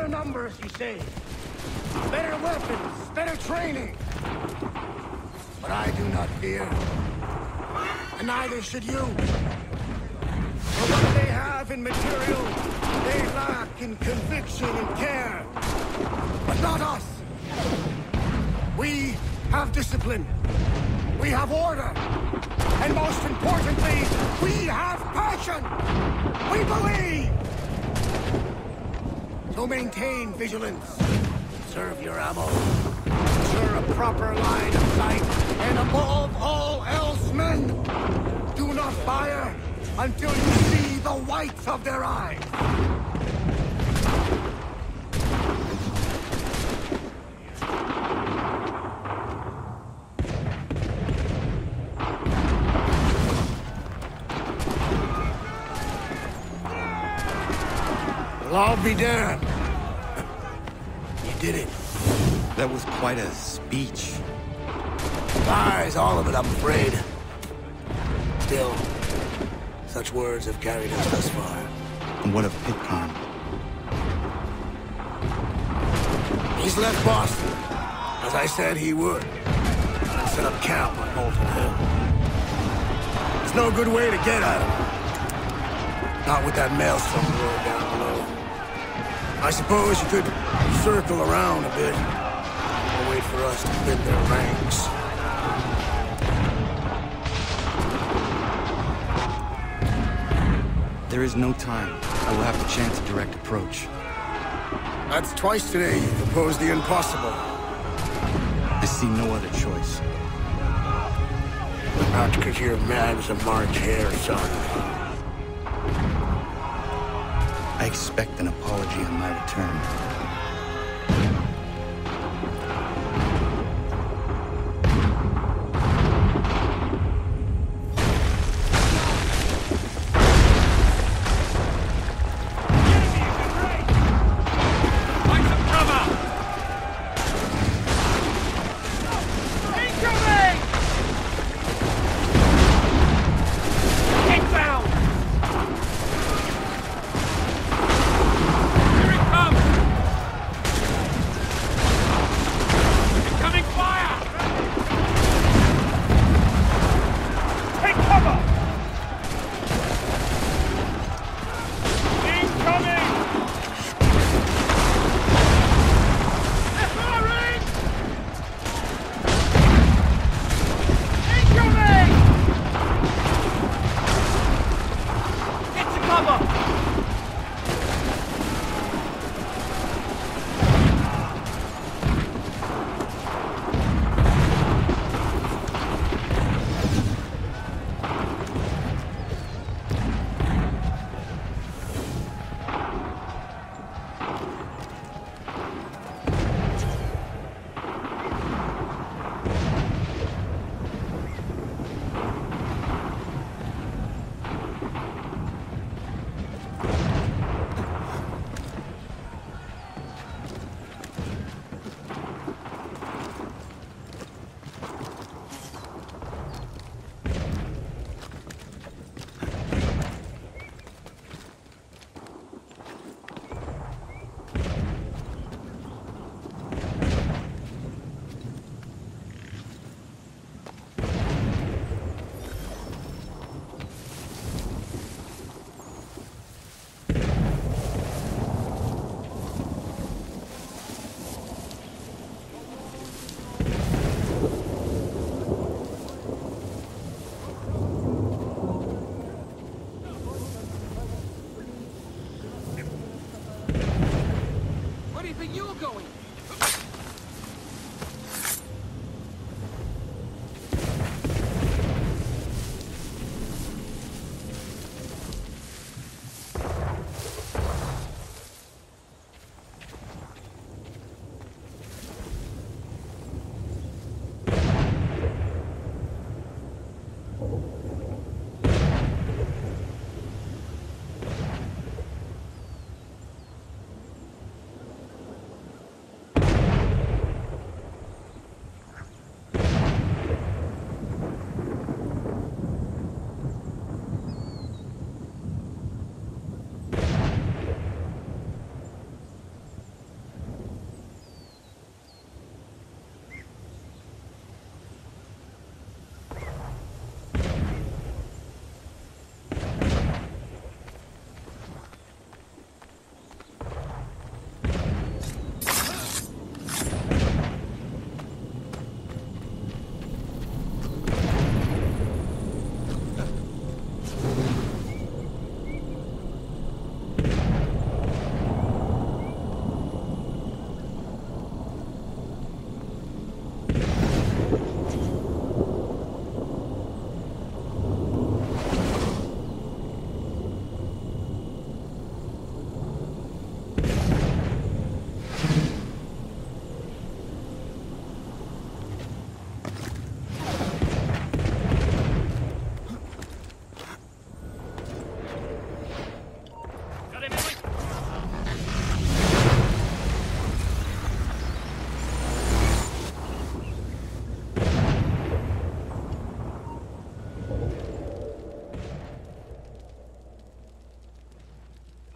Better numbers, you say. Better weapons, better training. But I do not fear. And neither should you. For what they have in material, they lack in conviction and care. But not us. We have discipline. We have order. And most importantly, we have passion. We believe. So maintain vigilance. Conserve your ammo. Ensure a proper line of sight. And above all else, men, do not fire until you see the whites of their eyes. Well, I'll be damned. You did it. That was quite a speech. Lies, all of it, I'm afraid. Still, such words have carried us thus far. And what of Pitcairn? He's left Boston, as I said he would, and set up camp on Molten Hill. There's no good way to get at him. Not with that maelstrom road down below. I suppose you could circle around a bit, or wait for us to thin their ranks. There is no time. I will have to chance a direct approach. That's twice today you proposed the impossible. I see no other choice. Not because you're mad as a March hare, son. I expect an apology on my return.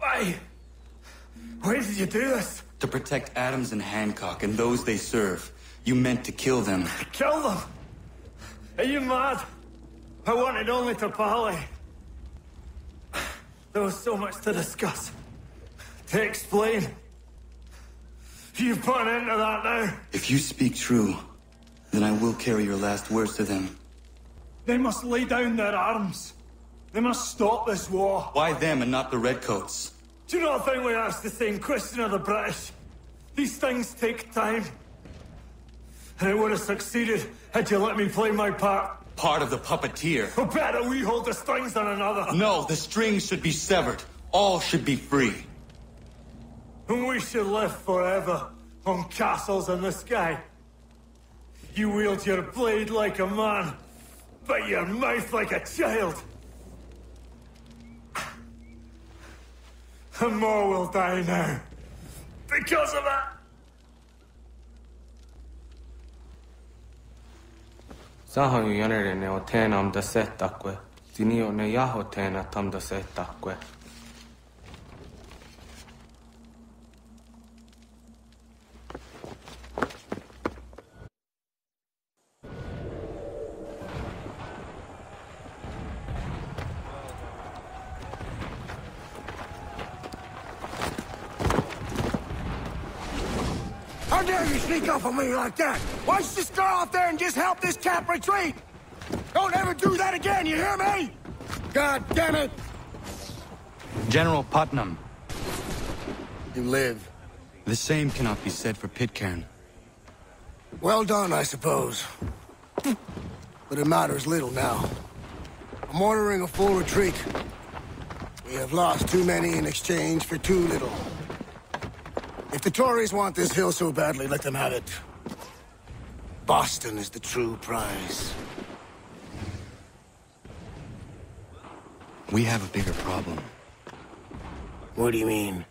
Why? Why did you do this? To protect Adams and Hancock and those they serve. You meant to kill them. Kill them? Are you mad? I wanted only to parley. There was so much to discuss. To explain. You put an end to that now. If you speak true, then I will carry your last words to them. They must lay down their arms. They must stop this war. Why them and not the Redcoats? Do you not think we asked the same question of the British? These things take time. And it would have succeeded had you let me play my part. Part of the puppeteer. Oh, better we hold the strings on another. No, the strings should be severed. All should be free. And we should live forever on castles in the sky. You wield your blade like a man, but your mouth like a child. And more will die now. Because of it. Sahoyu yanere ne otenam da setakwe. Zinio ne yahotena tam da setakwe. How dare you sneak up on me like that? Why don't you just go out there and just help this camp retreat? Don't ever do that again, you hear me? God damn it! General Putnam. You live. The same cannot be said for Pitcairn. Well done, I suppose. But it matters little now. I'm ordering a full retreat. We have lost too many in exchange for too little. If the Tories want this hill so badly, let them have it. Boston is the true prize. We have a bigger problem. What do you mean?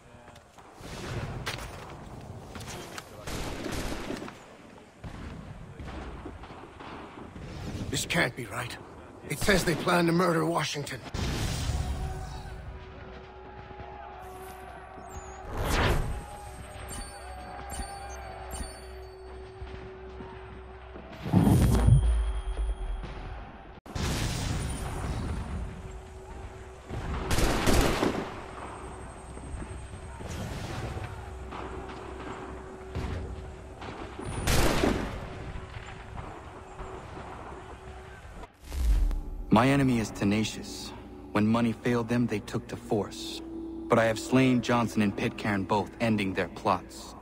This can't be right. It says they plan to murder Washington. My enemy is tenacious. When money failed them, they took to force. But I have slain Johnson and Pitcairn both, ending their plots.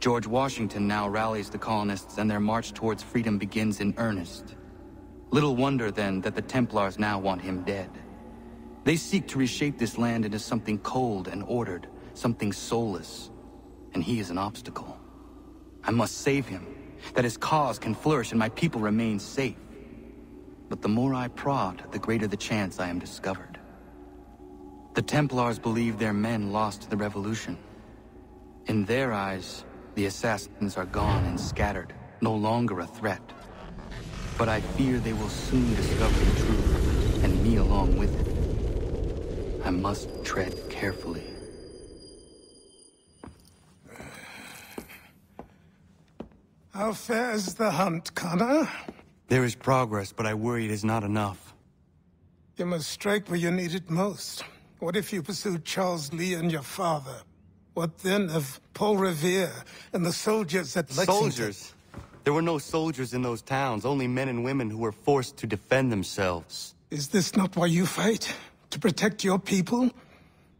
George Washington now rallies the colonists, and their march towards freedom begins in earnest. Little wonder, then, that the Templars now want him dead. They seek to reshape this land into something cold and ordered, something soulless. And he is an obstacle. I must save him, that his cause can flourish and my people remain safe. But the more I prod, the greater the chance I am discovered. The Templars believe their men lost the revolution. In their eyes, the assassins are gone and scattered, no longer a threat. But I fear they will soon discover the truth, and me along with it. I must tread carefully. How fares the hunt, Connor? There is progress, but I worry it is not enough. You must strike where you need it most. What if you pursued Charles Lee and your father? What then of Paul Revere and the soldiers at Lexington? Soldiers? There were no soldiers in those towns, only men and women who were forced to defend themselves. Is this not why you fight? To protect your people?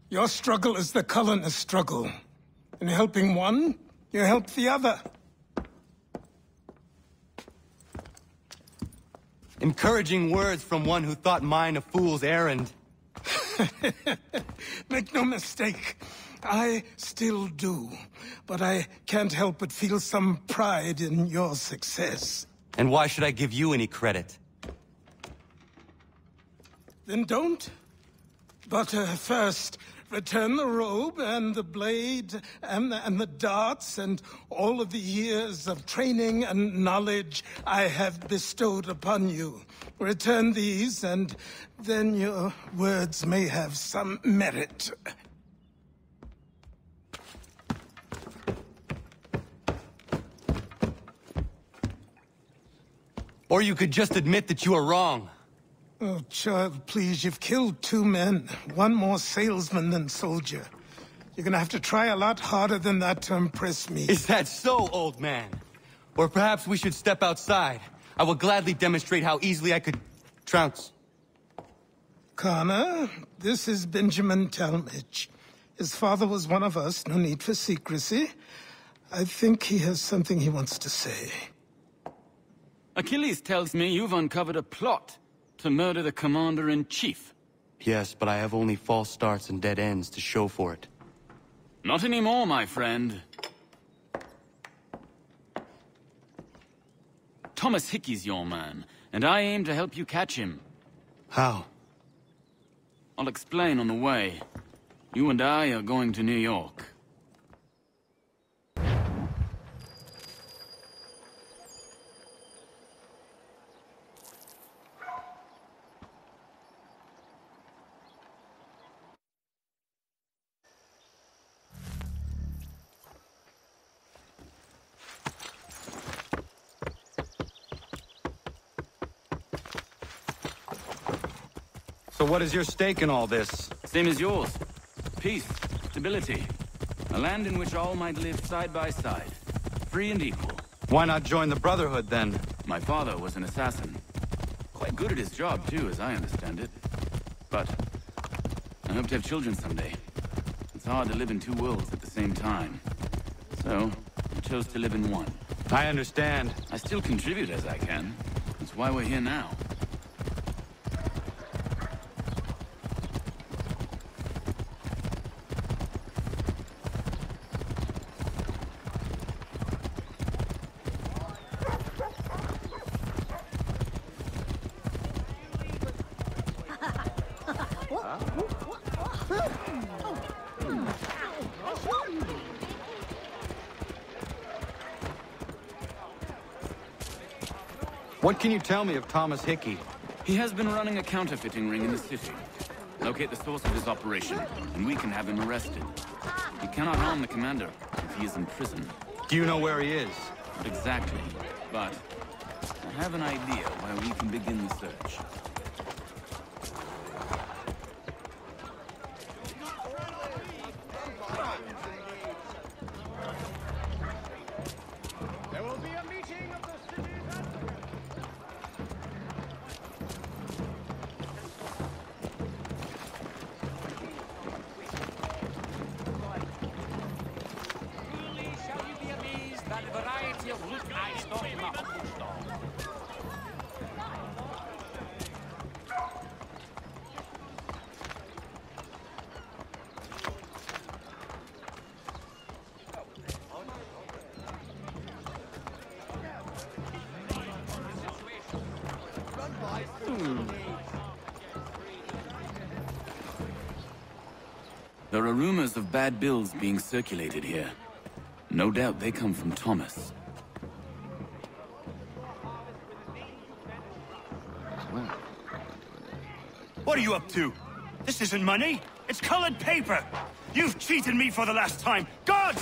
Your struggle is the colonists' struggle. In helping one, you help the other. Encouraging words from one who thought mine a fool's errand. Make no mistake. I still do. But I can't help but feel some pride in your success. And why should I give you any credit? Then don't. But first, return the robe and the blade and the darts and all of the years of training and knowledge I have bestowed upon you. Return these, and then your words may have some merit. Or you could just admit that you are wrong. Oh, child, please, you've killed 2 men. One more salesman than soldier. You're gonna have to try a lot harder than that to impress me. Is that so, old man? Or perhaps we should step outside. I will gladly demonstrate how easily I could trounce. Connor, this is Benjamin Talmadge. His father was one of us, no need for secrecy. I think he has something he wants to say. Achilles tells me you've uncovered a plot to murder the Commander-in-Chief. Yes, but I have only false starts and dead ends to show for it. Not anymore, my friend. Thomas Hickey's your man, and I aim to help you catch him. How? I'll explain on the way. You and I are going to New York. So what is your stake in all this? Same as yours. Peace, stability. A land in which all might live side by side. Free and equal. Why not join the Brotherhood, then? My father was an assassin. Quite good at his job, too, as I understand it. But I hope to have children someday. It's hard to live in 2 worlds at the same time. So, I chose to live in one. I understand. I still contribute as I can. That's why we're here now. What can you tell me of Thomas Hickey? He has been running a counterfeiting ring in the city. Locate the source of his operation, and we can have him arrested. He cannot harm the commander if he is in prison. Do you know where he is? Not exactly, but I have an idea where we can begin the search. There are rumors of bad bills being circulated here. No doubt they come from Thomas. What are you up to? This isn't money. It's colored paper. You've cheated me for the last time. God!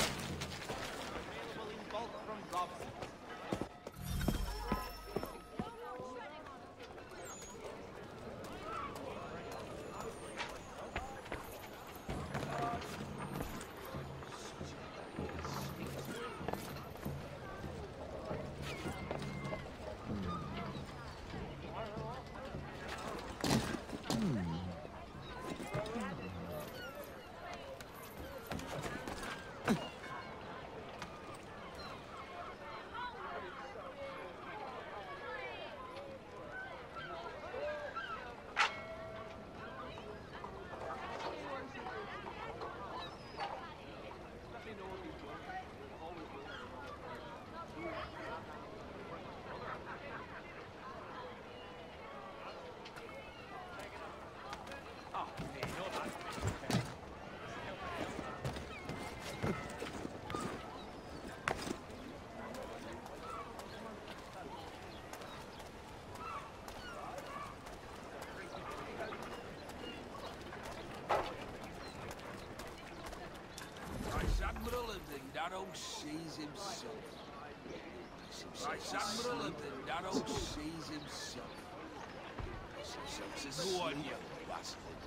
Admiral and Naro sees himself. themselves asleep and Darrow sees himself. Go on, you bastard.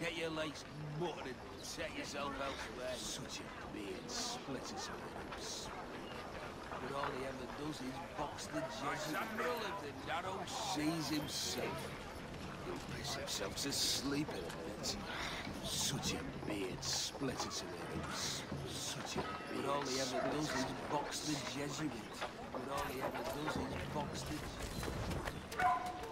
Get your legs muttered and set yourself elsewhere. Such a beard splits his lips. But all he ever does is box the Jesuit. And Darrow sees himself. He'll piss himself to sleep in a minute. Such a beard splits his lips. Such a beard. But all he ever does is box the Jesuit. But all he ever does is box the Jesuit.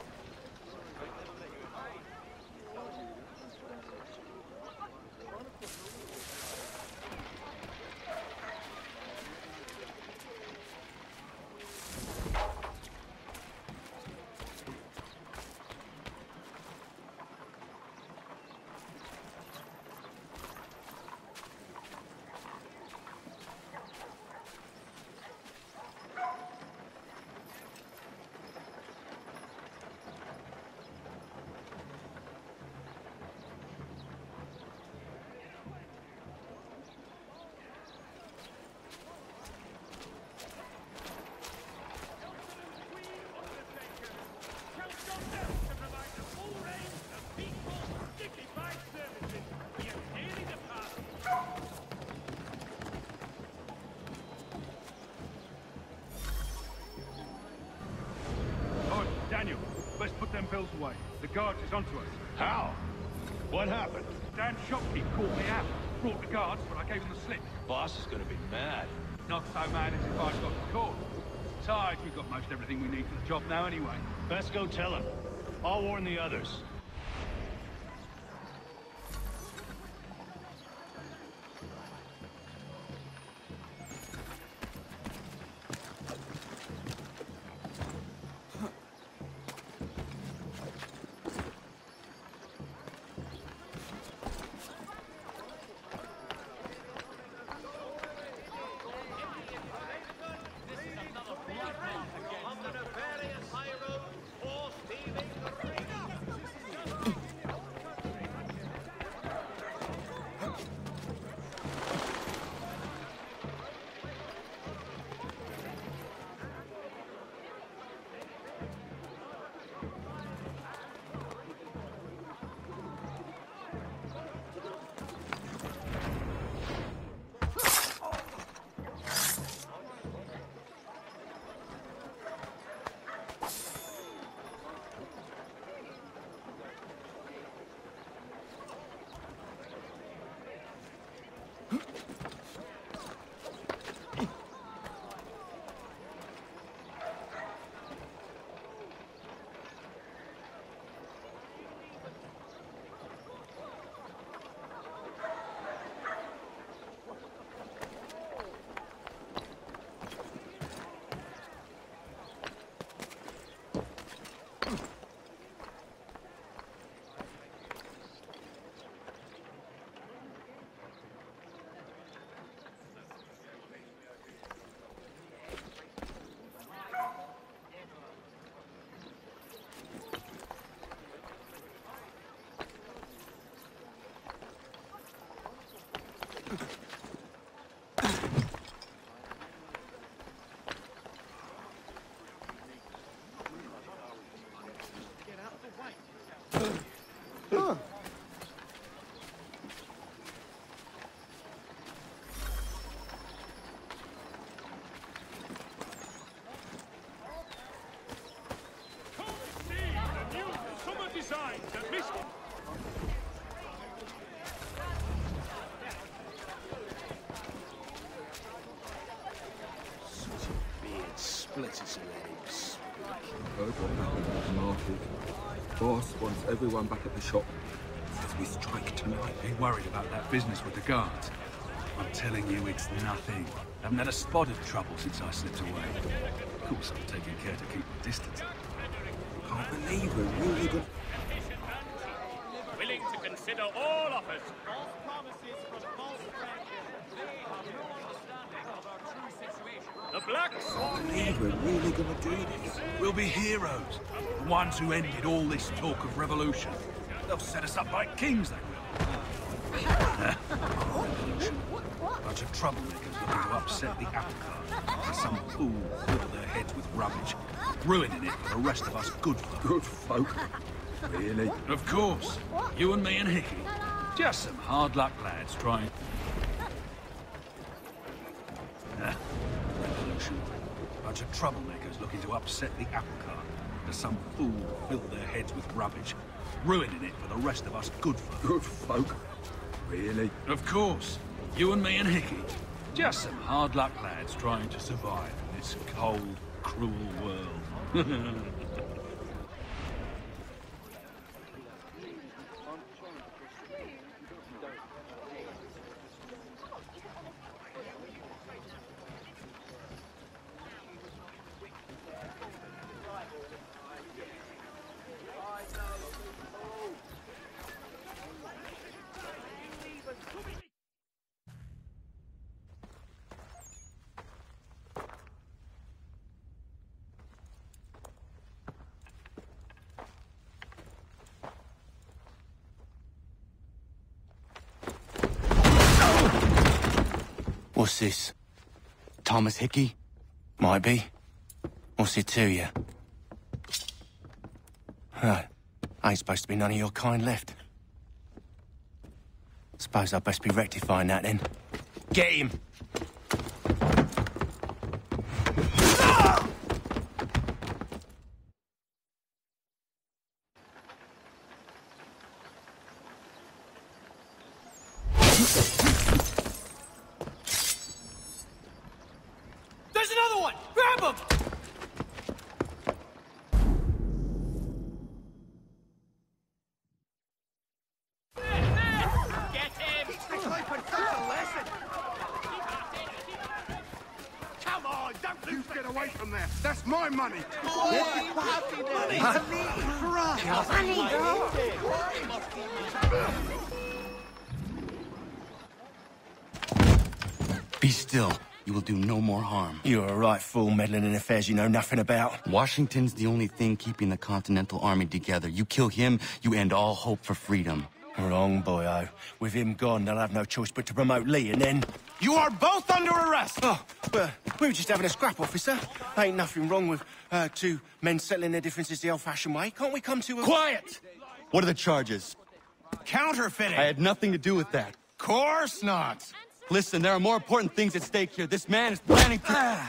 Let's put them bills away. The guards is onto us. How? What happened? Dan shopkeep caught me out. Brought the guards, but I gave him the slip. Boss is gonna be mad. Not so mad as if I'd got caught. Besides, we've got most everything we need for the job now anyway. Best go tell him. I'll warn the others. Splits his lips. Heard what happened at the market. Boss wants everyone back at the shop. Says we strike tonight. Ain't worried about that business with the guards. I'm telling you, it's nothing. Haven't had a spot of trouble since I slipped away. Of course, I'm taking care to keep my distance. Can't believe we're really good. Willing to consider all offers. False promises from false friends. They have no understanding of our true situation. The Blacks. Can't believe we're really gonna do this. We'll be heroes. The ones who ended all this talk of revolution. They'll set us up like kings, they will. Revolution. A Bunch of troublemakers looking to upset the apple cart. Some fool fill their heads with rubbish, ruining it for the rest of us good folk. Good folk? Really? Of course. You and me and Hickey. Just some hard luck lads trying... Revolution. Bunch of troublemakers looking to upset the apple cart. Some fool fill their heads with rubbish, ruining it for the rest of us good folk. Good folk? Really? Of course. You and me and Hickey. Just some hard luck lads trying to survive in this cold, cruel world. What's this? Thomas Hickey? Might be. What's it to you? Ain't supposed to be none of your kind left. Suppose I'd best be rectifying that then. Get him! That's my money! Be still. You will do no more harm. You're a right fool meddling in affairs you know nothing about. Washington's the only thing keeping the Continental Army together. You kill him, you end all hope for freedom. Wrong, boyo. With him gone, they'll have no choice but to promote Lee, and then... You are both under arrest! Oh, well, we were just having a scrap, officer. Ain't nothing wrong with two men settling their differences the old-fashioned way. Can't we come to a... Quiet! What are the charges? Counterfeiting! I had nothing to do with that. Course not! Listen, there are more important things at stake here. This man is planning to...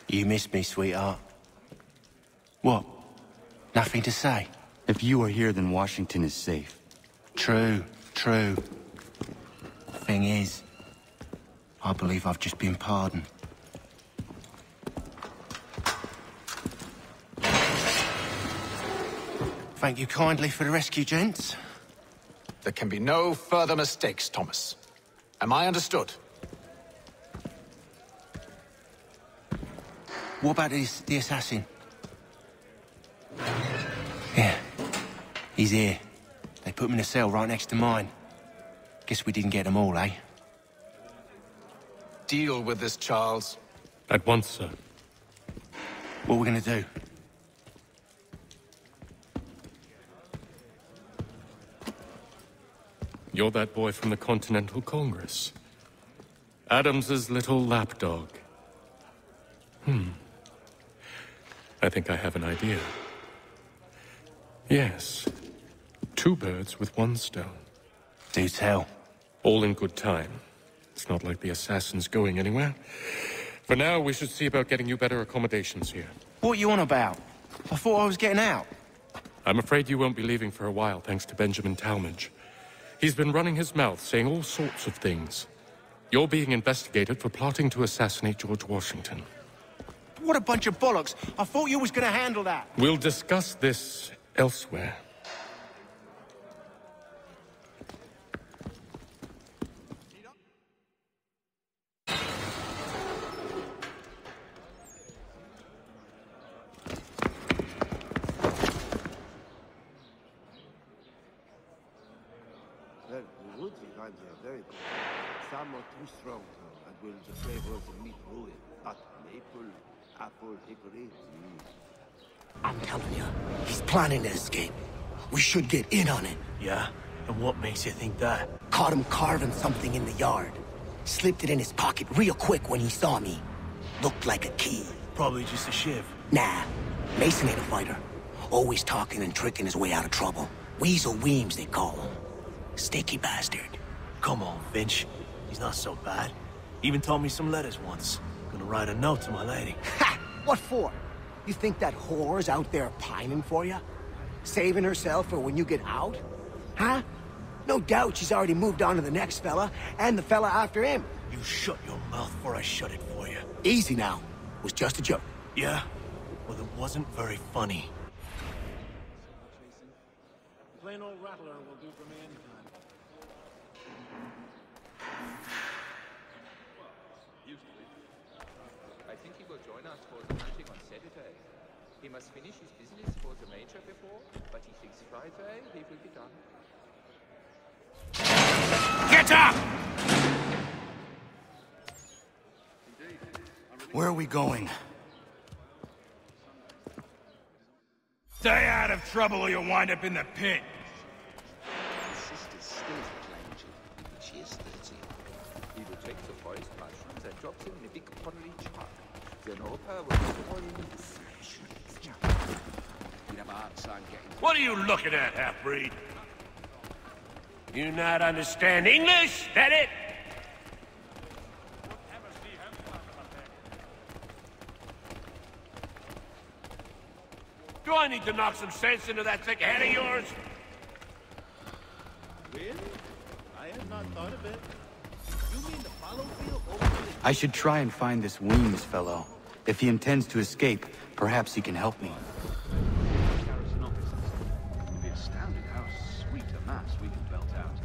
You missed me, sweetheart. What? Nothing to say? If you are here, then Washington is safe. True. Thing is, I believe I've just been pardoned. Thank you kindly for the rescue, gents. There can be no further mistakes, Thomas. Am I understood? What about the assassin? Yeah, he's here. They put him in a cell right next to mine. Guess we didn't get them all, eh? Deal with this, Charles. At once, sir. What are we gonna do? You're that boy from the Continental Congress. Adams's little lapdog. I think I have an idea. Yes. 2 birds with 1 stone. Do tell. All in good time. It's not like the assassin's going anywhere. For now, we should see about getting you better accommodations here. What are you on about? I thought I was getting out. I'm afraid you won't be leaving for a while, thanks to Benjamin Talmadge. He's been running his mouth, saying all sorts of things. You're being investigated for plotting to assassinate George Washington. What a bunch of bollocks. I thought you was gonna handle that. We'll discuss this elsewhere. Some are too strong, and will the flavor of the meat ruin. But maple, apple, hickory. I'm telling you, he's planning to escape. We should get in on it. Yeah? And what makes you think that? Caught him carving something in the yard. Slipped it in his pocket real quick when he saw me. Looked like a key. Probably just a shiv. Nah, Mason ain't a fighter. Always talking and tricking his way out of trouble. Weasel Weems, they call him. Sticky bastard. Come on, Finch. He's not so bad. Even told me some letters once. Gonna write a note to my lady. Ha! What for? You think that whore's out there pining for you? Saving herself for when you get out? Huh? No doubt she's already moved on to the next fella, and the fella after him. You shut your mouth before I shut it for you. Easy now. It was just a joke. Yeah? Well, it wasn't very funny. Plain old rattler will do for me anytime. I think he will join us for the hunting on Saturday. He must finish his business for the Major before, but he thinks Friday he will be done. Get up! Where are we going? Stay out of trouble or you'll wind up in the pit. She is 30. He will take the forest mushrooms and drop them in a big pottery jar. Then Opa will pour in the smash. What are you looking at, half-breed? You not understand English, that it? Do I need to knock some sense into that thick head of yours? Really? I had not thought of it. You mean the follow field over the... I should try and find this Weems fellow. If he intends to escape, perhaps he can help me. Garrison officers. You'd be astounded how sweet a mass we can belt out.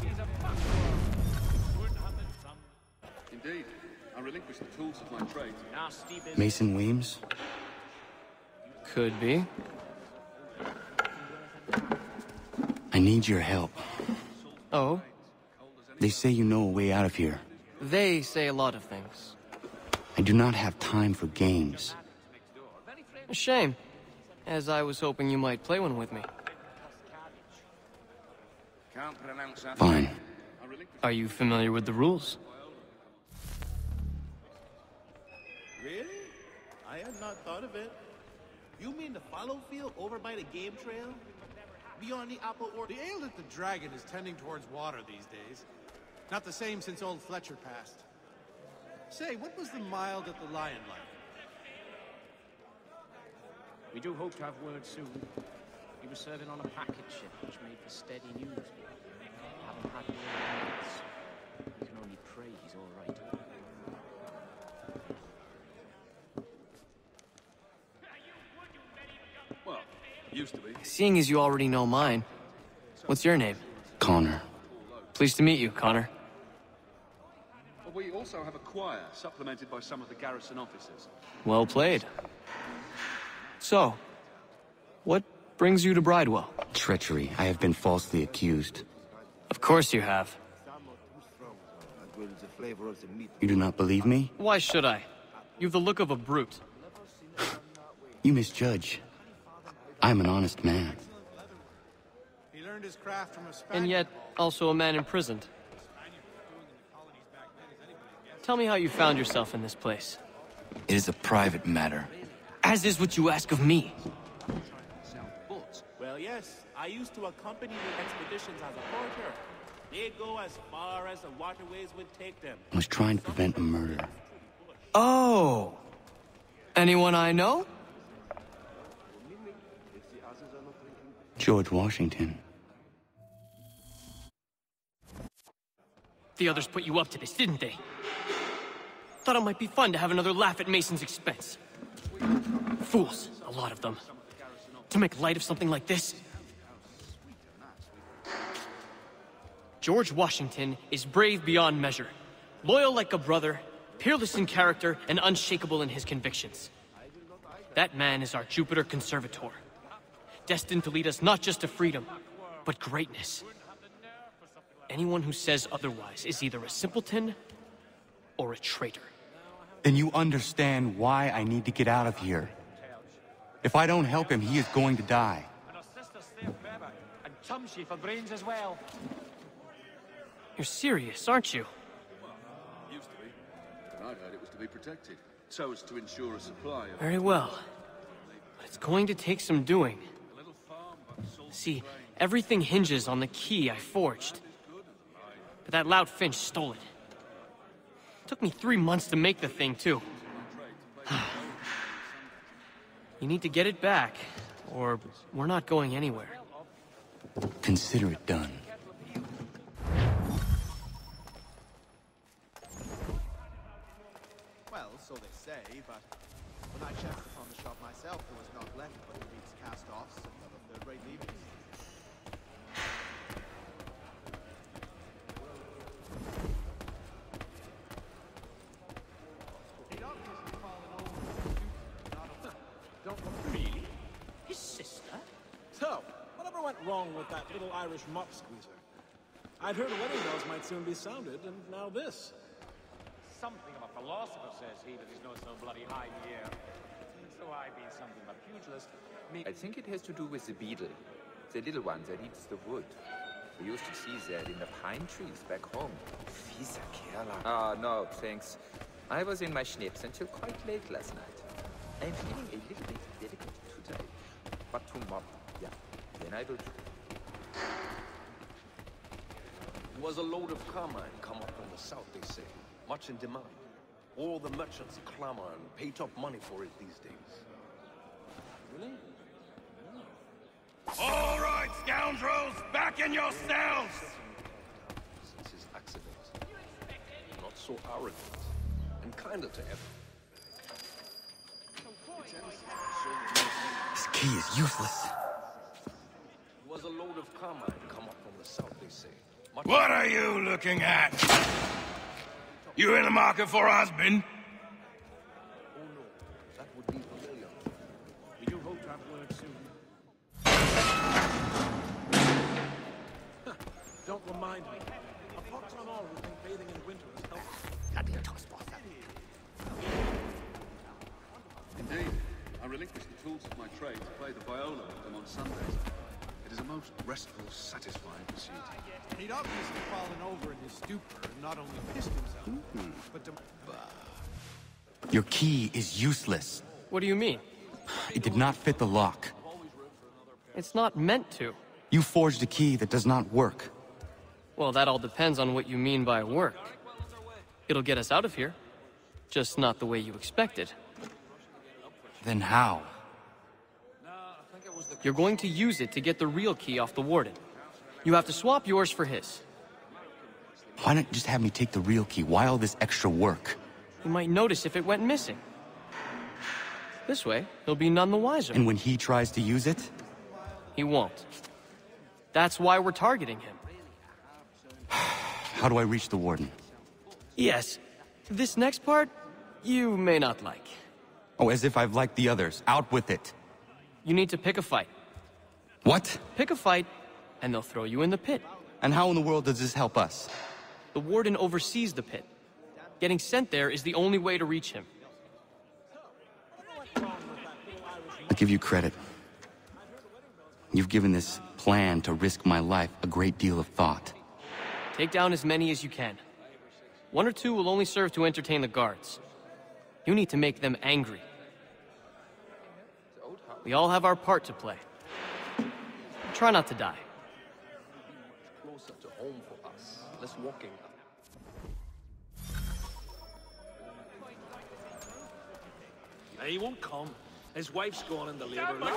He's a fuck. Indeed. I relinquish the tools of my trade. Mason Weems? Could be. I need your help. Oh? They say you know a way out of here. They say a lot of things. I do not have time for games. A shame, as I was hoping you might play one with me. Fine. Are you familiar with the rules? Really? I had not thought of it. You mean the follow field over by the game trail? Beyond the apple orchard? The ale at the Dragon is tending towards water these days. Not the same since old Fletcher passed. Say, what was the mild at the Lion like? We do hope to have word soon. He was serving on a packet ship, which made for steady news. Haven't had word yet. We can only pray he's all right. Well, used to be. Seeing as you already know mine, what's your name? Connor. Pleased to meet you, Connor. Well, we also have a choir, supplemented by some of the garrison officers. Well played. So, what brings you to Bridewell? Treachery. I have been falsely accused. Of course you have. You do not believe me? Why should I? You've the look of a brute. You misjudge. I'm an honest man. He learned his craft from a Spaniard. And yet, also a man imprisoned. Tell me how you found yourself in this place. It is a private matter. As is what you ask of me. Well, yes. I used to accompany the expeditions as a porter. They'd go as far as the waterways would take them. I was trying to prevent a murder. Oh! Anyone I know? George Washington. The others put you up to this, didn't they? Thought it might be fun to have another laugh at Mason's expense. Fools, a lot of them. To make light of something like this. George Washington is brave beyond measure, loyal like a brother, peerless in character, and unshakable in his convictions. That man is our Jupiter Conservator, destined to lead us not just to freedom, but greatness. Anyone who says otherwise is either a simpleton or a traitor. Then you understand why I need to get out of here. If I don't help him, he is going to die. And her sister's there forever. And Tumshy for brains as well. You're serious, aren't you? Used to be. But I heard it was to be protected. So as to ensure a supply of... Very well. But it's going to take some doing. See, everything hinges on the key I forged. But that loud Finch stole it. Took me 3 months to make the thing, too. You need to get it back, or we're not going anywhere. Consider it done. Well, so they say, but when I checked upon the shop myself, there was not left but these cast-offs and other third-rate leavings. Really? His sister? So, whatever went wrong with that little Irish mop squeezer? I'd heard wedding bells might soon be sounded, and now this. Something of a philosopher, says he, but he's not so bloody high in the air. So I be something of a pugilist. I think it has to do with the beetle. The little one that eats the wood. We used to see that in the pine trees back home. Fieser Kerler. Ah, no, thanks. I was in my schnips until quite late last night. I'm feeling a little bit delicate today. But tomorrow, yeah, then I will... Was a load of carmine come up from the south, they say. Much in demand. All the merchants clamor and pay top money for it these days. Really? All right, scoundrels, back in your cells! Since his accident. Not so arrogant. And kinder to Evan. This key is useless. Was a load of carmine come up from the south, they say. What are you looking at? You in the market for a husband? Oh no, that would be familiar. We do hope to have word soon. Don't remind me. A pox on all who think bathing in winter is helpful. Indeed. I relinquish the tools of my trade to play the viola with them on Sundays. It is a most restful, satisfying pursuit. He'd obviously fallen over in his stupor and not only pissed himself, but to... Your key is useless. What do you mean? It did not fit the lock. It's not meant to. You forged a key that does not work. Well, that all depends on what you mean by work. It'll get us out of here. Just not the way you expected. Then how? You're going to use it to get the real key off the warden. You have to swap yours for his. Why not just have me take the real key? Why all this extra work? He might notice if it went missing. This way, he'll be none the wiser. And when he tries to use it? He won't. That's why we're targeting him. How do I reach the warden? Yes. This next part, you may not like. Oh, as if I've liked the others. Out with it. You need to pick a fight. What? Pick a fight, and they'll throw you in the pit. And how in the world does this help us? The warden oversees the pit. Getting sent there is the only way to reach him. I give you credit. You've given this plan to risk my life a great deal of thought. Take down as many as you can. 1 or 2 will only serve to entertain the guards. You need to make them angry. We all have our part to play. Try not to die. Closer to home for us. Less walking. He won't come. His wife's gone in the labor.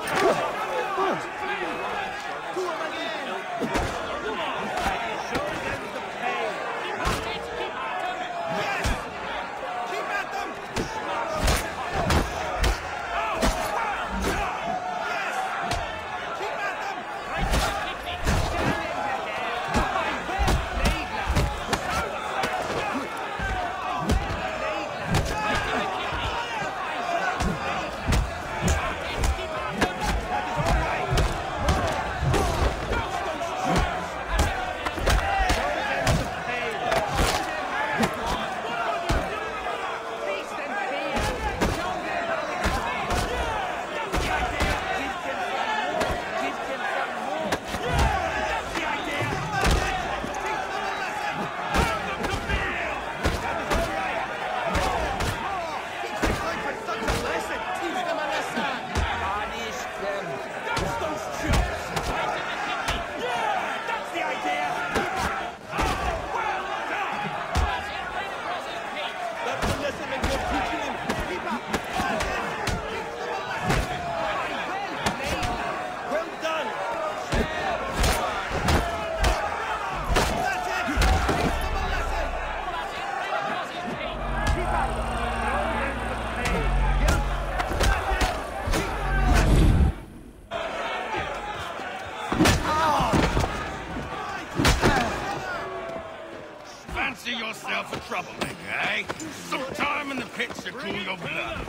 for troublemaker, eh? Some time in the pits to cool your blood.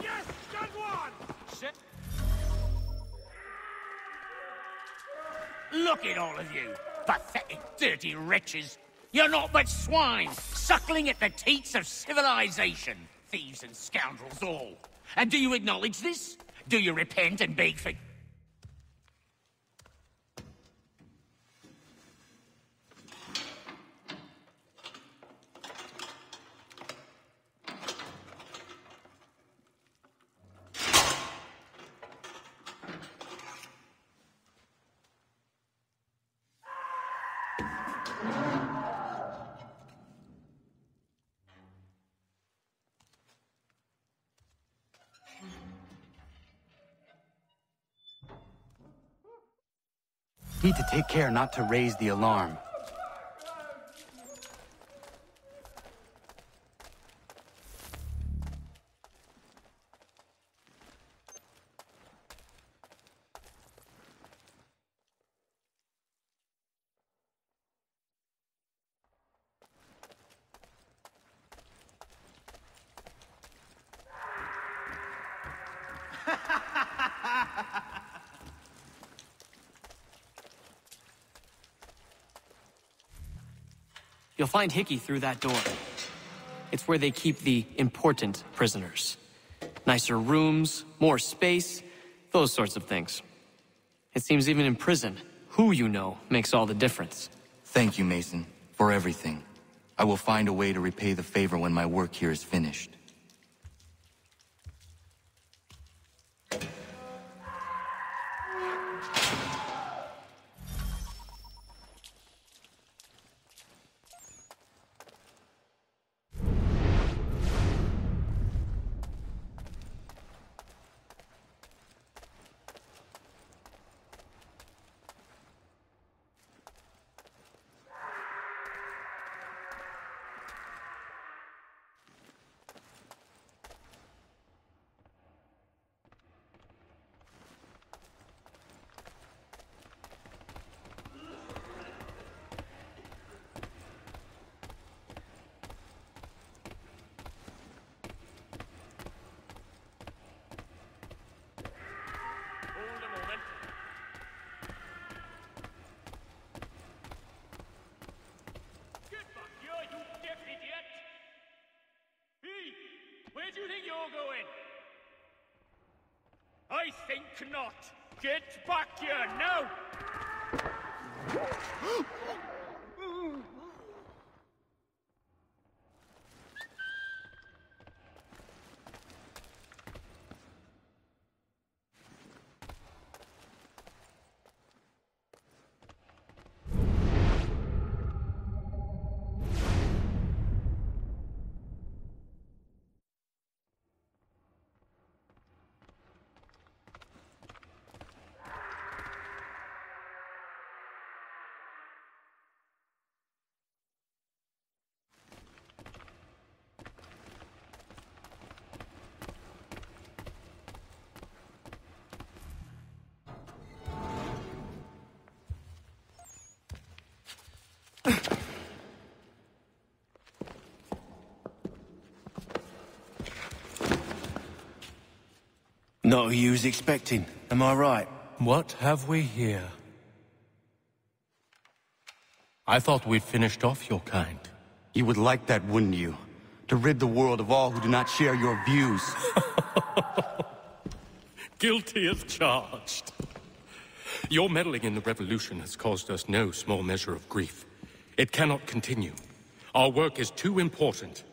Yes, good one! Look at all of you, pathetic, dirty wretches. You're not but swine, suckling at the teats of civilization. Thieves and scoundrels all. And do you acknowledge this? Do you repent and beg for... Need to take care not to raise the alarm. You'll find Hickey through that door. It's where they keep the important prisoners. Nicer rooms, more space, those sorts of things. It seems even in prison, who you know makes all the difference. Thank you, Mason, for everything. I will find a way to repay the favor when my work here is finished. Where do you think you're going? I think not. Get back here now! Not who you was expecting, am I right? What have we here? I thought we'd finished off your kind. You would like that, wouldn't you? To rid the world of all who do not share your views. Guilty as charged. Your meddling in the revolution has caused us no small measure of grief. It cannot continue. Our work is too important.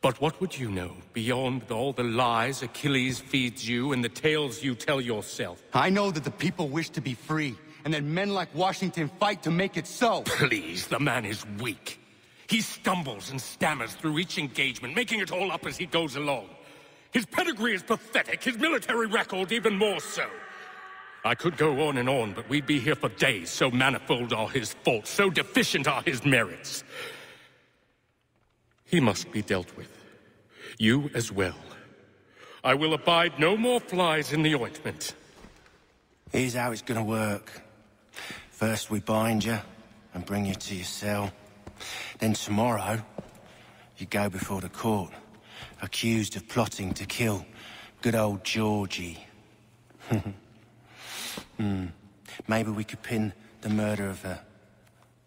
But what would you know beyond all the lies Achilles feeds you and the tales you tell yourself? I know that the people wish to be free, and that men like Washington fight to make it so. Please, the man is weak. He stumbles and stammers through each engagement, making it all up as he goes along. His pedigree is pathetic, his military record even more so. I could go on and on, but we'd be here for days, so manifold are his faults, so deficient are his merits. He must be dealt with. You as well. I will abide no more flies in the ointment. Here's how it's gonna work. First we bind you and bring you to your cell. Then tomorrow, You go before the court, accused of plotting to kill good old Georgie. Maybe we could pin the murder of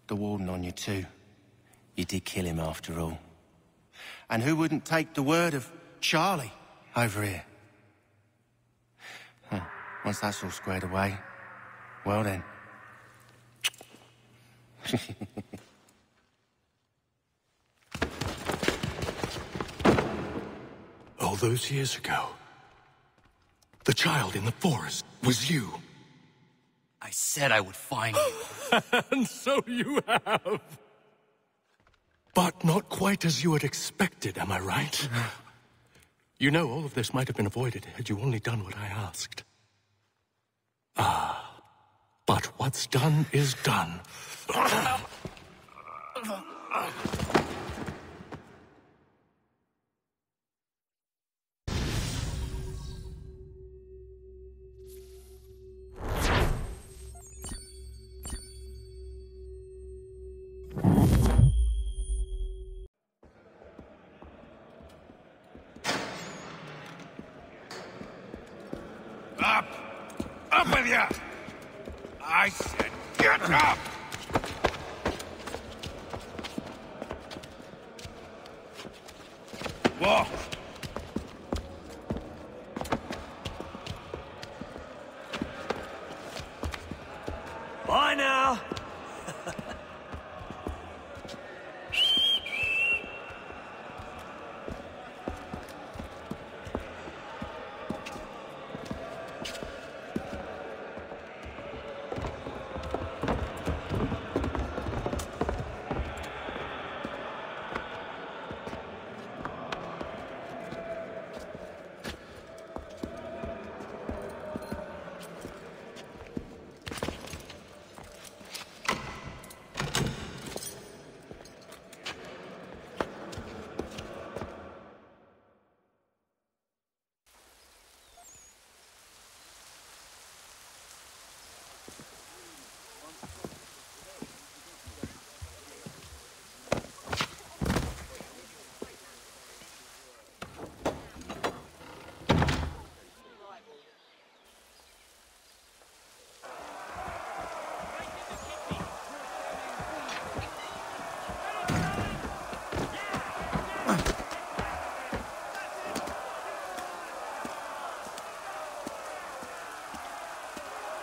the warden on you too. You did kill him after all. And who wouldn't take the word of Charlie over here? Once that's all squared away, well then. All those years ago, the child in the forest was you. I said I would find you. And so you have. But not quite as you had expected, am I right? You know, all of this might have been avoided had you only done what I asked. But what's done is done. Up! Up with you! I said get up! Walk! Bye now!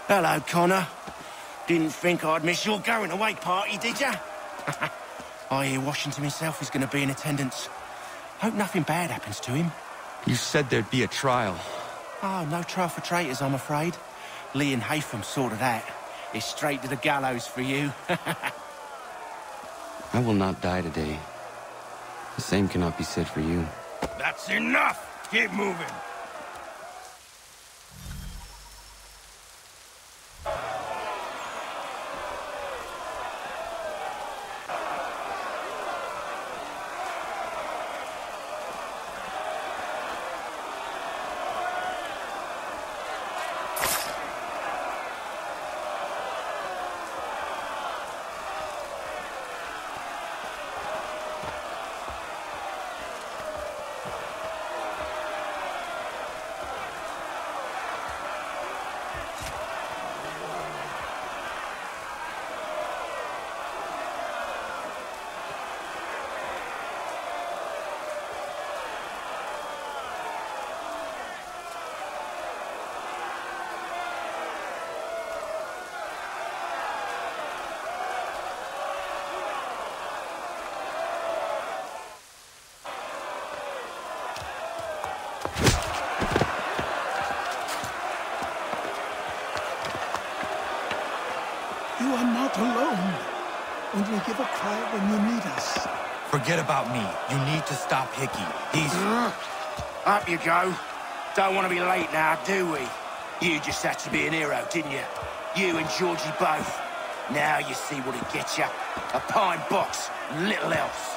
Hello, Connor. Didn't think I'd miss your going-away party, did ya? I hear Washington himself is going to be in attendance. Hope nothing bad happens to him. You said there'd be a trial. Oh, no trial for traitors, I'm afraid. Lee and Haytham sorted that. It's straight to the gallows for you. I will not die today. The same cannot be said for you. That's enough! Keep moving! You are not alone. Only give a call when you need us. Forget about me. You need to stop Hickey. He's... Up you go. Don't want to be late now, do we? You just had to be an hero, didn't you? You and Georgie both. Now you see what it gets you. A pine box, little else.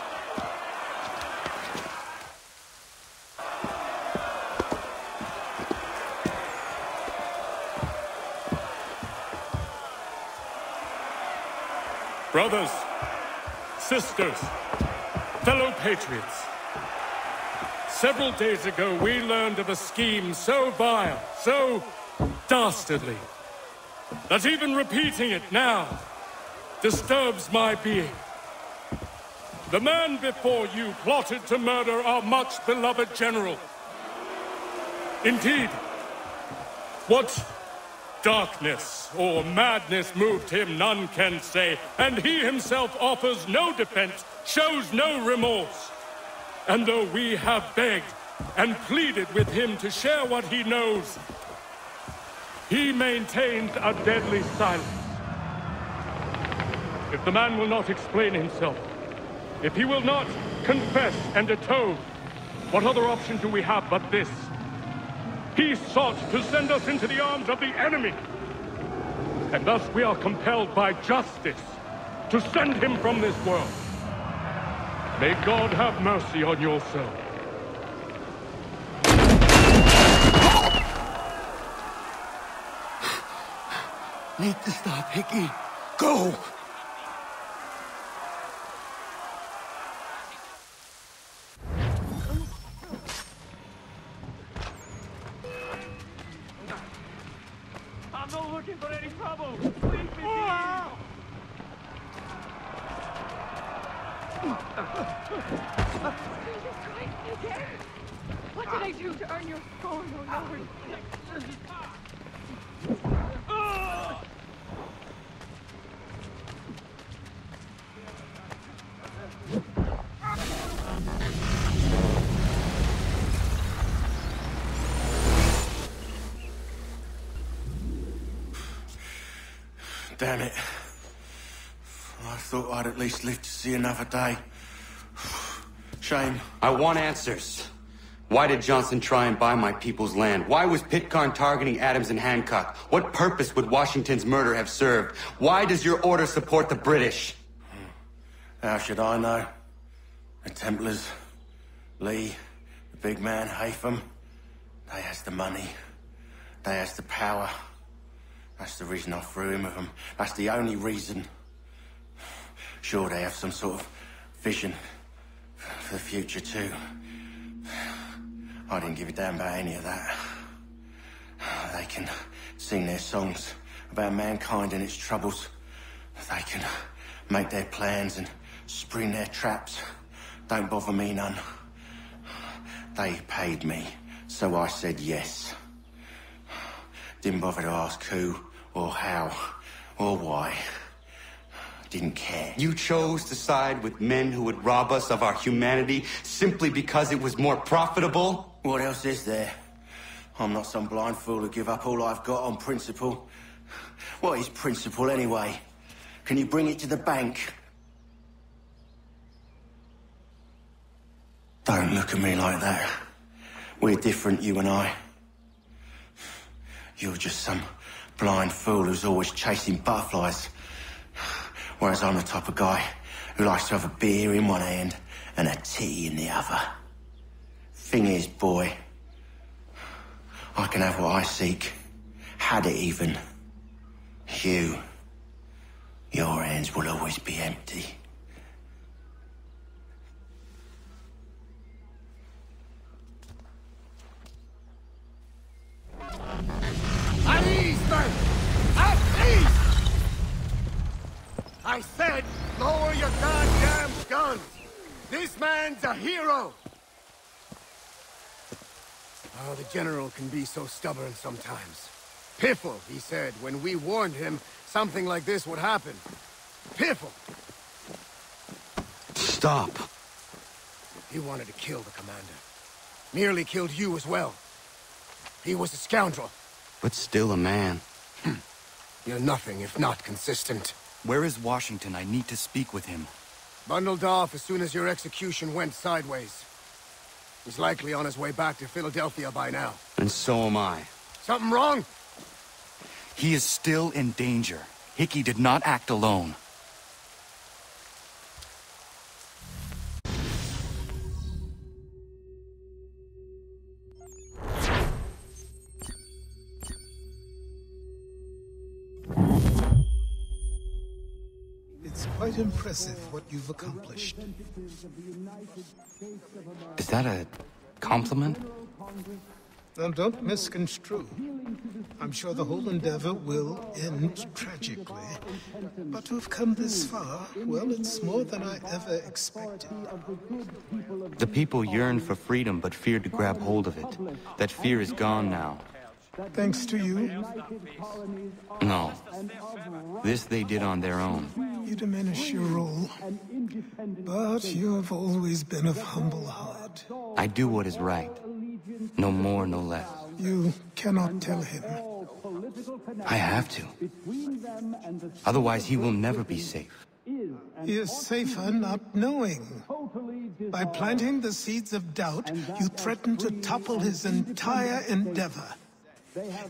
Brothers, sisters, fellow compatriots. Several days ago, we learned of a scheme so vile, so dastardly, that even repeating it now disturbs my being. The man before you plotted to murder our much-beloved general. Indeed, what darkness or madness moved him, none can say, and he himself offers no defense, shows no remorse. And though we have begged and pleaded with him to share what he knows, he maintains a deadly silence. If the man will not explain himself, if he will not confess and atone, what other option do we have but this? He sought to send us into the arms of the enemy. And thus we are compelled by justice to send him from this world. May God have mercy on your soul. Need to stop, Hickey. Go! I'm not looking for any trouble. Leave me be. Jesus Christ, again? What did I do to earn your scorn, oh Lord? Damn it. I thought I'd at least live to see another day. Shame. I want answers. Why did Johnson try and buy my people's land? Why was Pitcairn targeting Adams and Hancock? What purpose would Washington's murder have served? Why does your order support the British? How should I know? The Templars, Lee, the big man, Haytham, they has the money. They has the power. That's the reason I threw in with them. That's the only reason. Sure, they have some sort of vision for the future, too. I didn't give a damn about any of that. They can sing their songs about mankind and its troubles. They can make their plans and spring their traps. Don't bother me none. They paid me, so I said yes. Didn't bother to ask who, or how, or why. Didn't care. You chose to side with men who would rob us of our humanity simply because it was more profitable? What else is there? I'm not some blind fool who give up all I've got on principle. What is principle, anyway? Can you bring it to the bank? Don't look at me like that. We're different, you and I. You're just some blind fool who's always chasing butterflies. Whereas I'm the type of guy who likes to have a beer in one hand and a tea in the other. Thing is, boy, I can have what I seek. Had it even. Your hands will always be empty. At ease, men! At ease! I said, lower your goddamn guns! This man's a hero! Oh, the General can be so stubborn sometimes. Piffle, he said, when we warned him something like this would happen. Piffle! Stop. He wanted to kill the commander. Nearly killed you as well. He was a scoundrel. But still a man. You're nothing if not consistent. Where is Washington? I need to speak with him. Bundled off as soon as your execution went sideways. He's likely on his way back to Philadelphia by now. And so am I. Something wrong? He is still in danger. Hickey did not act alone. It's quite impressive what you've accomplished. Is that a compliment? Now, don't misconstrue. I'm sure the whole endeavor will end tragically. But to have come this far, well, it's more than I ever expected. The people yearned for freedom but feared to grab hold of it. That fear is gone now. Thanks to you? No. This they did on their own. You diminish your role. But you have always been of humble heart. I do what is right. No more, no less. You cannot tell him. I have to. Otherwise, he will never be safe. He is safer not knowing. By planting the seeds of doubt, you threaten to topple his entire endeavor.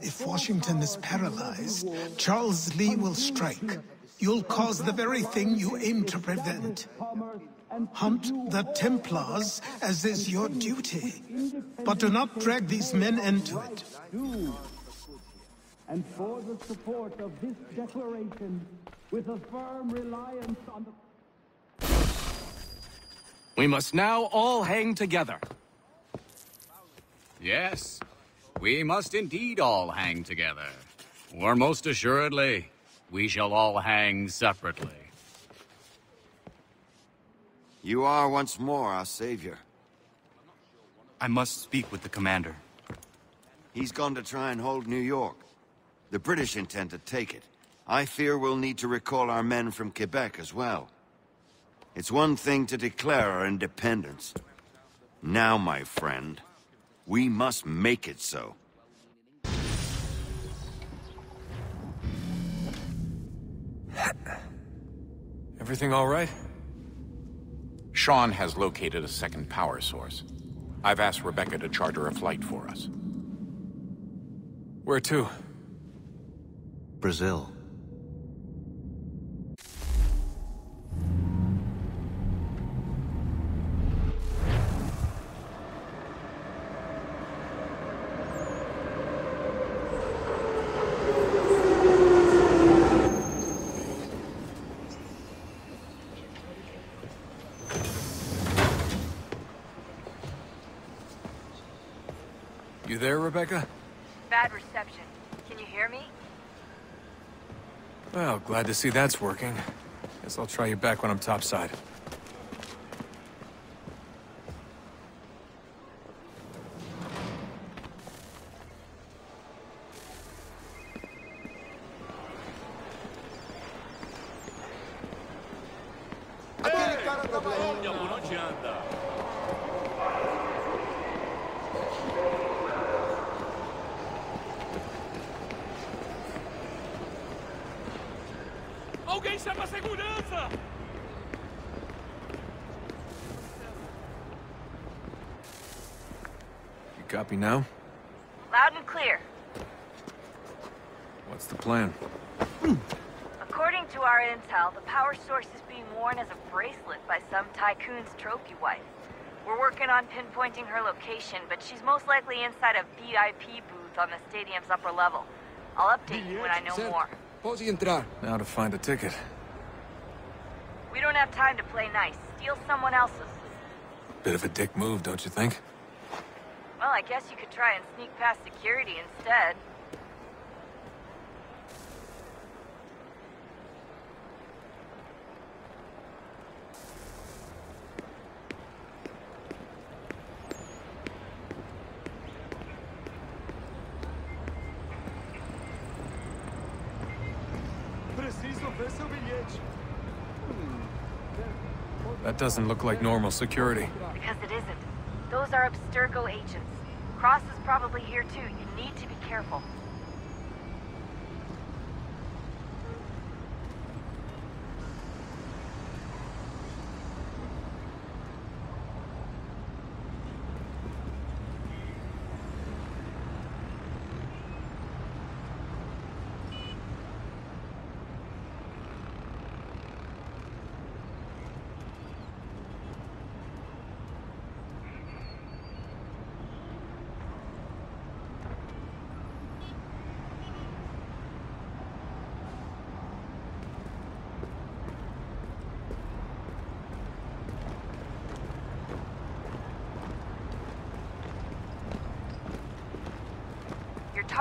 If Washington is paralyzed, Charles Lee will strike. You'll cause the very thing you aim to prevent. Hunt the Templars, as is your duty. But do not drag these men into it. And for the support of this declaration, with a firm reliance on the... We must now all hang together. Yes, we must indeed all hang together. Or most assuredly, we shall all hang separately. You are once more our savior. I must speak with the commander. He's gone to try and hold New York. The British intend to take it. I fear we'll need to recall our men from Quebec as well. It's one thing to declare our independence. Now, my friend, we must make it so. Everything all right? Sean has located a second power source. I've asked Rebecca to charter a flight for us. Where to? Brazil. You there, Rebecca? Bad reception. Can you hear me? Well, glad to see that's working. Guess I'll try you back when I'm topside. Alguém chama a segurança! You copy now? Loud and clear. What's the plan? According to our intel, the power source is being worn as a bracelet by some tycoon's trophy wife. We're working on pinpointing her location, but she's most likely inside a VIP booth on the stadium's upper level. I'll update you when I know more. Now to find a ticket. We don't have time to play nice. Steal someone else's. Bit of a dick move, don't you think? Well, I guess you could try and sneak past security instead. That doesn't look like normal security. Because it isn't. Those are Abstergo agents. Cross is probably here too. You need to be careful.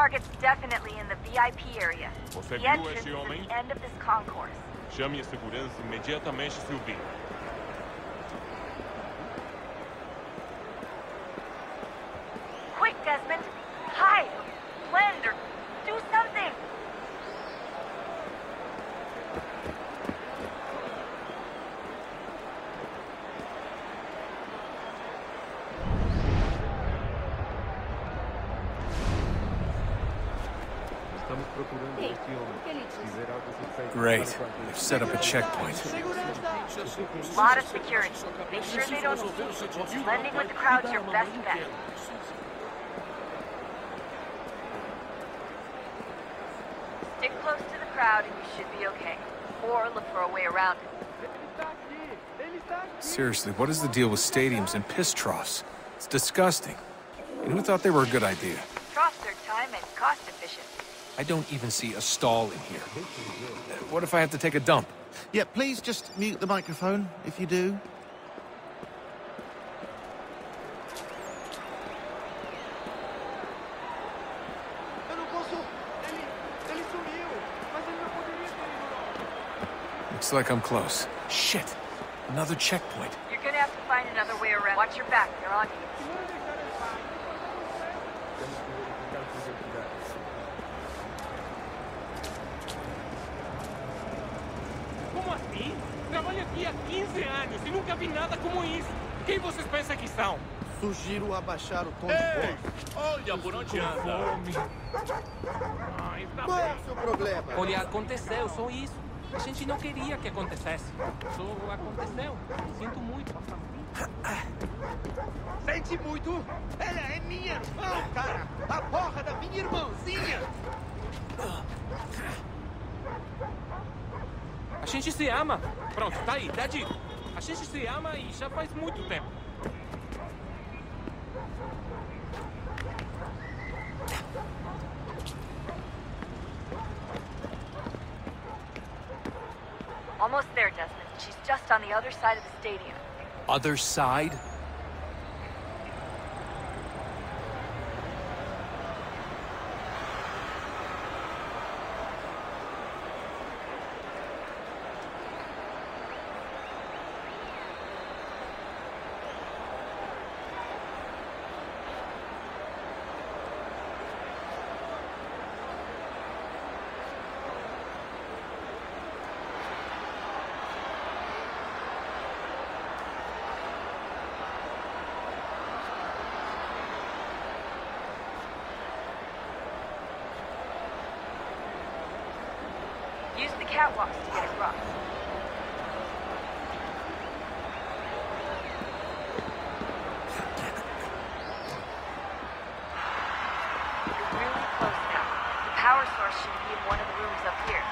target's definitely in the VIP area. Você The viu entrance esse is at homem? the end of this concourse. Chame a segurança imediatamente se o vir. Quick, Desmond! Hide! Blend or do something! Great. They've set up a checkpoint. Lot of security. Make sure they don't see you. Blending with the crowd's your best bet. Stick close to the crowd and you should be okay. Or look for a way around it. Seriously, what is the deal with stadiums and piss troughs? It's disgusting. And who thought they were a good idea? Troughs are time and cost efficient. I don't even see a stall in here. What if I have to take a dump? Yeah, please just mute the microphone, if you do. Looks like I'm close. Shit! Another checkpoint. You're gonna have to find another way around. Watch your back, they're on you. Como assim? Trabalho aqui há 15 anos e nunca vi nada como isso. Quem vocês pensam que são? Sugiro abaixar o tom de voz. Olha por onde anda. Qual é o seu problema? Olha, aconteceu, só isso. A gente não queria que acontecesse. Só aconteceu. Sinto muito. Sente muito? Ela é minha irmã, cara! A porra da minha irmãzinha! A gente se ama. Pronto, tá aí, tá dito. A gente se ama e já faz muito tempo. Almost there, Desmond. She's just on the other side of the stadium. Other side? Use the catwalks to get across. You're really close now. The power source should be in one of the rooms up here.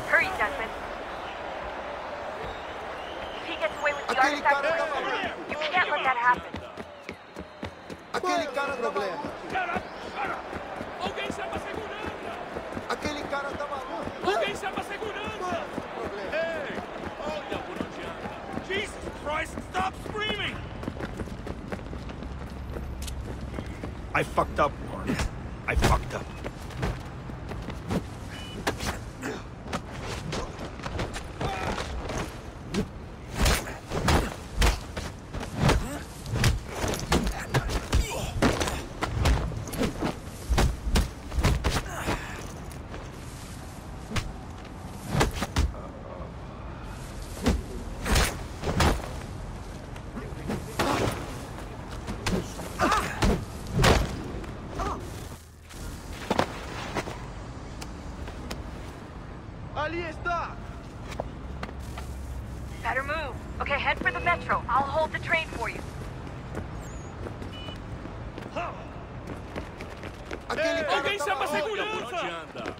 Hurry, Desmond. If he gets away with the artifact, you can't let that happen. Aquele cara problema. Alguém chama a segurança! Aquele cara tá maluco. Alguém chama a segurança! Ei! Olha por onde anda! Jesus Christ, stop screaming! I fucked up, Mark. I fucked up. Okay, head for the metro. I'll hold the train for you. Alguém chama a segurança!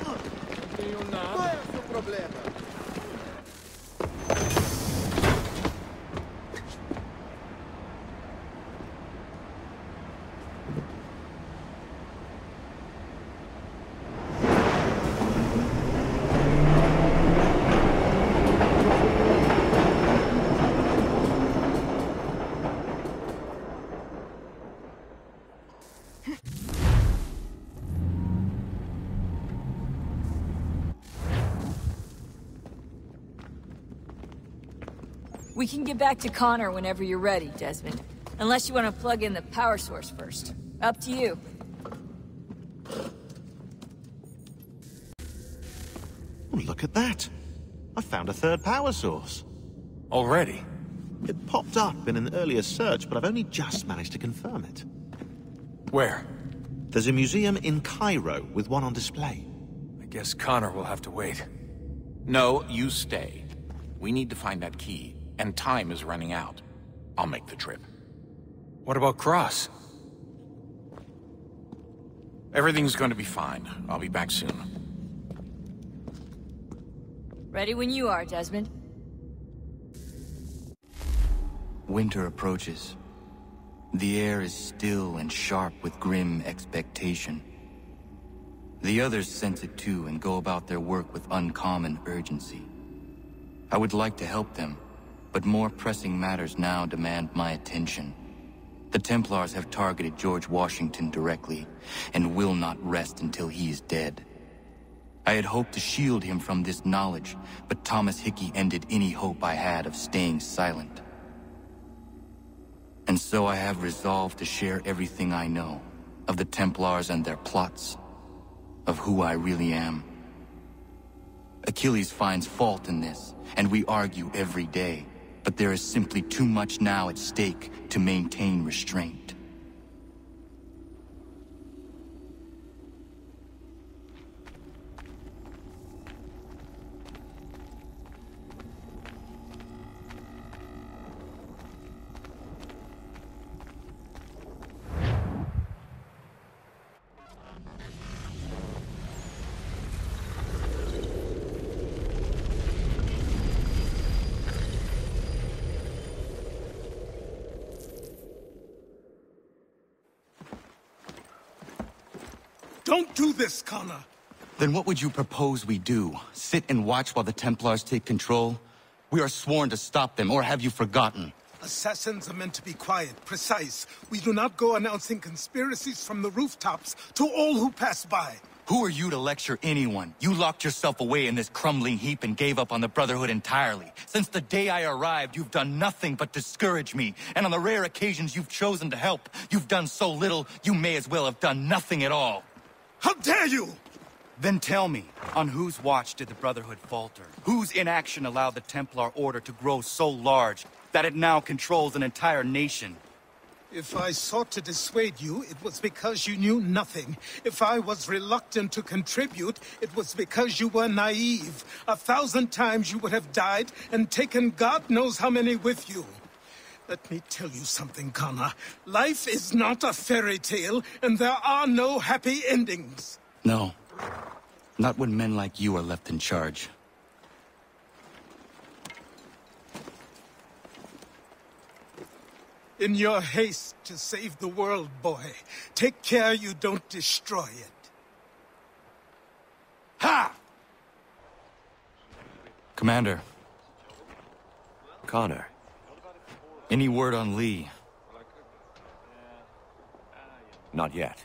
Não tenho nada. Qual é o seu problema? We can get back to Connor whenever you're ready, Desmond. Unless you want to plug in the power source first. Up to you. Oh, look at that. I found a third power source. Already? It popped up in an earlier search, but I've only just managed to confirm it. Where? There's a museum in Cairo with one on display. I guess Connor will have to wait. No, you stay. We need to find that key, and time is running out. I'll make the trip. What about Cross? Everything's going to be fine. I'll be back soon. Ready when you are, Desmond. Winter approaches. The air is still and sharp with grim expectation. The others sense it too and go about their work with uncommon urgency. I would like to help them, but more pressing matters now demand my attention. The Templars have targeted George Washington directly, and will not rest until he is dead. I had hoped to shield him from this knowledge, but Thomas Hickey ended any hope I had of staying silent. And so I have resolved to share everything I know, of the Templars and their plots, of who I really am. Achilles finds fault in this, and we argue every day, but there is simply too much now at stake to maintain restraint. Don't do this, Connor! Then what would you propose we do? Sit and watch while the Templars take control? We are sworn to stop them, or have you forgotten? Assassins are meant to be quiet, precise. We do not go announcing conspiracies from the rooftops to all who pass by. Who are you to lecture anyone? You locked yourself away in this crumbling heap and gave up on the Brotherhood entirely. Since the day I arrived, you've done nothing but discourage me. And on the rare occasions you've chosen to help, you've done so little, you may as well have done nothing at all. How dare you! Then tell me, on whose watch did the Brotherhood falter? Whose inaction allowed the Templar Order to grow so large that it now controls an entire nation? If I sought to dissuade you, it was because you knew nothing. If I was reluctant to contribute, it was because you were naive. 1,000 times you would have died and taken God knows how many with you. Let me tell you something, Connor. Life is not a fairy tale, and there are no happy endings. No. Not when men like you are left in charge. In your haste to save the world, boy, take care you don't destroy it. Ha! Commander. Connor. Any word on Lee? Not yet.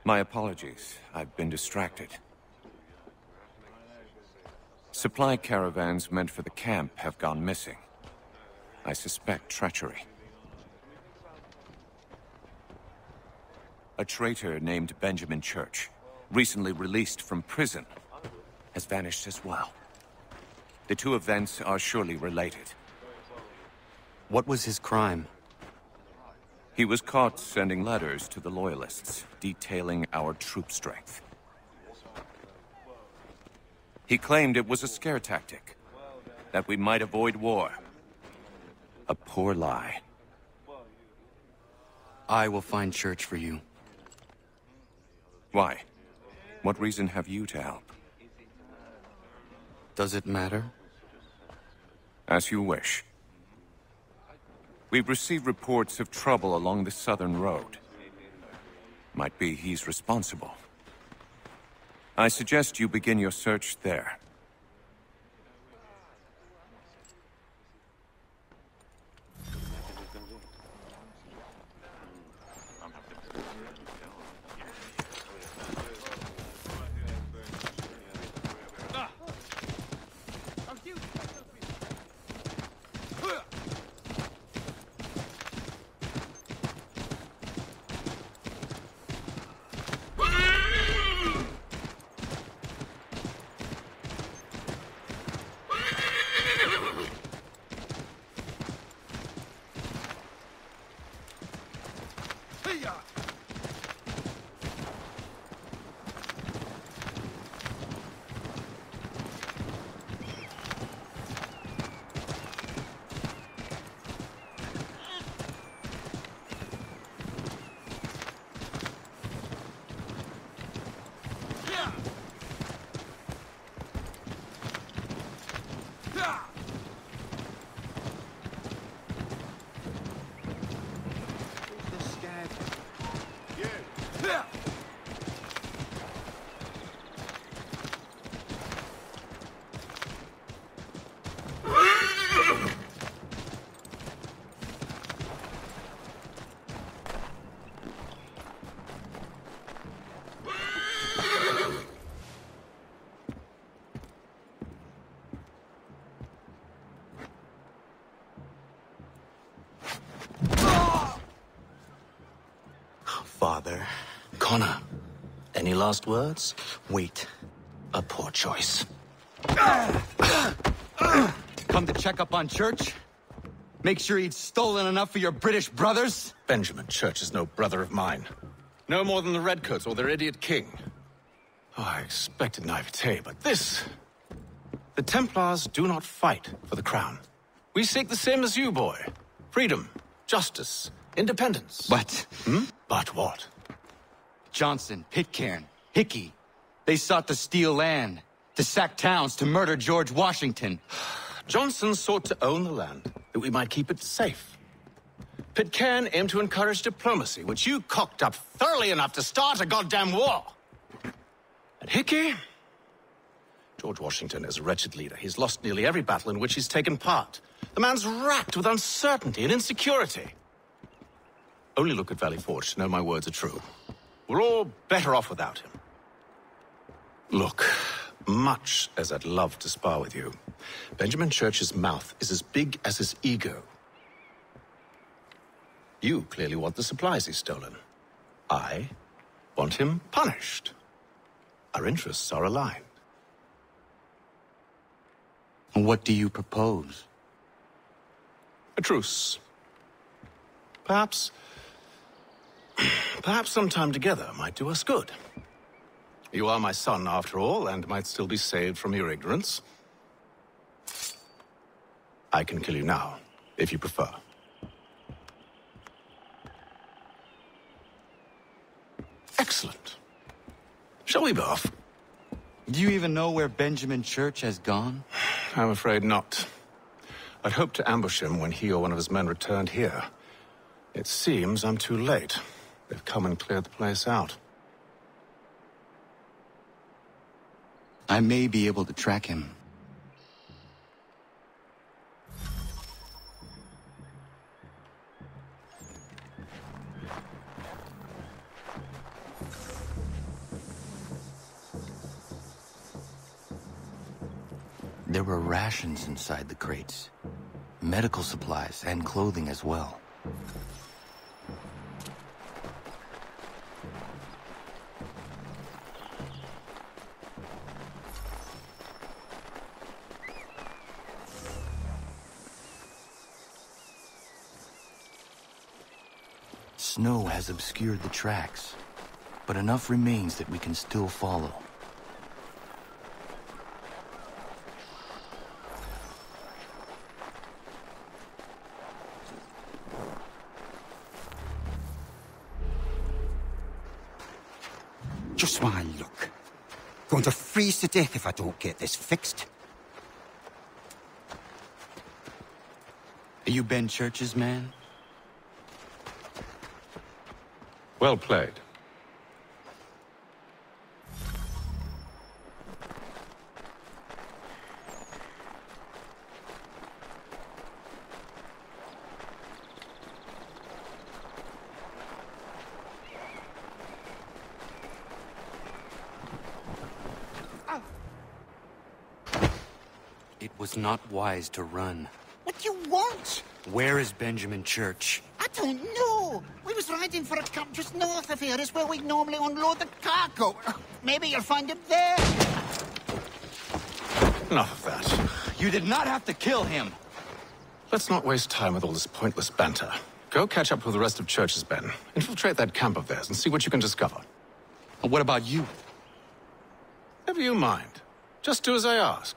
My apologies. I've been distracted. Supply caravans meant for the camp have gone missing. I suspect treachery. A traitor named Benjamin Church, recently released from prison, has vanished as well. The two events are surely related. What was his crime? He was caught sending letters to the Loyalists, detailing our troop strength. He claimed it was a scare tactic, that we might avoid war. A poor lie. I will find Church for you. Why? What reason have you to help? Does it matter? As you wish. We've received reports of trouble along the southern road. Might be he's responsible. I suggest you begin your search there. Father. Connor, any last words? Wait. A poor choice. Come to check up on Church? Make sure he'd stolen enough for your British brothers? Benjamin Church is no brother of mine. No more than the Redcoats or their idiot king. Oh, I expected naivete, but this... The Templars do not fight for the crown. We seek the same as you, boy. Freedom, justice, independence. But... But what? Johnson, Pitcairn, Hickey. They sought to steal land, to sack towns, to murder George Washington. Johnson sought to own the land, that we might keep it safe. Pitcairn aimed to encourage diplomacy, which you cocked up thoroughly enough to start a goddamn war. And Hickey? George Washington is a wretched leader. He's lost nearly every battle in which he's taken part. The man's racked with uncertainty and insecurity. Only look at Valley Forge to know my words are true. We're all better off without him. Look, much as I'd love to spar with you, Benjamin Church's mouth is as big as his ego. You clearly want the supplies he's stolen. I want him punished. Our interests are aligned. What do you propose? A truce. Perhaps some time together might do us good. You are my son, after all, and might still be saved from your ignorance. I can kill you now, if you prefer. Excellent. Shall we be off? Do you even know where Benjamin Church has gone? I'm afraid not. I'd hoped to ambush him when he or one of his men returned here. It seems I'm too late. They've come and cleared the place out. I may be able to track him. There were rations inside the crates. Medical supplies and clothing as well. snow has obscured the tracks, but enough remains that we can still follow. Just one look. Going to freeze to death if I don't get this fixed. Are you Ben Church's man? Well played. It was not wise to run. What do you want? Where is Benjamin Church? I don't know. We was riding for a camp just north of here. Is where we normally unload the cargo. Maybe you'll find him there. Enough of that. You did not have to kill him. Let's not waste time with all this pointless banter. Go catch up with the rest of Church's men. Infiltrate that camp of theirs and see what you can discover. And what about you? Never you mind. Just do as I ask.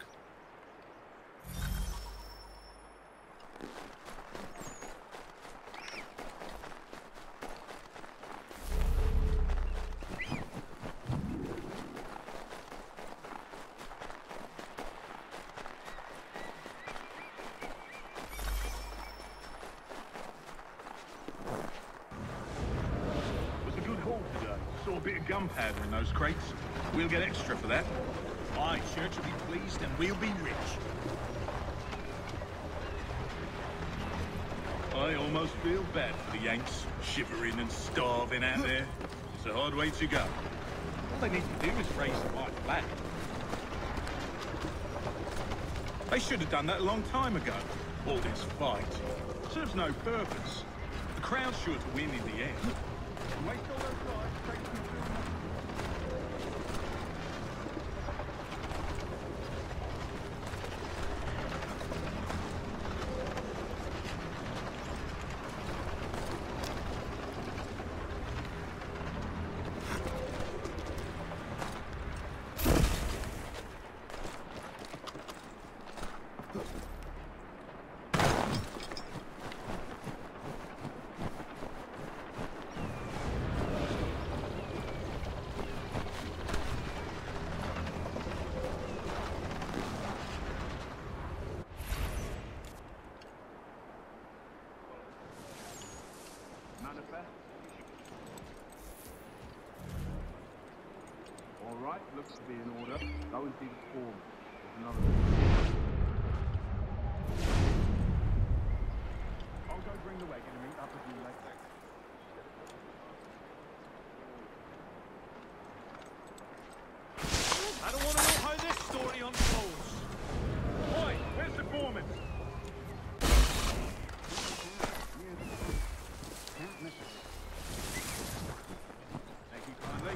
Gunpowder in those crates. We'll get extra for that. Aye, Church will be pleased and we'll be rich. I almost feel bad for the Yanks, shivering and starving out there. It's a hard way to go. All they need to do is raise the white flag. They should have done that a long time ago. All this fight serves no purpose. The Crown's sure to win in the end. Waste all those lives, take them to Alright, looks to be in order. Go and see the form. There's another. I'll go bring the wagon and meet up with you later. I don't want to know how this story unfolds. Oi, where's the foreman? Thank you kindly.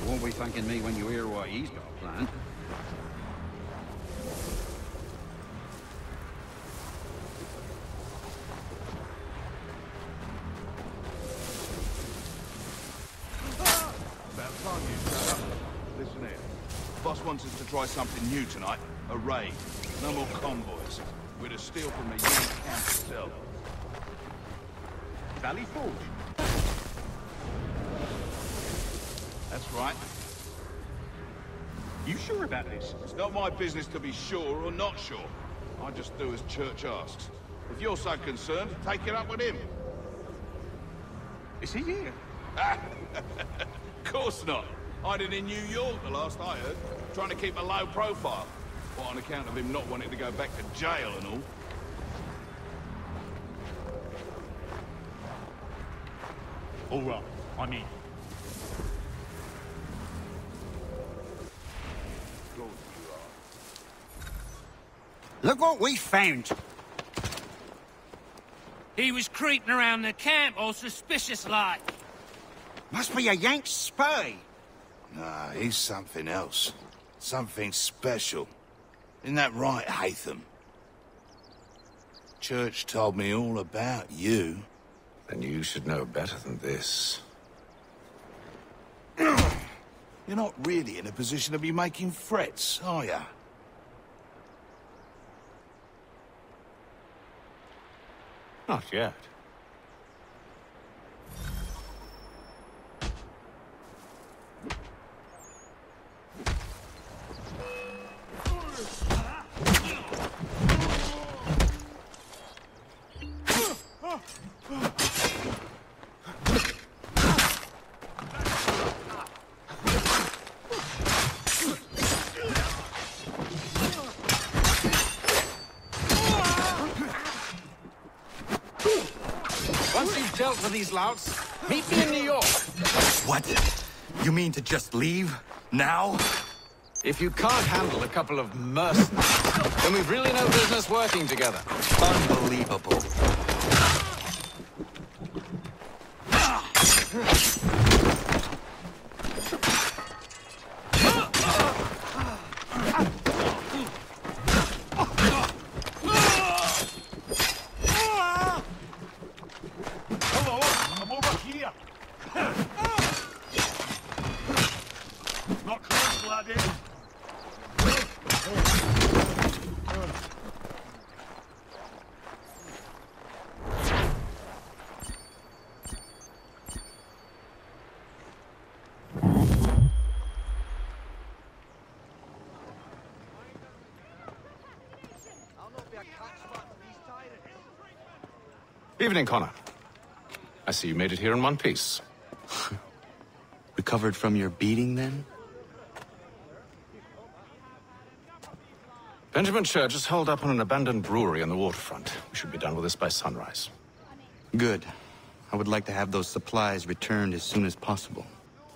You won't be thanking me when you hear what he's got planned. About time you shut up. Listen here. Boss wants us to try something new tonight. A raid. No more convoys. We're to steal from the young camp itself. Valley Forge? That's right. You sure about this? It's not my business to be sure or not sure. I just do as Church asks. If you're so concerned, take it up with him. Is he here? Of course not. Hiding in New York, the last I heard. Trying to keep a low profile. Well, on account of him not wanting to go back to jail and all. All right, I'm in. Look what we found. He was creeping around the camp, all suspicious-like. Must be a Yank spy. Nah, he's something else. Something special. Isn't that right, Hatham? Church told me all about you. Then you should know better than this. You're not really in a position to be making threats, are you? Not yet. Dealt with these louts. Meet me in New York. What? You mean to just leave? Now? If you can't handle a couple of mercenaries, then we've really no business working together. Unbelievable. Evening, Connor. I see you made it here in one piece. Recovered from your beating, then? Benjamin Church is holed up on an abandoned brewery on the waterfront. We should be done with this by sunrise. Good. I would like to have those supplies returned as soon as possible.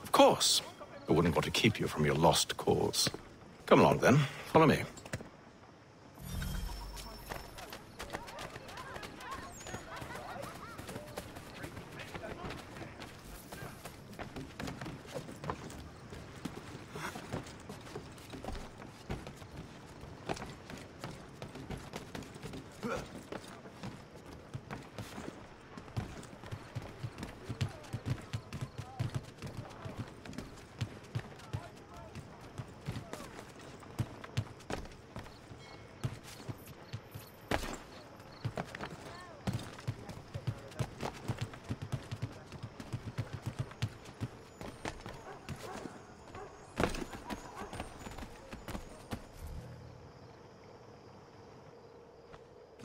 Of course. I wouldn't want to keep you from your lost cause. Come along, then. Follow me.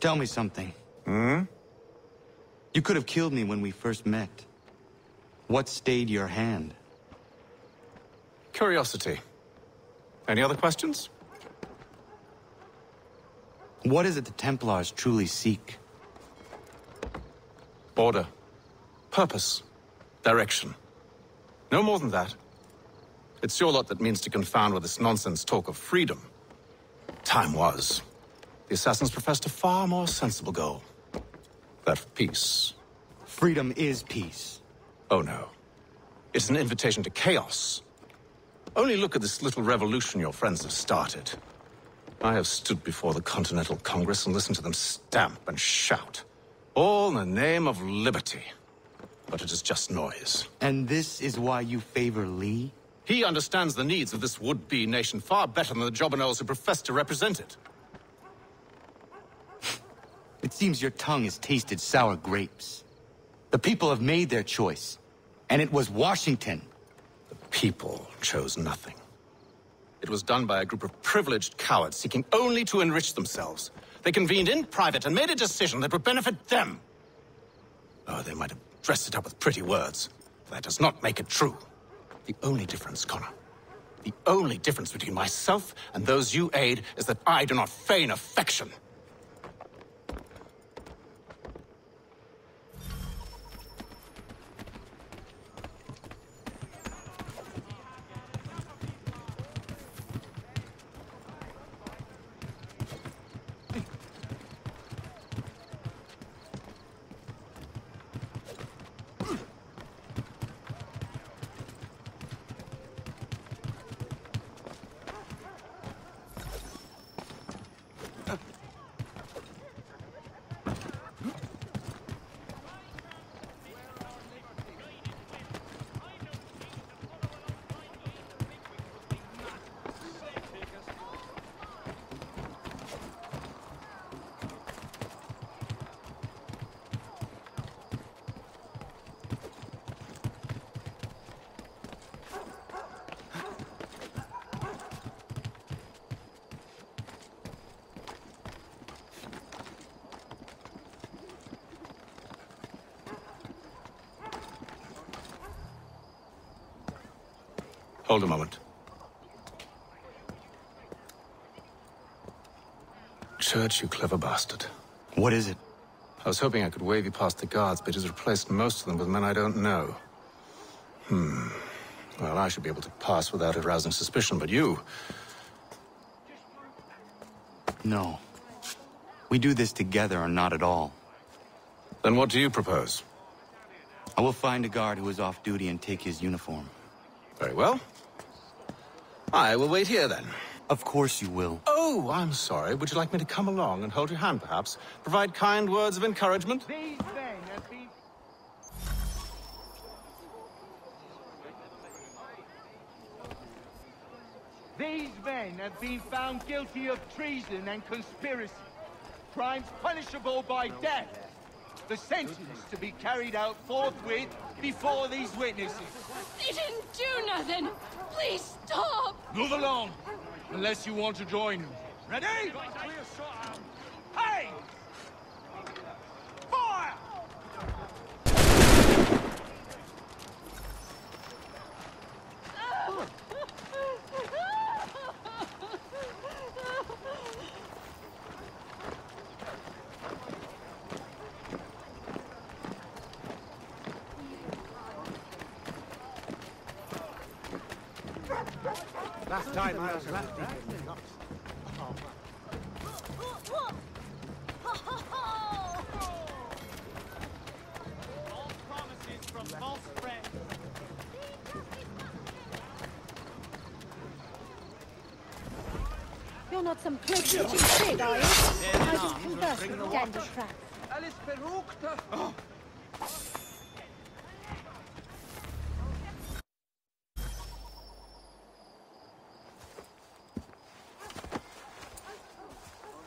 Tell me something. Hmm? You could have killed me when we first met. What stayed your hand? Curiosity. Any other questions? What is it the Templars truly seek? Order. Purpose. Direction. No more than that. It's your lot that means to confound with this nonsense talk of freedom. Time was. The assassins professed a far more sensible goal. That of peace. Freedom is peace. Oh no. It's an invitation to chaos. Only look at this little revolution your friends have started. I have stood before the Continental Congress and listened to them stamp and shout. All in the name of liberty. But it is just noise. And this is why you favor Lee? He understands the needs of this would-be nation far better than the jobberknolls who profess to represent it. It seems your tongue has tasted sour grapes. The people have made their choice, and it was Washington. The people chose nothing. It was done by a group of privileged cowards seeking only to enrich themselves. They convened in private and made a decision that would benefit them. Oh, they might have dressed it up with pretty words. But that does not make it true. The only difference, Connor, the only difference between myself and those you aid is that I do not feign affection. Hold a moment. Church, you clever bastard. What is it? I was hoping I could wave you past the guards, but he's replaced most of them with men I don't know. Well, I should be able to pass without arousing suspicion, but you... No. We do this together or not at all. Then what do you propose? I will find a guard who is off duty and take his uniform. Very well. I will wait here, then. Of course you will. Oh, I'm sorry. Would you like me to come along and hold your hand, perhaps? Provide kind words of encouragement? These men have been found guilty of treason and conspiracy. Crimes punishable by death. The sentence to be carried out forthwith before these witnesses. They didn't do nothing. Please stop. Move along, unless you want to join them. Ready? Hey! Fire! Last time I was left. All promises from false friends. You're not some prick itching pig, are you? I just converse with dandyshrats. Alice Perukta. Oh.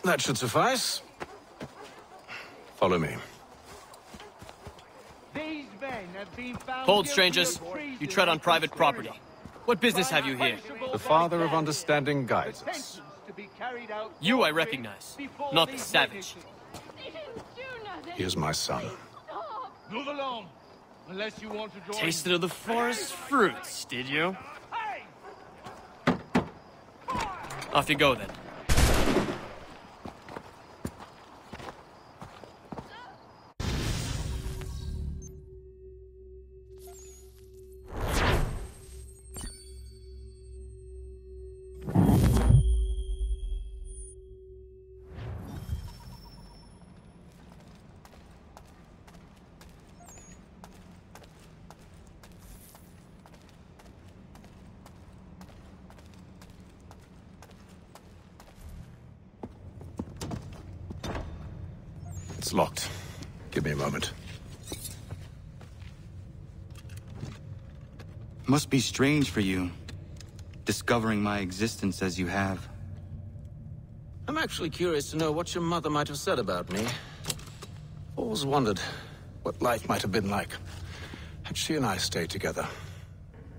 That should suffice. Follow me. These men have been found Hold, strangers. You tread on private property. What business have you here? The father of understanding guides us. You I recognize, not the savage. He is my son. Move along, unless you want to join. Tasted of the forest fruits, did you? Off you go, then. It's locked. Give me a moment. Must be strange for you, discovering my existence as you have. I'm actually curious to know what your mother might have said about me. Always wondered what life might have been like had she and I stayed together.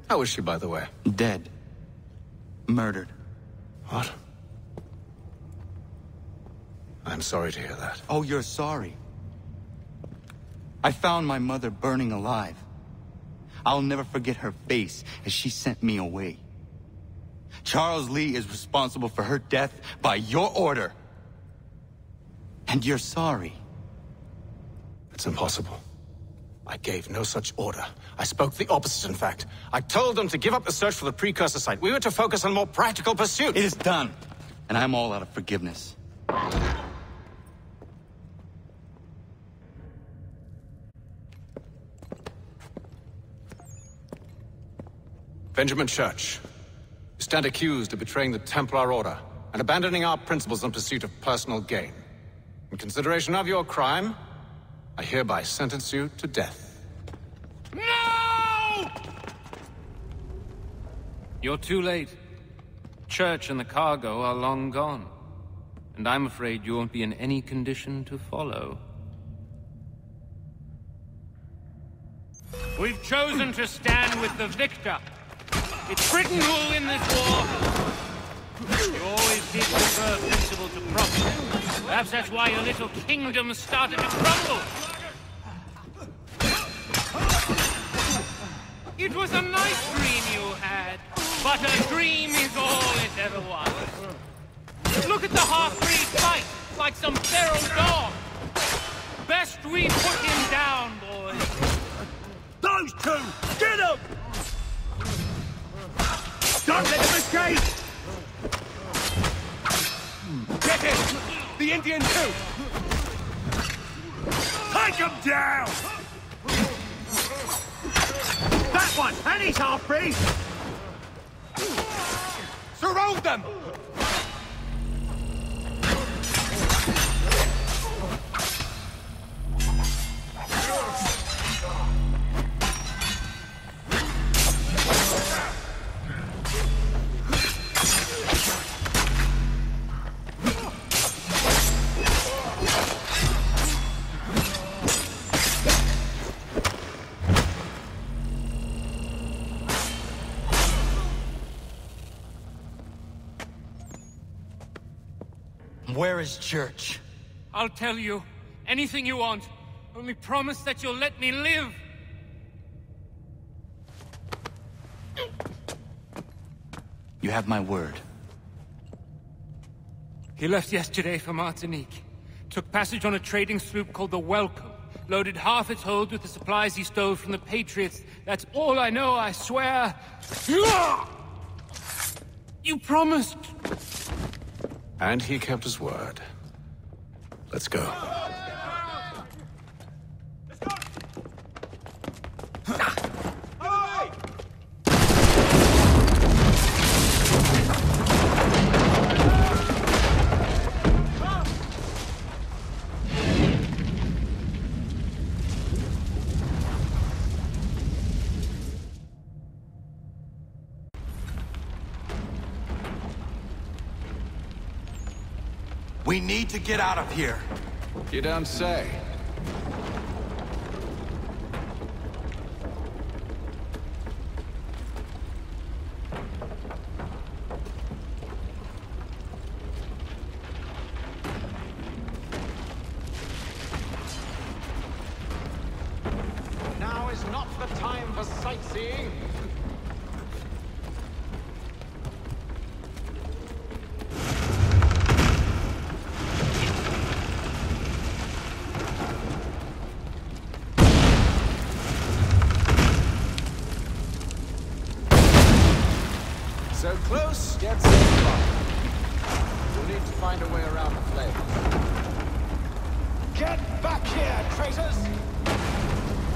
How is she, by the way? Dead. Murdered. What? I'm sorry to hear that. Oh, you're sorry. I found my mother burning alive. I'll never forget her face as she sent me away. Charles Lee is responsible for her death by your order. And you're sorry. It's impossible. I gave no such order. I spoke the opposite, in fact. I told them to give up the search for the precursor site. We were to focus on more practical pursuits. It is done. And I'm all out of forgiveness. Benjamin Church, you stand accused of betraying the Templar Order and abandoning our principles in pursuit of personal gain. In consideration of your crime, I hereby sentence you to death. No! You're too late. Church and the cargo are long gone. And I'm afraid you won't be in any condition to follow. We've chosen to stand with the victor. It's Britain who will win this war. You always did prefer principle to profit. Perhaps that's why your little kingdom started to crumble. It was a nice dream you had. But a dream is all it ever was. Look at the half-breed fight, like some feral dog. Best we put him down, boys. Those two! Get them! Don't let them escape! Get him! The Indian too! Take him down! That one! And he's half-breed! Surround them! Where is Church? I'll tell you. Anything you want. Only promise that you'll let me live. You have my word. He left yesterday for Martinique. Took passage on a trading sloop called the Welcome. Loaded half its hold with the supplies he stole from the Patriots. That's all I know, I swear. You promised. And he kept his word. Let's go. We need to get out of here. You don't say. Now is not the time for sightseeing. So close, yet so far. We'll need to find a way around the flames. Get back here, traitors!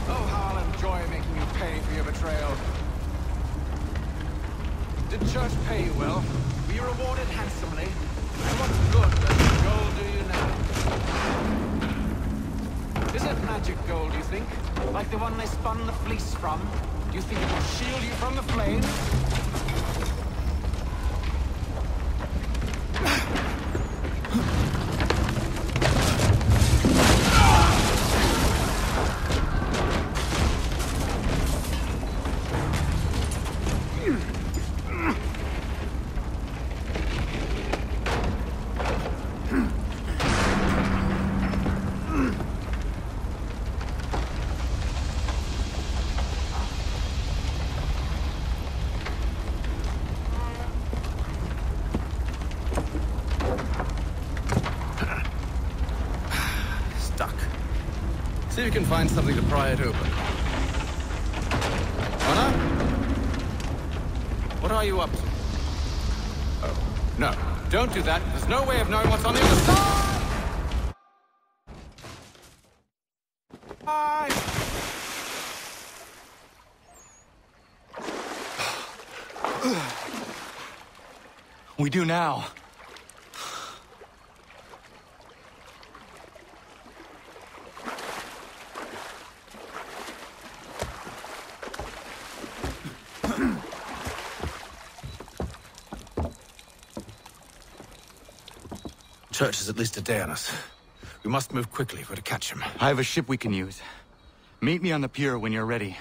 Oh, how I'll enjoy making you pay for your betrayal. Did Church pay you well? Were you rewarded handsomely? And what good does the gold do you now? Is it magic gold, you think? Like the one they spun the fleece from? Do you think it will shield you from the flames? See if you can find something to pry it open. Honor? What are you up to? Oh, no. Don't do that. There's no way of knowing what's on the other side! Bye! We do now. Church is at least a day on us. We must move quickly if we're to catch him. I have a ship we can use. Meet me on the pier when you're ready.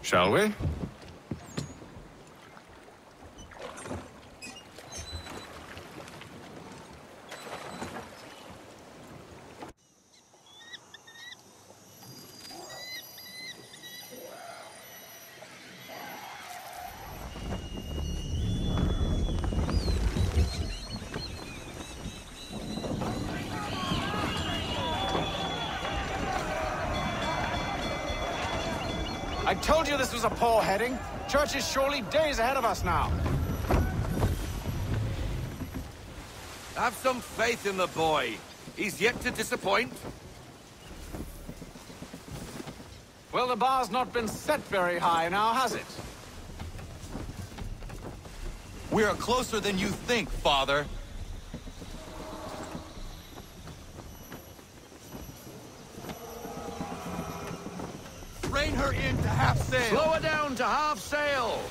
Shall we? I told you this was a poor heading. Church is surely days ahead of us now. Have some faith in the boy. He's yet to disappoint. Well, the bar's not been set very high now, has it? We are closer than you think, Father. Rein her in to half sail. Slow her down to half sail.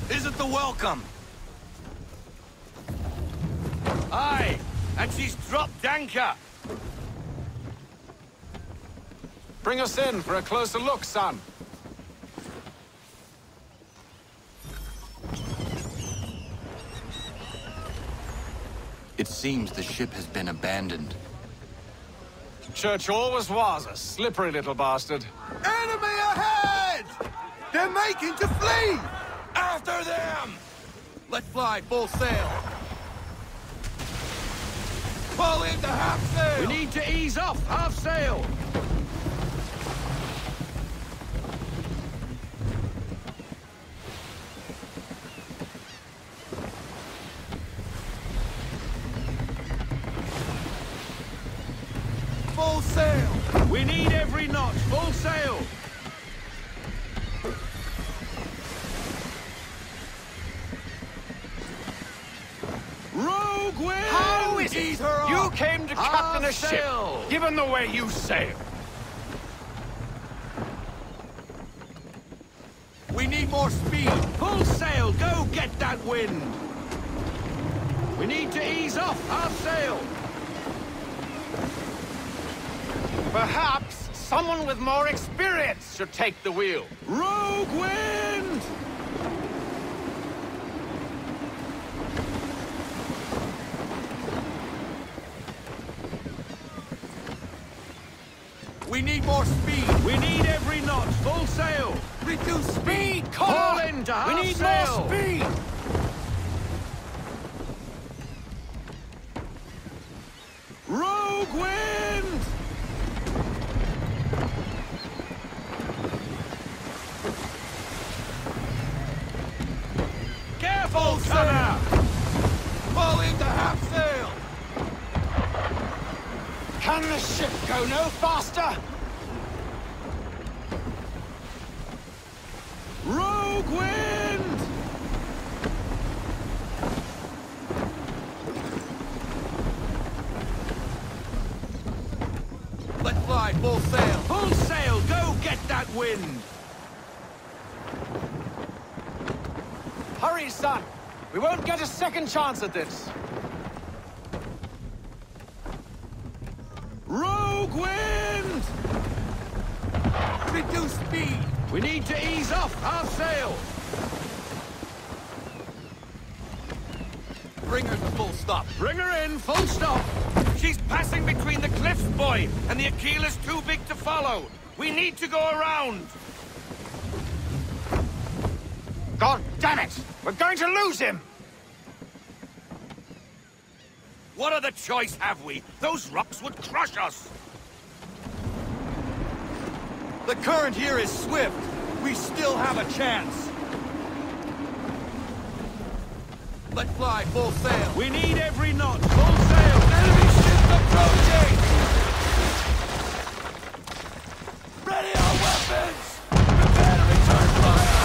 Isn't the welcome? Aye, and she's dropped anchor. Bring us in for a closer look, son. It seems the ship has been abandoned. Church always was a slippery little bastard. Enemy ahead! They're making to flee! After them! Let fly full sail. Pull into half sail! We need to ease off half sail! Full sail! We need every knot. Full sail! Rogue wind! How is it you came to captain a ship, given the way you sail? We need more speed. Full sail! Go get that wind! We need to ease off half sail! Perhaps someone with more experience should take the wheel. Rogue wind! We need more speed. We need every knot. Full sail. Reduce speed. Call into half We need sail. more speed. Rogue wind! Careful, Connor! Fall into half sail! Can the ship go no faster? Rogue wind! Let fly full sail! Full sail! Go get that wind! Hurry, son! We won't get a second chance at this. Rogue wind! Reduce speed! We need to ease off half sail! Bring her to full stop. Bring her in, full stop! She's passing between the cliffs, boy, and the Aquila's too big to follow. We need to go around. God damn it! We're going to lose him! What other choice have we? Those rocks would crush us! The current here is swift. We still have a chance. Let fly full sail. We need every knot. Full sail. Enemy ship approaching! Ready our weapons! Prepare to return fire!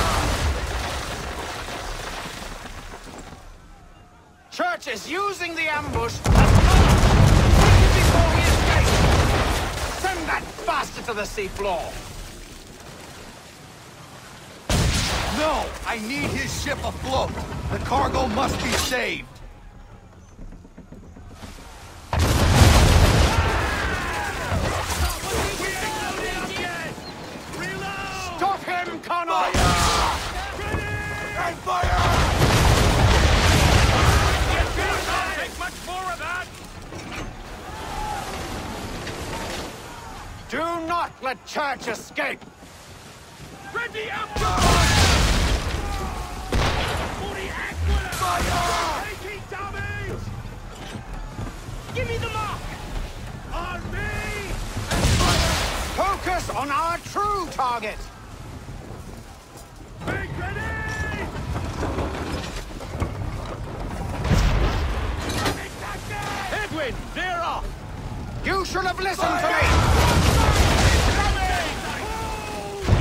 Church is using the ambush as before we escape! Send that bastard to the seafloor! No! I need his ship afloat! The cargo must be saved! Do not let Church escape! Ready up! Fire! Taking damage! Give me the mark! On me! Focus on our true target! Big ready! Edwin, veer off! You should have listened to me!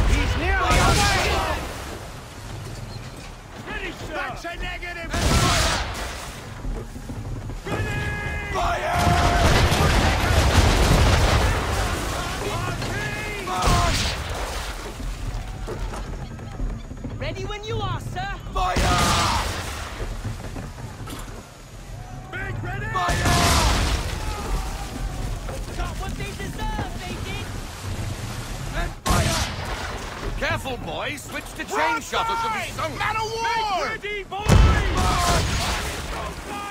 He's nearly away! Ready, sir! That's a negative! Ready when you are, sir! Fire! Big ready! Fire! Got what they deserve, they did! And fire! Careful, boys! Switch to chain shot or she'll be sunk! Man of war! Make ready, boys!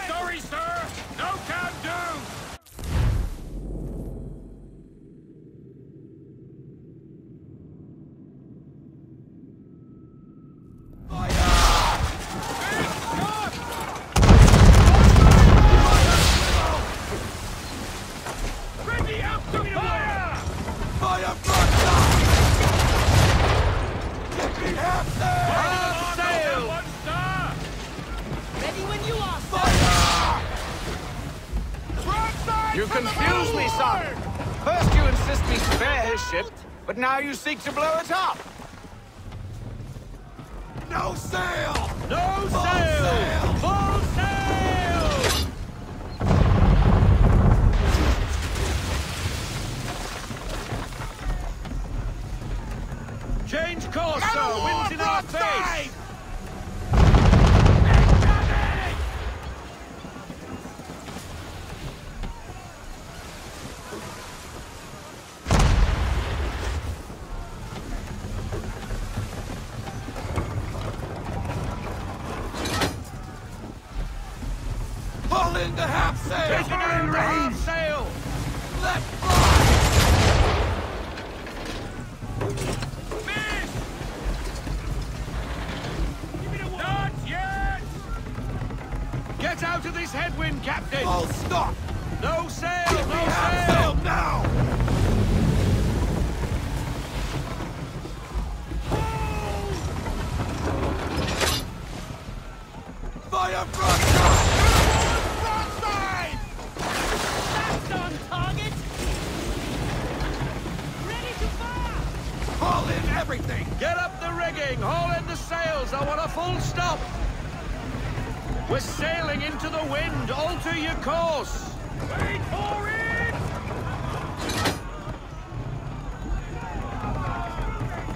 Sorry, sir! No can do! Ready up to fire! Fire, Braddock! Get me half there! Half sail! One star! Ready when you are, sir! Broadside You from the confuse me, son! First you insist me spare his ship, but now you seek to blow it up! No sail! No Full sail! sail! Full sail! Change course, sir! Wind's in our face! Pull into half sail! Taking her in range! Sail! Let fly! Miss! Not yet! Get out of this headwind, Captain! Full stop! No sail! Give me No half sail! sail now! Fire, Braddock! Broadside! That's on target! Ready to fire! Haul in everything! Get up the rigging! Haul in the sails! I want a full stop! We're sailing into the wind! Alter your course! Wait for it!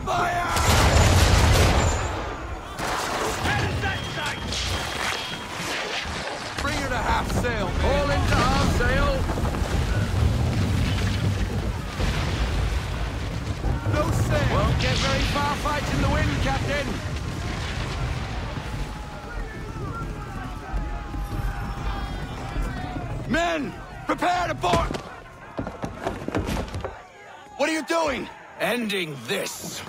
Fire! Head that sight! Bring her to half sail, man! Haul into half sail! No sail! Won't get very far fighting the wind, Captain! Men! Prepare to board! What are you doing? Ending this!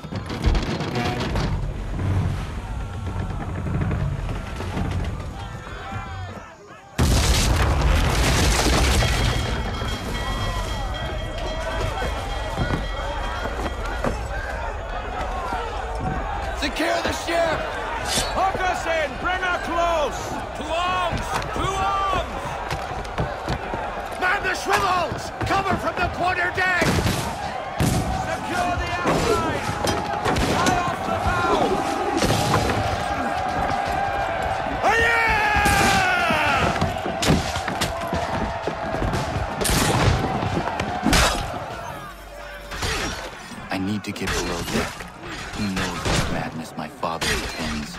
Secure the ship! Hook us in! Bring her close! To arms! To arms! Man the swivels! Cover from the quarter deck! Secure the outside! Tie off the bow! I need to get below deck. Who knows what madness my father intends?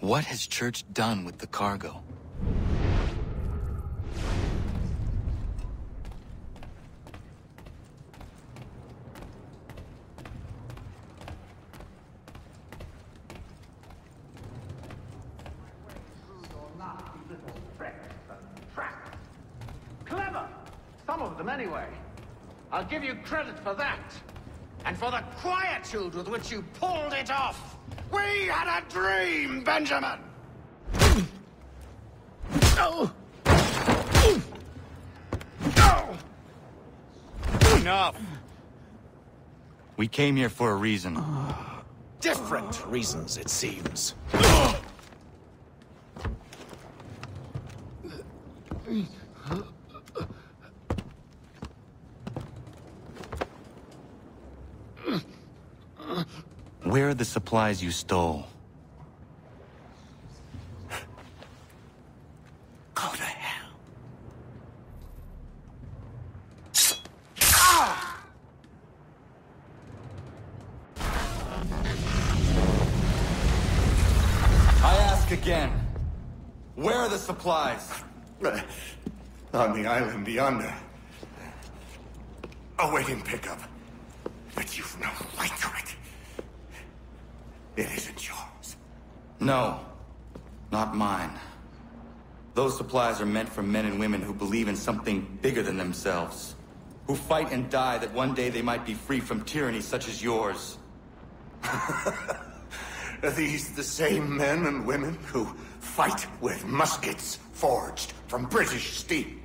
What has Church done with the cargo? Clever! Some of them, anyway. I'll give you credit for that. And for the quietude with which you pulled it off. We had a dream, Benjamin! Enough! We came here for a reason. Different reasons, it seems. Where are the supplies you stole? Go to hell. I ask again. Where are the supplies? On the island yonder. Awaiting pickup. But you've no right to it. It isn't yours. No. Not mine. Those supplies are meant for men and women who believe in something bigger than themselves. Who fight and die that one day they might be free from tyranny such as yours. Are these the same men and women who fight with muskets forged from British steel?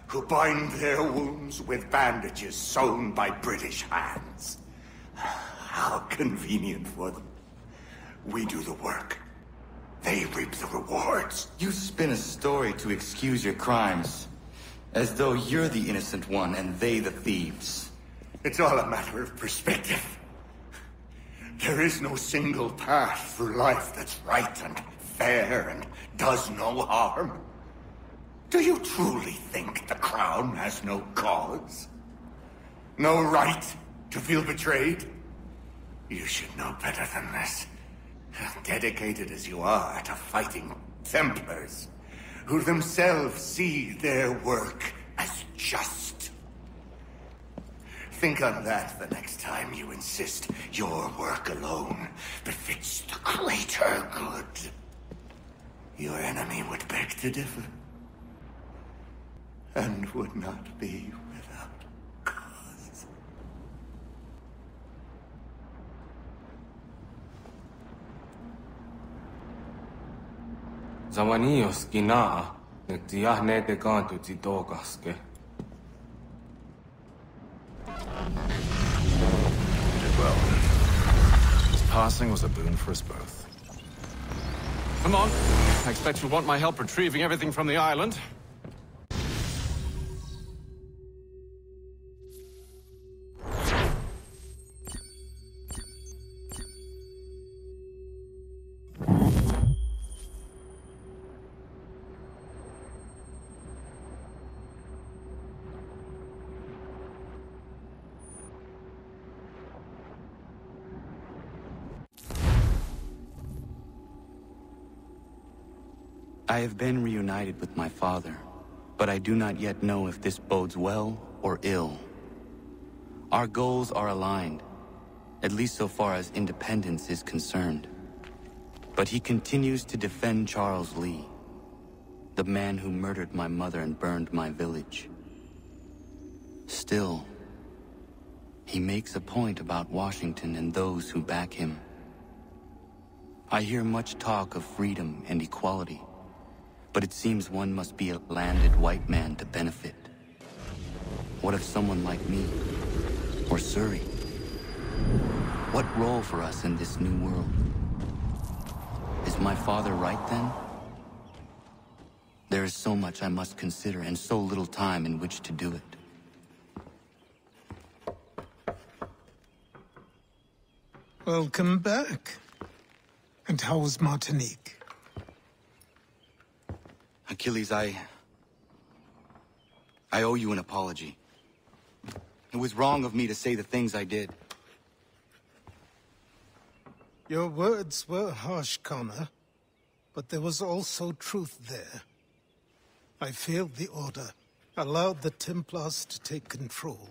Who bind their wounds with bandages sewn by British hands? How convenient for them. We do the work. They reap the rewards. You spin a story to excuse your crimes. As though you're the innocent one and they the thieves. It's all a matter of perspective. There is no single path through life that's right and fair and does no harm. Do you truly think the Crown has no cause? No right to feel betrayed? You should know better than this. Dedicated as you are to fighting Templars, who themselves see their work as just. Think on that the next time you insist your work alone befits the greater good. Your enemy would beg to differ, and would not be without cause. Zawanios kinaa, nagtiyah nete kanto titogaske. Did well. His passing was a boon for us both. Come on. I expect you'll want my help retrieving everything from the island. I have been reunited with my father, but I do not yet know if this bodes well or ill. Our goals are aligned, at least so far as independence is concerned. But he continues to defend Charles Lee, the man who murdered my mother and burned my village. Still, he makes a point about Washington and those who back him. I hear much talk of freedom and equality, but it seems one must be a landed white man to benefit. What of someone like me? Or Surrey? What role for us in this new world? Is my father right then? There is so much I must consider and so little time in which to do it. Welcome back. And how was Martinique? Achilles, I owe you an apology. It was wrong of me to say the things I did. Your words were harsh, Connor. but there was also truth there. I failed the Order, allowed the Templars to take control.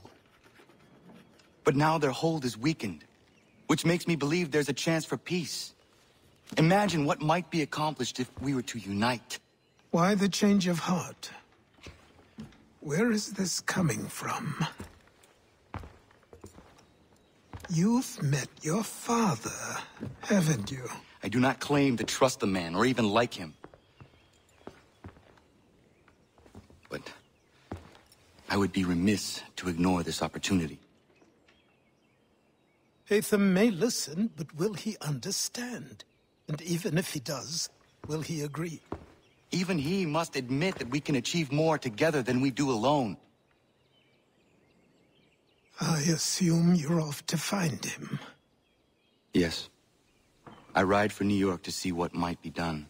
But now their hold is weakened, which makes me believe there's a chance for peace. Imagine what might be accomplished if we were to unite. Why the change of heart? Where is this coming from? You've met your father, haven't you? I do not claim to trust the man or even like him. But I would be remiss to ignore this opportunity. Hatham may listen, but will he understand? And even if he does, will he agree? Even he must admit that we can achieve more together than we do alone. I assume you're off to find him. Yes. I ride for New York to see what might be done.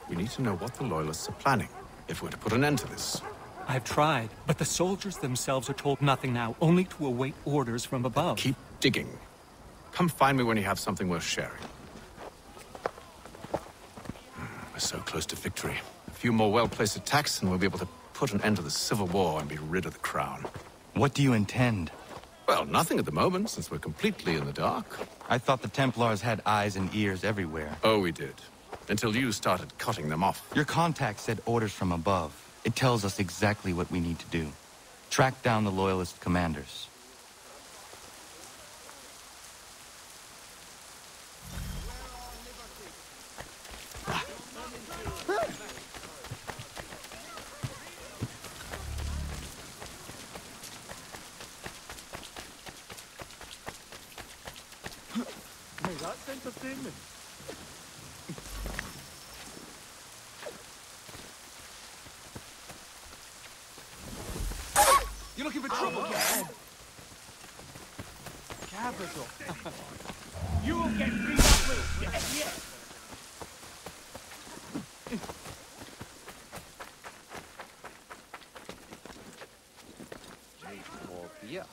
We need to know what the Loyalists are planning, if we're to put an end to this. I've tried, but the soldiers themselves are told nothing now, only to await orders from above. Keep digging. Come find me when you have something worth sharing. We're so close to victory. A few more well-placed attacks and we'll be able to put an end to the Civil War and be rid of the Crown. What do you intend? Well, nothing at the moment, since we're completely in the dark. I thought the Templars had eyes and ears everywhere. Oh, we did. Until you started cutting them off. Your contact said orders from above. It tells us exactly what we need to do. Track down the Loyalist commanders. Hey, that's entertainment. You looking for trouble, Captain? Capital. You will get beat up with. Yeah. More beer.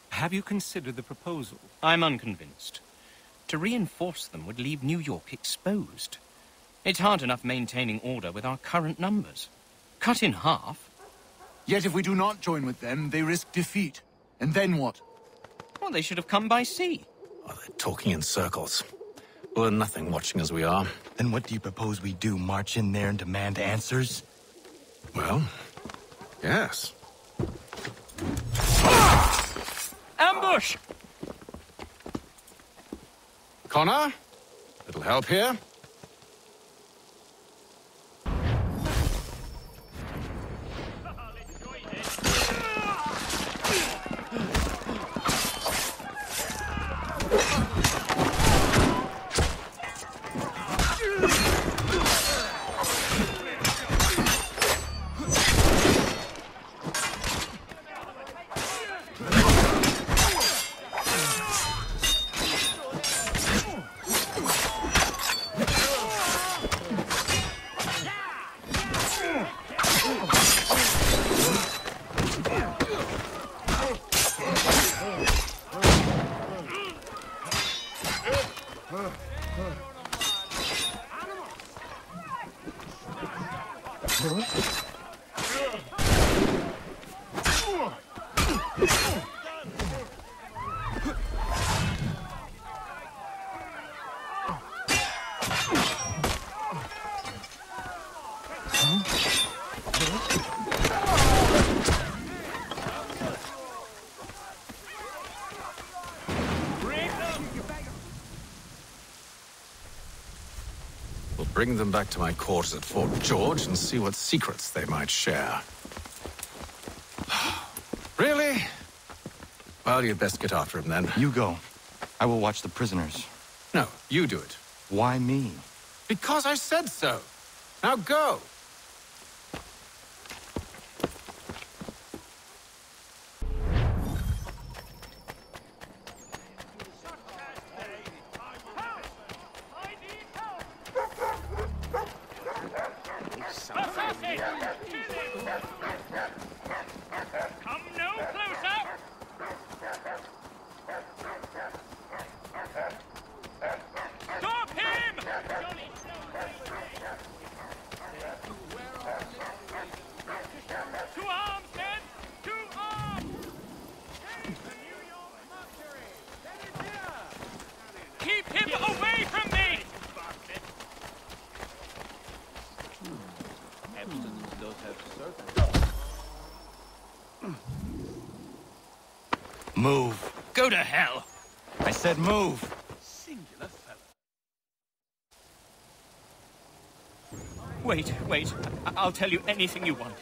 Have you considered the proposal? I'm unconvinced. To reinforce them would leave New York exposed. It's hard enough maintaining order with our current numbers. Cut in half. Yet if we do not join with them, they risk defeat. And then what? Well, they should have come by sea. Oh, they're talking in circles. We'll learn nothing watching as we are. Then what do you propose we do? March in there and demand answers? Well, yes. Ambush! Connor? Little help here? We'll bring them back to my quarters at Fort George and see what secrets they might share. Really? Well, you'd best get after him then. You go. I will watch the prisoners. No, you do it. Why me? Because I said so. Now go. Come no closer! Stop him! To arms, men! To arms! Keep him away from me! Move. Go to hell. I said move. Singular fellow. Wait. I'll tell you anything you want.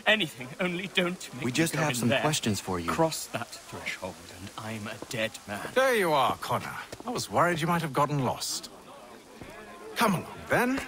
Anything, only don't make We just me go have in some there. questions for you. Cross that threshold and I'm a dead man. There you are, Connor. I was worried you might have gotten lost. Come along, then.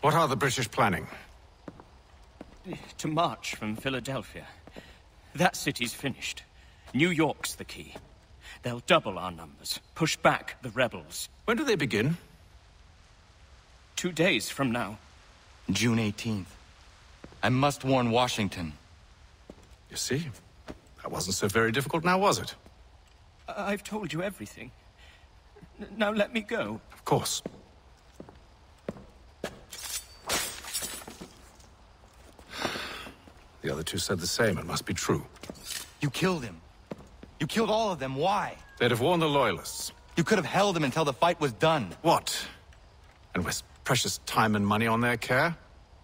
What are the British planning? To march from Philadelphia. That city's finished. New York's the key. They'll double our numbers, push back the rebels. When do they begin? 2 days from now. June 18th. I must warn Washington. You see? That wasn't so very difficult now, was it? I've told you everything. Now let me go. Of course. The other two said the same. It must be true. You killed him. You killed all of them. Why? They'd have warned the Loyalists. You could have held him until the fight was done. What? And waste precious time and money on their care?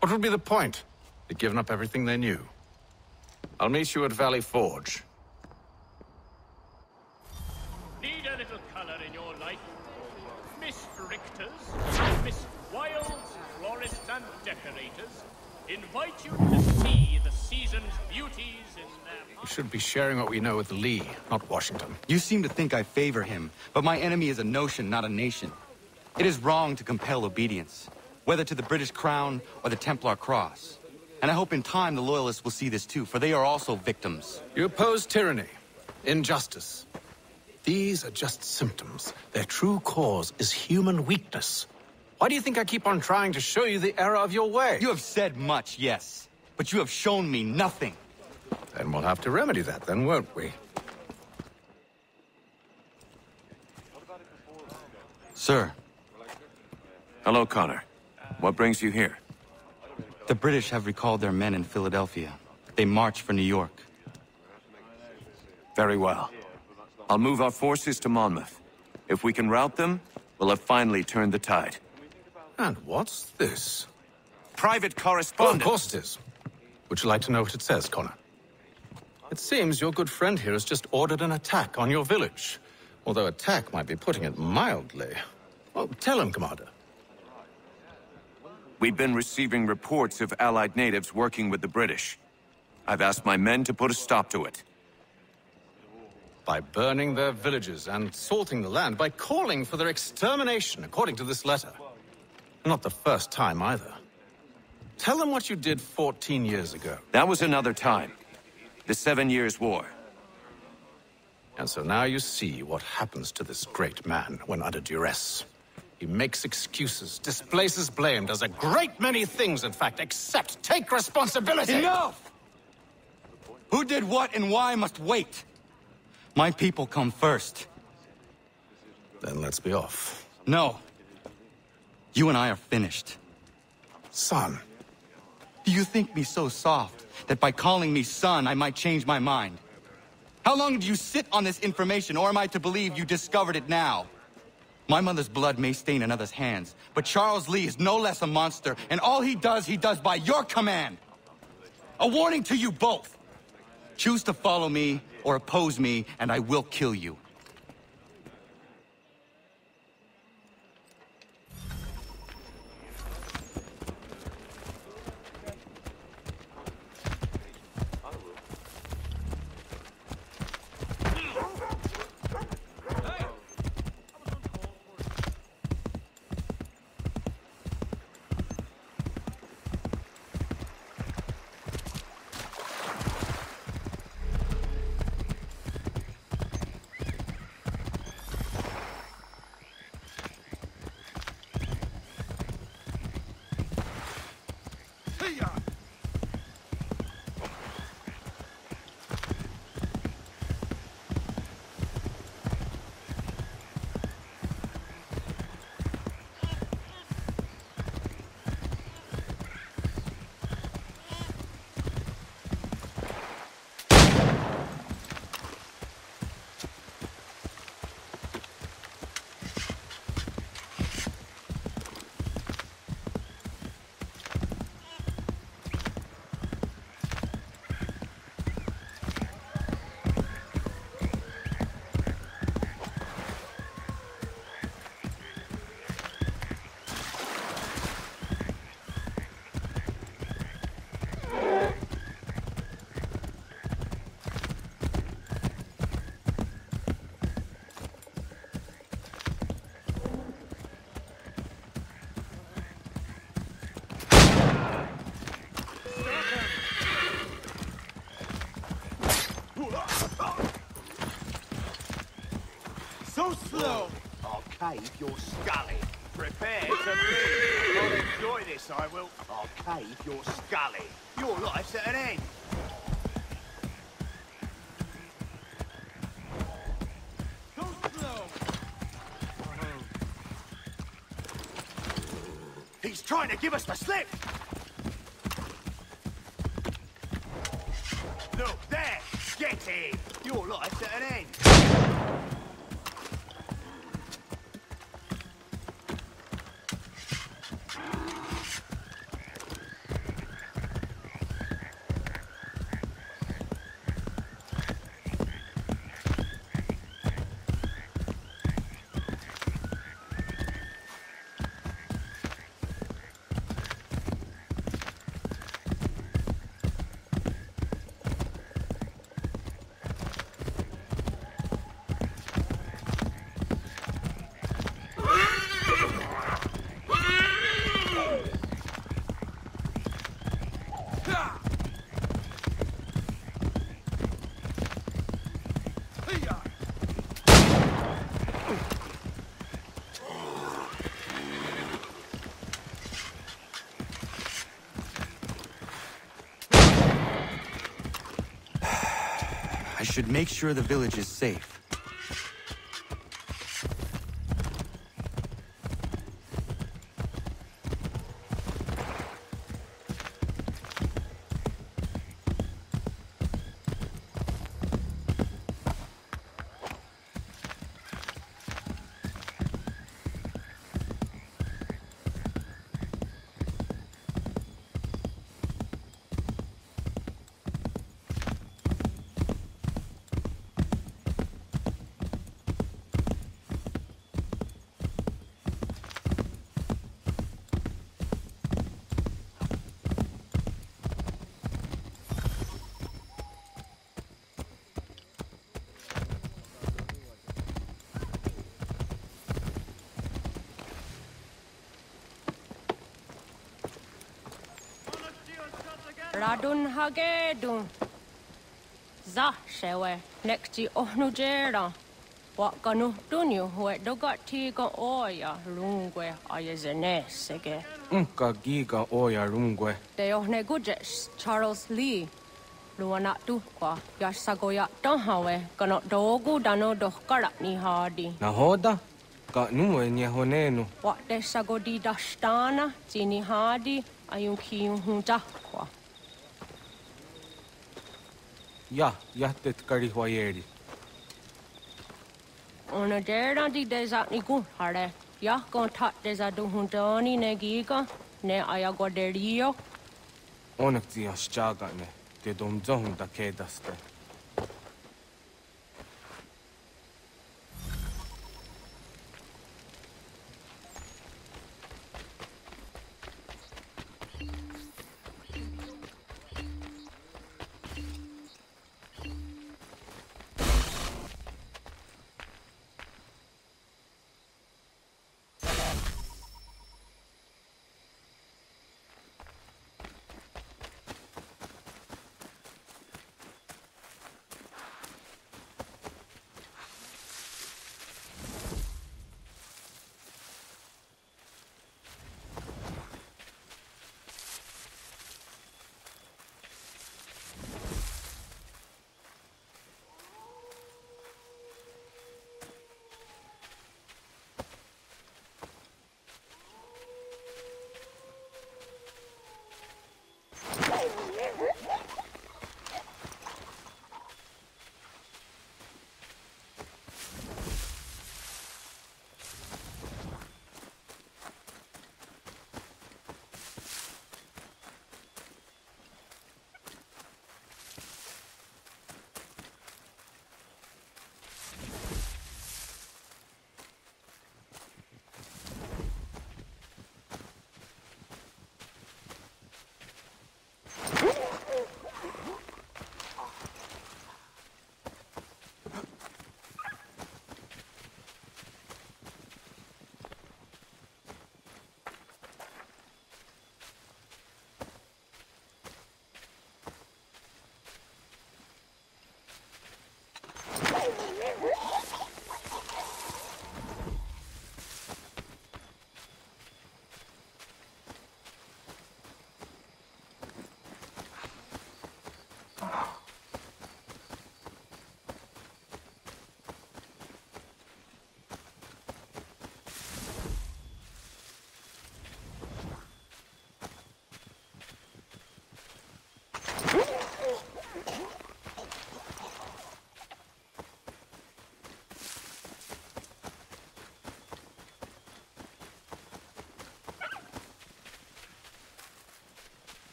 What would be the point? They'd given up everything they knew. I'll meet you at Valley Forge. Need a little color in your life? Miss Richters, Miss Wilds, florists and decorators invite you to see the season's beauties in their... We should be sharing what we know with Lee, not Washington. You seem to think I favor him, but my enemy is a notion, not a nation. It is wrong to compel obedience, whether to the British Crown or the Templar Cross. And I hope in time the Loyalists will see this too, for they are also victims. You oppose tyranny, injustice. These are just symptoms. Their true cause is human weakness. Why do you think I keep on trying to show you the error of your way? You have said much, yes, but you have shown me nothing. Then we'll have to remedy that then, won't we? Sir. Hello, Connor. What brings you here? The British have recalled their men in Philadelphia. They march for New York. Very well. I'll move our forces to Monmouth. If we can rout them, we'll have finally turned the tide. And what's this? Private Oh, correspondence. of course it is. Would you like to know what it says, Connor? It seems your good friend here has just ordered an attack on your village. Although attack might be putting it mildly. Well, tell him, Commander. We've been receiving reports of Allied natives working with the British. I've asked my men to put a stop to it. By burning their villages and salting the land, by calling for their extermination, according to this letter. Not the first time, either. Tell them what you did 14 years ago. That was another time. The 7 Years' War. And so now you see what happens to this great man when under duress. He makes excuses, displaces blame, does a great many things, in fact, except take responsibility! Enough! Who did what and why must wait. My people come first. Then let's be off. No. You and I are finished. Son. Do you think me so soft that by calling me son, I might change my mind? How long did you sit on this information, or am I to believe you discovered it now? My mother's blood may stain another's hands, but Charles Lee is no less a monster, and all he does by your command. A warning to you both. Choose to follow me or oppose me, and I will kill you. So slow! I'll cave your scully. Prepare to bleed. I'll enjoy this, I will. I'll cave your scully. Your life's at an end. So slow! He's trying to give us the slip! Look, there! Get him! Your life's at an end. I should make sure the village is safe. Radun hagedun. Za shewe nekti ohnujera. What ganu dunyu who dogati go oya rungwe ayazenesege. Unka giga oya rungwe. De ohne gujes Charles Lee. Luana tukwa yasagoya donhawe gano dogu dano dohkara ni hadi. Nahoda? Ka nuwe nye honenu. What de sagodi dashtana zini hadi ayun kiyun hunjakwa. Ja, jahtet karihwayeri. Ona dera di desatni gunhare. Ja kon tat desadu huntoni ne giga ne ayagoderio. Onekti ashjagane. Te domzohun da kedaste.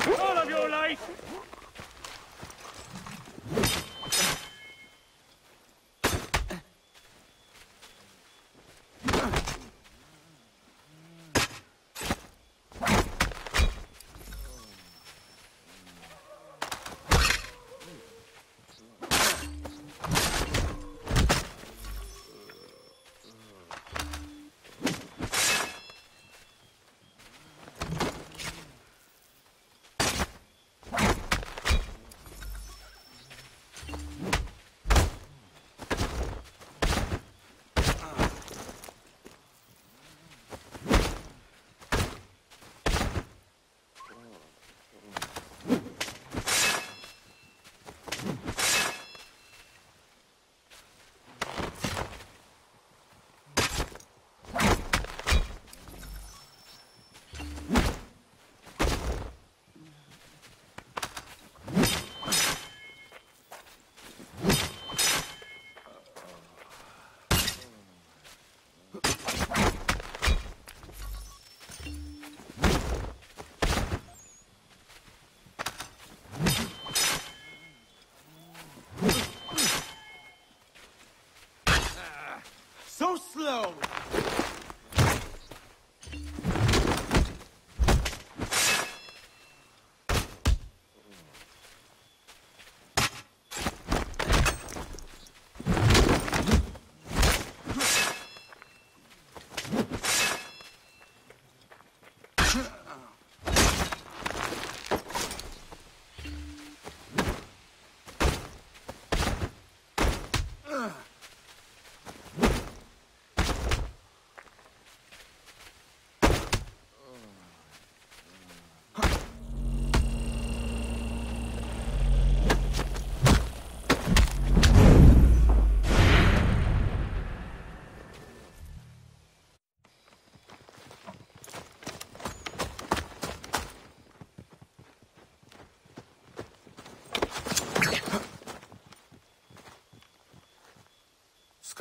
All of your life!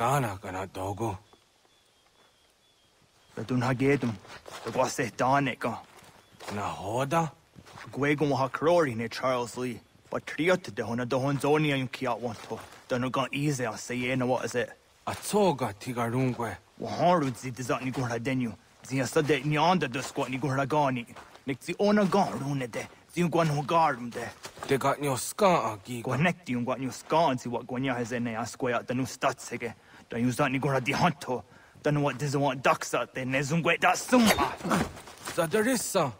Kana kana dogo. Radun hagedum. The guase danica. Na hoda? Guegon ha crori ne Charles Lee. But triot de hona do honzonia yung kiat wanto. Dano gan easy on say what is it? Atoga tigarungwe. Waharud zi dizat ni gurha denu. Zia sade nyanda do squat ni gurha gani. Nik zi ona gan rune de. Zi gwan ho garum de. De got nyo ska agi. Gwanek di yung gwan nyo ska and si wat gwanya has ene asquaya danu statsege. Da yung zat ni gurha di hanto. Danu what dizo want daksa de nezungwe da summa. Zadarissa.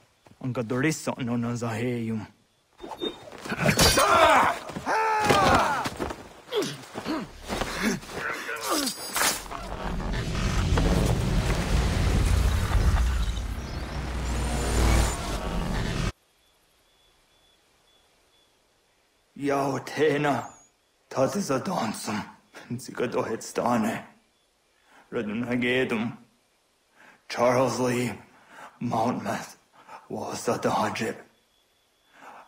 Anga dorissa no na zaheyum. Yao tena, that is a dansum. Zika dohet stane. Redun hagedum. Charles Lee, Monmouth, was that the hajib.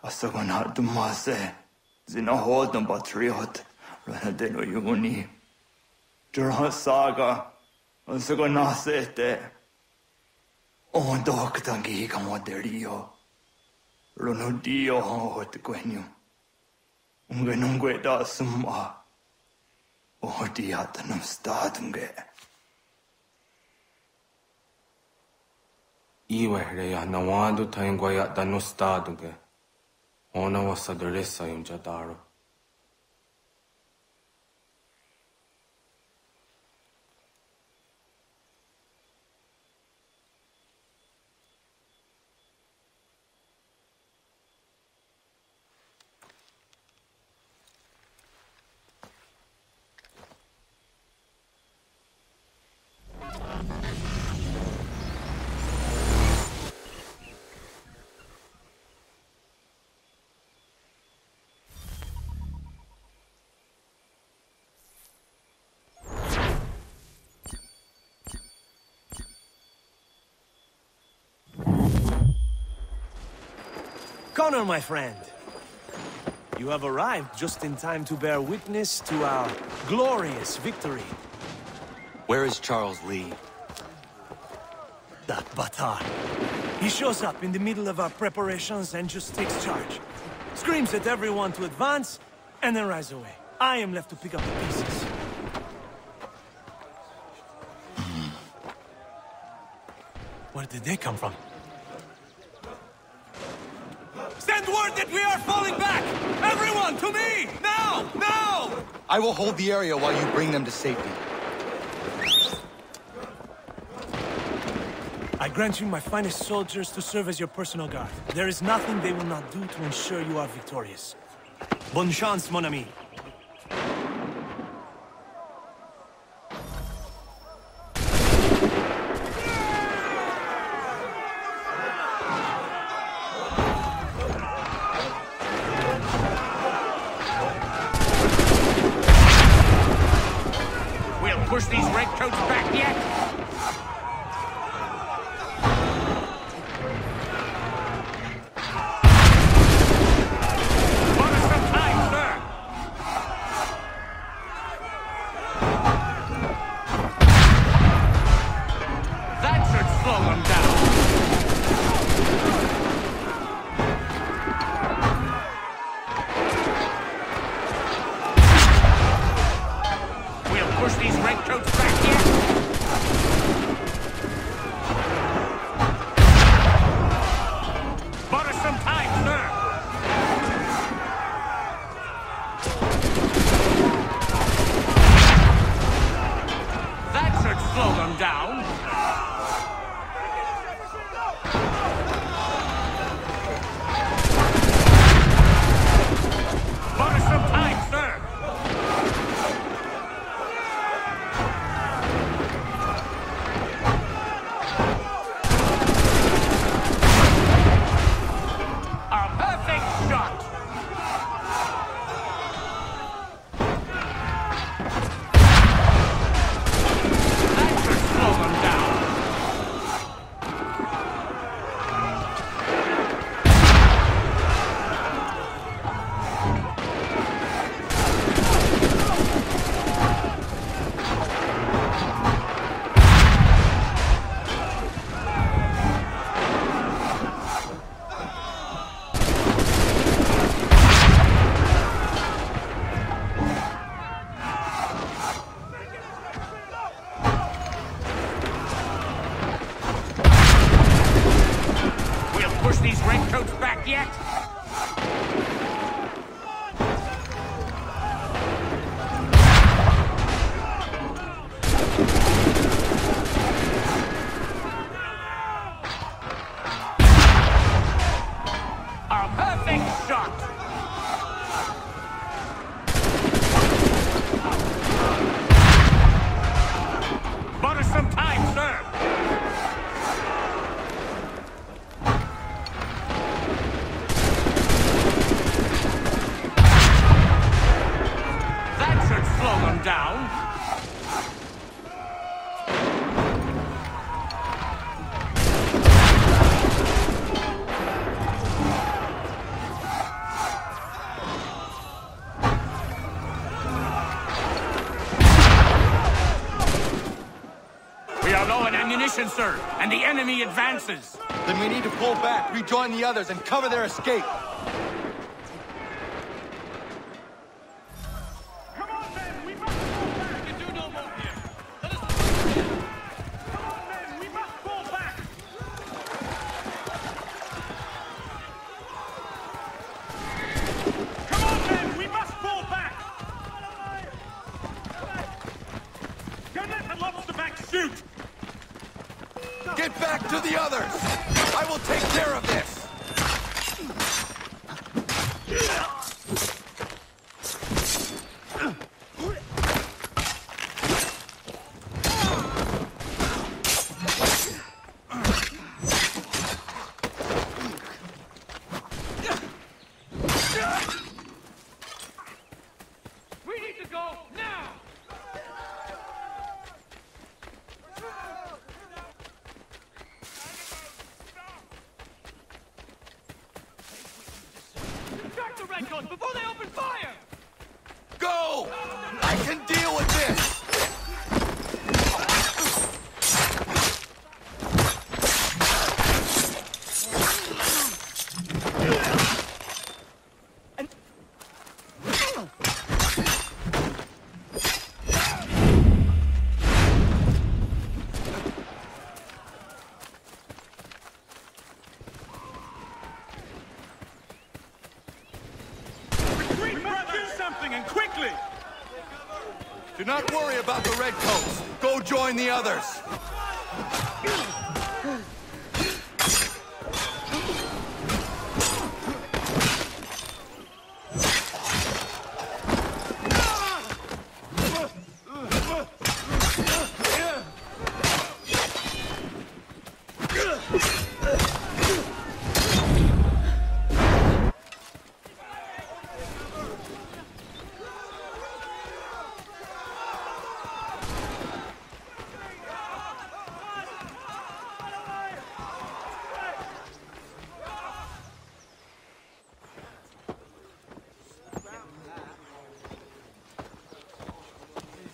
Asagonat dumase. Zina hodum batriot. Renadeno yuni. Jurha saga. Asagonasete. On doktangi kamoderio. Runudio hot gwenum. Ungenungwe da summa. Odiatanum stadunge. Iwe reya nawadu taingwaya danu staduge. Ona wasadarissa yung jadaro. Connor, my friend. You have arrived just in time to bear witness to our glorious victory. Where is Charles Lee? That Batar. He shows up in the middle of our preparations and just takes charge. Screams at everyone to advance, and then rides away. I am left to pick up the pieces. Where did they come from? Send word that we are falling back! Everyone, to me! Now! Now! I will hold the area while you bring them to safety. I grant you my finest soldiers to serve as your personal guard. There is nothing they will not do to ensure you are victorious. Bonne chance, mon ami. Push these redcoats back yet? Bought us some time, sir. That should slow them down. Push these redcoats back here! Bought us some time, sir! That should slow them down! push these redcoats back yet? A perfect shot! Bought us some time, sir! That should slow them down. We are low on ammunition, sir, and the enemy advances. Then we need to pull back, rejoin the others, and cover their escape. Get back to the others! I will take care of this! We need to go now! Attack the redcoats before they open fire! Go! I can deal with this! And quickly! Do not worry about the redcoats. Go join the others.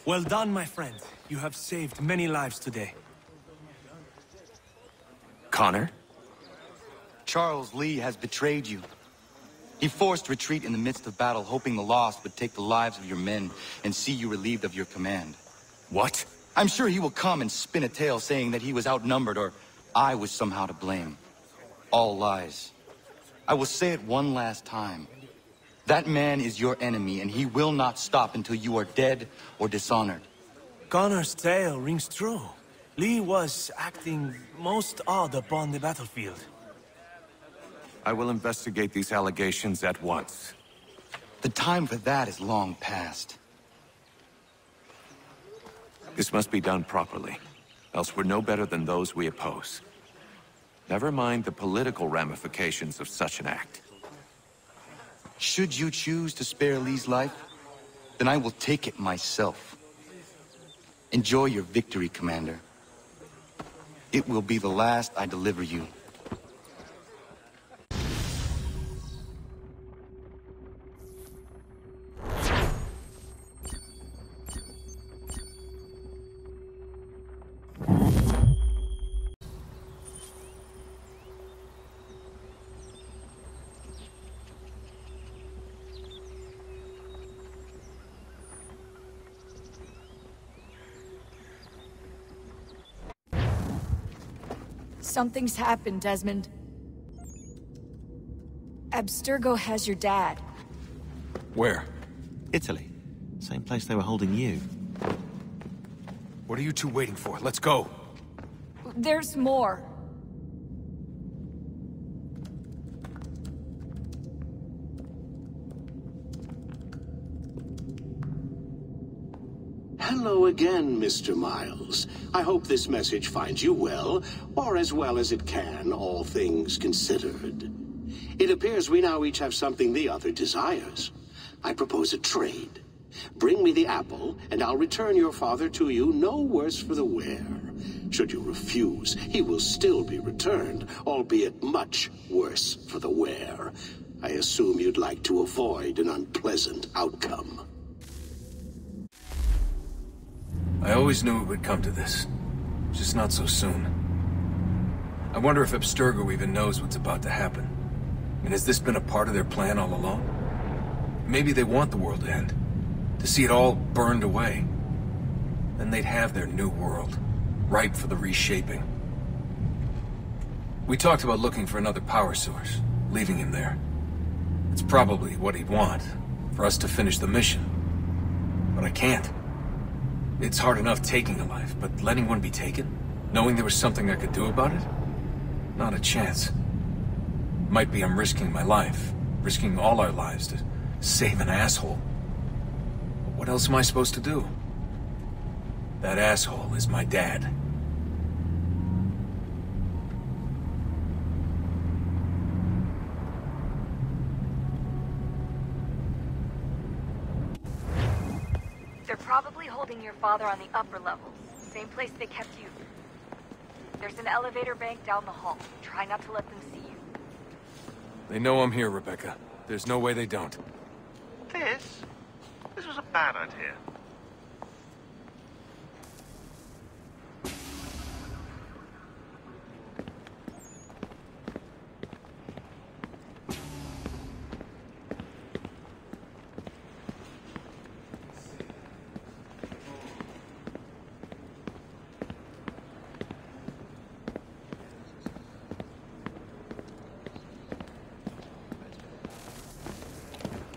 Well done, my friend. You have saved many lives today. Connor? Charles Lee has betrayed you. He forced retreat in the midst of battle, hoping the loss would take the lives of your men and see you relieved of your command. What? I'm sure he will come and spin a tale saying that he was outnumbered or I was somehow to blame. All lies. I will say it one last time. That man is your enemy, and he will not stop until you are dead or dishonored. Connor's tale rings true. Lee was acting most odd upon the battlefield. I will investigate these allegations at once. The time for that is long past. This must be done properly, else we're no better than those we oppose. Never mind the political ramifications of such an act. Should you choose to spare Lee's life, then I will take it myself. Enjoy your victory, Commander. It will be the last I deliver you. Something's happened, Desmond. Abstergo has your dad. Where? Italy. Same place they were holding you. What are you two waiting for? Let's go. There's more. Hello again, Mr. Miles. I hope this message finds you well, or as well as it can, all things considered. It appears we now each have something the other desires. I propose a trade. Bring me the apple, and I'll return your father to you no worse for the wear. Should you refuse, he will still be returned, albeit much worse for the wear. I assume you'd like to avoid an unpleasant outcome. I always knew it would come to this. Just not so soon. I wonder if Abstergo even knows what's about to happen. I mean, has this been a part of their plan all along? Maybe they want the world to end. To see it all burned away. Then they'd have their new world, ripe for the reshaping. We talked about looking for another power source, leaving him there. It's probably what he'd want, for us to finish the mission. But I can't. It's hard enough taking a life, but letting one be taken? Knowing there was something I could do about it? Not a chance. Might be I'm risking my life, risking all our lives to save an asshole. But what else am I supposed to do? That asshole is my dad. They're probably holding your father on the upper levels. Same place they kept you. There's an elevator bank down the hall. Try not to let them see you. They know I'm here, Rebecca. There's no way they don't. This was a bad idea.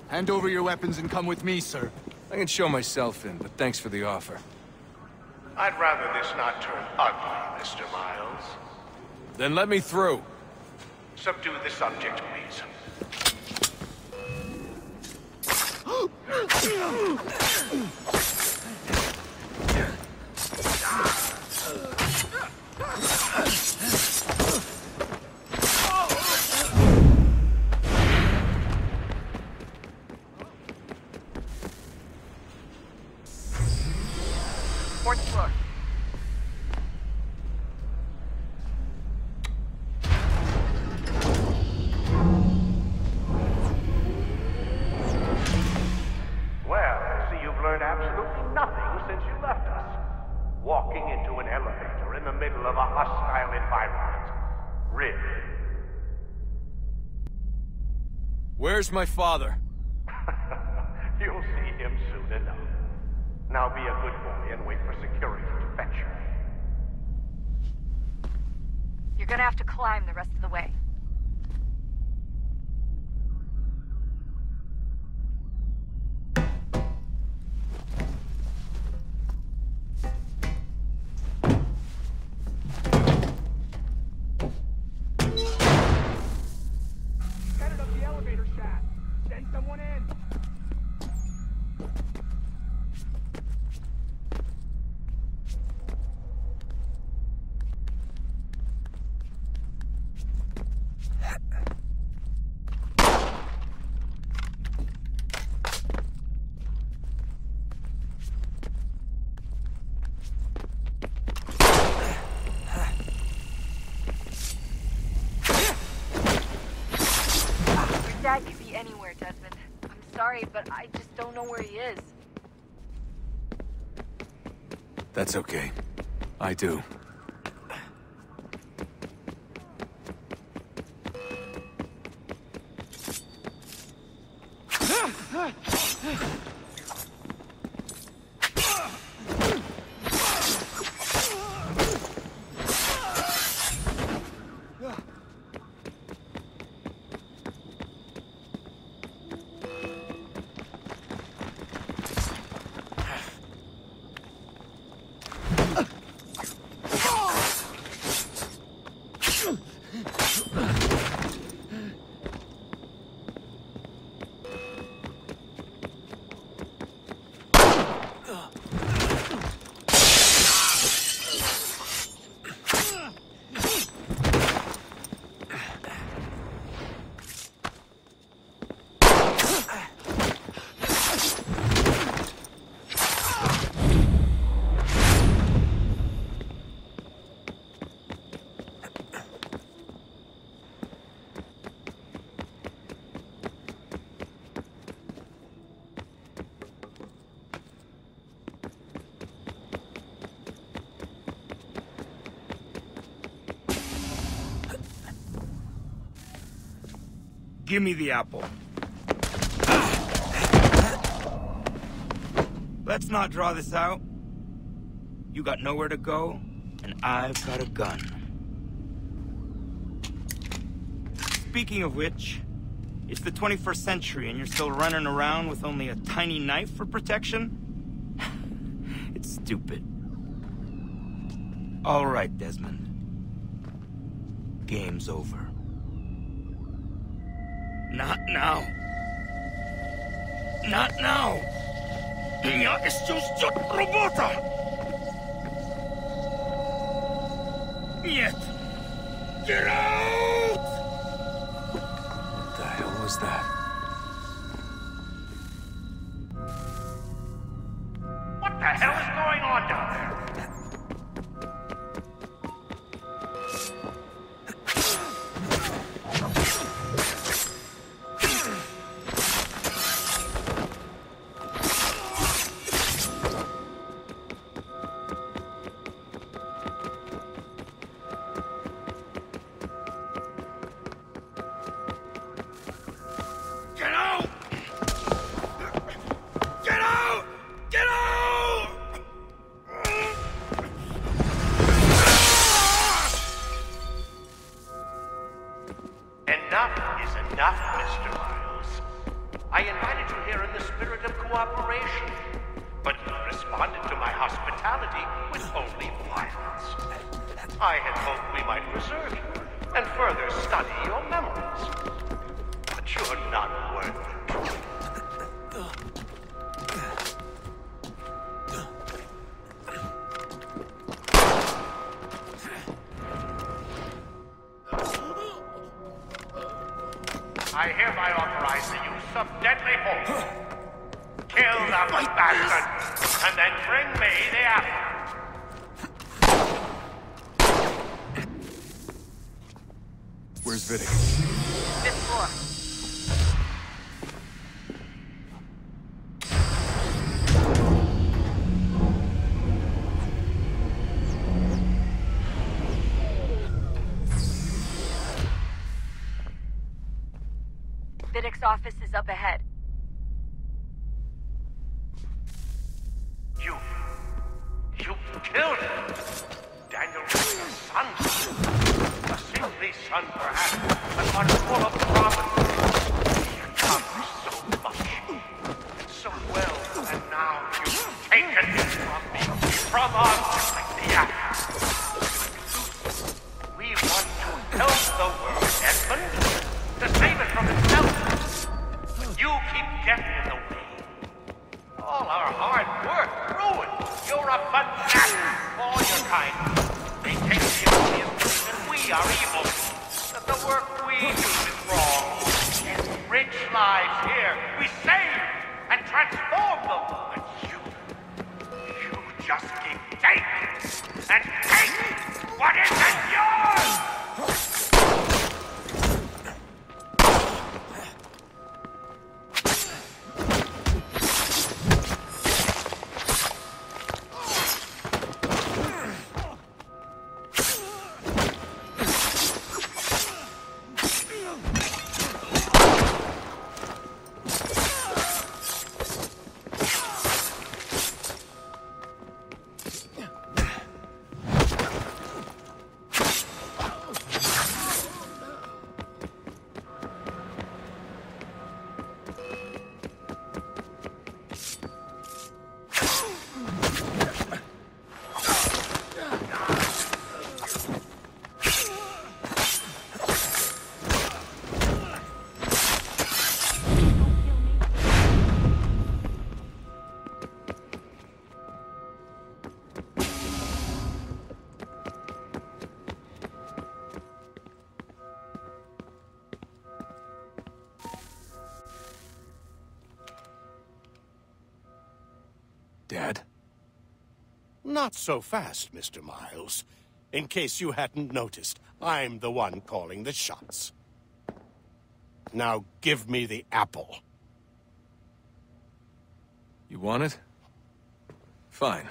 Hand over your weapons and come with me, sir. I can show myself in, but thanks for the offer. I'd rather this not turn ugly, Mr. Miles. Then let me through. Subdue the subject, please. Fourth floor. Well, I see you've learned absolutely nothing since you left us. Walking into an elevator in the middle of a hostile environment. Really? Where's my father? You'll see him soon enough. Now be a good boy and wait for security to fetch you. You're gonna have to climb the rest of the way. Headed up the elevator shaft. Send someone in. Dad could be anywhere, Desmond. I'm sorry, but I just don't know where he is. That's okay. I do. Give me the apple. Let's not draw this out. You got nowhere to go, and I've got a gun. Speaking of which, it's the 21st century and you're still running around with only a tiny knife for protection? It's stupid. All right, Desmond. Game's over. Not now. Not now. Я еще ждет работа. Нет. Get out! What the hell was that? What the hell is going on down there? I hereby authorize the use of deadly force. Kill the bastard, and then bring me the apple. Where's Vidic? Fifth floor. Vidic's office is up ahead. You killed him. Daniel was your son. A saintly son, perhaps, but one full of promise. He accomplished so much, so well, and now you've taken him from me, from us, like the axe. We want to help the world, Desmond, to save it from itself. But you keep getting in the way. All our hard work ruined. You're a fanatic. All your kind. They take the obvious and we are evil. That the work we do is wrong. Enrich lives here. We save and transform them. But you just keep taking and taking what isn't yours! Not so fast, Mr. Miles. In case you hadn't noticed, I'm the one calling the shots. Now give me the apple. You want it? Fine.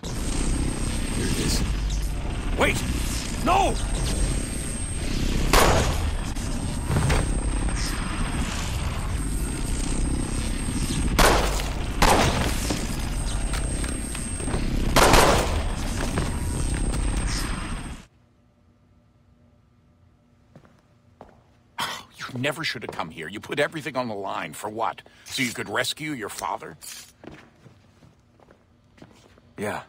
Here it is. Wait! No! You never should have come here. You put everything on the line. For what? So you could rescue your father? Yeah.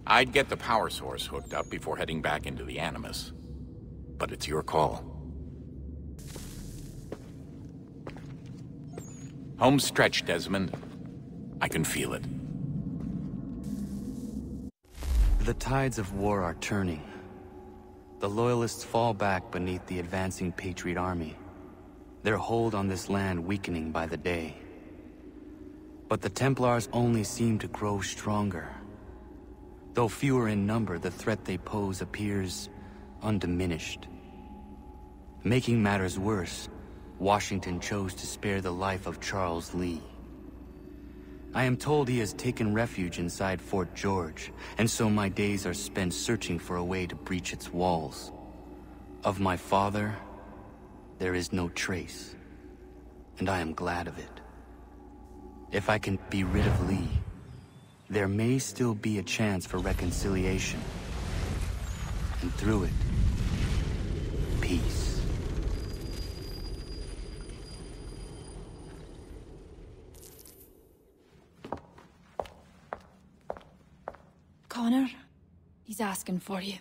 I'd get the power source hooked up before heading back into the Animus. But it's your call. Home stretch, Desmond. I can feel it. The tides of war are turning. The Loyalists fall back beneath the advancing Patriot army, their hold on this land weakening by the day. But the Templars only seem to grow stronger. Though fewer in number, the threat they pose appears undiminished. Making matters worse, Washington chose to spare the life of Charles Lee. I am told he has taken refuge inside Fort George, and so my days are spent searching for a way to breach its walls. Of my father, there is no trace, and I am glad of it. If I can be rid of Lee, there may still be a chance for reconciliation. And through it, peace. Connor, he's asking for you.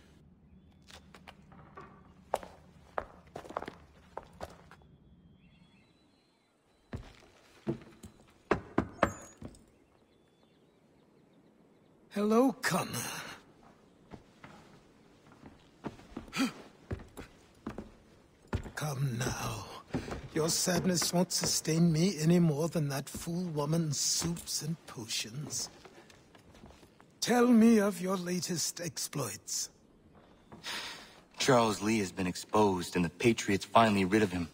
Hello, Connor. Come now. Your sadness won't sustain me any more than that fool woman's soups and potions. Tell me of your latest exploits. Charles Lee has been exposed, and the Patriots finally rid of him.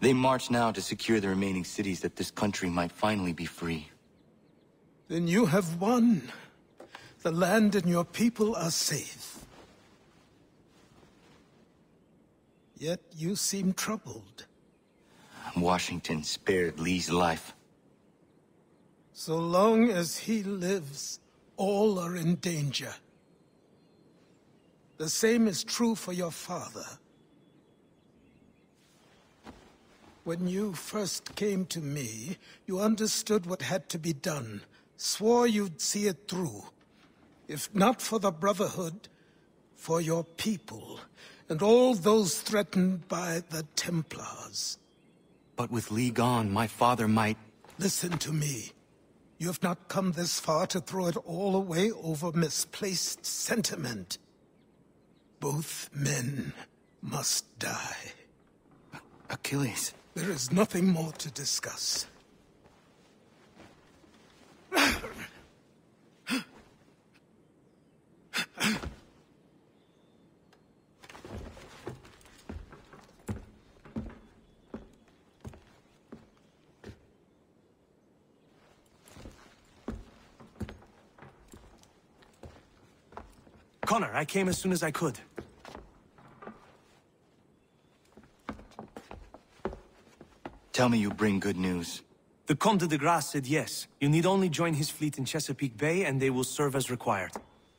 They march now to secure the remaining cities that this country might finally be free. Then you have won. The land and your people are safe. Yet you seem troubled. Washington spared Lee's life. So long as he lives, all are in danger. The same is true for your father. When you first came to me, you understood what had to be done, swore you'd see it through. If not for the Brotherhood, for your people, and all those threatened by the Templars. But with Lee gone, my father might... Listen to me. You have not come this far to throw it all away over misplaced sentiment. Both men must die. Achilles. There is nothing more to discuss. Connor, I came as soon as I could. Tell me you bring good news. The Comte de Grasse said yes. You need only join his fleet in Chesapeake Bay and they will serve as required.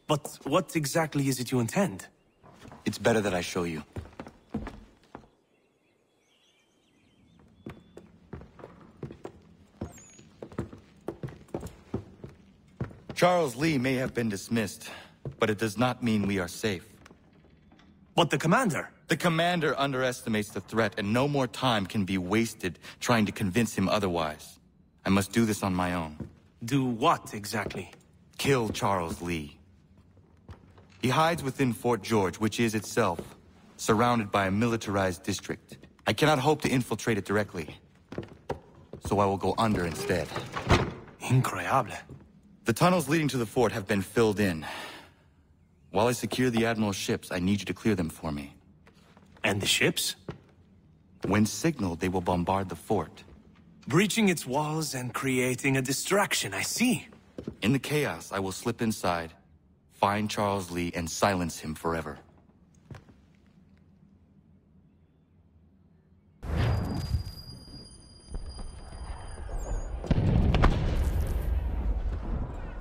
But what exactly is it you intend? It's better that I show you. Charles Lee may have been dismissed, but it does not mean we are safe. But the commander? The commander underestimates the threat, and no more time can be wasted trying to convince him otherwise. I must do this on my own. Do what, exactly? Kill Charles Lee. He hides within Fort George, which is itself surrounded by a militarized district. I cannot hope to infiltrate it directly, so I will go under instead. Incroyable. The tunnels leading to the fort have been filled in. While I secure the Admiral's ships, I need you to clear them for me. And the ships? When signaled, they will bombard the fort. Breaching its walls and creating a distraction, I see. In the chaos, I will slip inside, find Charles Lee, and silence him forever.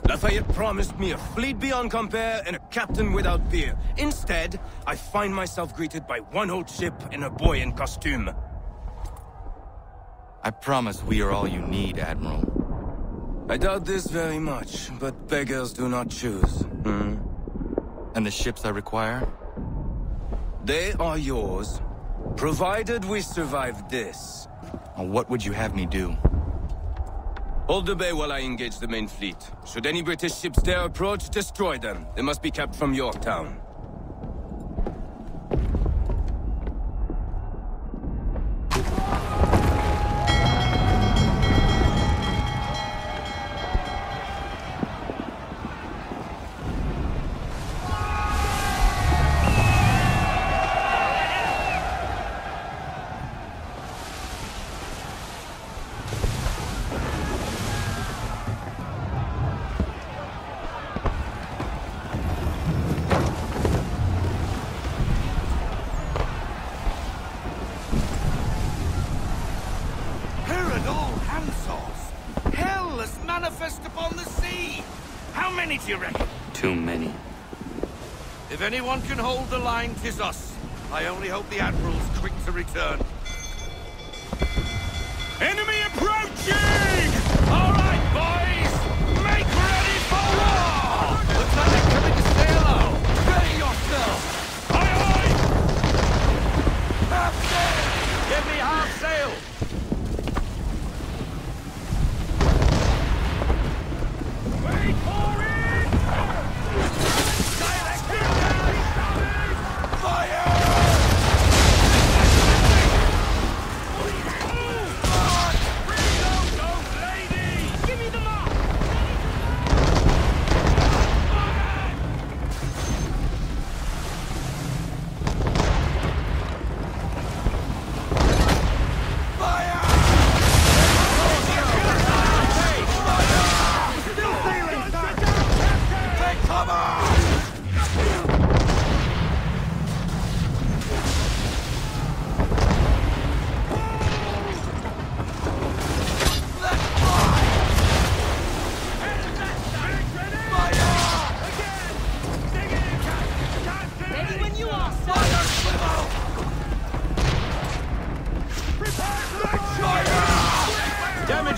Lafayette promised me a fleet beyond compare and a captain without peer. Instead, I find myself greeted by one old ship and a boy in costume. I promise we are all you need, Admiral. I doubt this very much, but beggars do not choose. And the ships I require? They are yours, provided we survive this. What would you have me do? Hold the bay while I engage the main fleet. Should any British ships dare approach, destroy them. They must be kept from Yorktown. If anyone can hold the line, 'tis us. I only hope the Admiral's quick to return. Enemy approaching! All right, boys! Make ready for war! Lieutenant, coming to say hello! Ready yourself! Aye, aye! Half sail! Give me half sail! Wait for it!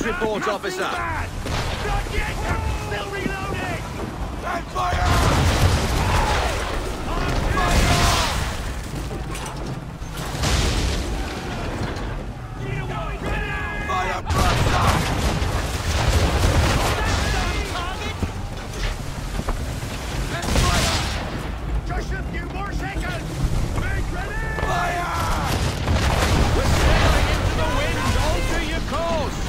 Report, officer. Not yet! Still reloading! And fire! Fire! Fire! Just a few more seconds! Make ready! Fire! We're sailing into the wind! Alter your course!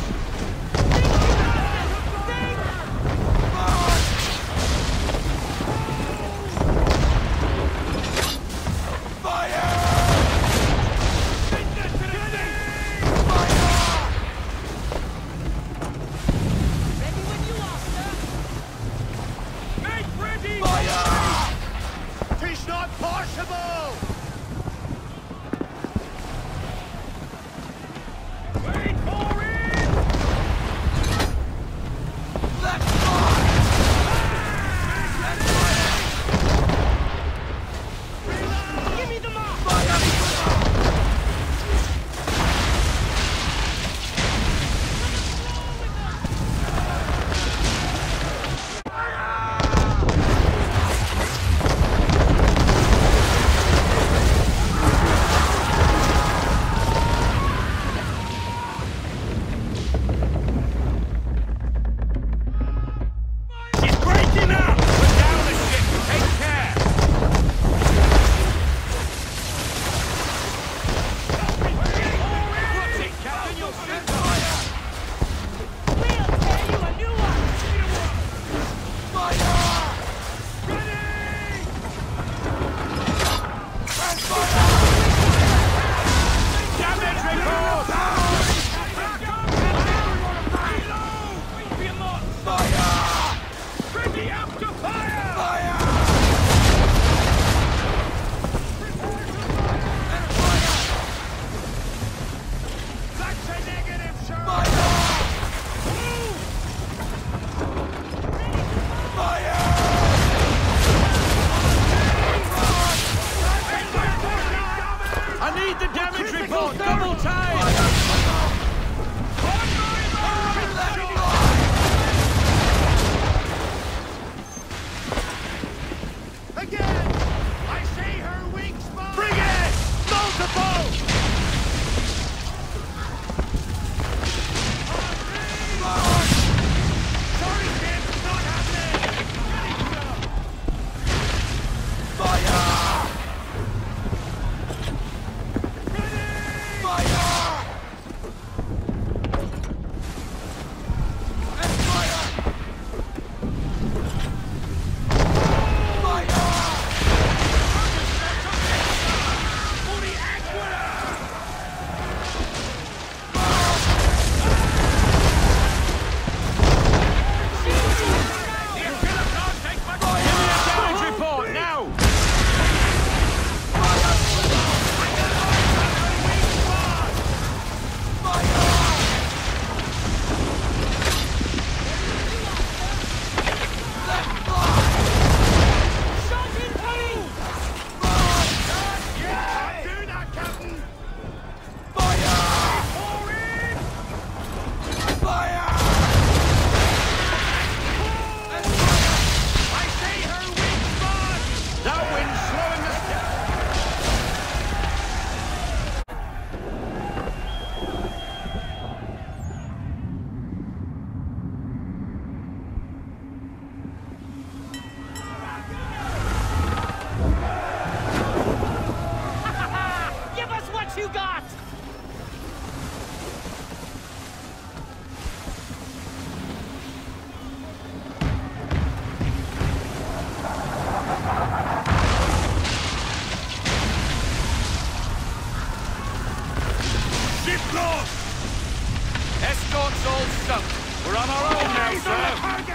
now, sir!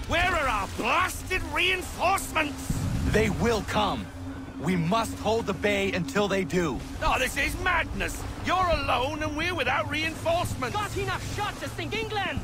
Where are our blasted reinforcements? They will come. We must hold the bay until they do. Oh, this is madness! You're alone and we're without reinforcements! Got enough shots to sink England!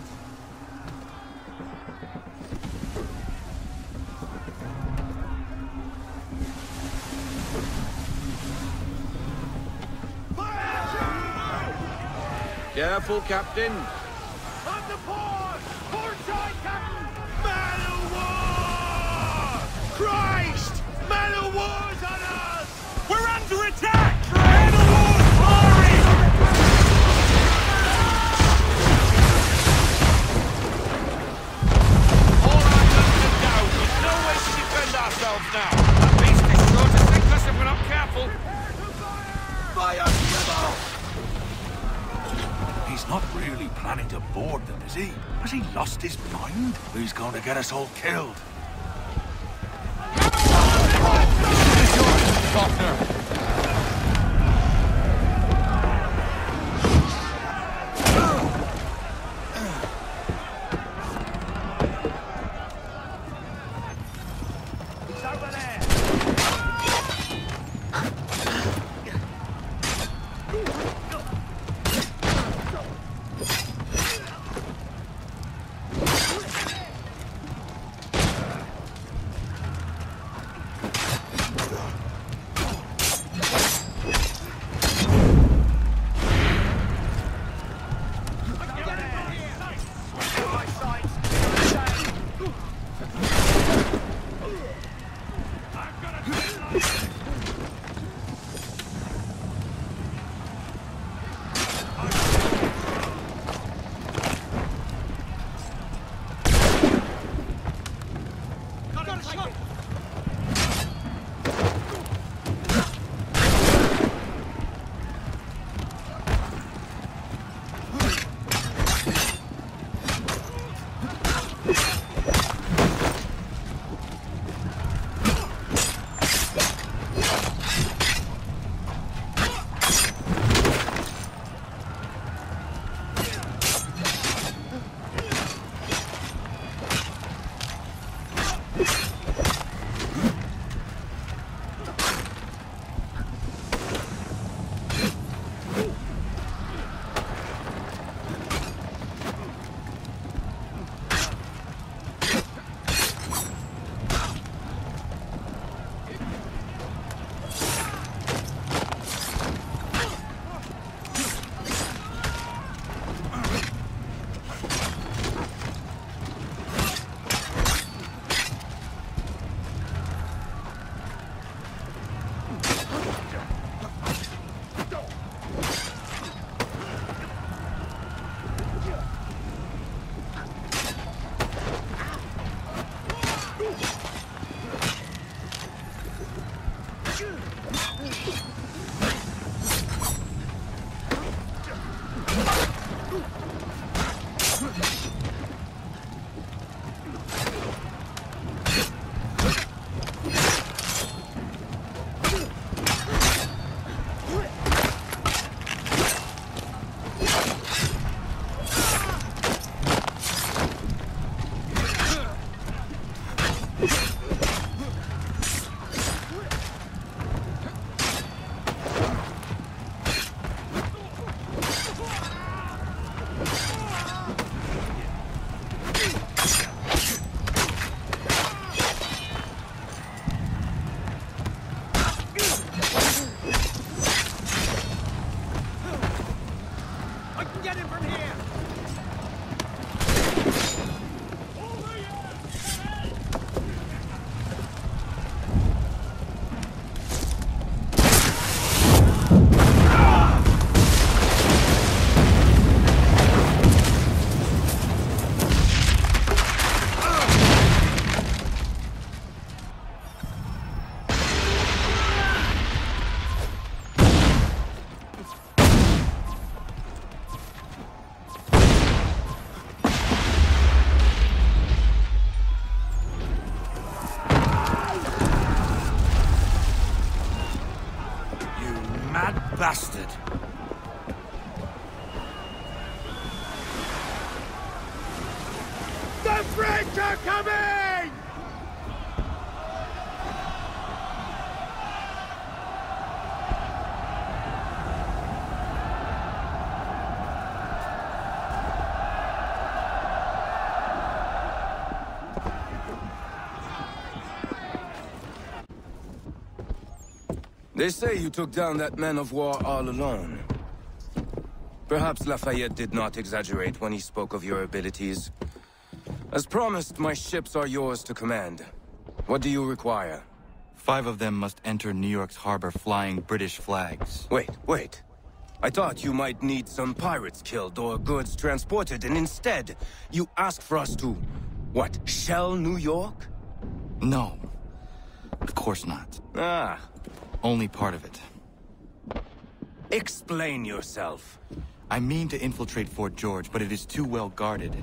Careful, Captain. On the port! Port side, Captain! Man of war! Christ! Man of war's on us! We're under attack! Man of war's firing! All our guns are down. There's no way to defend ourselves now. That beast is sure to sink us if we're not careful. Fire! Fire! He's not really planning to board them, is he? Has he lost his mind? He's going to get us all killed. Faulkner! bastard! The French are coming! They say you took down that man of war all alone. Perhaps Lafayette did not exaggerate when he spoke of your abilities. As promised, my ships are yours to command. What do you require? 5 of them must enter New York's harbor flying British flags. Wait. I thought you might need some pirates killed or goods transported, and instead, you ask for us to... what, shell New York? No. Of course not. Ah. Only part of it. Explain yourself. I mean to infiltrate Fort George, but it is too well guarded.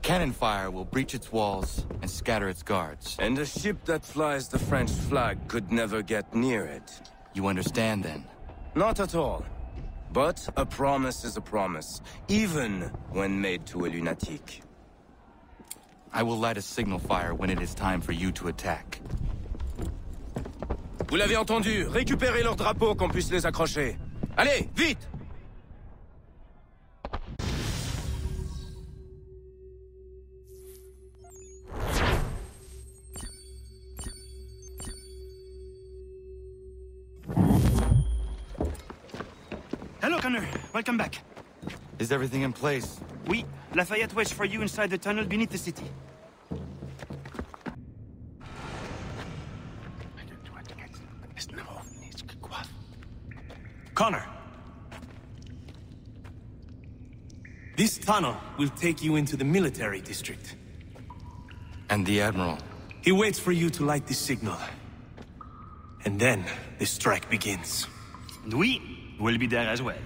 Cannon fire will breach its walls and scatter its guards. And a ship that flies the French flag could never get near it. You understand, then? Not at all. But a promise is a promise, even when made to a lunatic. I will light a signal fire when it is time for you to attack. Vous l'avez entendu, récupérez leurs drapeaux qu'on puisse les accrocher. Allez, vite! Hello, Connor. Welcome back. Is everything in place? Oui. Lafayette waits for you inside the tunnel beneath the city. Connor. This tunnel will take you into the military district. And the Admiral? He waits for you to light this signal. And then, the strike begins. And we will be there as well.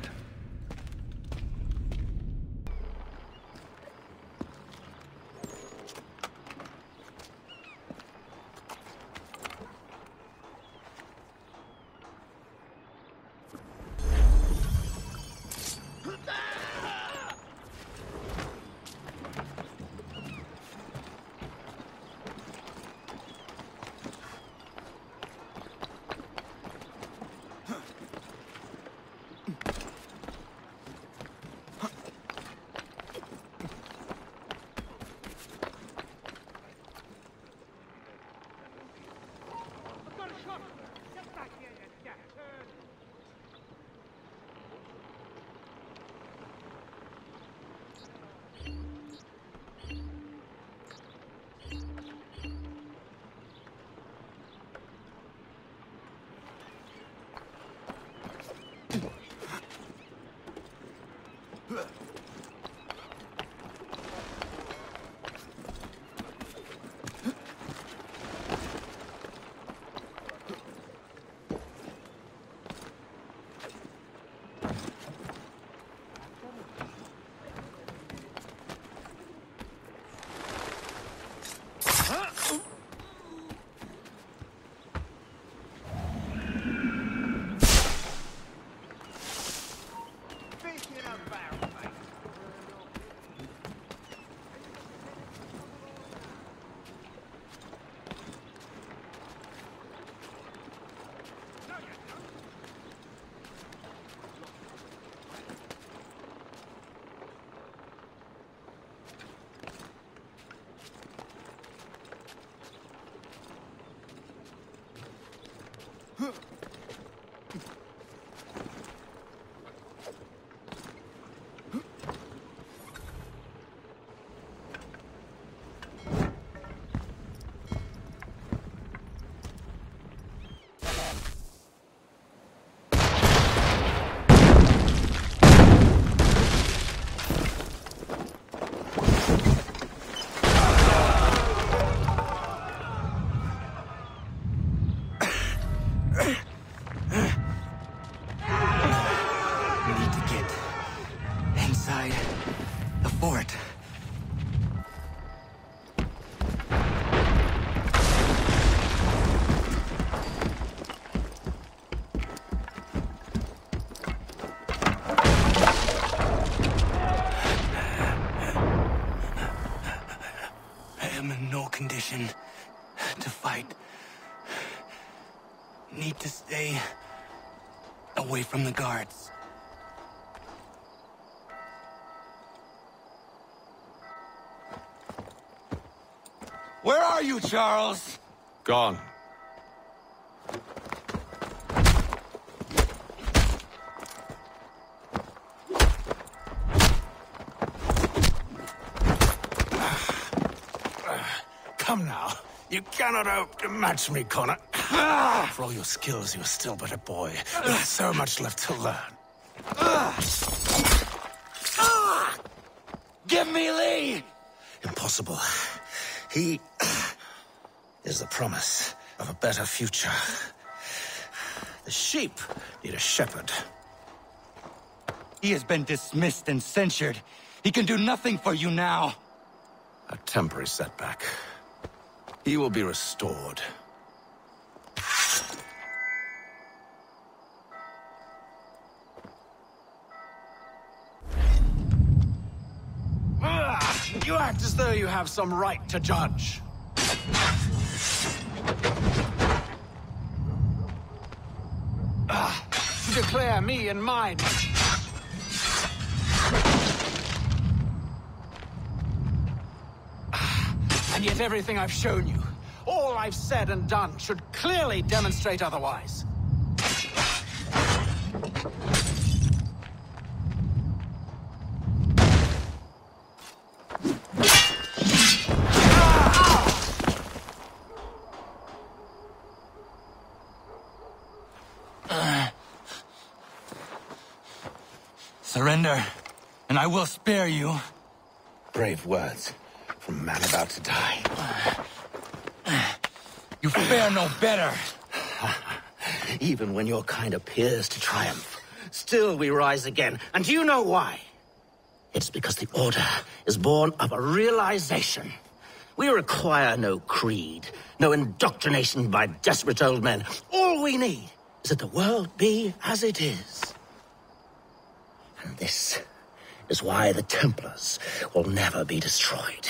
need to stay away from the guards. Where are you, Charles? Gone. Come now. You cannot outmatch me, Connor. For all your skills, you're still but a boy. There's so much left to learn. Give me Lee! Impossible. He is the promise of a better future. The sheep need a shepherd. He has been dismissed and censured. He can do nothing for you now. A temporary setback. He will be restored. You act as though you have some right to judge. To declare me and mine. And yet everything I've shown you, all I've said and done, should clearly demonstrate otherwise. Surrender, and I will spare you. Brave words from a man about to die. You fare no better. Even when your kind appears to triumph, still we rise again. And do you know why? It's because the Order is born of a realization. We require no creed, no indoctrination by desperate old men. All we need is that the world be as it is. And this is why the Templars will never be destroyed.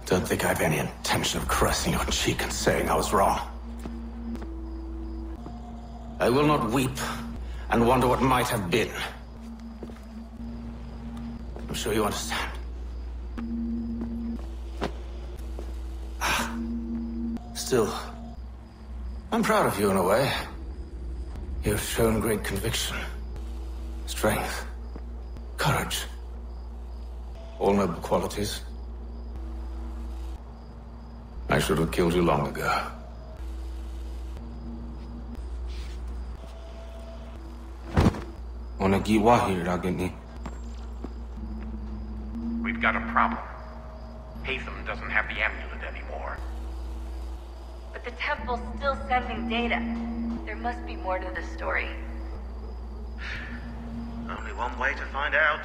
Don't think I have any intention of caressing your cheek and saying I was wrong. I will not weep and wonder what might have been. I'm sure you understand. Still, I'm proud of you in a way. You have shown great conviction, strength, courage. All noble qualities. I should have killed you long ago. We've got a problem. Haytham doesn't have the amulet anymore. But the temple's still sending data. There must be more to the story. Only one way to find out.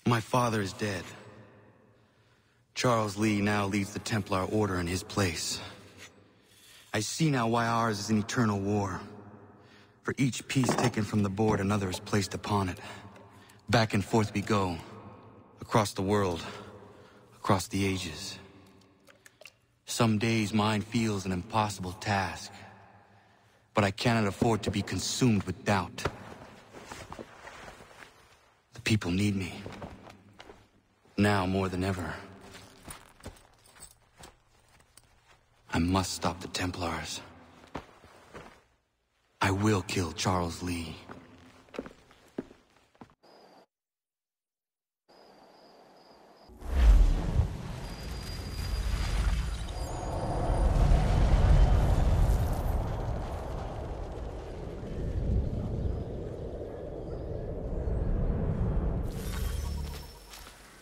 My father is dead. Charles Lee now leads the Templar Order in his place. I see now why ours is an eternal war. For each piece taken from the board, another is placed upon it. Back and forth we go. Across the world. Across the ages. Some days mine feels an impossible task. But I cannot afford to be consumed with doubt. The people need me. Now more than ever. I must stop the Templars. I will kill Charles Lee.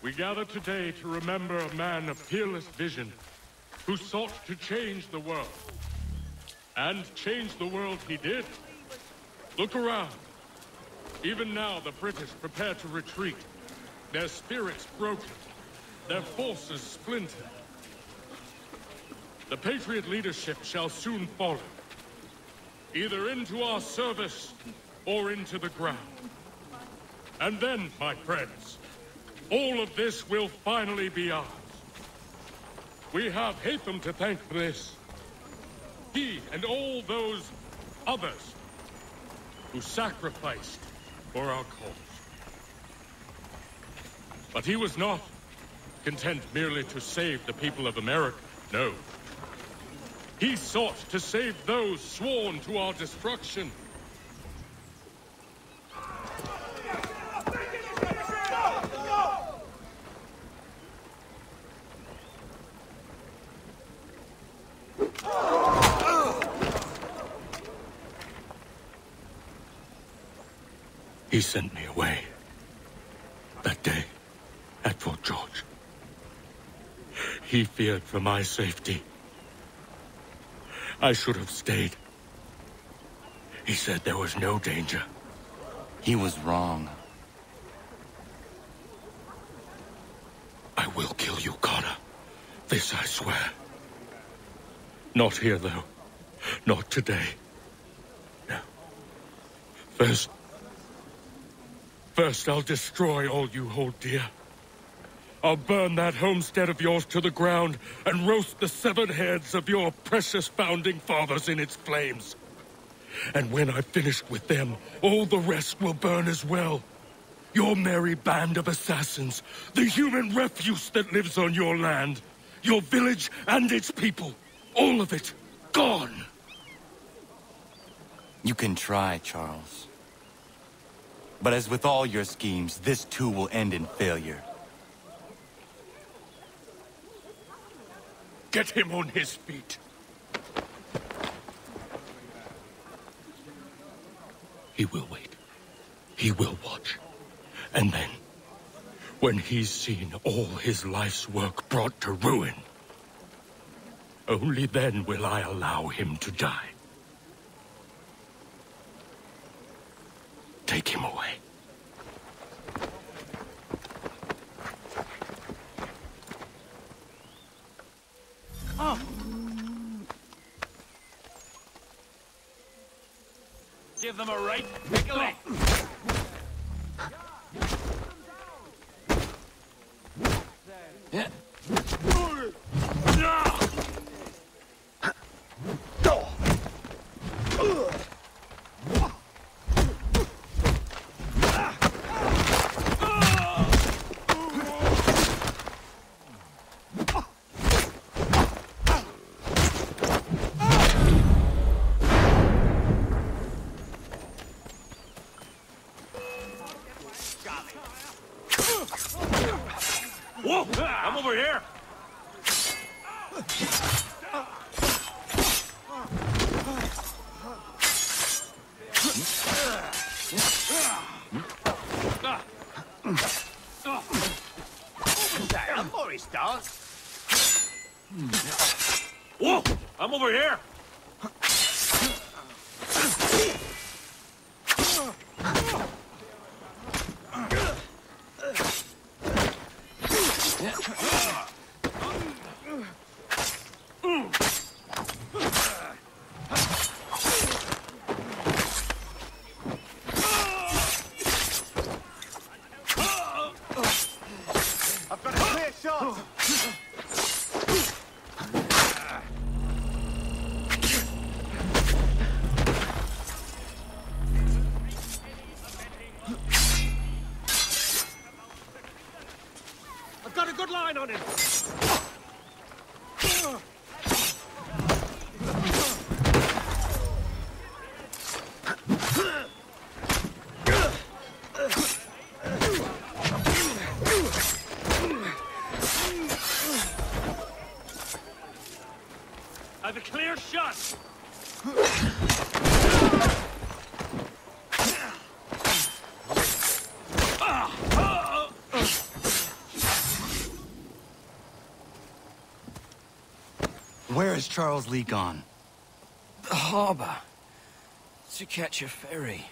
We gather today to remember a man of fearless vision who sought to change the world. And change the world he did. Look around. Even now the British prepare to retreat. Their spirits broken. Their forces splintered. The Patriot leadership shall soon follow. Either into our service or into the ground. And then, my friends, all of this will finally be ours. We have Hatham to thank for this. He and all those others who sacrificed for our cause. But he was not content merely to save the people of America. No. He sought to save those sworn to our destruction. He sent me away that day at Fort George. He feared for my safety. I should have stayed. He said there was no danger. He was wrong. I will kill you, Carter. This I swear. Not here, though. Not today. No. First, I'll destroy all you hold dear. I'll burn that homestead of yours to the ground and roast the severed heads of your precious founding fathers in its flames. And when I've finished with them, all the rest will burn as well. Your merry band of assassins, the human refuse that lives on your land, your village and its people, all of it, gone. You can try, Charles. But as with all your schemes, this too will end in failure. Get him on his feet. He will wait. He will watch. And then, when he's seen all his life's work brought to ruin, only then will I allow him to die. Take him away. Oh. Give them a right pickling. Yeah. Whoa! I'm over here! I'm Boris, dog. Whoa! I'm over here! Where has Charles Lee gone? The harbor. To catch a ferry.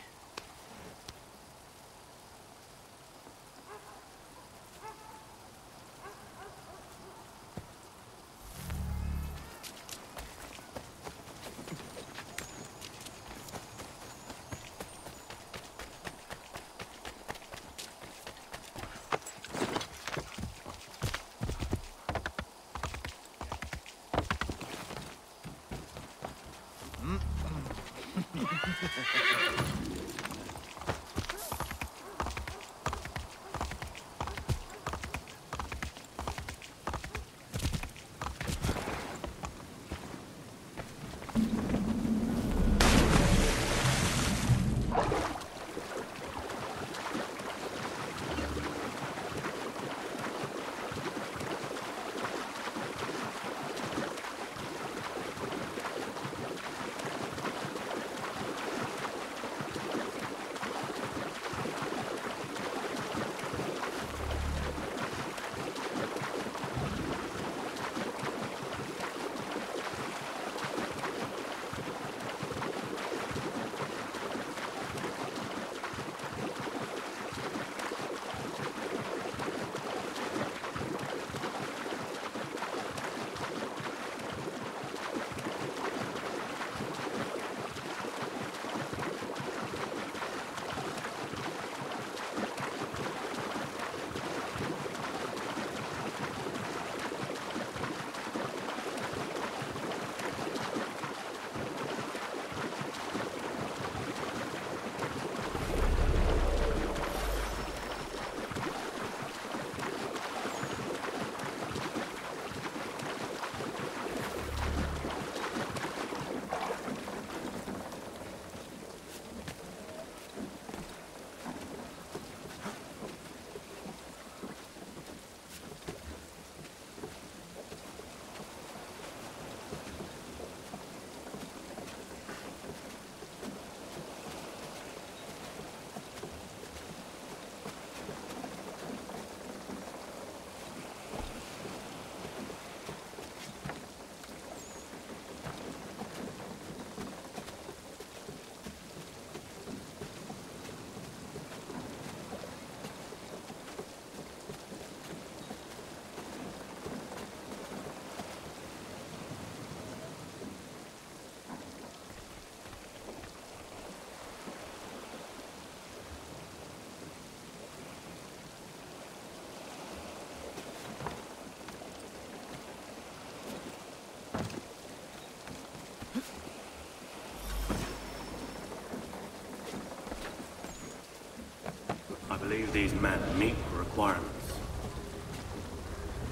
I believe these men meet the requirements.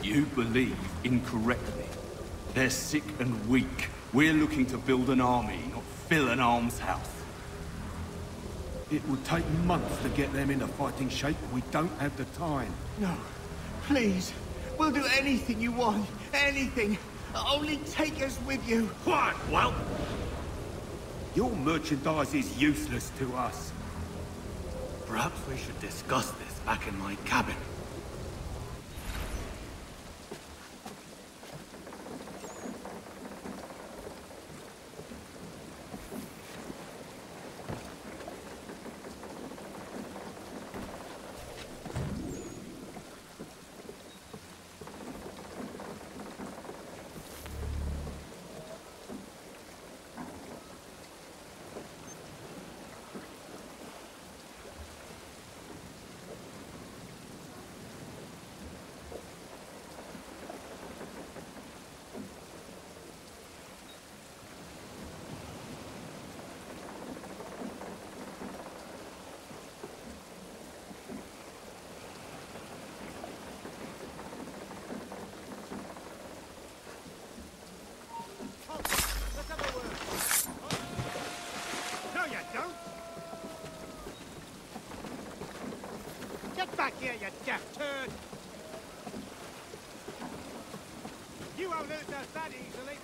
You believe incorrectly. They're sick and weak. We're looking to build an army, not fill an almshouse. It would take months to get them into fighting shape, but we don't have the time. No. Please. We'll do anything you want. Anything. Only take us with you. Quiet, well. Your merchandise is useless to us. Perhaps we should discuss this back in my cabin. Back here, you deaf turd! You won't lose us that easily.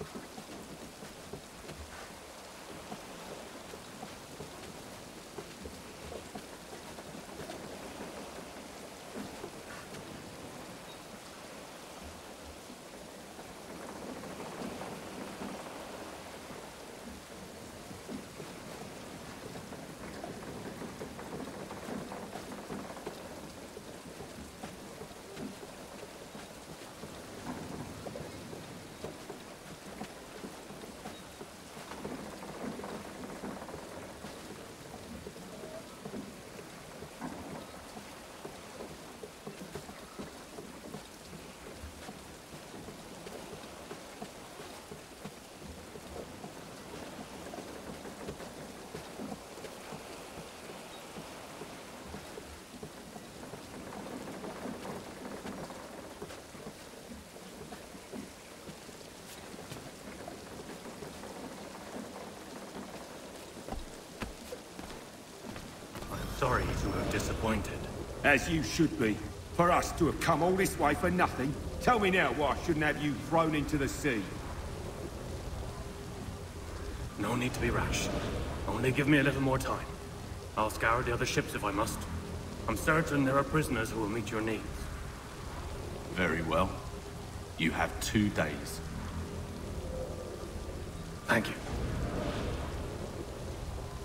sorry to have disappointed. As you should be. For us to have come all this way for nothing. Tell me now why I shouldn't have you thrown into the sea. No need to be rash. Only give me a little more time. I'll scour the other ships if I must. I'm certain there are prisoners who will meet your needs. Very well. You have 2 days. Thank you.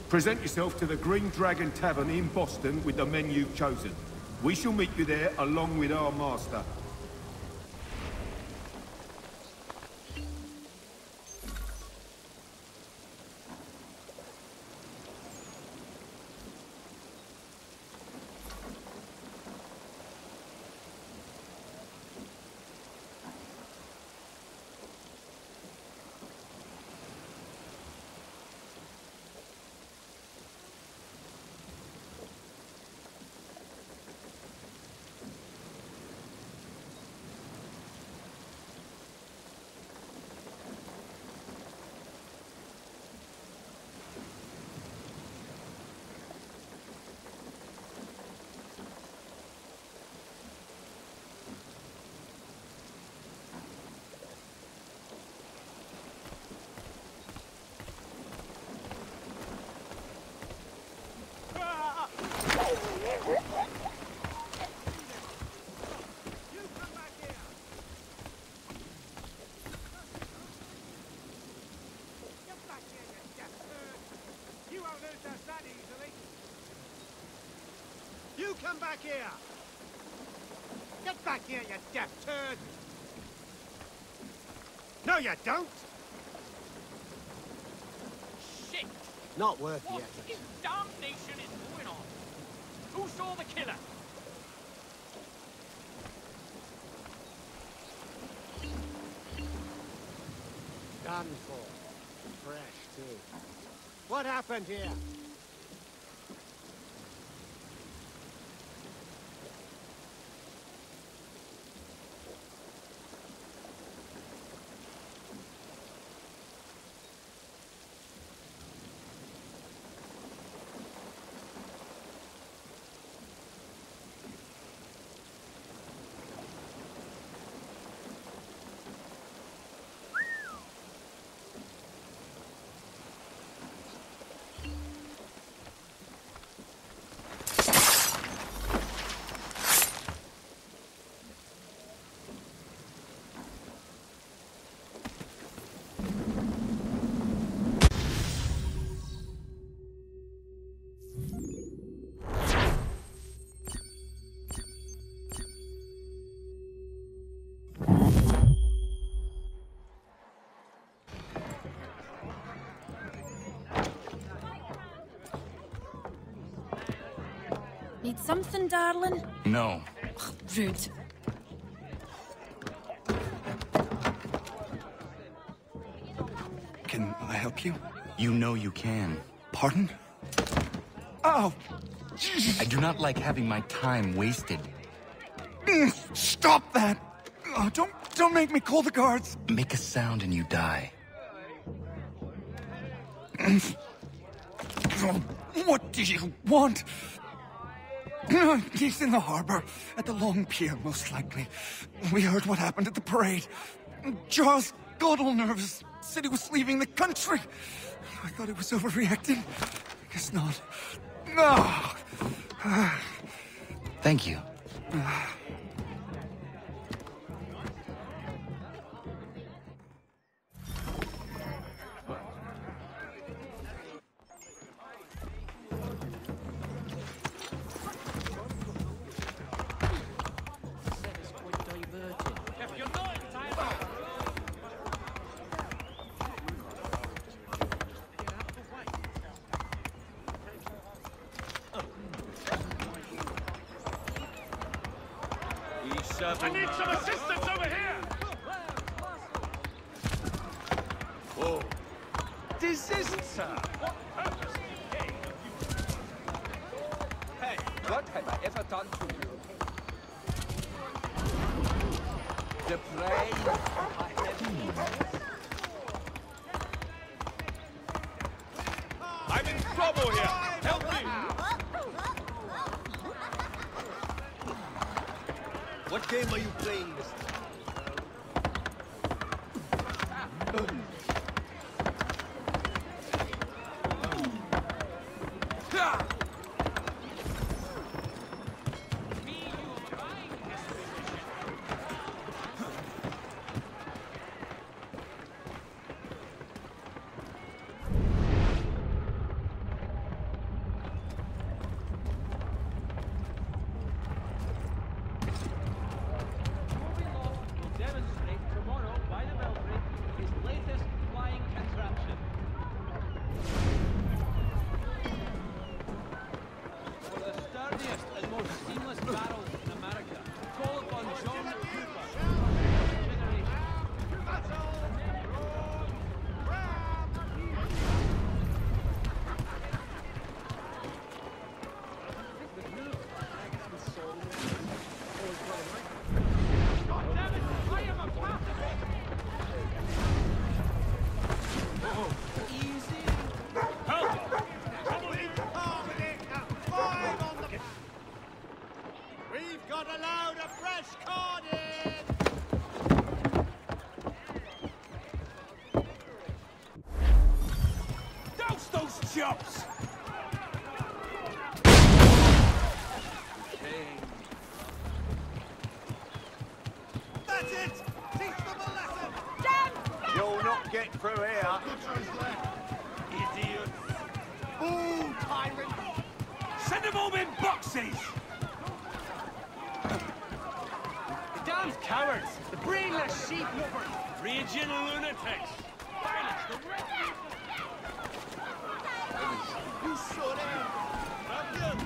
Present yourself to the Green Dragon Tavern in Boston with the men you've chosen. We shall meet you there along with our master. You come back here! Get back here, you deaf turd! No, you don't! Shit! Not worth the What effort. in damnation is going on? Who saw the killer? Done for. Fresh, too. What happened here? Need something, darling? No. Ugh, rude. Can I help you? You know you can. Pardon? Oh! I do not like having my time wasted. Stop that! Oh, don't make me call the guards! Make a sound and you die. What do you want? He's in the harbor, at the Long Pier, most likely. We heard what happened at the parade. Charles got all nervous, said he was leaving the country. I thought he was overreacting. Guess not. No. Thank you. I need some assistance over here! Whoa. Desist, sir! What purpose? Hey, what have I ever done to you? The prey of my enemies. I'm in trouble here! Help me! What game are you playing this time? Chops! That's it! Teach them a lesson! You'll not get through here. Idiots! Ooh, tyrant! Send them all in boxes! The damn cowards! The brainless sheep lovers! Raging lunatics! Violence, the refuse! You saw them! Ruffians!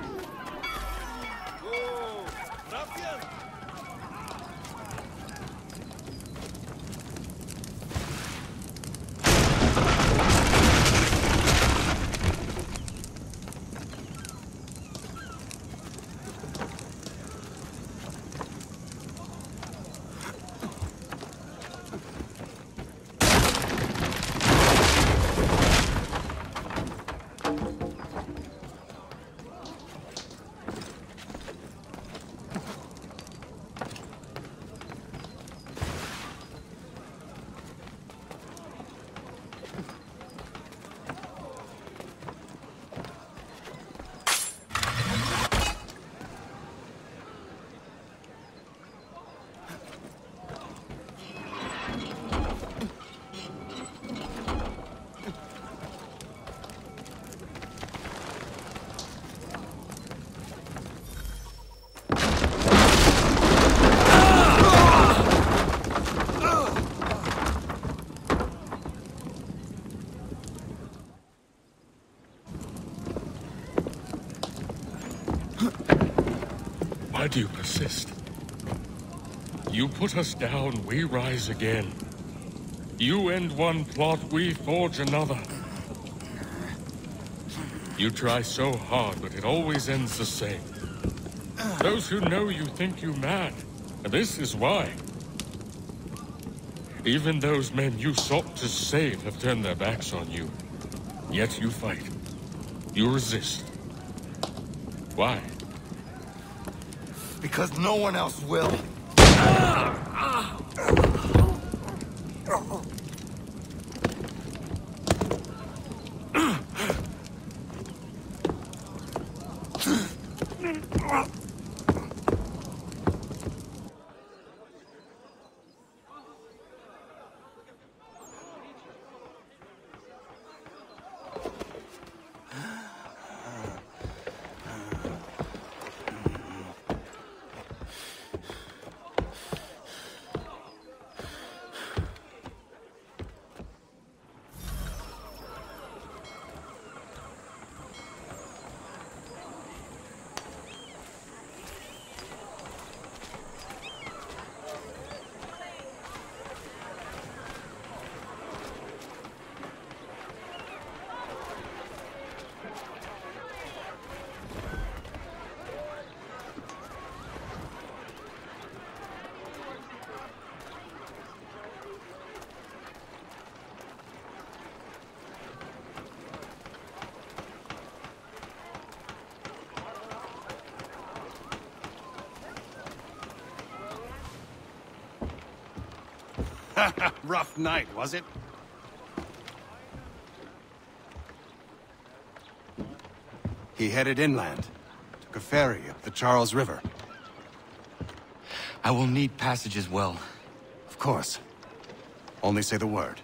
Whoa! Ruffians! Why do you persist? You put us down, we rise again. You end one plot, we forge another. You try so hard, but it always ends the same. Those who know you think you mad, and this is why. Even those men you sought to save have turned their backs on you. Yet you fight. You resist. Why? Because no one else will. Rough night, was it? He headed inland. Took a ferry up the Charles River. I will need passage as well. Of course. Only say the word.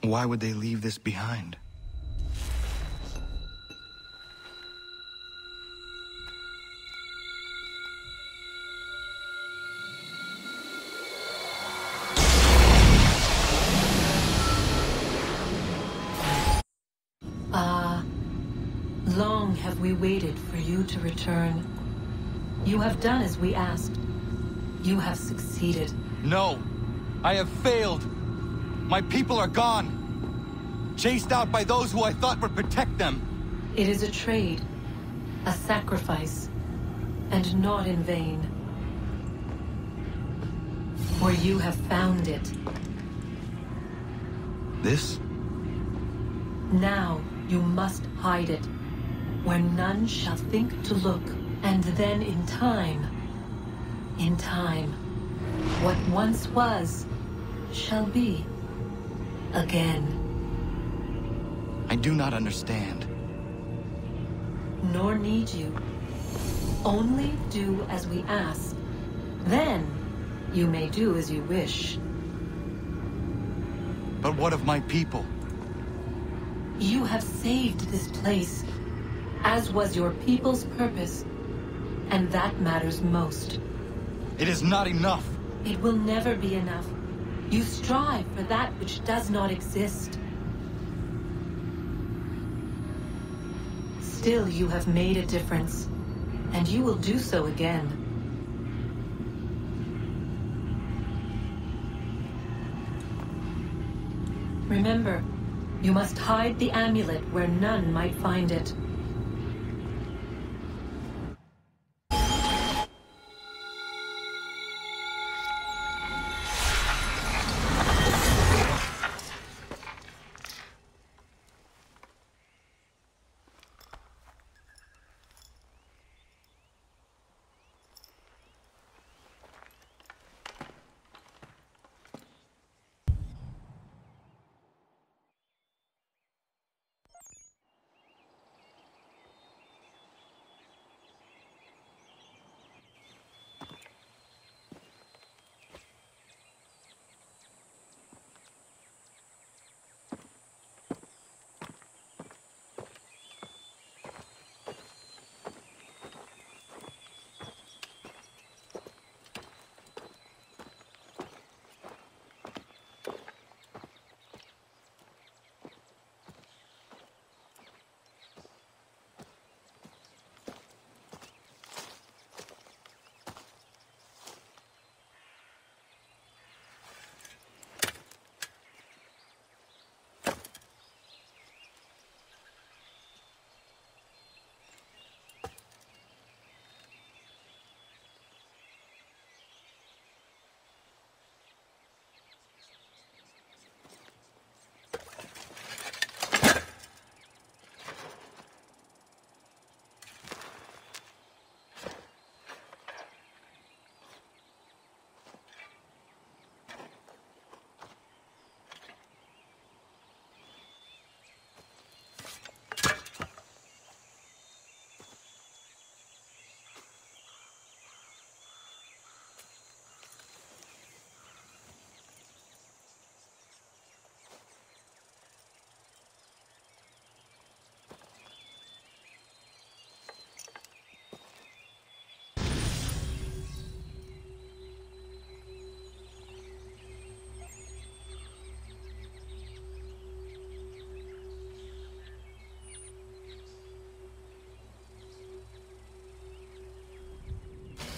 Why would they leave this behind? Long have we waited for you to return. You have done as we asked. You have succeeded. No! I have failed! My people are gone! Chased out by those who I thought would protect them! It is a trade, a sacrifice, and not in vain. For you have found it. This? Now you must hide it, where none shall think to look, and then in time, what once was, shall be again. I do not understand. Nor need you. Only do as we ask. Then, you may do as you wish. But what of my people? You have saved this place, as was your people's purpose. And that matters most. It is not enough. It will never be enough. You strive for that which does not exist. Still, you have made a difference, and you will do so again. Remember, you must hide the amulet where none might find it.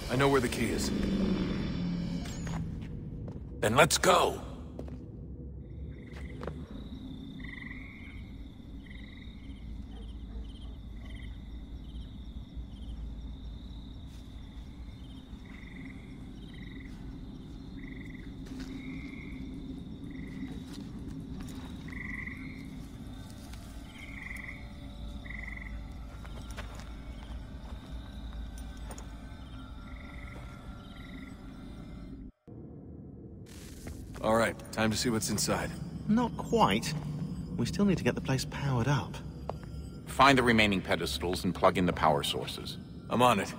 I know where the key is. Then let's go! All right, time to see what's inside. Not quite. We still need to get the place powered up. Find the remaining pedestals and plug in the power sources. I'm on it.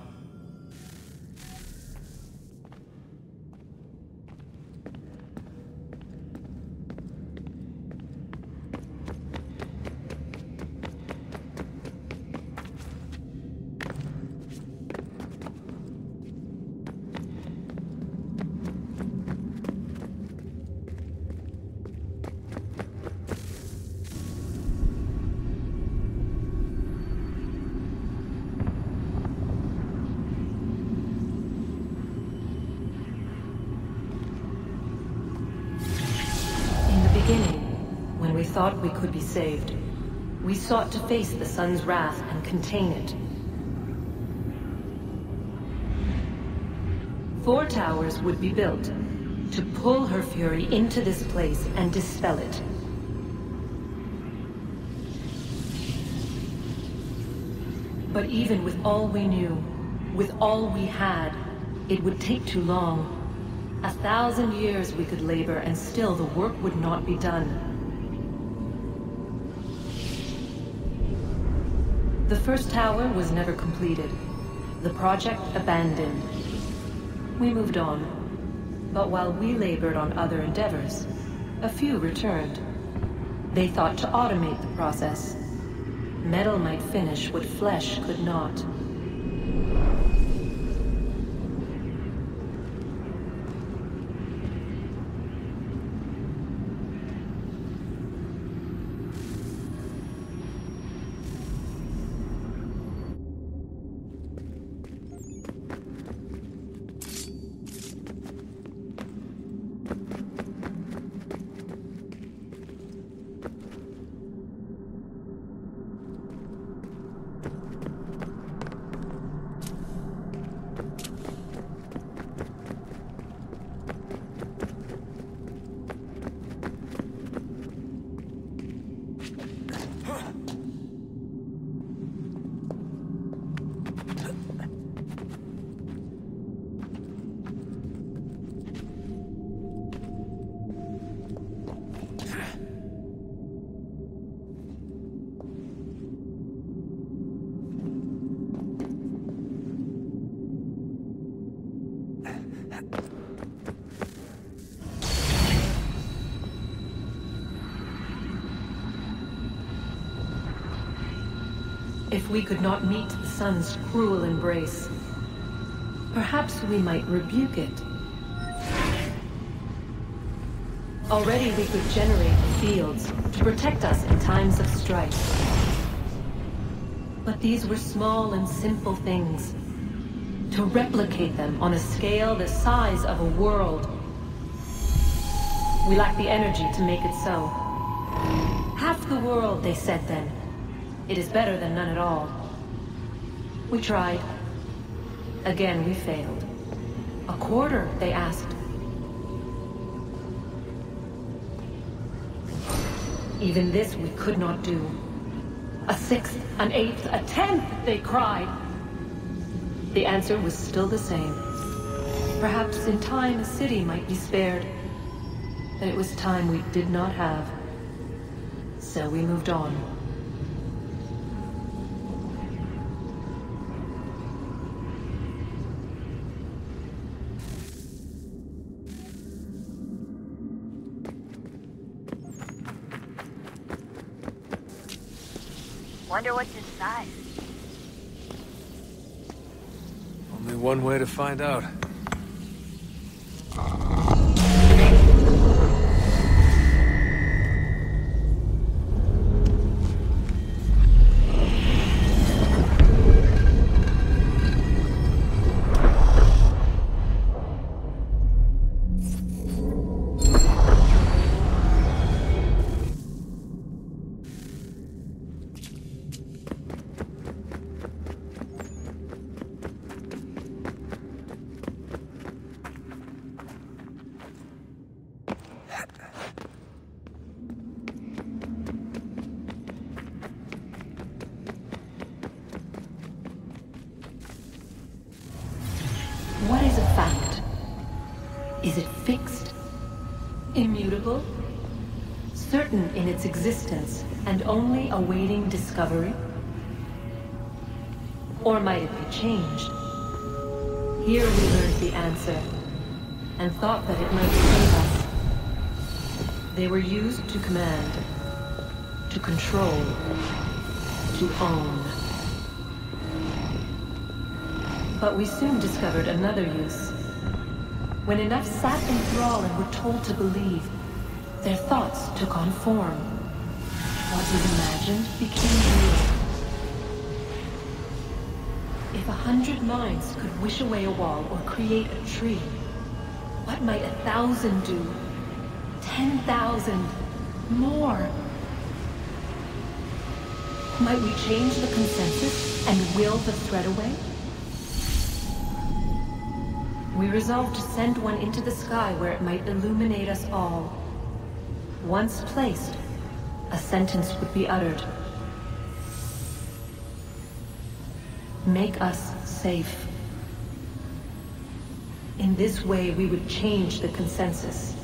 Thought we could be saved. We sought to face the sun's wrath and contain it. 4 towers would be built to pull her fury into this place and dispel it. But even with all we knew, with all we had, it would take too long. 1,000 years we could labor and still the work would not be done. The first tower was never completed. The project abandoned. We moved on. But while we labored on other endeavors, a few returned. They thought to automate the process. Metal might finish what flesh could not. If we could not meet the sun's cruel embrace, perhaps we might rebuke it. Already we could generate fields to protect us in times of strife. But these were small and simple things. To replicate them on a scale the size of a world, we lack the energy to make it so. Half the world, they said then. It is better than none at all. We tried. Again, we failed. A quarter, they asked. Even this we could not do. A sixth, an eighth, a tenth, they cried. The answer was still the same. Perhaps in time a city might be spared. But it was time we did not have. So we moved on. Wonder what's inside. Only one way to find out. What is a fact? Is it fixed? Immutable? Certain in its existence and only awaiting discovery? Or might it be changed? Here we learned the answer, and thought that it might save us. They were used to command, to control, to own. But we soon discovered another use. When enough sat in thrall and were told to believe, their thoughts took on form. What was imagined became real. If 100 minds could wish away a wall or create a tree, what might 1,000 do? 10,000? More? Might we change the consensus and will the threat away? We resolved to send one into the sky where it might illuminate us all. Once placed, a sentence would be uttered. Make us safe. In this way, we would change the consensus.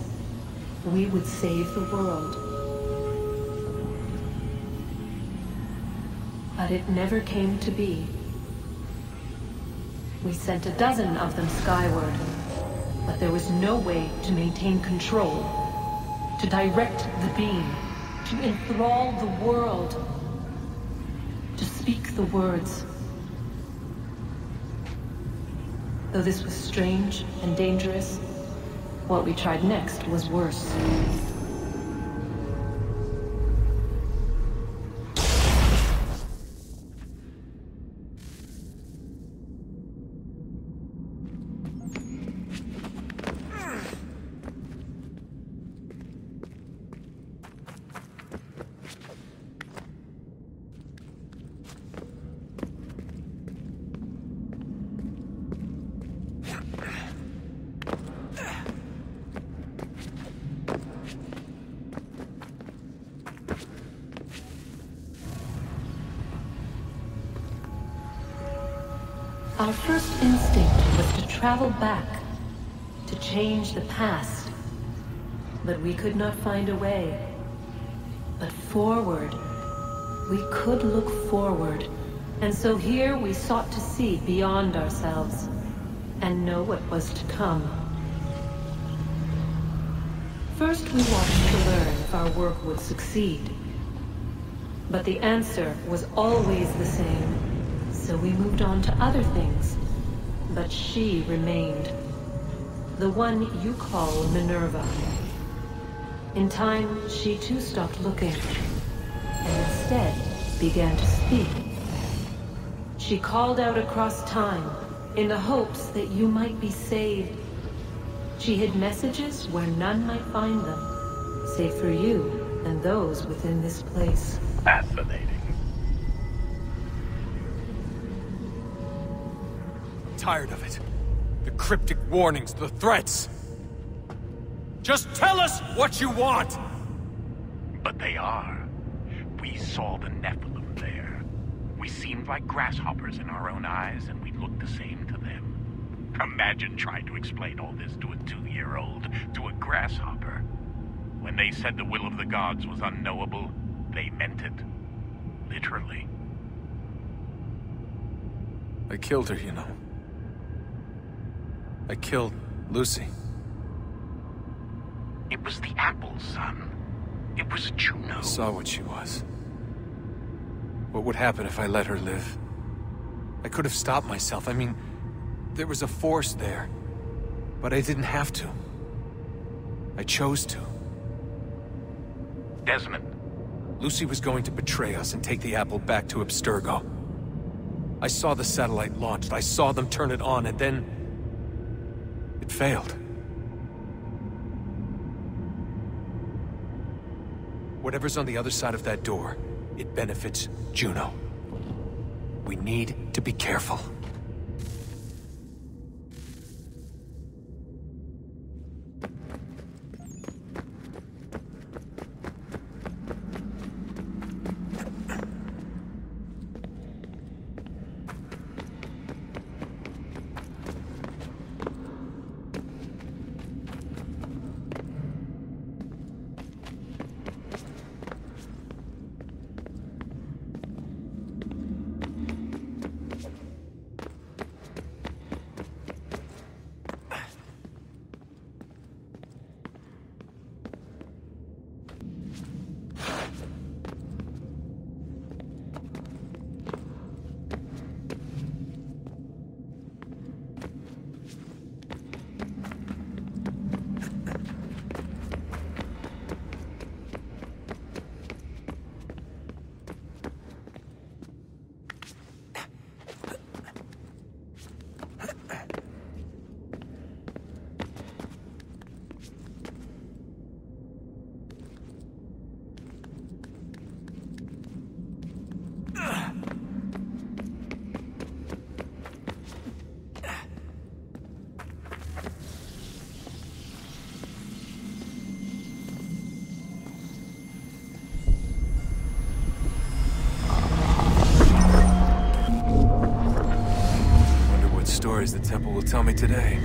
We would save the world. But it never came to be. We sent a dozen of them skyward, but there was no way to maintain control, to direct the beam, to enthrall the world, to speak the words. Though this was strange and dangerous, what we tried next was worse. Our first instinct was to travel back, to change the past. But we could not find a way. But forward, we could look forward. And so here we sought to see beyond ourselves, and know what was to come. First we wanted to learn if our work would succeed. But the answer was always the same. So we moved on to other things. But she remained. The one you call Minerva. In time, she too stopped looking, and instead began to speak. She called out across time, in the hopes that you might be saved. She hid messages where none might find them, save for you and those within this place. Fascinating. Tired of it. The cryptic warnings, the threats. Just tell us what you want! But they are. We saw the Nephilim there. We seemed like grasshoppers in our own eyes, and we looked the same to them. Imagine trying to explain all this to a 2-year-old, to a grasshopper. When they said the will of the gods was unknowable, they meant it. Literally. I killed her, you know. I killed Lucy. It was the apple, son. It was Juno. I saw what she was. What would happen if I let her live? I could have stopped myself. I mean, there was a force there. But I didn't have to. I chose to. Desmond. Lucy was going to betray us and take the apple back to Abstergo. I saw the satellite launched. I saw them turn it on, and then... it failed. Whatever's on the other side of that door, it benefits Juno. We need to be careful. The temple will tell me today.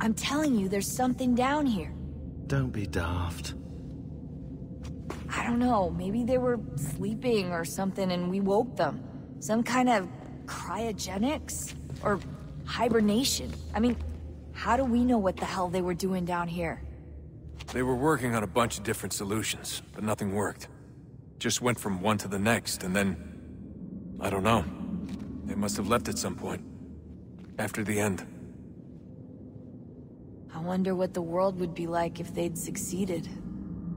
I'm telling you, there's something down here. Don't be daft. I don't know, maybe they were sleeping or something and we woke them. Some kind of cryogenics? Or hibernation. I mean, how do we know what the hell they were doing down here? They were working on a bunch of different solutions, but nothing worked. Just went from one to the next, and then... I don't know. They must have left at some point. After the end. I wonder what the world would be like if they'd succeeded.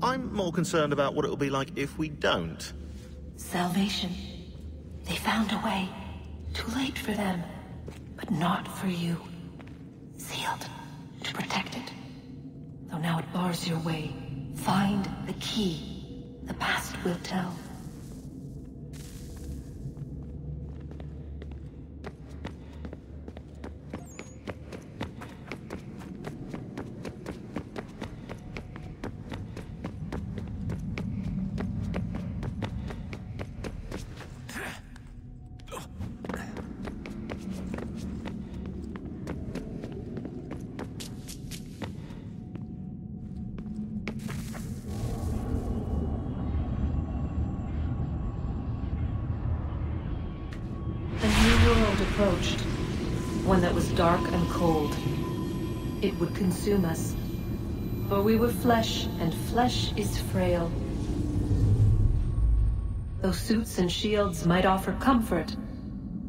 I'm more concerned about what it'll be like if we don't. Salvation. They found a way. Too late for them. But not for you. Sealed. To protect it. Though now it bars your way. Find the key. The past will tell. approached. One that was dark and cold. It would consume us. For we were flesh, and flesh is frail. Though suits and shields might offer comfort,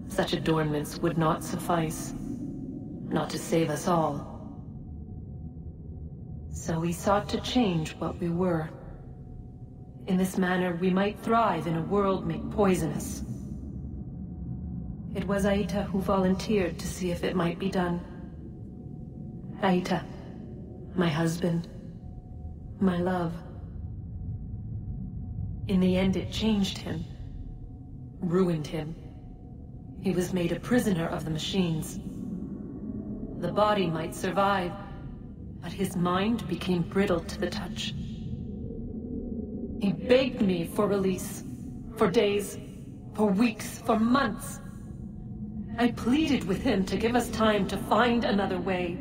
such adornments would not suffice. Not to save us all. So we sought to change what we were. In this manner, we might thrive in a world made poisonous. It was Aita who volunteered to see if it might be done. Aita, my husband, my love. In the end, it changed him, ruined him. He was made a prisoner of the machines. The body might survive, but his mind became brittle to the touch. He begged me for release, for days, for weeks, for months. I pleaded with him to give us time to find another way.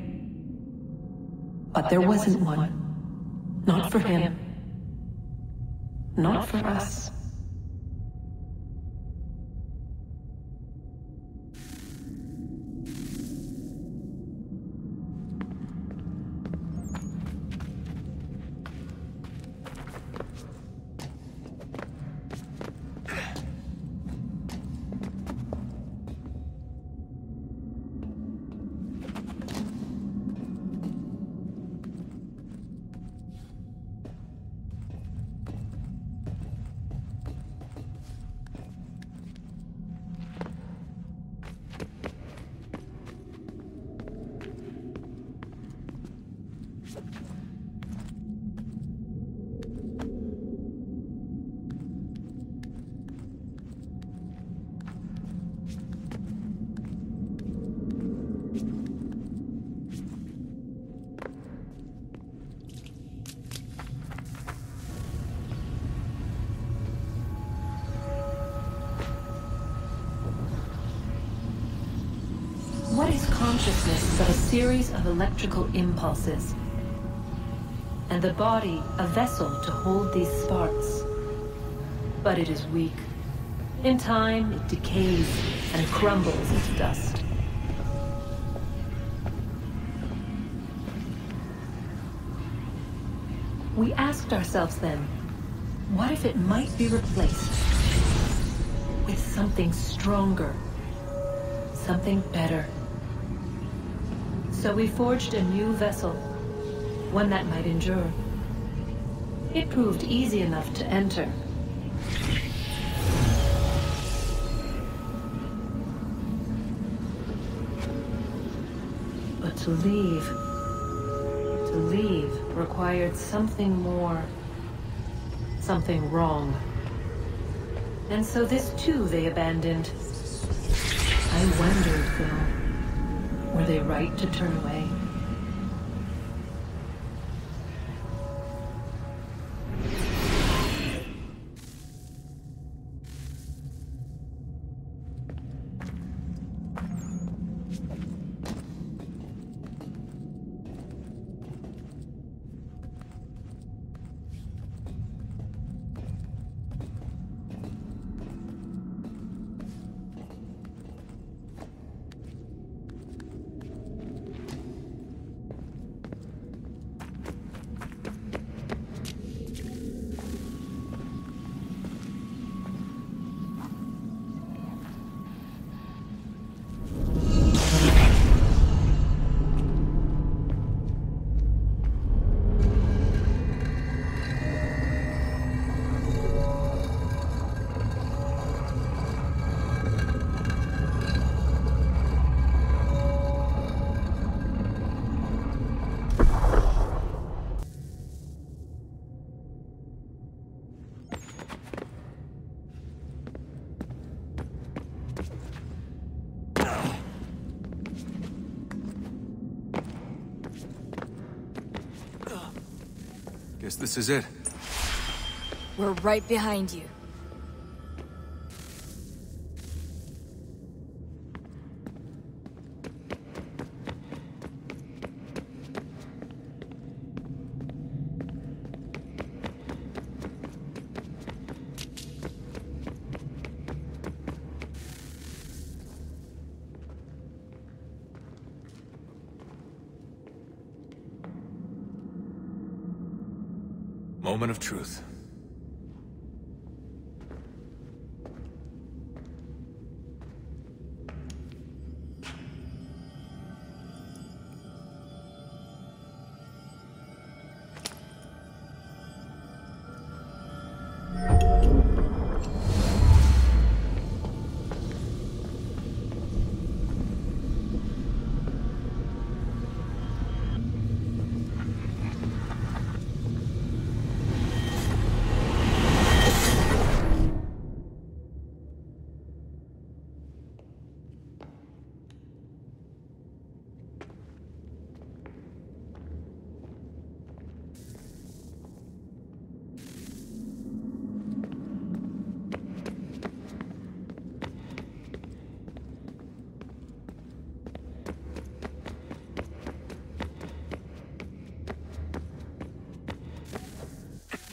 But there wasn't one. Not for him. Not for us. What is consciousness but a series of electrical impulses? And the body a vessel to hold these sparks. But it is weak. In time, it decays and crumbles into dust. We asked ourselves then, what if it might be replaced with something stronger, something better? So we forged a new vessel, one that might endure. It proved easy enough to enter. But to leave required something more, something wrong. And so this too they abandoned. I wondered, though, were they right to turn away? Guess this is it. We're right behind you. Moment of truth.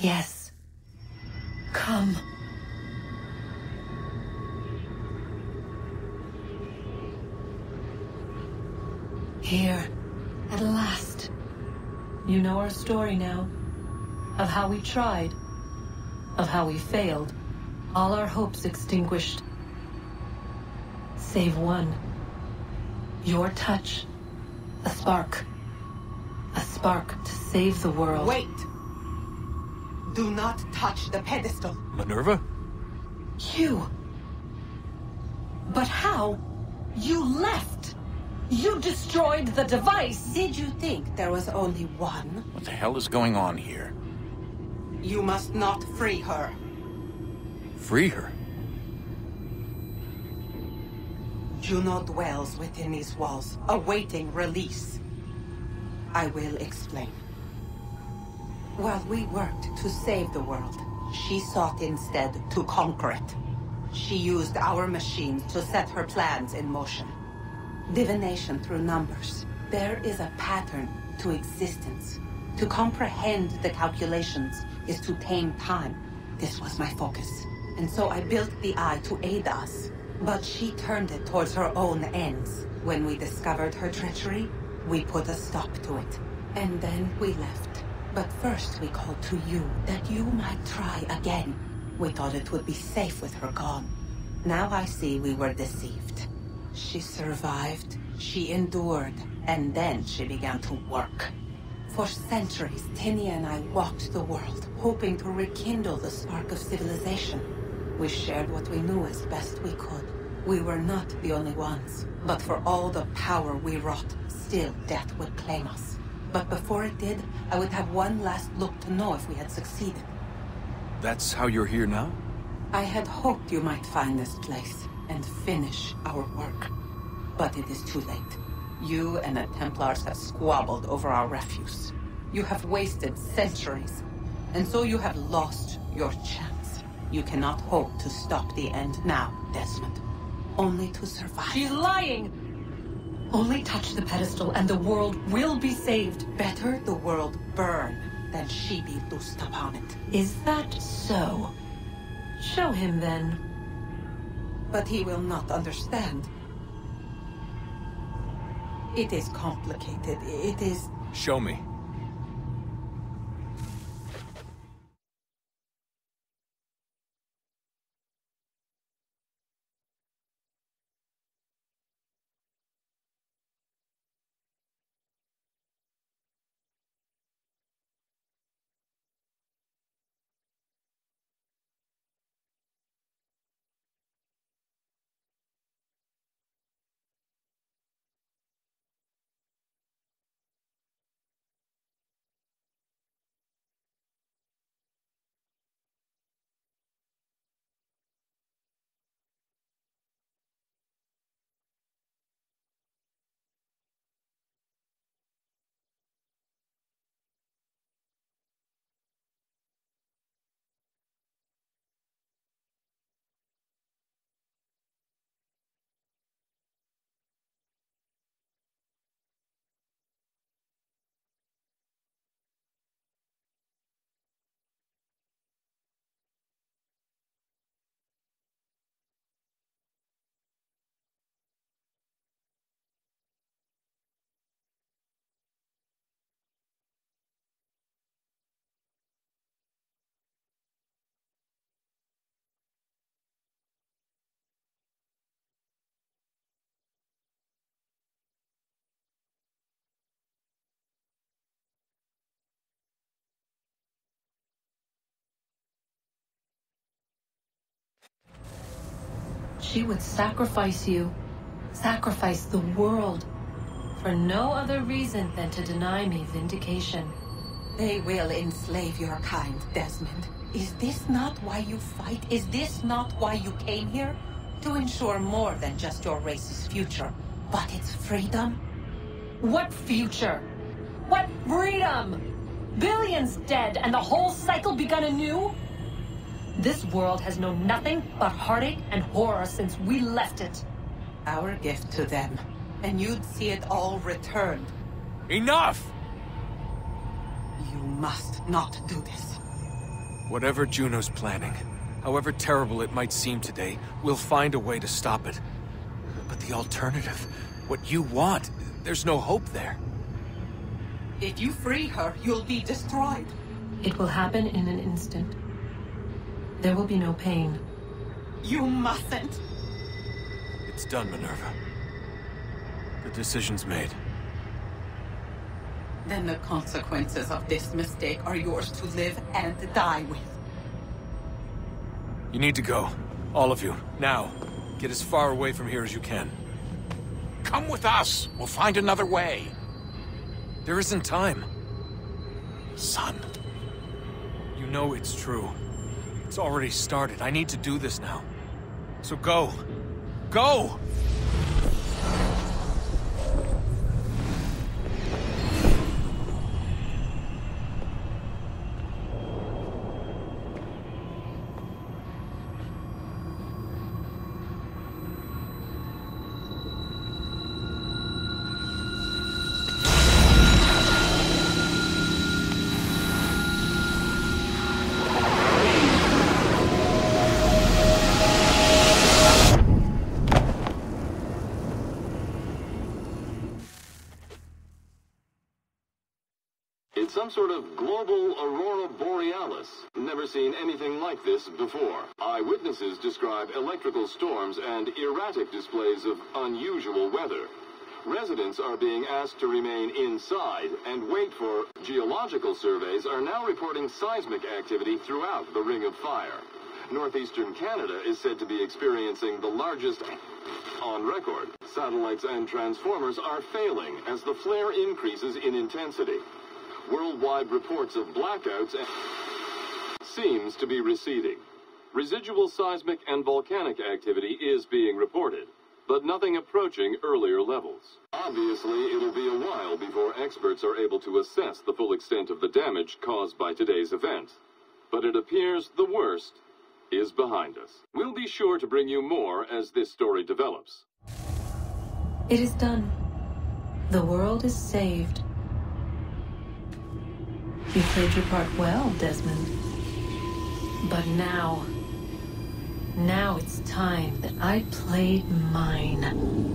Yes. Come. Here. At last. You know our story now. Of how we tried. Of how we failed. All our hopes extinguished. Save one. Your touch. A spark. A spark to save the world. Wait! Do not touch the pedestal. Minerva? You. But how? You left. You destroyed the device. Did you think there was only one? What the hell is going on here? You must not free her. Free her? Juno dwells within these walls, awaiting release. I will explain. While we worked to save the world, she sought instead to conquer it. She used our machines to set her plans in motion. Divination through numbers. There is a pattern to existence. To comprehend the calculations is to tame time. This was my focus. And so I built the eye to aid us. But she turned it towards her own ends. When we discovered her treachery, we put a stop to it. And then we left. But first we called to you, that you might try again. We thought it would be safe with her gone. Now I see we were deceived. She survived, she endured, and then she began to work. For centuries, Tinia and I walked the world, hoping to rekindle the spark of civilization. We shared what we knew as best we could. We were not the only ones, but for all the power we wrought, still death would claim us. But before it did, I would have one last look to know if we had succeeded. That's how you're here now? I had hoped you might find this place and finish our work. But it is too late. You and the Templars have squabbled over our refuse. You have wasted centuries, and so you have lost your chance. You cannot hope to stop the end now, Desmond. Only to survive. She's lying! Only touch the pedestal and the world will be saved. Better the world burn than she be loosed upon it. Is that so? Show him then. But he will not understand. It is complicated. It is... Show me. she would sacrifice you, sacrifice the world, for no other reason than to deny me vindication. They will enslave your kind, Desmond. Is this not why you fight? Is this not why you came here? To ensure more than just your race's future, but its freedom? What future? What freedom? Billions dead and the whole cycle begun anew? This world has known nothing but heartache and horror since we left it. Our gift to them, and you'd see it all returned. Enough! You must not do this. Whatever Juno's planning, however terrible it might seem today, we'll find a way to stop it. But the alternative, what you want, there's no hope there. If you free her, you'll be destroyed. It will happen in an instant. There will be no pain. You mustn't. It's done, Minerva. The decision's made. Then the consequences of this mistake are yours to live and die with. You need to go. All of you. Now. Get as far away from here as you can. Come with us. We'll find another way. There isn't time. Son. You know it's true. It's already started. I need to do this now. So go. Go! It's some sort of global aurora borealis. Never seen anything like this before. Eyewitnesses describe electrical storms and erratic displays of unusual weather. Residents are being asked to remain inside and wait for geological surveys are now reporting seismic activity throughout the Ring of Fire. Northeastern Canada is said to be experiencing the largest on record. Satellites and transformers are failing as the flare increases in intensity. Worldwide reports of blackouts seems to be receding. Residual seismic and volcanic activity is being reported, but nothing approaching earlier levels. Obviously, it'll be a while before experts are able to assess the full extent of the damage caused by today's event. But it appears the worst is behind us. We'll be sure to bring you more as this story develops. It is done. The world is saved. You played your part well, Desmond. But now it's time that I played mine.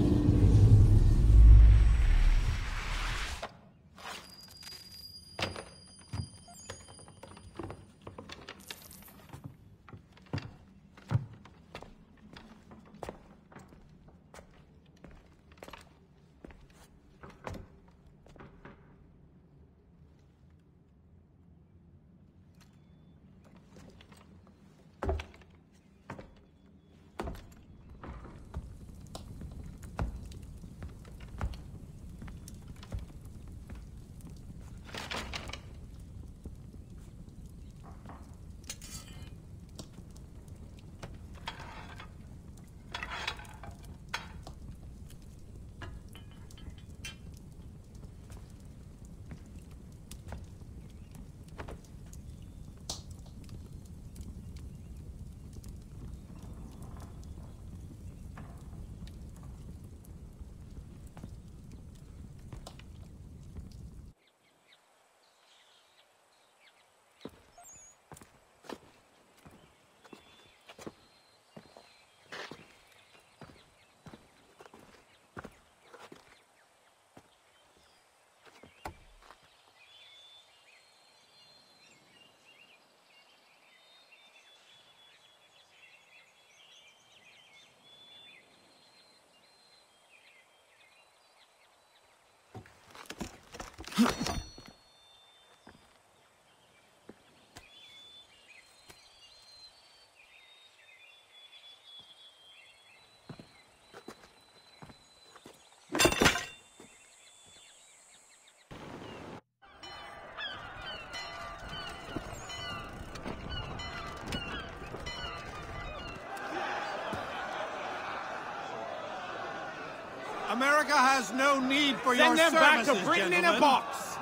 America has no need for your Send them back services, to Britain in gentlemen. a box!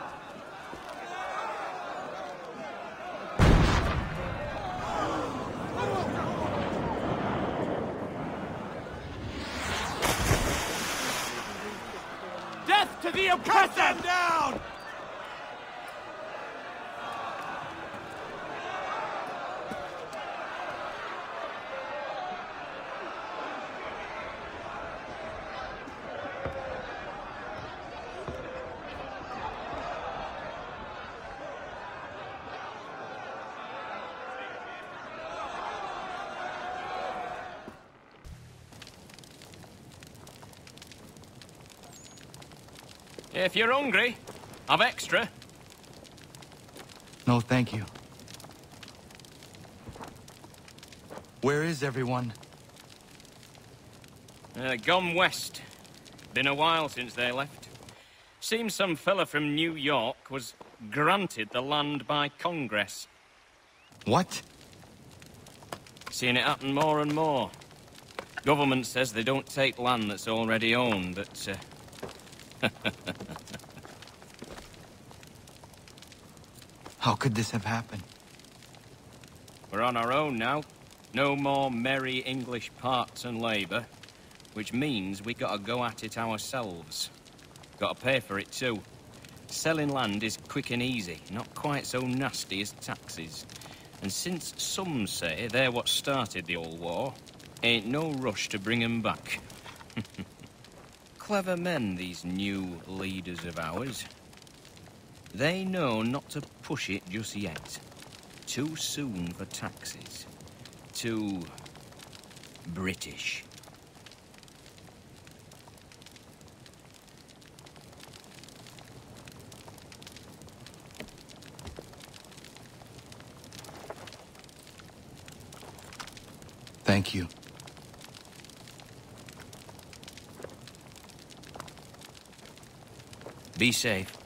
Death to the oppressor! Cut them down! If you're hungry, I've extra. No, thank you. Where is everyone? Gone west. Been a while since they left. Seems some fella from New York was granted the land by Congress. What? Seeing it happen more and more. Government says they don't take land that's already owned, but... How could this have happened? We're on our own now. No more merry English parts and labour. Which means we gotta go at it ourselves. Gotta pay for it too. Selling land is quick and easy, not quite so nasty as taxes. And since some say they're what started the old war, ain't no rush to bring 'em back. Clever men, these new leaders of ours. They know not to push it just yet. Too soon for taxes. Too... British. Thank you. Be safe.